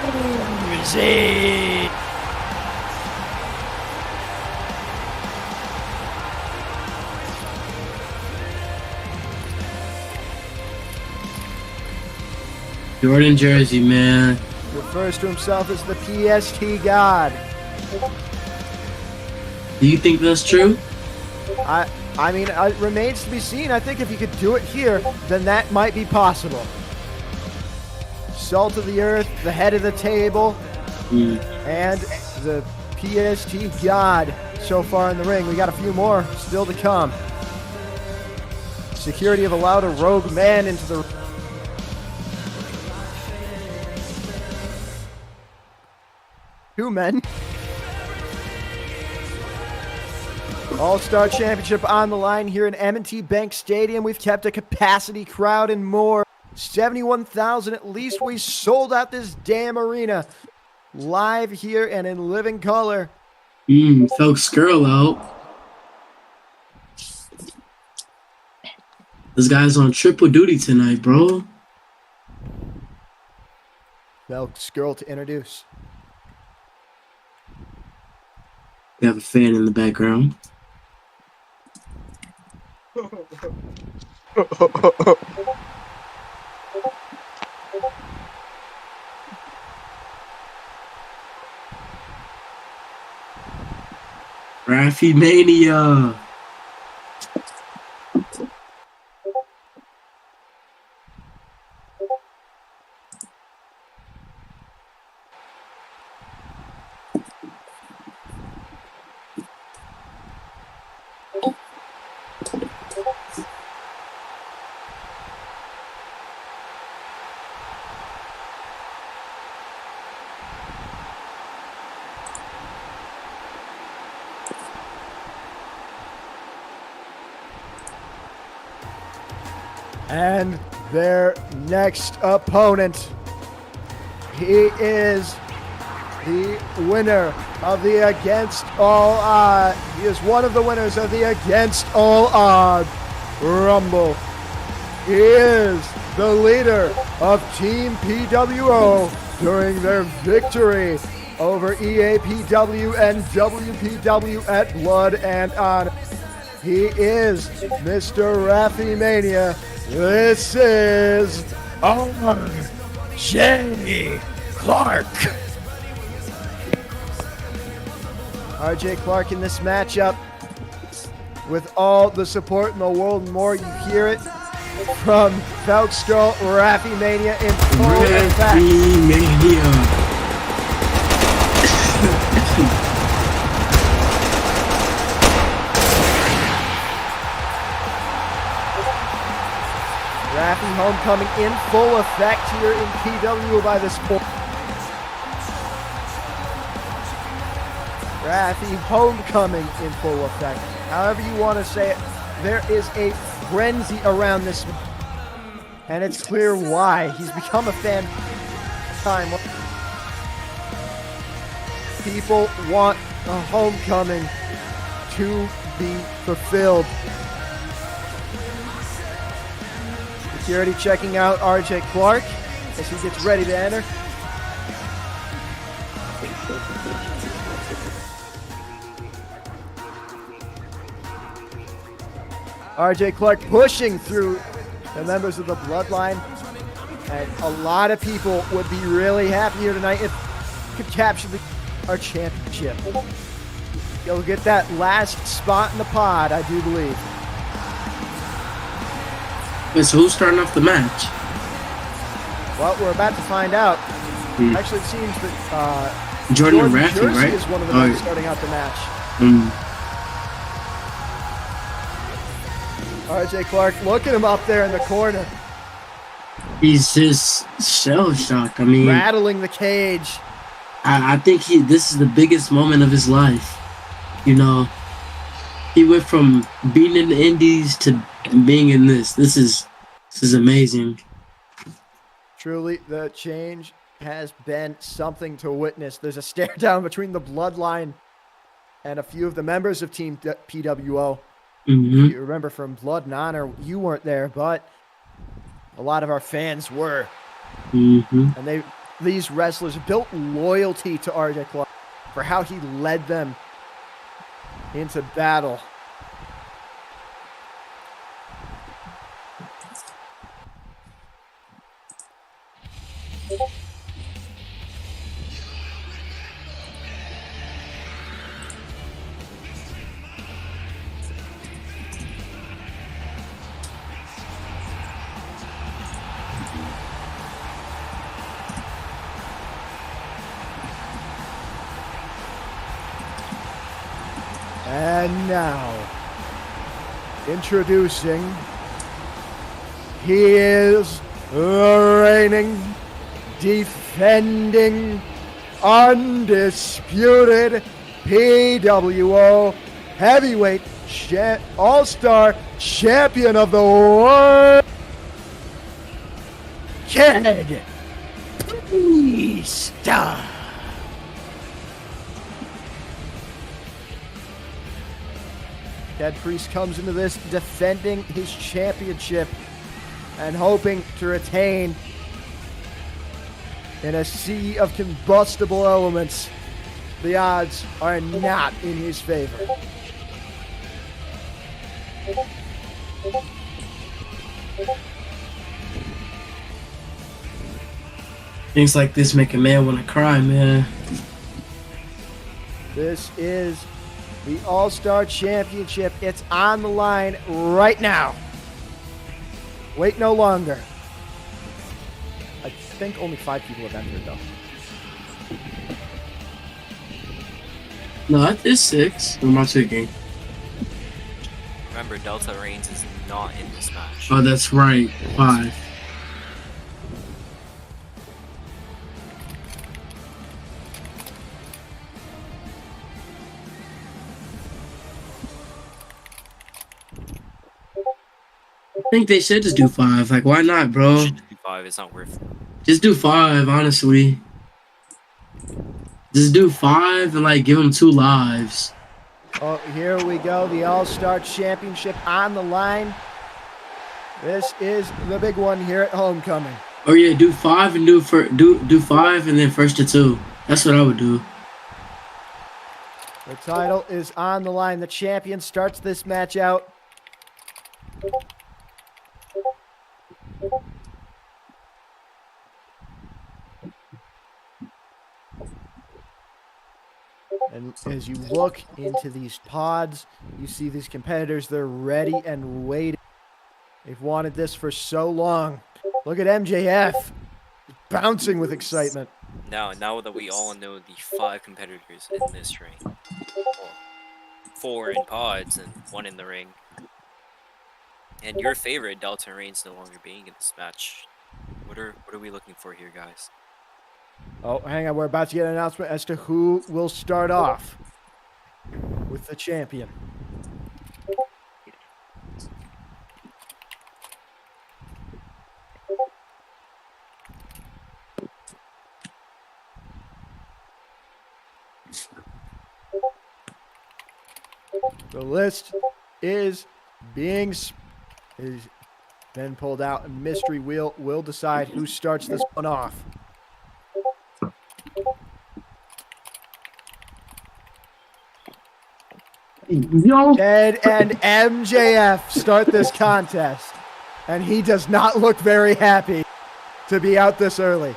Jordan Jersey, man. Refers to himself as the PST God. Do you think that's true? I mean, it remains to be seen. I think if you could do it here, then that might be possible. Salt of the earth, the head of the table, and the PST God so far in the ring. We got a few more still to come. Security have allowed a rogue man into the... Two men. All-Star Championship on the line here in M&T Bank Stadium. We've kept a capacity crowd and more. 71,000 at least. We sold out this damn arena. Live here and in living color. Felc Scurll out. This guy's on triple duty tonight, bro. Felc Scurll to introduce. We have a fan in the background. Raffy Mania. And their next opponent, he is the winner of the Against All Odds. He is one of the winners of the Against All Odds Rumble. He is the leader of Team PWO during their victory over EAPW and WPW at Blood and Honor. He is Mr. Rafi Mania. This is RJ Clark. RJ Clark in this matchup with all the support in the world and more. You hear it from Felc Scurll, Rafi Mania in full effect. Rafi Mania. Rafi Homecoming in full effect here in PWO by this point. Rafi Homecoming in full effect. However you want to say it, there is a frenzy around this. And it's clear why. He's become a fan. People want a Homecoming to be fulfilled. Security checking out RJ Clark as he gets ready to enter. RJ Clark pushing through the members of the Bloodline. And a lot of people would be really happy here tonight if he could capture our championship. He'll get that last spot in the pod, I do believe. Wait, so who's starting off the match? Well, we're about to find out. Actually, it seems that Jordan and Rafi, Jersey right? is one of the men starting out the match. RJ Clark, look at him up there in the corner. He's just shell-shocked. I mean, rattling the cage. I think this is the biggest moment of his life. You know, he went from being in the Indies to being in this. This is amazing. Truly, the change has been something to witness. There's a stare down between the Bloodline and a few of the members of Team PWO. You remember from Blood and Honor, you weren't there, but a lot of our fans were. And these wrestlers built loyalty to RJ Clark for how he led them into battle. And now, introducing, he is the reigning, defending, undisputed PWO heavyweight all-star champion of the world, Ked Jersey. Dead Priest comes into this defending his championship and hoping to retain in a sea of combustible elements. The odds are not in his favor. Things like this make a man want to cry, man. This is the All-Star Championship. It's on the line right now. Wait no longer. I think only 5 people have entered, though. No, it's 6. What am I thinking? Remember, Delta Reigns is not in this match. Oh, that's right. 5. think they should just do 5. Like, why not, bro? Should do 5. It's not worth it. Just do 5, honestly. Just do 5 and like give them 2 lives. Oh, here we go. The All-Star Championship on the line. This is the big one here at Homecoming. Or yeah, do 5 and do 5 and then first to 2. That's what I would do. The title is on the line. The champion starts this match out. And as you look into these pods, you see these competitors. They're ready and waiting. They've wanted this for so long. Look at MJF bouncing with excitement. Now that we all know the 5 competitors in this ring, well, 4 in pods and 1 in the ring, and your favorite Delta Reigns no longer being in this match, what are we looking for here, guys? Oh, hang on. We're about to get an announcement as to who will start off with the champion. The list is being pulled out, and Mystery Wheel will decide who starts this one off. Ked and MJF start this contest, and he does not look very happy to be out this early.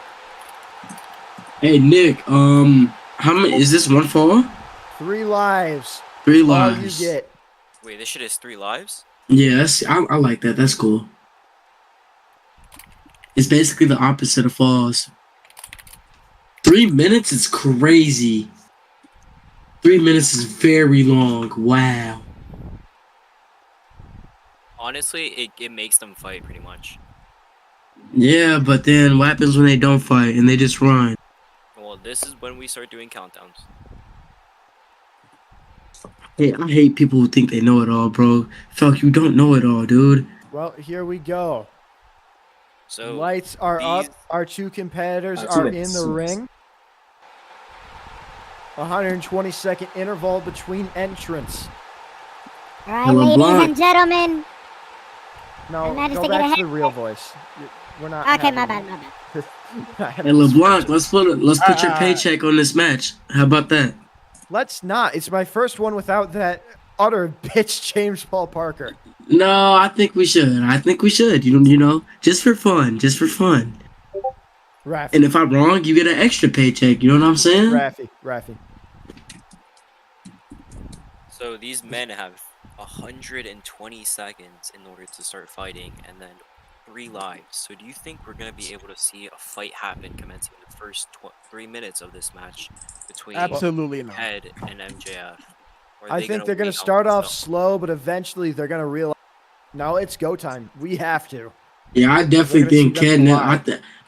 Hey Nick, how many is this? 1 fall? 3 lives. 3 All lives. you get. Wait, this shit is 3 lives? Yes, I like that. That's cool. It's basically the opposite of falls. 3 minutes is crazy. 3 minutes is very long. Wow. Honestly, it makes them fight pretty much. Yeah, but then what happens when they don't fight and they just run? Well, this is when we start doing countdowns. Hey, I hate people who think they know it all, bro. Felc, you don't know it all, dude. Well, here we go. So lights are up. Our 2 competitors are in the ring. 120-second interval between entrants. All right, ladies and gentlemen. No, managed go to get back ahead. to the real voice. We're not. Okay, my bad. Hey, LeBlanc, let's put your paycheck on this match. How about that? Let's not. It's my first one without that utter bitch James Paul Parker. No, I think we should. You know, just for fun. Raffy. And if I'm wrong, you get an extra paycheck. You know what I'm saying? Raffy. So these men have 120 seconds in order to start fighting, and then 3 lives. So do you think we're going to be able to see a fight happen commencing the first 3 minutes of this match between Absolutely not. Ked and MJF? Or I think they're going to start off slow, but eventually they're going to realize, no, it's go time. We have to. Yeah, I definitely think Ked.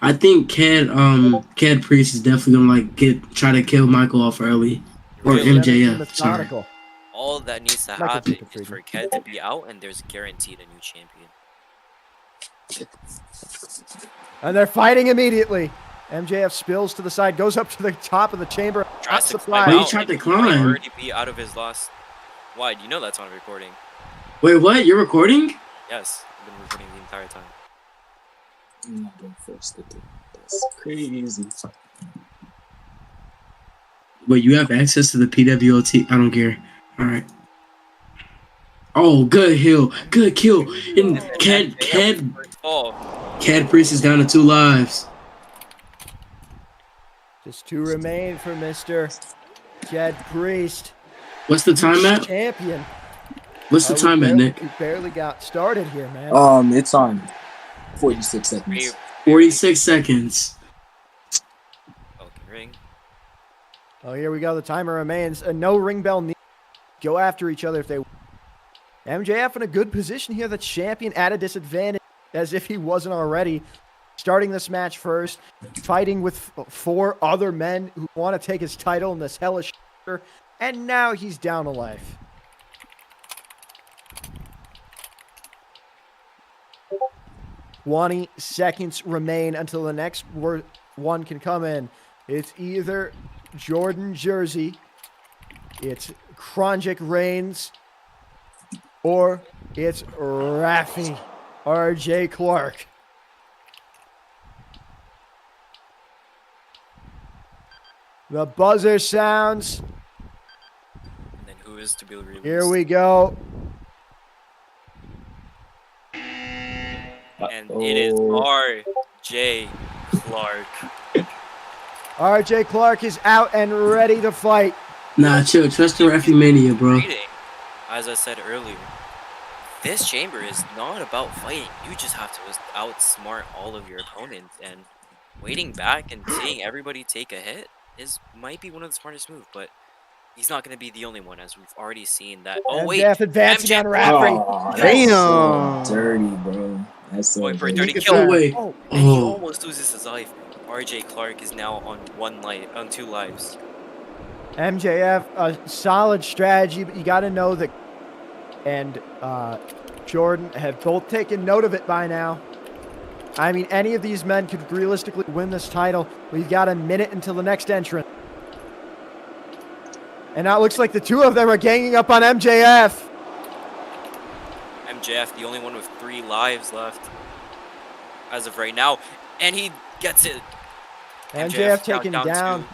I think Ked Priest is definitely gonna try to kill Michael off early, or MJF. Sorry. All that needs to happen is for Ked to be out, and there's guaranteed a new champion. And they're fighting immediately. MJF spills to the side, goes up to the top of the chamber. Tries to climb. He tried to climb. Already be out of his last. Why? You know that's on recording. Wait, what? You're recording? Yes, I've been recording the entire time. I'm not going first. That's crazy. Wait, you have access to the PWO? I don't care. All right. Oh, good kill. And Ked Priest is down to 2 lives. Just 2 remain for Mr. Ked Priest. What's the time at? Champion. What's the time at, Nick? We barely got started here, man. It's on 46 seconds. 46 seconds. Ring. Oh, here we go. The timer remains. No ring bell needed. Go after each other if they. MJF in a good position here. The champion at a disadvantage, as if he wasn't already. Starting this match first, fighting with 4 other men who want to take his title in this hellish, and now he's down a life. 20 seconds remain until the next one can come in. It's either Jordan Jersey, it's Chrongic Reigns, or it's Rafi RJ Clark. The buzzer sounds. And then who is to be released? Here we go. And it is RJ Clark. RJ Clark is out and ready to fight. Nah, chill. Trust the referee mania, bro. As I said earlier, this chamber is not about fighting. You just have to outsmart all of your opponents, and waiting back and seeing everybody take a hit might be one of the smartest moves, but he's not going to be the only one, as we've already seen that. Oh, wait. MJF advancing on Rafi. Damn. So dirty, bro. That's so Going for a dirty. dirty kill. Oh. And he almost loses his life. RJ Clark is now on 2 lives. MJF, a solid strategy, but you got to know that, and Jordan have both taken note of it by now. I mean, any of these men could realistically win this title. We've got a minute until the next entrant. And now it looks like the two of them are ganging up on MJF. MJF, the only one with 3 lives left as of right now. And he gets it. MJF taken down.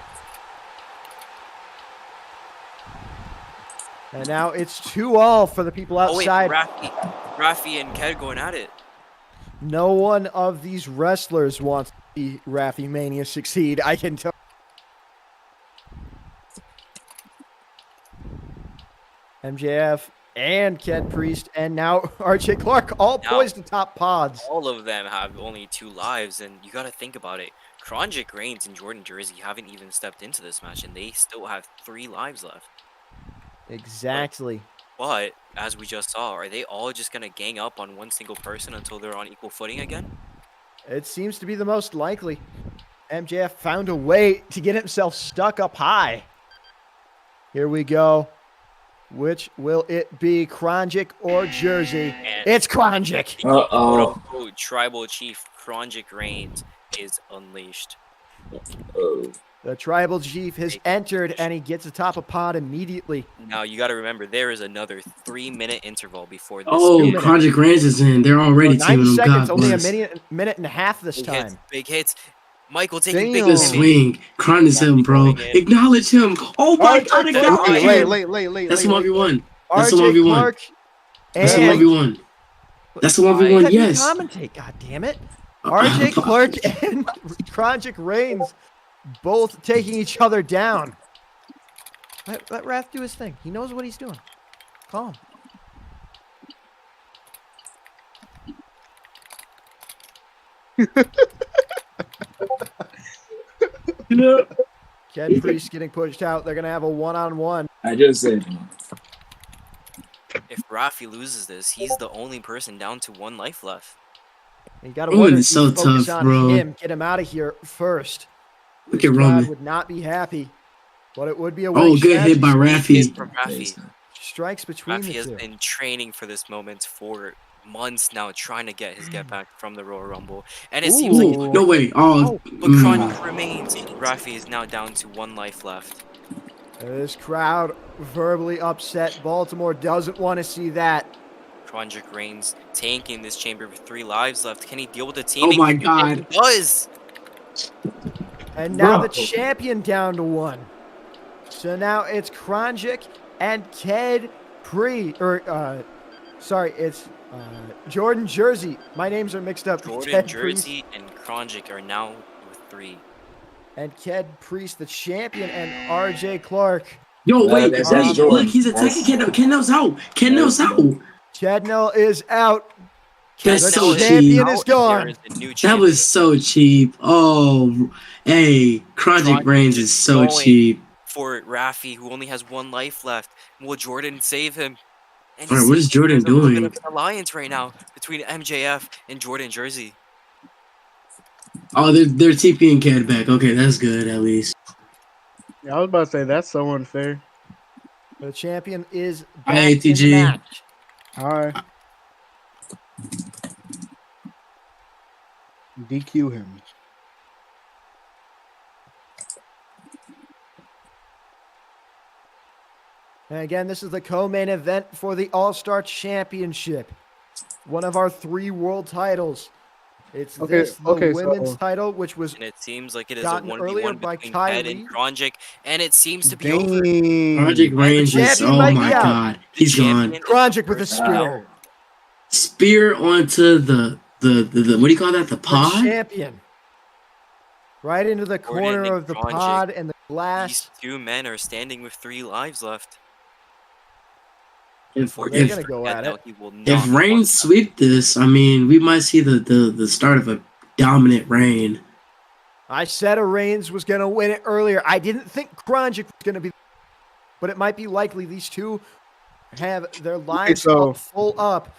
2. And now it's 2-2 for the people outside. Oh, wait, Rafi and Ked going at it. No one of these wrestlers wants to see Rafi Mania succeed, I can tell. MJF and Ked Priest and now RJ Clark all poised atop pods. All of them have only 2 lives, and you got to think about it. Chrongic Reigns and Jordan Jersey haven't even stepped into this match, and they still have 3 lives left. Exactly. But, as we just saw, are they all just going to gang up on one single person until they're on equal footing again? It seems to be the most likely. MJF found a way to get himself stuck up high. Here we go. Which will it be, Chrongic or Jersey? And it's Chrongic. quote-unquote tribal chief Chrongic Reigns is unleashed. The tribal chief has entered, and he gets atop a pod immediately. Now, you got to remember, there is another 3-minute interval before this. Oh, Chrongic Reigns is in. They're already 9 teaming seconds, them. only a minute and a half this Big time. hits, big hits. Michael taking big Good hits. swing. Chron's him, bro. Acknowledge him. Oh my God, acknowledge him. That's a 1v1. That's a 1v1. That's a 1v1. That's a 1v1, yes. Commentate, God damn it. RJ Clark and Chrongic Reigns both taking each other down. Let Wrath do his thing. He knows what he's doing. Calm. Ked Priest getting pushed out. They're going to have a one-on-one. I just said. If Rafi loses this, he's the only person down to 1 life left. You got to wonder if so you focus tough, on bro. him, get him out of here first. Look at God Roman. would not be happy, but it would be a Oh, good hit by Rafi. From Rafi. Strikes between Rafi the has two. been training for this moment for months now, trying to get his get back from the Royal Rumble. And it seems like No way. Oh, but Chrongic remains. Rafi is now down to 1 life left. This crowd verbally upset. Baltimore doesn't want to see that. Chrongic Reigns tanking this chamber with 3 lives left. Can he deal with the teaming? Oh my God. He does. And now Bro. the champion down to 1. So now it's Chrongic and Ked it's Jordan Jersey. My names are mixed up. Jordan Ked Jersey and Chrongic are now with 3. And Ked Priest, the champion, and RJ Clark. Yo, wait. that's Wait. Jordan. Look, he's attacking Kendall's out. Kendall's out. Chadnell is out. That's The so champion cheap. is gone. There is a new That champion. was so cheap. Oh, hey, Chrongic Reigns is so going cheap. For Rafi, who only has 1 life left. Will Jordan save him? And Alright, what is Jordan there's a little bit doing? of an alliance right now between MJF and Jordan Jersey. Oh, they're TPing Ked back. Okay, that's good at least. Yeah, I was about to say that's so unfair. The champion is Hi, back in the ATG. match. All right. DQ him. And again, this is the co-main event for the All-Star Championship. One of our 3 world titles. It's the women's title, which was And it seems like it is a gotten 1v1 earlier by between Ked Kyree. and Chrongic, and it seems to be over. Chrongic Reigns is, oh my god, he's gone. Chrongic with a spear. Spear onto the what do you call that? The pod? The champion. Right into the corner of the pod and the glass. These 2 men are standing with 3 lives left. If If Reigns sweep this, I mean, we might see the start of a dominant reign. I said a Reigns was going to win it earlier. I didn't think Chrongic was going to be, but it might be likely these 2 have their lives all full up,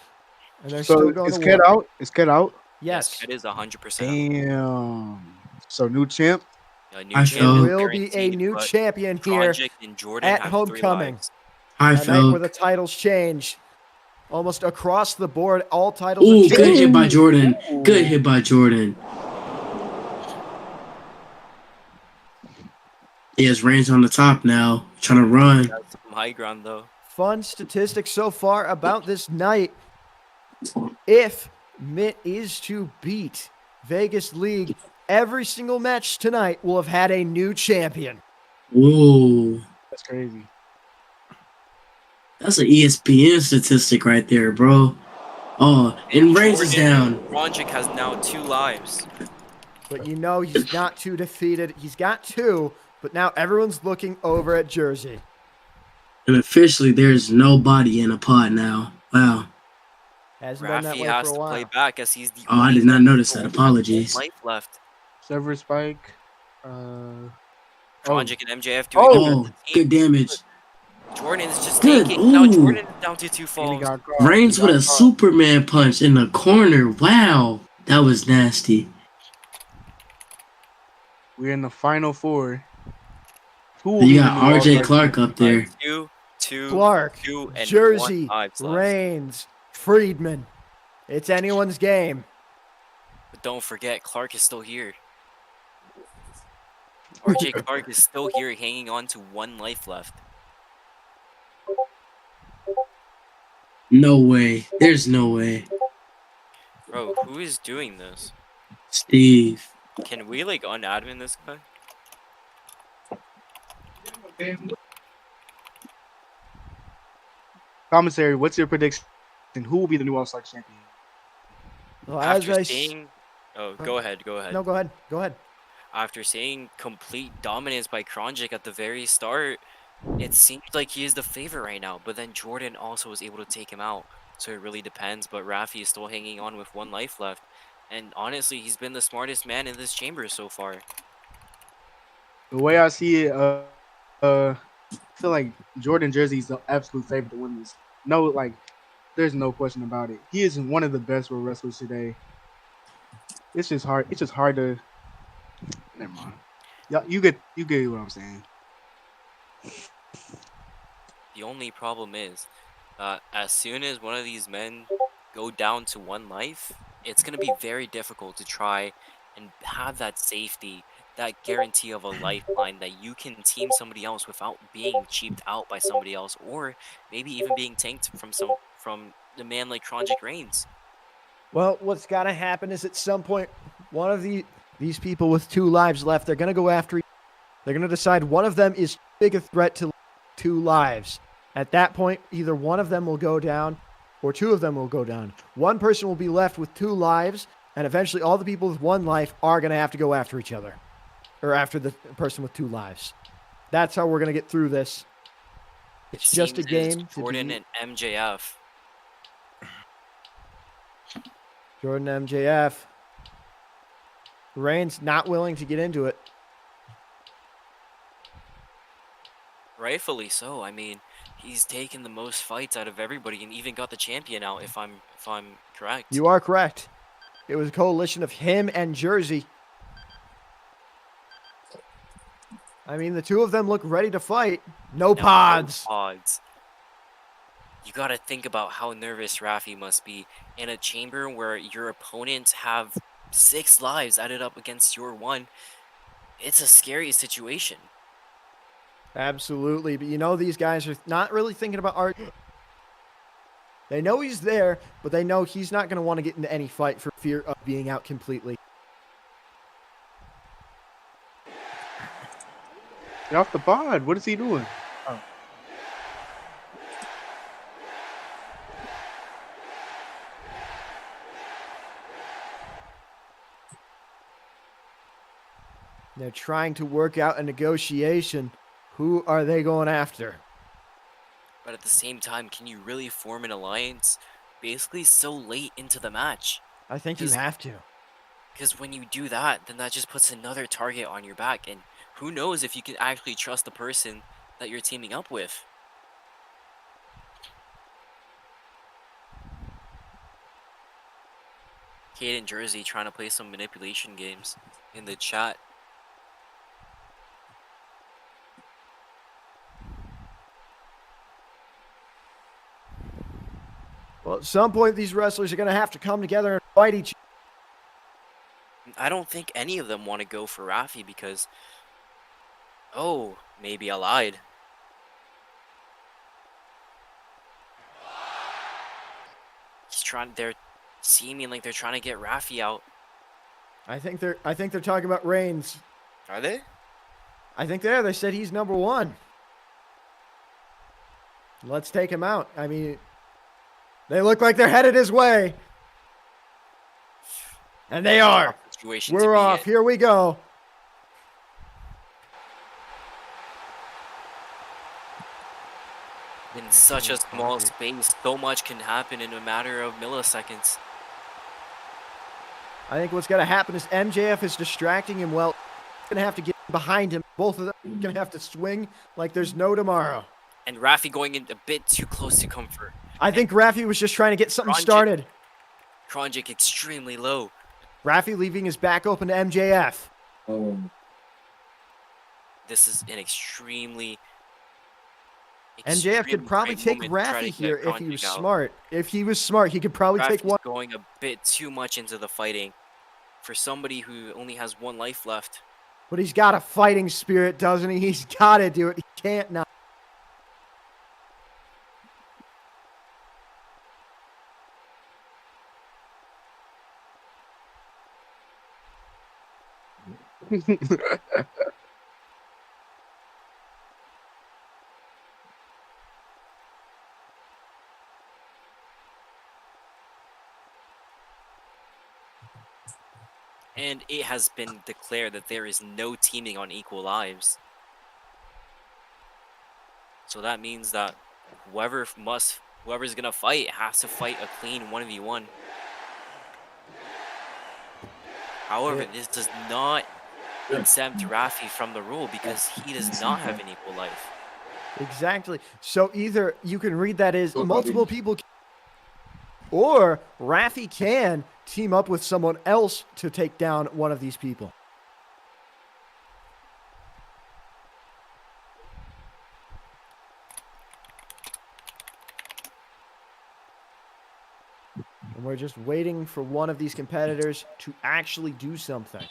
and they're still going to Ked out? Is Ked out? Yes. It is 100%. Damn. So new champ? There will be a new champion here at Homecoming. Tonight where the titles change. Almost across the board, all titles are changing. Good hit by Jordan. Good hit by Jordan. He has Reigns on the top now, trying to run. That's some high ground, though. Fun statistics so far about this night. If Mitt is to beat Vegas League, every single match tonight will have had a new champion. Whoa. That's crazy. That's an ESPN statistic right there, bro. Oh, and Reigns is down. Chrongic has now 2 lives. But you know he's not too defeated. He's got 2, but now everyone's looking over at Jersey. And officially, there's nobody in a pod now. Wow. Hasn't been that Rafi way has for a to while. play back as he's the Oh, I did not notice that. Apologies. life left. Sever Spike. Chrongic and MJF doing good damage. Jordan is just Good. taking. Now Ooh. Jordan is down to 2 falls. Reigns with a Superman punch in the corner. Wow. That was nasty. We're in the final 4. You got RJ Clark up there. 2, Clark, 2, and Jersey, 1 lives left. Reigns, Friedman. It's anyone's game. But don't forget, Clark is still here. RJ Clark is still here, hanging on to 1 life left. No way. There's no way. Bro, who is doing this? Steve. Can we like unadmin this guy? Commissary, what's your prediction? Who will be the new All-Star champion? Well, After seeing... Oh, go ahead, go ahead. No, go ahead. Go ahead. After seeing complete dominance by Chrongic at the very start, it seems like he is the favorite right now. But then Jordan also was able to take him out. So it really depends. But Rafi is still hanging on with 1 life left. And honestly, he's been the smartest man in this chamber so far. The way I see it, I feel like Jordan Jersey is the absolute favorite to win this. No, like, there's no question about it. He is one of the best world wrestlers today. It's just hard. It's just hard to. Never mind. Yeah, you get what I'm saying. The only problem is, as soon as one of these men go down to 1 life, it's going to be very difficult to try and have that safety, that guarantee of a lifeline that you can team somebody else without being cheaped out by somebody else, or maybe even being tanked from the man like Chrongic Reigns. Well, what's got to happen is at some point, one of these people with 2 lives left, they're going to go after. They're going to decide one of them is too big a threat to 2 lives. At that point, either one of them will go down, or 2 of them will go down. One person will be left with 2 lives, and eventually all the people with 1 life are going to have to go after each other. Or after the person with 2 lives. That's how we're going to get through this. It's just a game. Jordan and MJF. Jordan MJF. Reigns not willing to get into it. Rightfully so. I mean, he's taken the most fights out of everybody and even got the champion out, if I'm correct. You are correct. It was a coalition of him and Jersey. I mean, the 2 of them look ready to fight. No pods. No pods. You gotta think about how nervous Rafi must be in a chamber where your opponents have 6 lives added up against your 1. It's a scary situation. Absolutely, but you know these guys are not really thinking about art. They know he's there, but they know he's not going to want to get into any fight for fear of being out completely. Get off the pod. What is he doing? Oh. They're trying to work out a negotiation. Who are they going after? But at the same time, can you really form an alliance basically so late into the match? I think you have to. Because when you do that, then that just puts another target on your back. And who knows if you can actually trust the person that you're teaming up with. Kaden Jersey trying to play some manipulation games in the chat. Well, at some point, these wrestlers are going to have to come together and fight each other. I don't think any of them want to go for Rafi because... Oh, maybe I lied. They're seeming like they're trying to get Rafi out. I think they're talking about Reigns. Are they? I think they are. They said he's number 1. Let's take him out. I mean, they look like they're headed his way. And they are. We're off. Here we go. In such a small space, so much can happen in a matter of milliseconds. I think what's going to happen is MJF is distracting him well. He's going to have to get behind him. Both of them are going to have to swing like there's no tomorrow. And Rafi going in a bit too close to comfort. I think Rafi was just trying to get something started. Chrongic extremely low. Rafi leaving his back open to MJF. This is an extremely MJF could probably take Rafi here if he was smart. If he was smart, he could probably take one. Going a bit too much into the fighting for somebody who only has 1 life left. But he's got a fighting spirit, doesn't he? He's got to do it. He can't not. And it has been declared that there is no teaming on equal lives. So that means that whoever's gonna fight has to fight a clean 1v1. However, this does not exempt Rafi from the rule because he does not have an equal life. Exactly. So either you can read that as multiple people, or Rafi can team up with someone else to take down one of these people. And we're just waiting for one of these competitors to actually do something.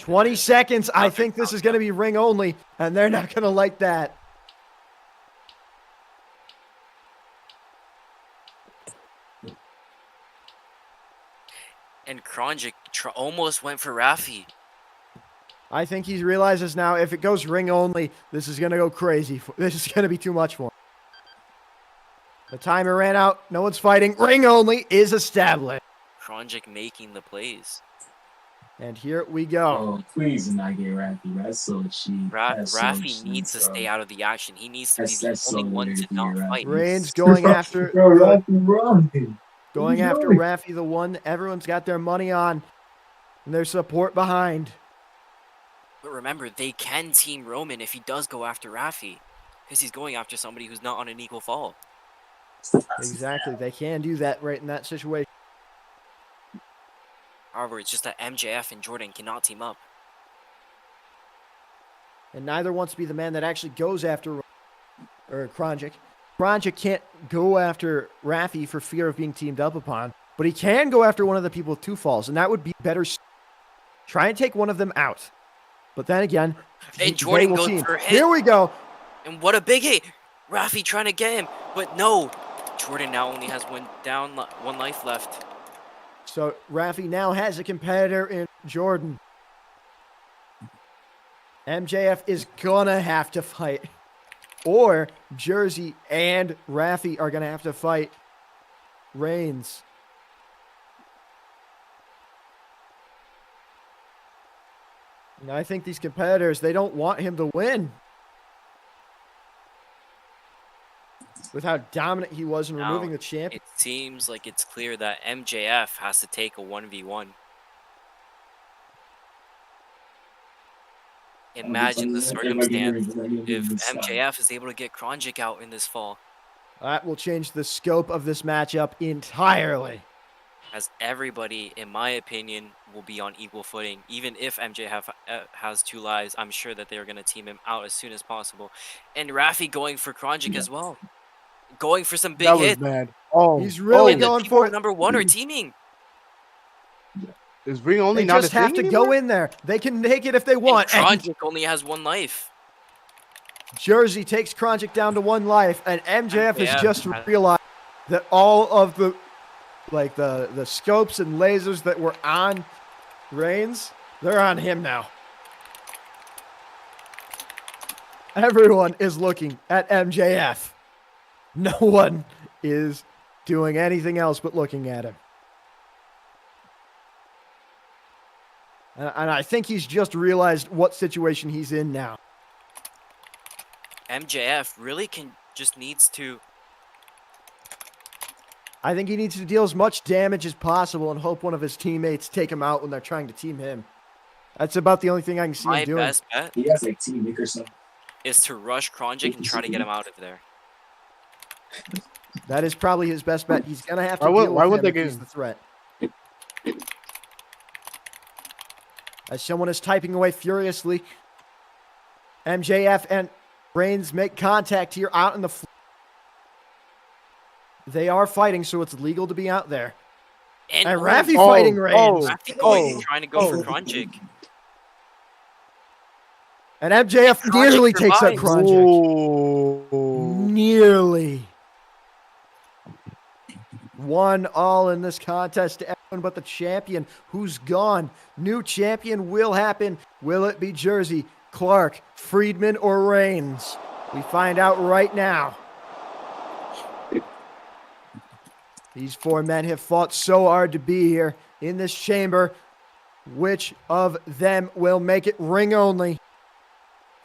20 seconds. I think this is going to be ring only, and they're not going to like that. And Chrongic almost went for Rafi. I think he realizes now if it goes ring only, this is going to go crazy. This is going to be too much for him. The timer ran out. No one's fighting. Ring only is established. Chrongic making the plays. And here we go. Oh, please not get Rafi. That's so cheap. Rafi needs to stay out of the action. He needs to be the only one to not fight. Reigns going after... Going after Rafi, the one everyone's got their money on and their support behind. But remember, they can team Roman if he does go after Rafi, because he's going after somebody who's not on an equal fall. Exactly. They can do that right in that situation. However, it's just that MJF and Jordan cannot team up. And neither wants to be the man that actually goes after Chrongic. Chrongic can't go after Rafi for fear of being teamed up upon. But he can go after one of the people with 2 falls, and that would be better. Try and take one of them out. But then again, Hey, Jordan goes team. for a hit. Here we go. And what a big hit. Rafi trying to get him, but no. Jordan now only has one life left. So Rafi now has a competitor in Jordan. MJF is gonna have to fight. Or Jersey and Rafi are gonna have to fight Reigns. And I think these competitors, they don't want him to win. With how dominant he was in removing the champion. It seems like it's clear that MJF has to take a 1v1. Imagine the circumstance if MJF is able to get Chrongic out in this fall. That will change the scope of this matchup entirely. As everybody, in my opinion, will be on equal footing. Even if MJF has 2 lives, I'm sure that they're going to team him out as soon as possible. And Rafi going for Chrongic as well. Going for some big hits. Bad. Oh, he's really and going the for it. Number 1 are teaming. Is Ring only they not just a have to go in there. They can take it if they want. Chrongic only has 1 life. Jersey takes Chrongic down to 1 life, and MJF has just realized that all of the the scopes and lasers that were on Reigns, they're on him now. Everyone is looking at MJF. No one is doing anything else but looking at him. And I think he's just realized what situation he's in now. MJF really needs to. I think he needs to deal as much damage as possible and hope one of his teammates take him out when they're trying to team him. That's about the only thing I can see him doing. My best bet He has like teammaker stuff. is to rush Chrongic and try to get him out of there. That is probably his best bet. He's going to have to why would they if he's the threat. As someone is typing away furiously, MJF and Reigns make contact here out in the floor. They are fighting, so it's legal to be out there. And Rafi fighting Reigns. Rafi trying to go for Chrongic. And MJF nearly takes out Chrongic. Nearly. 1-1 in this contest to everyone but the champion, who's gone. New champion will happen. Will it be Jersey, Clark, Friedman, or Reigns? We find out right now. These 4 men have fought so hard to be here in this chamber. Which of them will make it ring only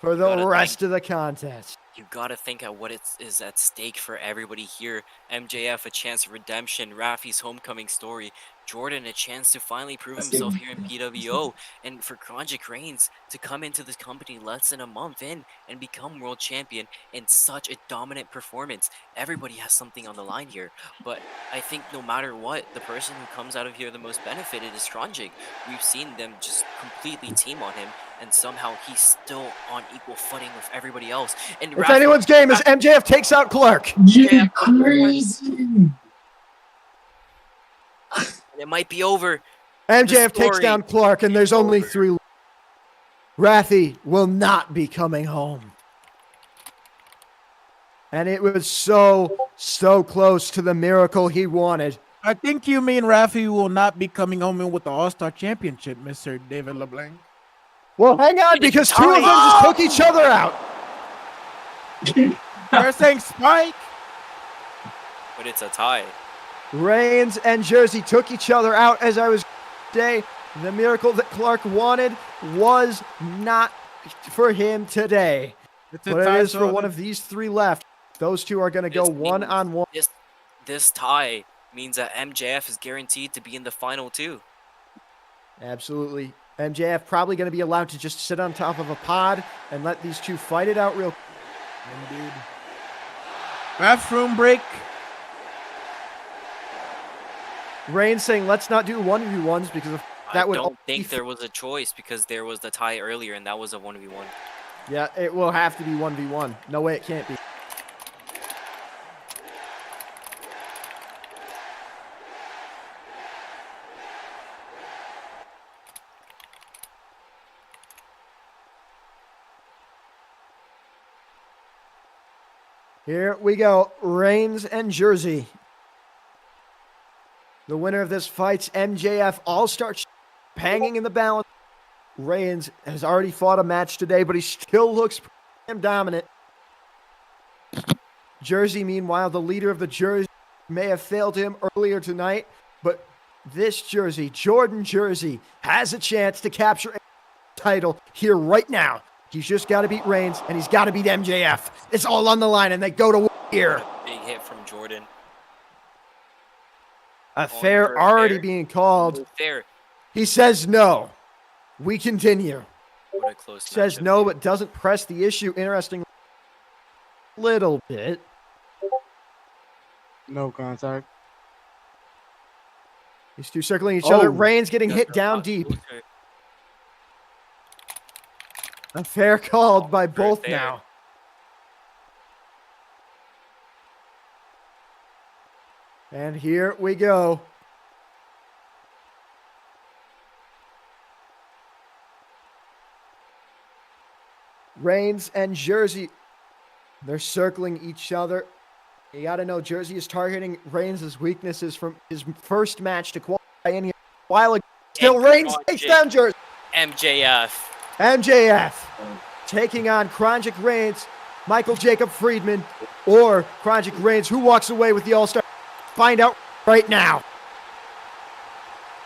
for the rest of the contest? You gotta think at what is at stake for everybody here. MJF, a chance of redemption. Rafi's homecoming story. Jordan, a chance to finally prove himself here in PWO. And for Chrongic Reigns to come into this company less than a month in and become world champion in such a dominant performance. Everybody has something on the line here. But I think no matter what, the person who comes out of here the most benefited is Chrongic. We've seen them just completely team on him. And somehow he's still on equal footing with everybody else. And if anyone's game is MJF takes out Clark. Yeah, crazy. It might be over. MJF takes down Clark, and there's only 3. Rafi will not be coming home. And it was so close to the miracle he wanted. I think you mean Rafi will not be coming home in with the All-Star Championship, Mr. David LeBlanc. Well, hang on, because 2 of them just took each other out. They're saying Spike. But it's a tie. Reigns and Jersey took each other out, as I was today. The miracle that Clark wanted was not for him today. But it is for one of these 3 left. Those 2 are going to go 1-on-1. This tie means that MJF is guaranteed to be in the final 2. Absolutely. MJF probably going to be allowed to just sit on top of a pod and let these 2 fight it out real quick. Indeed. Bathroom break. Reigns saying, let's not do 1v1s because that would... I don't think there was a choice because there was the tie earlier and that was a 1v1. Yeah, it will have to be 1v1. No way it can't be. Here we go. Reigns and Jersey. The winner of this fight's MJF All-Star hanging in the balance. Reigns has already fought a match today, but he still looks damn dominant. Jersey, meanwhile, the leader of the Jersey, may have failed him earlier tonight, but this Jersey, Jordan Jersey, has a chance to capture a title here right now. He's just got to beat Reigns, and he's got to beat MJF. It's all on the line, and they go to here. Big hit from Jordan. A fair already being called. Fair. He says no. We continue. What a close Says no, but doesn't press the issue. Interesting. Little bit. No contact. These two circling each other. Reigns getting hit down deep. Okay. A fair called by both fair. now. And here we go. Reigns and Jersey, they're circling each other. You got to know Jersey is targeting Reigns' weaknesses from his first match to qualify in here a while ago. Still Reigns takes down Jersey. MJF taking on Chrongic Reigns, Michael Jacob Friedman, or Chrongic Reigns, who walks away with the All-Star. Find out right now.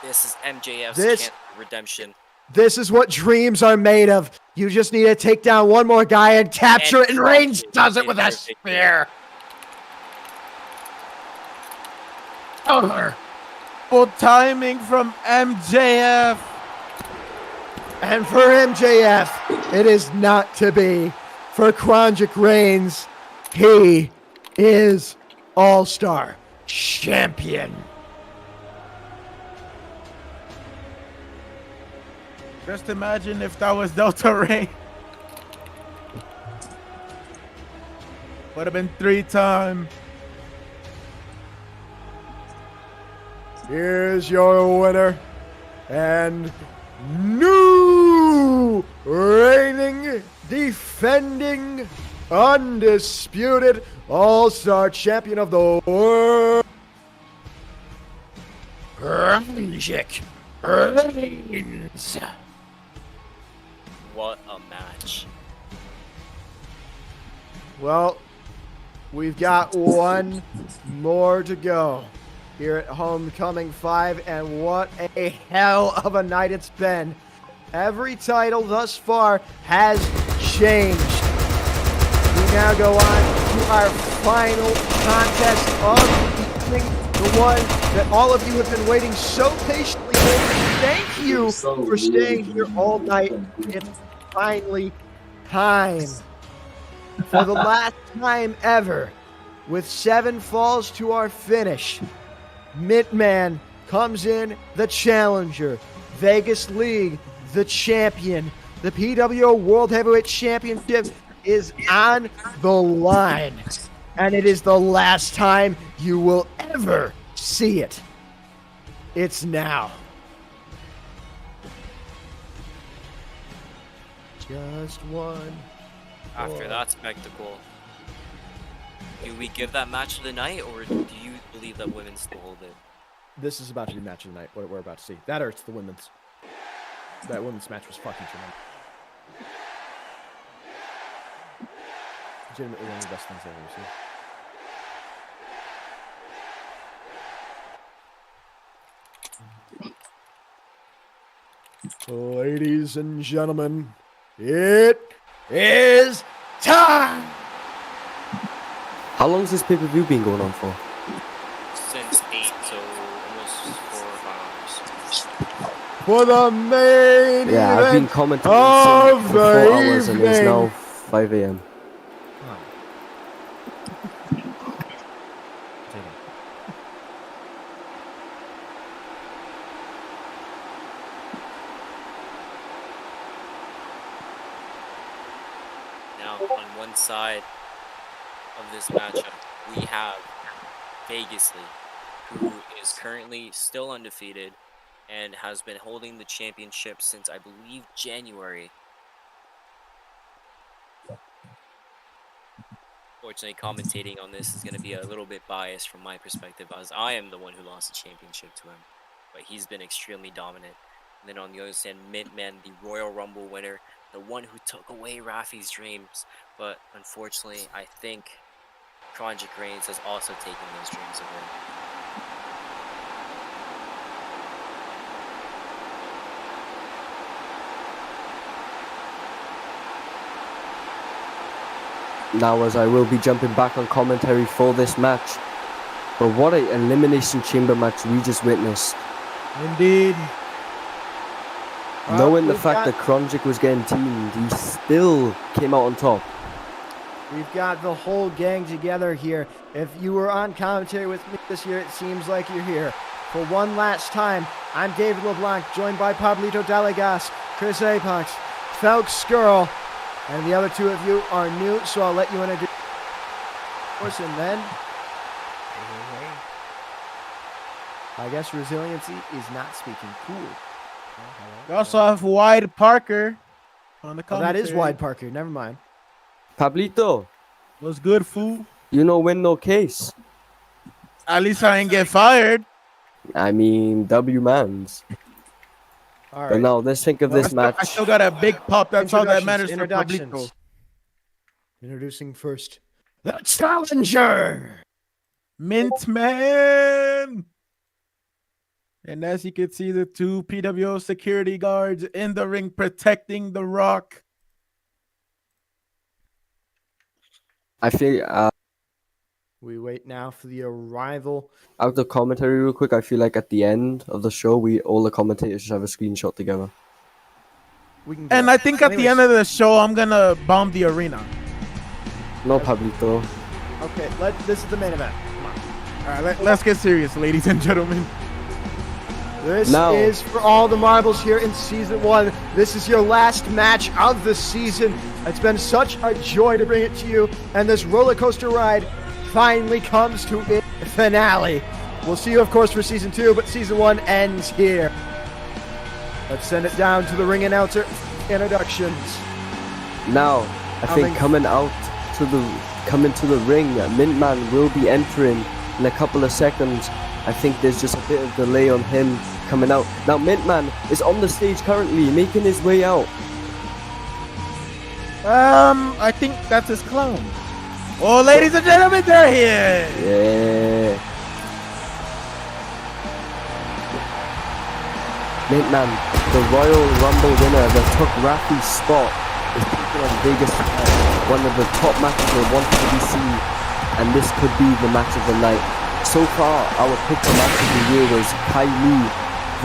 This is MJF's chance for redemption. This is what dreams are made of. You just need to take down one more guy and capture it, and Reigns does it with a spear. Over. Full timing from MJF. And for MJF, it is not to be. For Chrongic Reigns, he is All-Star Champion. Just imagine if that was Delta Rain. Would have been 3-time. Here's your winner and new reigning, defending, undisputed All-Star Champion of the world, Chrongic Reigns. What a match. Well, we've got one more to go here at Homecoming 5, and what a hell of a night it's been. Every title thus far has changed. We now go on to our final contest of the evening, the one that all of you have been waiting so patiently for. Thank you for staying here all night. It's finally time. For the last time ever, with 7 falls to our finish, Mintman comes in the challenger. Vegas League, the champion. The PWO World Heavyweight Championship is on the line. And it is the last time you will ever see it. It's now. Just one. After that spectacle, do we give that match of the night, or do you believe that women still hold it? This is about to be match of the night, what we're about to see. That or it's the women's. That women's match was fucking tremendous. Legitimately one of the best things I've ever seen. Ladies and gentlemen, it is time! How long has this pay-per-view been going on for? Since 8, so almost 4 hours. For the main Yeah, I've been event commenting of for the 4 hours and it's evening. now 5 a.m. Now, on one side of this matchup, we have Vegas League, who is currently still undefeated and has been holding the championship since, I believe, January. Unfortunately, commentating on this is going to be a little bit biased from my perspective, as I am the one who lost the championship to him. But he's been extremely dominant. And then on the other side, Mintman, the Royal Rumble winner, the one who took away Rafi's dreams. But unfortunately, I think Chrongic Reigns has also taken those dreams away. Now, as I will be jumping back on commentary for this match, but what an Elimination Chamber match we just witnessed. Indeed. Knowing the fact that Chrongic was getting teamed, he still came out on top. We've got the whole gang together here. If you were on commentary with me this year, it seems like you're here. For one last time, I'm David LeBlanc, joined by Pablito DaleGas, Chris Apex, Felc Scurll, and the other two of you are new, so I'll let you introduce yourself. And then, I guess resiliency is not speaking. Cool. We also have Wide Parker on the commentary. That is Wide Parker. Never mind. Pablito. What's good, fool? You no win, no case. At least I ain't get fired. I mean, W mans. All right. But now, let's think of this match. I still got a big pop. That's all that matters for Pablito. Introductions. Introducing first, the challenger, Mintman. And as you can see, the two PWO security guards in the ring protecting the Rock. I feel we wait now for the arrival. Out of commentary real quick, I feel like at the end of the show, all the commentators should have a screenshot together. And I think at the end of the show, I'm going to bomb the arena. No, Pablito. Okay, this is the main event. Come on. All right, let's get serious, ladies and gentlemen. This is for all the marbles here in Season 1. This is your last match of the season. It's been such a joy to bring it to you, and this roller coaster ride finally comes to its finale. We'll see you, of course, for Season 2, but Season 1 ends here. Let's send it down to the ring announcer introductions. Now, I think coming to the ring, Mintman will be entering in a couple of seconds. I think there's just a bit of delay on him coming out. Now, Mintman is on the stage currently, making his way out. I think that's his clone. Oh, ladies and gentlemen, they're here. Yeah. Mintman, the Royal Rumble winner that took Rafi's spot, is taking on Vegas, one of the top matches they wanted to be seen, and this could be the match of the night. So far, our pick for match of the year was Kyree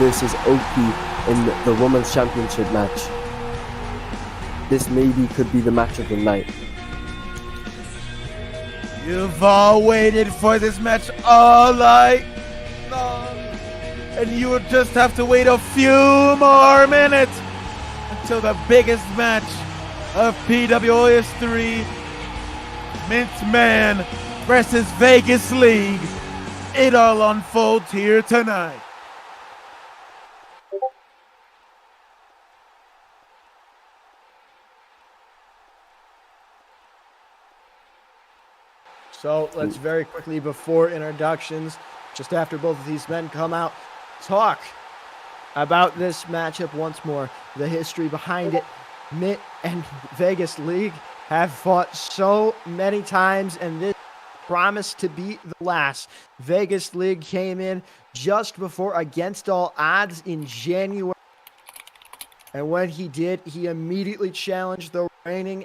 versus Oaki in the Women's Championship match. This maybe could be the match of the night. You've all waited for this match all night long, and you will just have to wait a few more minutes until the biggest match of PWO history, Mintman versus Vegas League. It all unfolds here tonight. So let's very quickly, before introductions, just after both of these men come out, talk about this matchup once more, the history behind it. Mint and Vegas League have fought so many times, and this promised to be the last. Vegas League came in just before Against All Odds in January, and when he did, he immediately challenged the reigning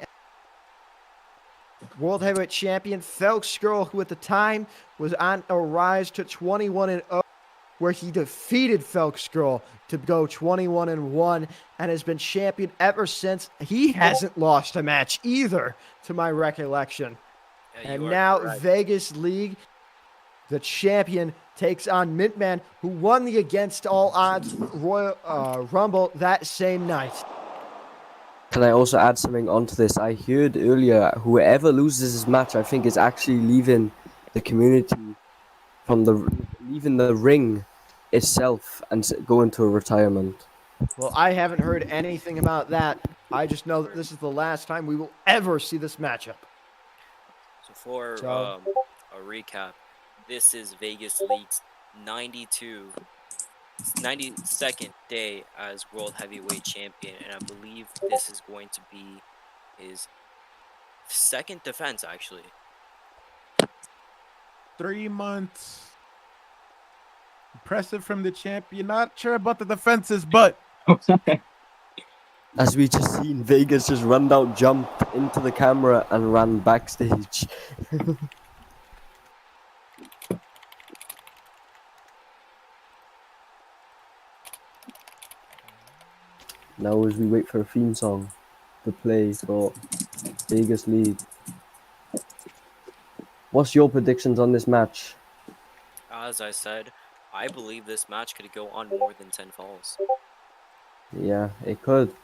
World Heavyweight Champion Felc Scurll, who at the time was on a rise to 21-0, where he defeated Felc Scurll to go 21-1, and has been champion ever since. He hasn't lost a match either, to my recollection. And now correct. Vegas League, the champion, takes on Mintman, who won the Against All Odds Royal Rumble that same night. Can I also add something onto this? I heard earlier, whoever loses this match, I think, is actually leaving the community leaving the ring itself and going to a retirement. Well, I haven't heard anything about that. I just know that this is the last time we will ever see this matchup. So for So- a recap, this is Vegas League's 92nd day as World Heavyweight Champion, and I believe this is going to be his second defense, actually. 3 months. Impressive from the champion. Not sure about the defenses, but As we just seen, Vegas just run out, jumped into the camera, and ran backstage. Now as we wait for a theme song to play for Vegas League. What's your predictions on this match? As I said, I believe this match could go on more than 10 falls. Yeah, it could.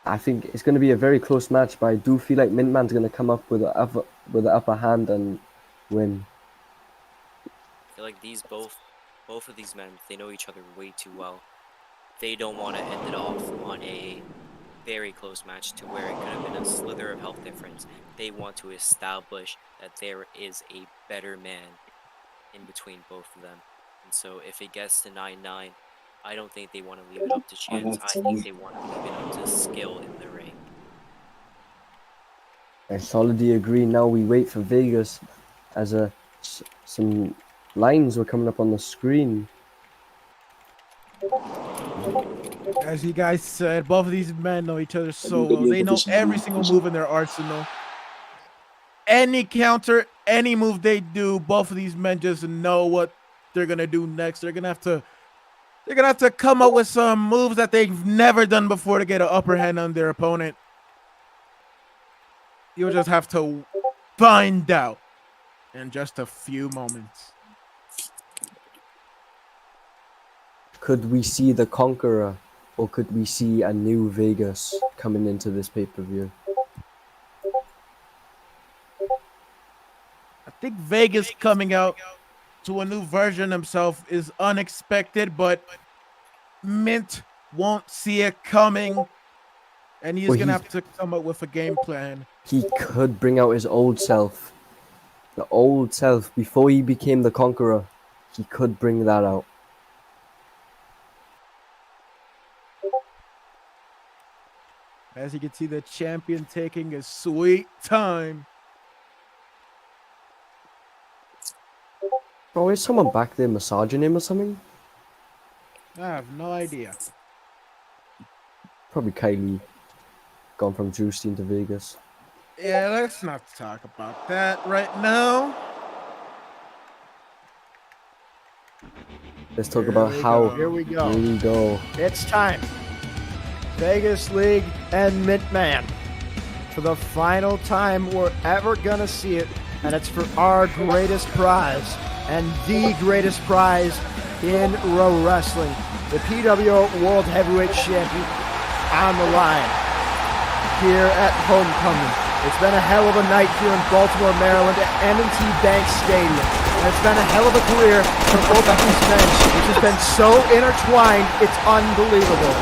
I think it's going to be a very close match, but I do feel like Mintman's going to come up with the upper hand and win. I feel like both of these men, they know each other way too well. They don't want to end it off on a very close match to where it could have been a slither of health difference. They want to establish that there is a better man in between both of them. And so if it gets to 9-9, I don't think they want to leave it up to chance. I think they want to leave it up to skill in the ring. I solidly agree. Now we wait for Vegas as some lines were coming up on the screen. as you guys said, both of these men know each other so well. They know every single move in their arsenal. Any counter, any move they do, both of these men just know what they're gonna do next. They're gonna have to come up with some moves that they've never done before to get an upper hand on their opponent. You'll just have to find out in just a few moments. Could we see the Conqueror, or could we see a new Vegas coming into this pay-per-view? I think Vegas coming out to a new version himself is unexpected, but Mint won't see it coming, and he's gonna have to come up with a game plan. He could bring out his old self. The old self, before he became the Conqueror, he could bring that out. As you can see, the champion taking his sweet time. Bro, is someone back there massaging him or something? I have no idea. Probably Kylie. Gone from Juicing to Vegas. Yeah, let's not talk about that right now. Let's talk about how. Here we go. Here we go. It's time. Vegas League and Mintman. For the final time we're ever gonna see it, and it's for our greatest prize and the greatest prize in Pro Wrestling. The PWO World Heavyweight Champion on the line here at Homecoming. It's been a hell of a night here in Baltimore, Maryland at M&T Bank Stadium. And it's been a hell of a career for both of these men, which has been so intertwined, it's unbelievable.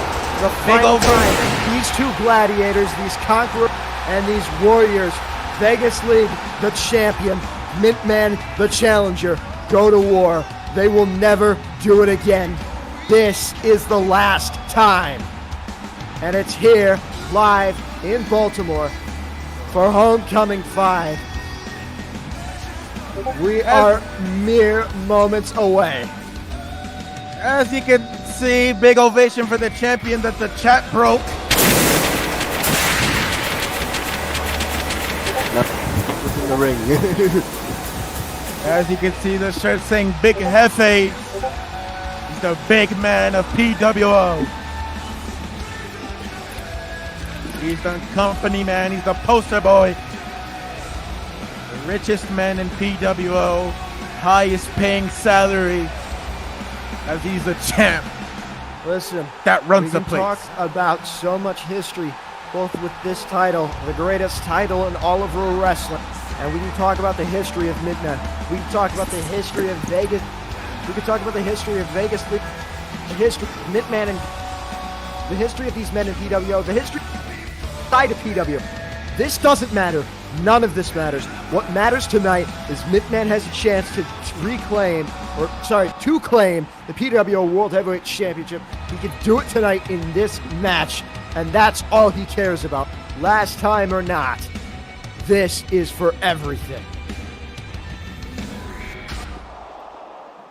The final time, these two gladiators, these conquerors, and these warriors, Vegas League, the champion, Mintman, the challenger, go to war. They will never do it again. This is the last time. And it's here, live in Baltimore, for Homecoming 5. We are mere moments away. As you can see, big ovation for the champion that the chat broke. Within the ring. As you can see, the shirt saying Big Jefe. He's the big man of PWO. He's the company man. He's the poster boy. The richest man in PWO. Highest paying salary. As he's the champ. Listen, that runs we the can place. talk about so much history, both with this title, the greatest title in all of pro wrestling, and we can talk about the history of Mintman. We can talk about the history of Vegas. We can talk about the history of Vegas, the history of Mintman, and the history of these men in PWO, the history side of PWO. This doesn't matter. None of this matters. What matters tonight is Mintman has a chance to claim the PWO World Heavyweight Championship. He can do it tonight in this match, and that's all he cares about. Last time or not, this is for everything.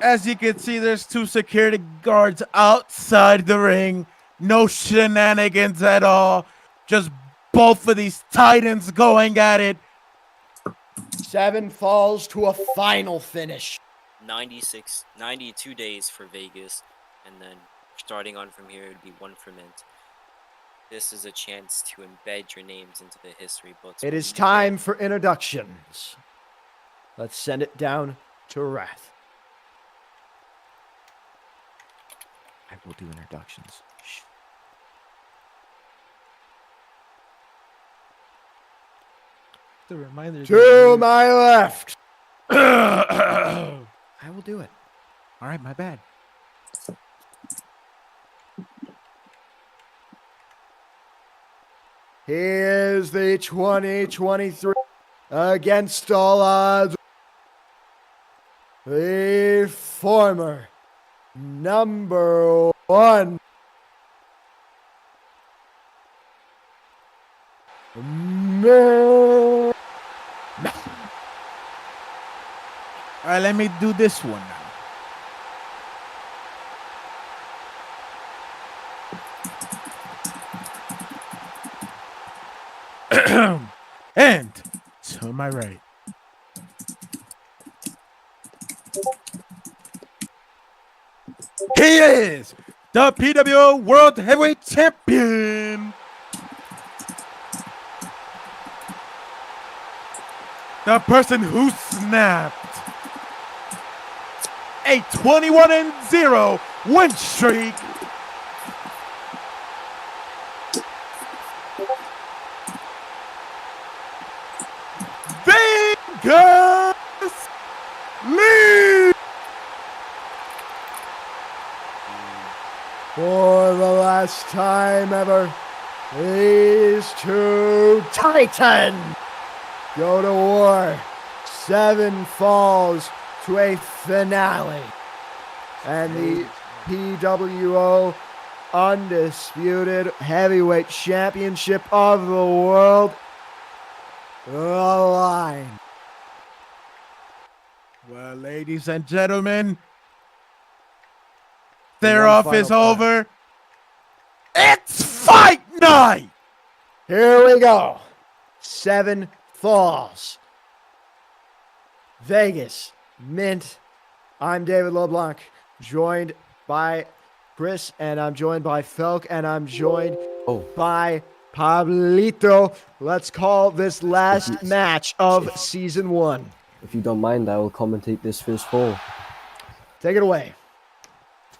As you can see, there's 2 security guards outside the ring. No shenanigans at all. Just both of these titans going at it. 7 falls to a final finish. 92 days for Vegas, and then starting on from here, it would be 1 for Mint. This is a chance to embed your names into the history books. It is time for introductions. Let's send it down to Wrath. I will do introductions. Shh. The reminder. To my left. I will do it. All right, my bad. Here's the 2023 against all odds, the former number 1 All right, let me do this one now. And to my right, he is the PWO World Heavyweight Champion, the person who snapped a 21-0 win streak. Vegas Lee! For the last time ever, these 2 titans go to war. 7 falls to a finale. And the PWO Undisputed Heavyweight Championship of the world the line. Well, ladies and gentlemen, their off is over. It's fight night! Here we go. 7 falls. Vegas, Mint. I'm David LeBlanc, joined by Chris, and I'm joined by Felc, and I'm joined by Pablito. Let's call this last match of season 1. If you don't mind, I will commentate this first fall. Take it away.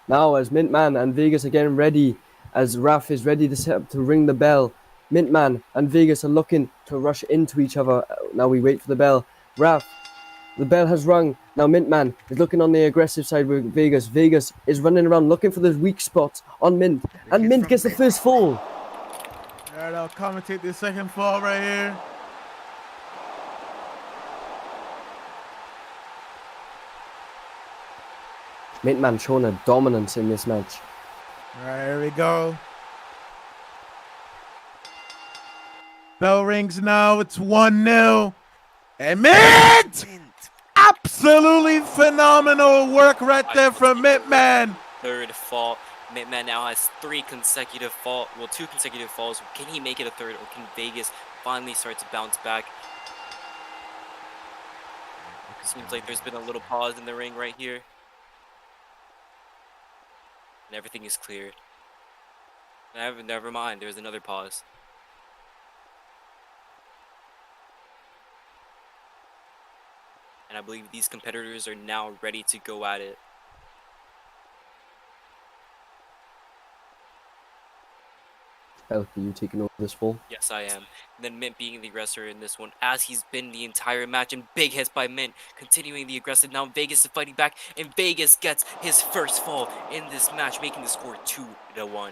Now, as Mintman and Vegas are getting ready, as Raph is ready to set up to ring the bell, Mintman and Vegas are looking to rush into each other. Now we wait for the bell. Raph, the bell has rung. Now Mintman is looking on the aggressive side with Vegas. Vegas is running around looking for the weak spots on Mint. And Mint gets the first fall. Alright, I'll commentate the second fall right here. Mintman showing a dominance in this match. Alright, here we go. Bell rings now. It's 1-0. And Mint! Absolutely phenomenal work right there from Mintman. Third fall. Mintman now has 2 consecutive falls. Can he make it a third, or can Vegas finally start to bounce back? Seems like there's been a little pause in the ring right here. And everything is cleared. Never mind, there's another pause. And I believe these competitors are now ready to go at it. Felc, are you taking over this fall? Yes, I am. And then Mint being the aggressor in this one, as he's been the entire match, and big hits by Mint, continuing the aggressive. Now Vegas is fighting back, and Vegas gets his first fall in this match, making the score 2-1.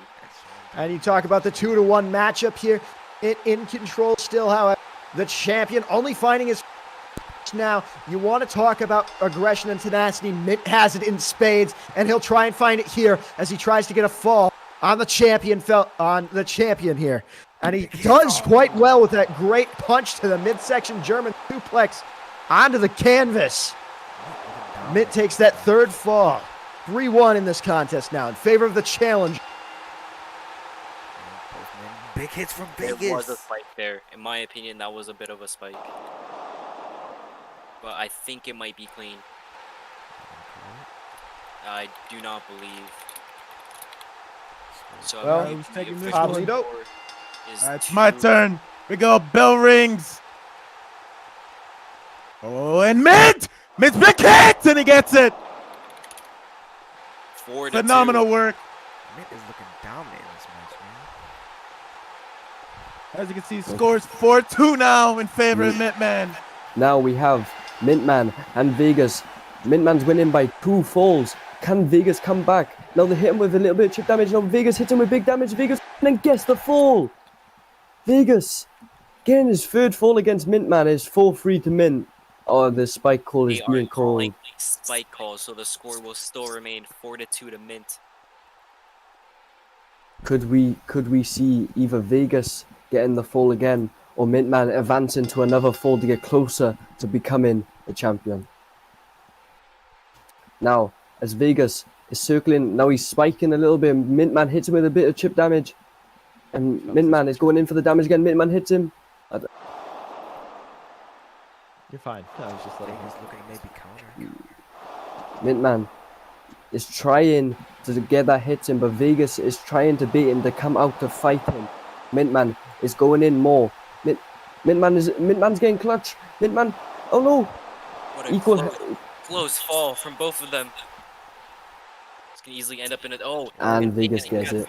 And you talk about the 2-1 matchup here. It in control still, however. the champion, only finding his now. You want to talk about aggression and tenacity. Mint has it in spades, and he'll try and find it here as he tries to get a fall on the champion here. And he does quite well with that great punch to the midsection German suplex onto the canvas. Mint takes that third fall. 3-1 in this contest now in favor of the challenge. Big hits from Vegas. There was a spike there. In my opinion, that was a bit of a spike. But I think it might be clean. I do not believe. So Well, I who's taking this Pablito? It's my turn. We go. Bell rings. Oh, and Mint! Mint's big hit, and he gets it. 4-2. Phenomenal work. Mint is looking dominant in this match, man. As you can see, scores 4-2 now in favor of Mintman. Now we have Mintman and Vegas. Mintman's winning by 2 falls. Can Vegas come back? Now they hit him with a little bit of chip damage. Now Vegas hits him with big damage. Vegas and then gets the fall. Vegas getting his 3rd fall against Mintman is 4-3 to Mint. Oh, the spike call is being called. Spike call, so the score will still remain 4-2 to Mint. Could we see either Vegas getting the fall again, or Mintman advancing to another fall to get closer to becoming the champion? Now, as Vegas is circling, now he's spiking a little bit. Mintman hits him with a bit of chip damage, and Mintman is going in for the damage again. Mintman hits him. You're fine. I was just letting Vegas looking maybe counter. Mintman is trying to get that hit him, but Vegas is trying to beat him to come out to fight him. Mintman is going in more. Mintman's getting clutch. Mintman, oh no! What a close fall from both of them. This can easily end up in it. Oh, and Vegas gets it.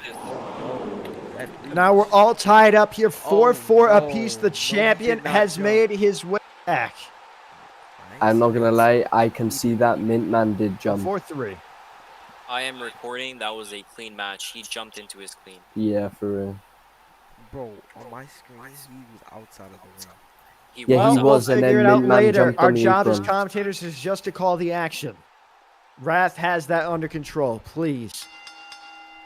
Now we're all tied up here, 4-4 apiece. The champion has made his way back. I'm not gonna lie, I can see that Mintman did jump. 4-3. I am recording. That was a clean match. He jumped into his clean. Yeah, for real. Bro, on my screen, he was outside of the ring. He was, and then figure it out Mintman later. jumped Our on the job as apron. commentators is just to call the action. Wrath has that under control, please.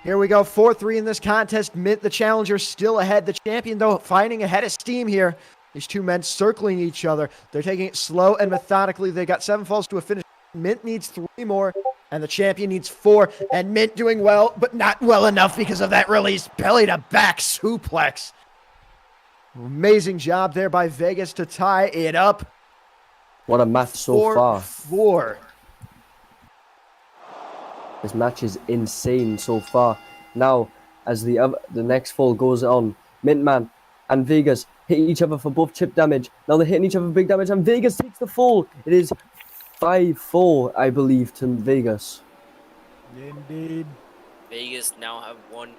Here we go, 4-3 in this contest. Mint, the challenger, still ahead. The champion, though, finding a head of steam here. These two men circling each other. They're taking it slow and methodically. They got 7 falls to a finish. Mint needs 3 more, and the champion needs 4. And Mint doing well, but not well enough because of that release. Belly to back suplex. Amazing job there by Vegas to tie it up. What a match so far. 4-4. This match is insane so far. Now, as the next fall goes on, Mintman and Vegas hit each other for both chip damage. Now they're hitting each other for big damage, and Vegas takes the fall. It is 5-4, I believe, to Vegas. Indeed. Vegas now have won.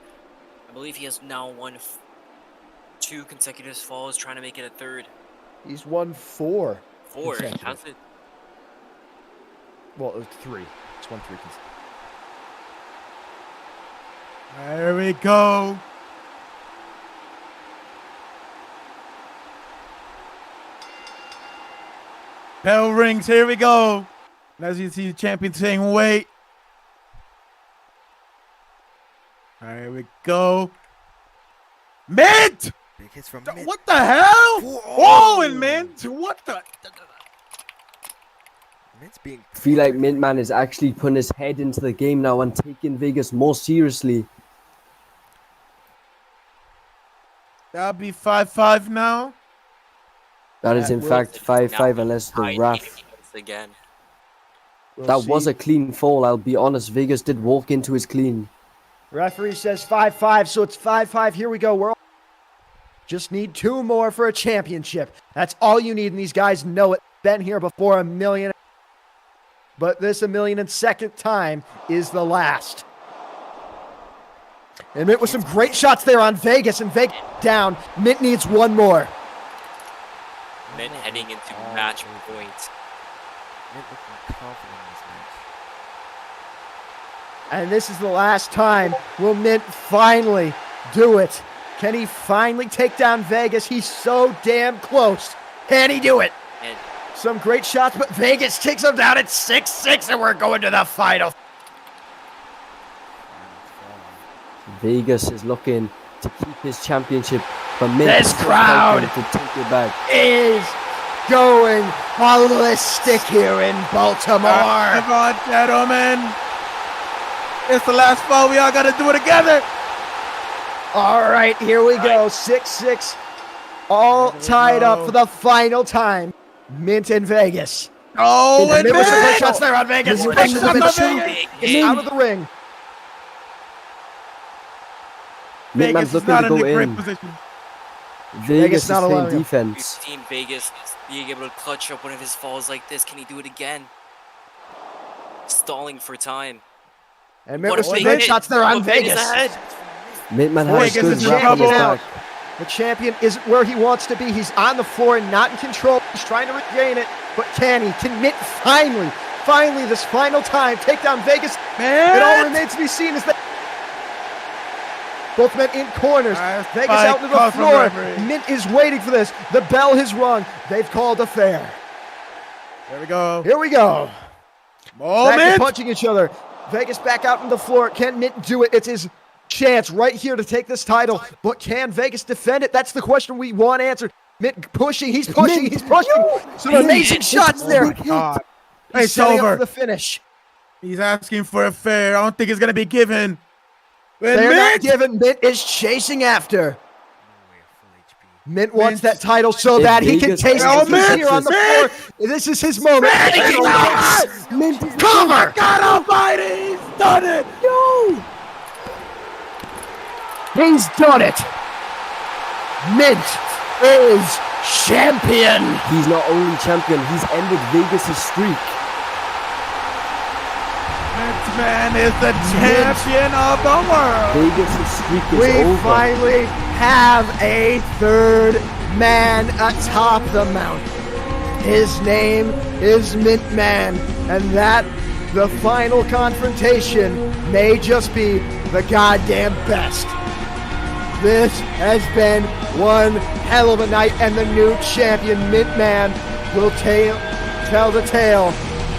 I believe he has now won 2 consecutive falls, trying to make it a 3rd. He's won 4. 4. How's it? Well, it was 3. It's 1-3 consecutive. There we go. Bell rings. Here we go. And as you see, the champion saying, wait. Here we go. Mint! Big hits from Mint. What the hell? Oh, and Mint. What the? Mint's being. I feel like Mintman is actually putting his head into the game now and taking Vegas more seriously. That'll be 5-5 now. That is in fact 5-5 unless the ref. Again. That was a clean fall, I'll be honest. Vegas did walk into his clean. Referee says 5-5, so it's 5-5. Here we go. We're all just need 2 more for a championship. That's all you need, and these guys know it. Been here before 1,000,000. But this 1,000,002nd time is the last. And Mint with some great shots there on Vegas, and Vegas down. Mint needs 1 more. Mint heading into match point. Mint looking confident in this match. And this is the last time. Will Mint finally do it? Can he finally take down Vegas? He's so damn close. Can he do it? Some great shots, but Vegas takes him down at 6-6, and we're going to the final. Vegas is looking to keep his championship, but Mint This crowd to take it back. is going ballistic here in Baltimore. Come on, gentlemen. It's the last fall. We all got to do it together. All right, here we go. 6-6, all tied up for the final time. Mint and Vegas. Oh, and Mint with some great Mint! shots there on Vegas. Mint Pushes him with into out of the ring. Mintman's looking to go in. Vegas is not playing allowing him. defense. We've seen Vegas being able to clutch up one of his falls like this. Can he do it again? Stalling for time. And Mint with some great shots there on Vegas. Mintman has Vegas good is rap on his champion. back. The champion is where he wants to be. He's on the floor and not in control. He's trying to regain it, but can he? Can Mint finally, this final time, take down Vegas? Man. It all remains to be seen as that both men in corners. Vegas out to the floor. Mint is waiting for this. The bell has rung. They've called a fair. There we go. Here we go. Moment. Back to punching each other. Vegas back out on the floor. Can Mint do it? It's his chance right here to take this title. But can Vegas defend it? That's the question we want answered. Mint pushing. He's pushing. He's pushing. Some amazing shots there. God. He's It's setting up over. for the finish. He's asking for a fair. I don't think it's going to be given. And They're not Mint! giving. Mint is chasing after. Mint wants that title so If bad he can Vegas- taste Oh, it. He's Mint! here on the Mint! floor. This is his moment. Mint is Cover. God almighty! He's done it! He's done it. Mint is champion. He's not only champion, he's ended Vegas' streak. Mintman is the champion of the world. Vegas' streak is We over. finally have a third man atop the mountain. His name is Mintman, and that the final confrontation may just be the goddamn best. This has been one hell of a night, and the new champion, Mintman, will tell the tale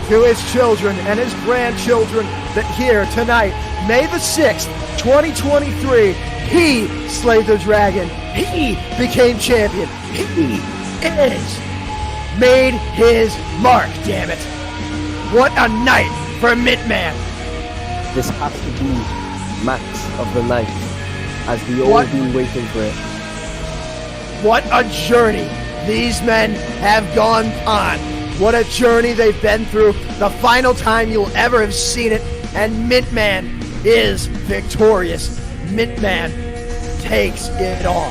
to his children and his grandchildren that here tonight, May the 6th, 2023, he slayed the dragon. He became champion. He is made his mark, damn it. What a night for Mintman. This has to be match of the night, as we all been waiting for it. What a journey these men have gone on. What a journey they've been through. The final time you'll ever have seen it. And Mintman is victorious. Mintman takes it all.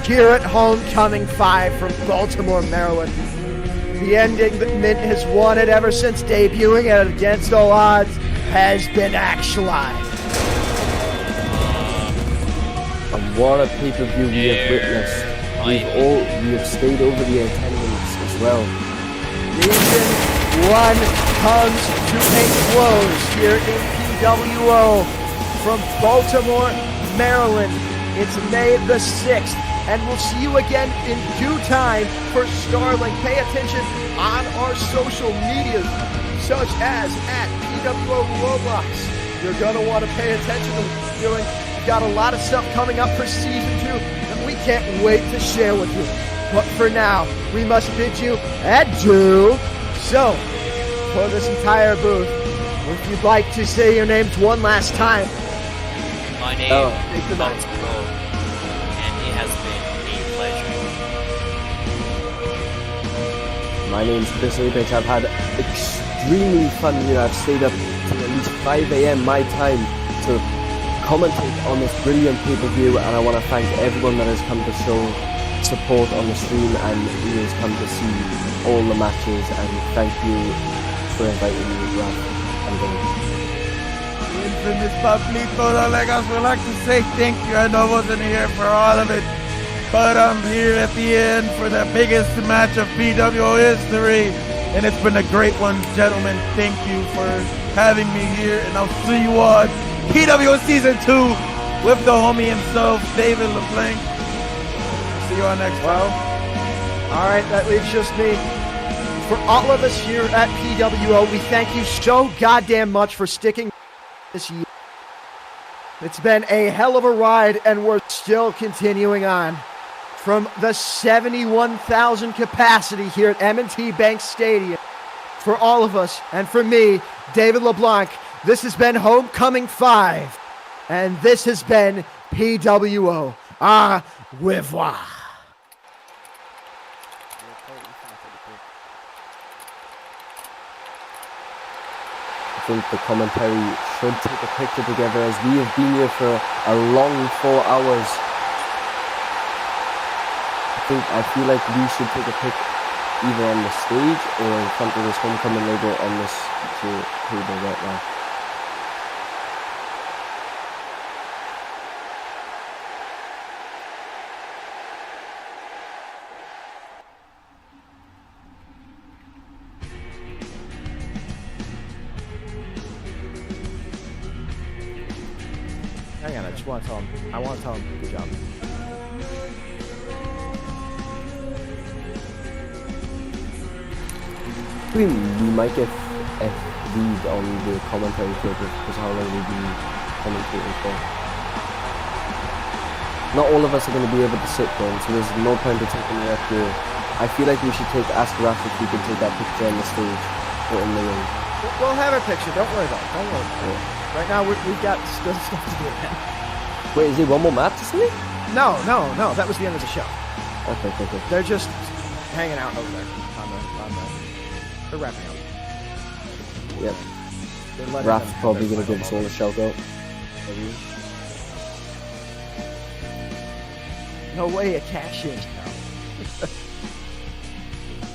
Here at Homecoming 5 from Baltimore, Maryland. The ending that Mint has wanted ever since debuting at Against All Odds has been actualized. And what a pay-per-view we have witnessed. We have stayed over the attendance as well. Season 1 comes to a close here in PWO from Baltimore, Maryland. It's May the 6th, and we'll see you again in due time for Starlink. Pay attention on our social medias, such as at PWO Roblox. You're going to want to pay attention to what we're doing. We've got a lot of stuff coming up for Season 2, and we can't wait to share with you. But for now, we must bid you adieu. So, for this entire booth, if you'd like to say your names one last time. My name is Felc Scurll, and it has been a pleasure. My name's Chris Apex. I've had extremely fun. I've stayed up till at least 5 a.m. my time to commentate on this brilliant pay-per-view, and I want to thank everyone that has come to show support on the stream and who has come to see all the matches, and thank you for inviting me, Rock and Bert. Infamous Pablito DaleGas would like to say thank you. I know I wasn't here for all of it, but I'm here at the end for the biggest match of PWO history, and it's been a great one, gentlemen. Thank you for having me here, and I'll see you on PWO Season 2 with the homie himself, David LeBlanc. See you on next time. All right, that leaves just me. For all of us here at PWO, we thank you so goddamn much for sticking this year. It's been a hell of a ride, and we're still continuing on. From the 71,000 capacity here at M&T Bank Stadium, for all of us, and for me, David LeBlanc, this has been Homecoming 5, and this has been PWO. Au revoir. I think the commentary should take a picture together, as we have been here for a long 4 hours. I feel like we should take a pic either on the stage or in front of this Homecoming logo on this table right now. Hang on, I just want to tell him. I want to tell him good job. We might get a read on the commentary table because how long we've been commentating for. Not all of us are going to be able to sit down, so there's no point to taking it up here. I feel like we should ask Raph if we can take that picture on the stage or in the ring. We'll have a picture. Don't worry about it. Don't worry about it. Right now, we've got still stuff to do, man. Wait, is there one more match to see? No. That was the end of the show. Okay. They're just hanging out over there on the they're wrapping up. Yep. Raph's probably going to give us all a shout out. No way, a cash in.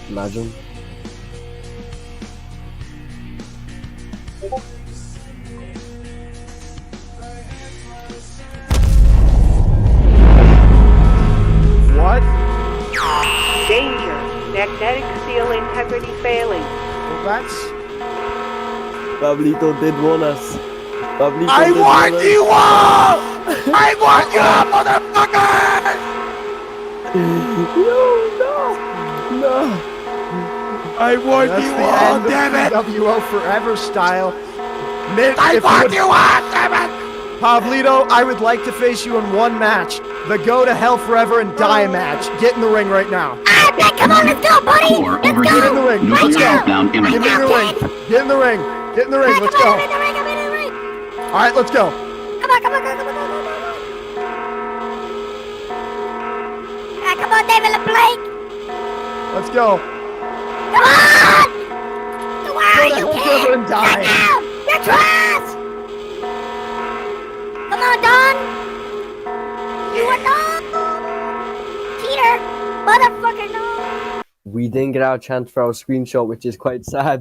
Imagine. What? Danger. Magnetic seal integrity failing. Well, that's... Pablito did warn us. I want you all! I want you all, motherfuckers! No. I want That's you the all, end damn it! of PWO Forever style. I want you all, damn it! Pablito, I would like to face you in one match. The Go to Hell Forever and Die match. Get in the ring right now. Come on, let's go, buddy! Let's go! Get in the ring. Let's go. Get in the ring. Get in the ring. Get in the ring. Let's go. I'm in the ring. All right, let's go. Come on. Come on, David LeBlanc. Let's go. Come on! Where are you, Forever and Die. You're trash! Come on, Don. You are not. Cheater. Motherfucker, no. We didn't get our chance for our screenshot, which is quite sad.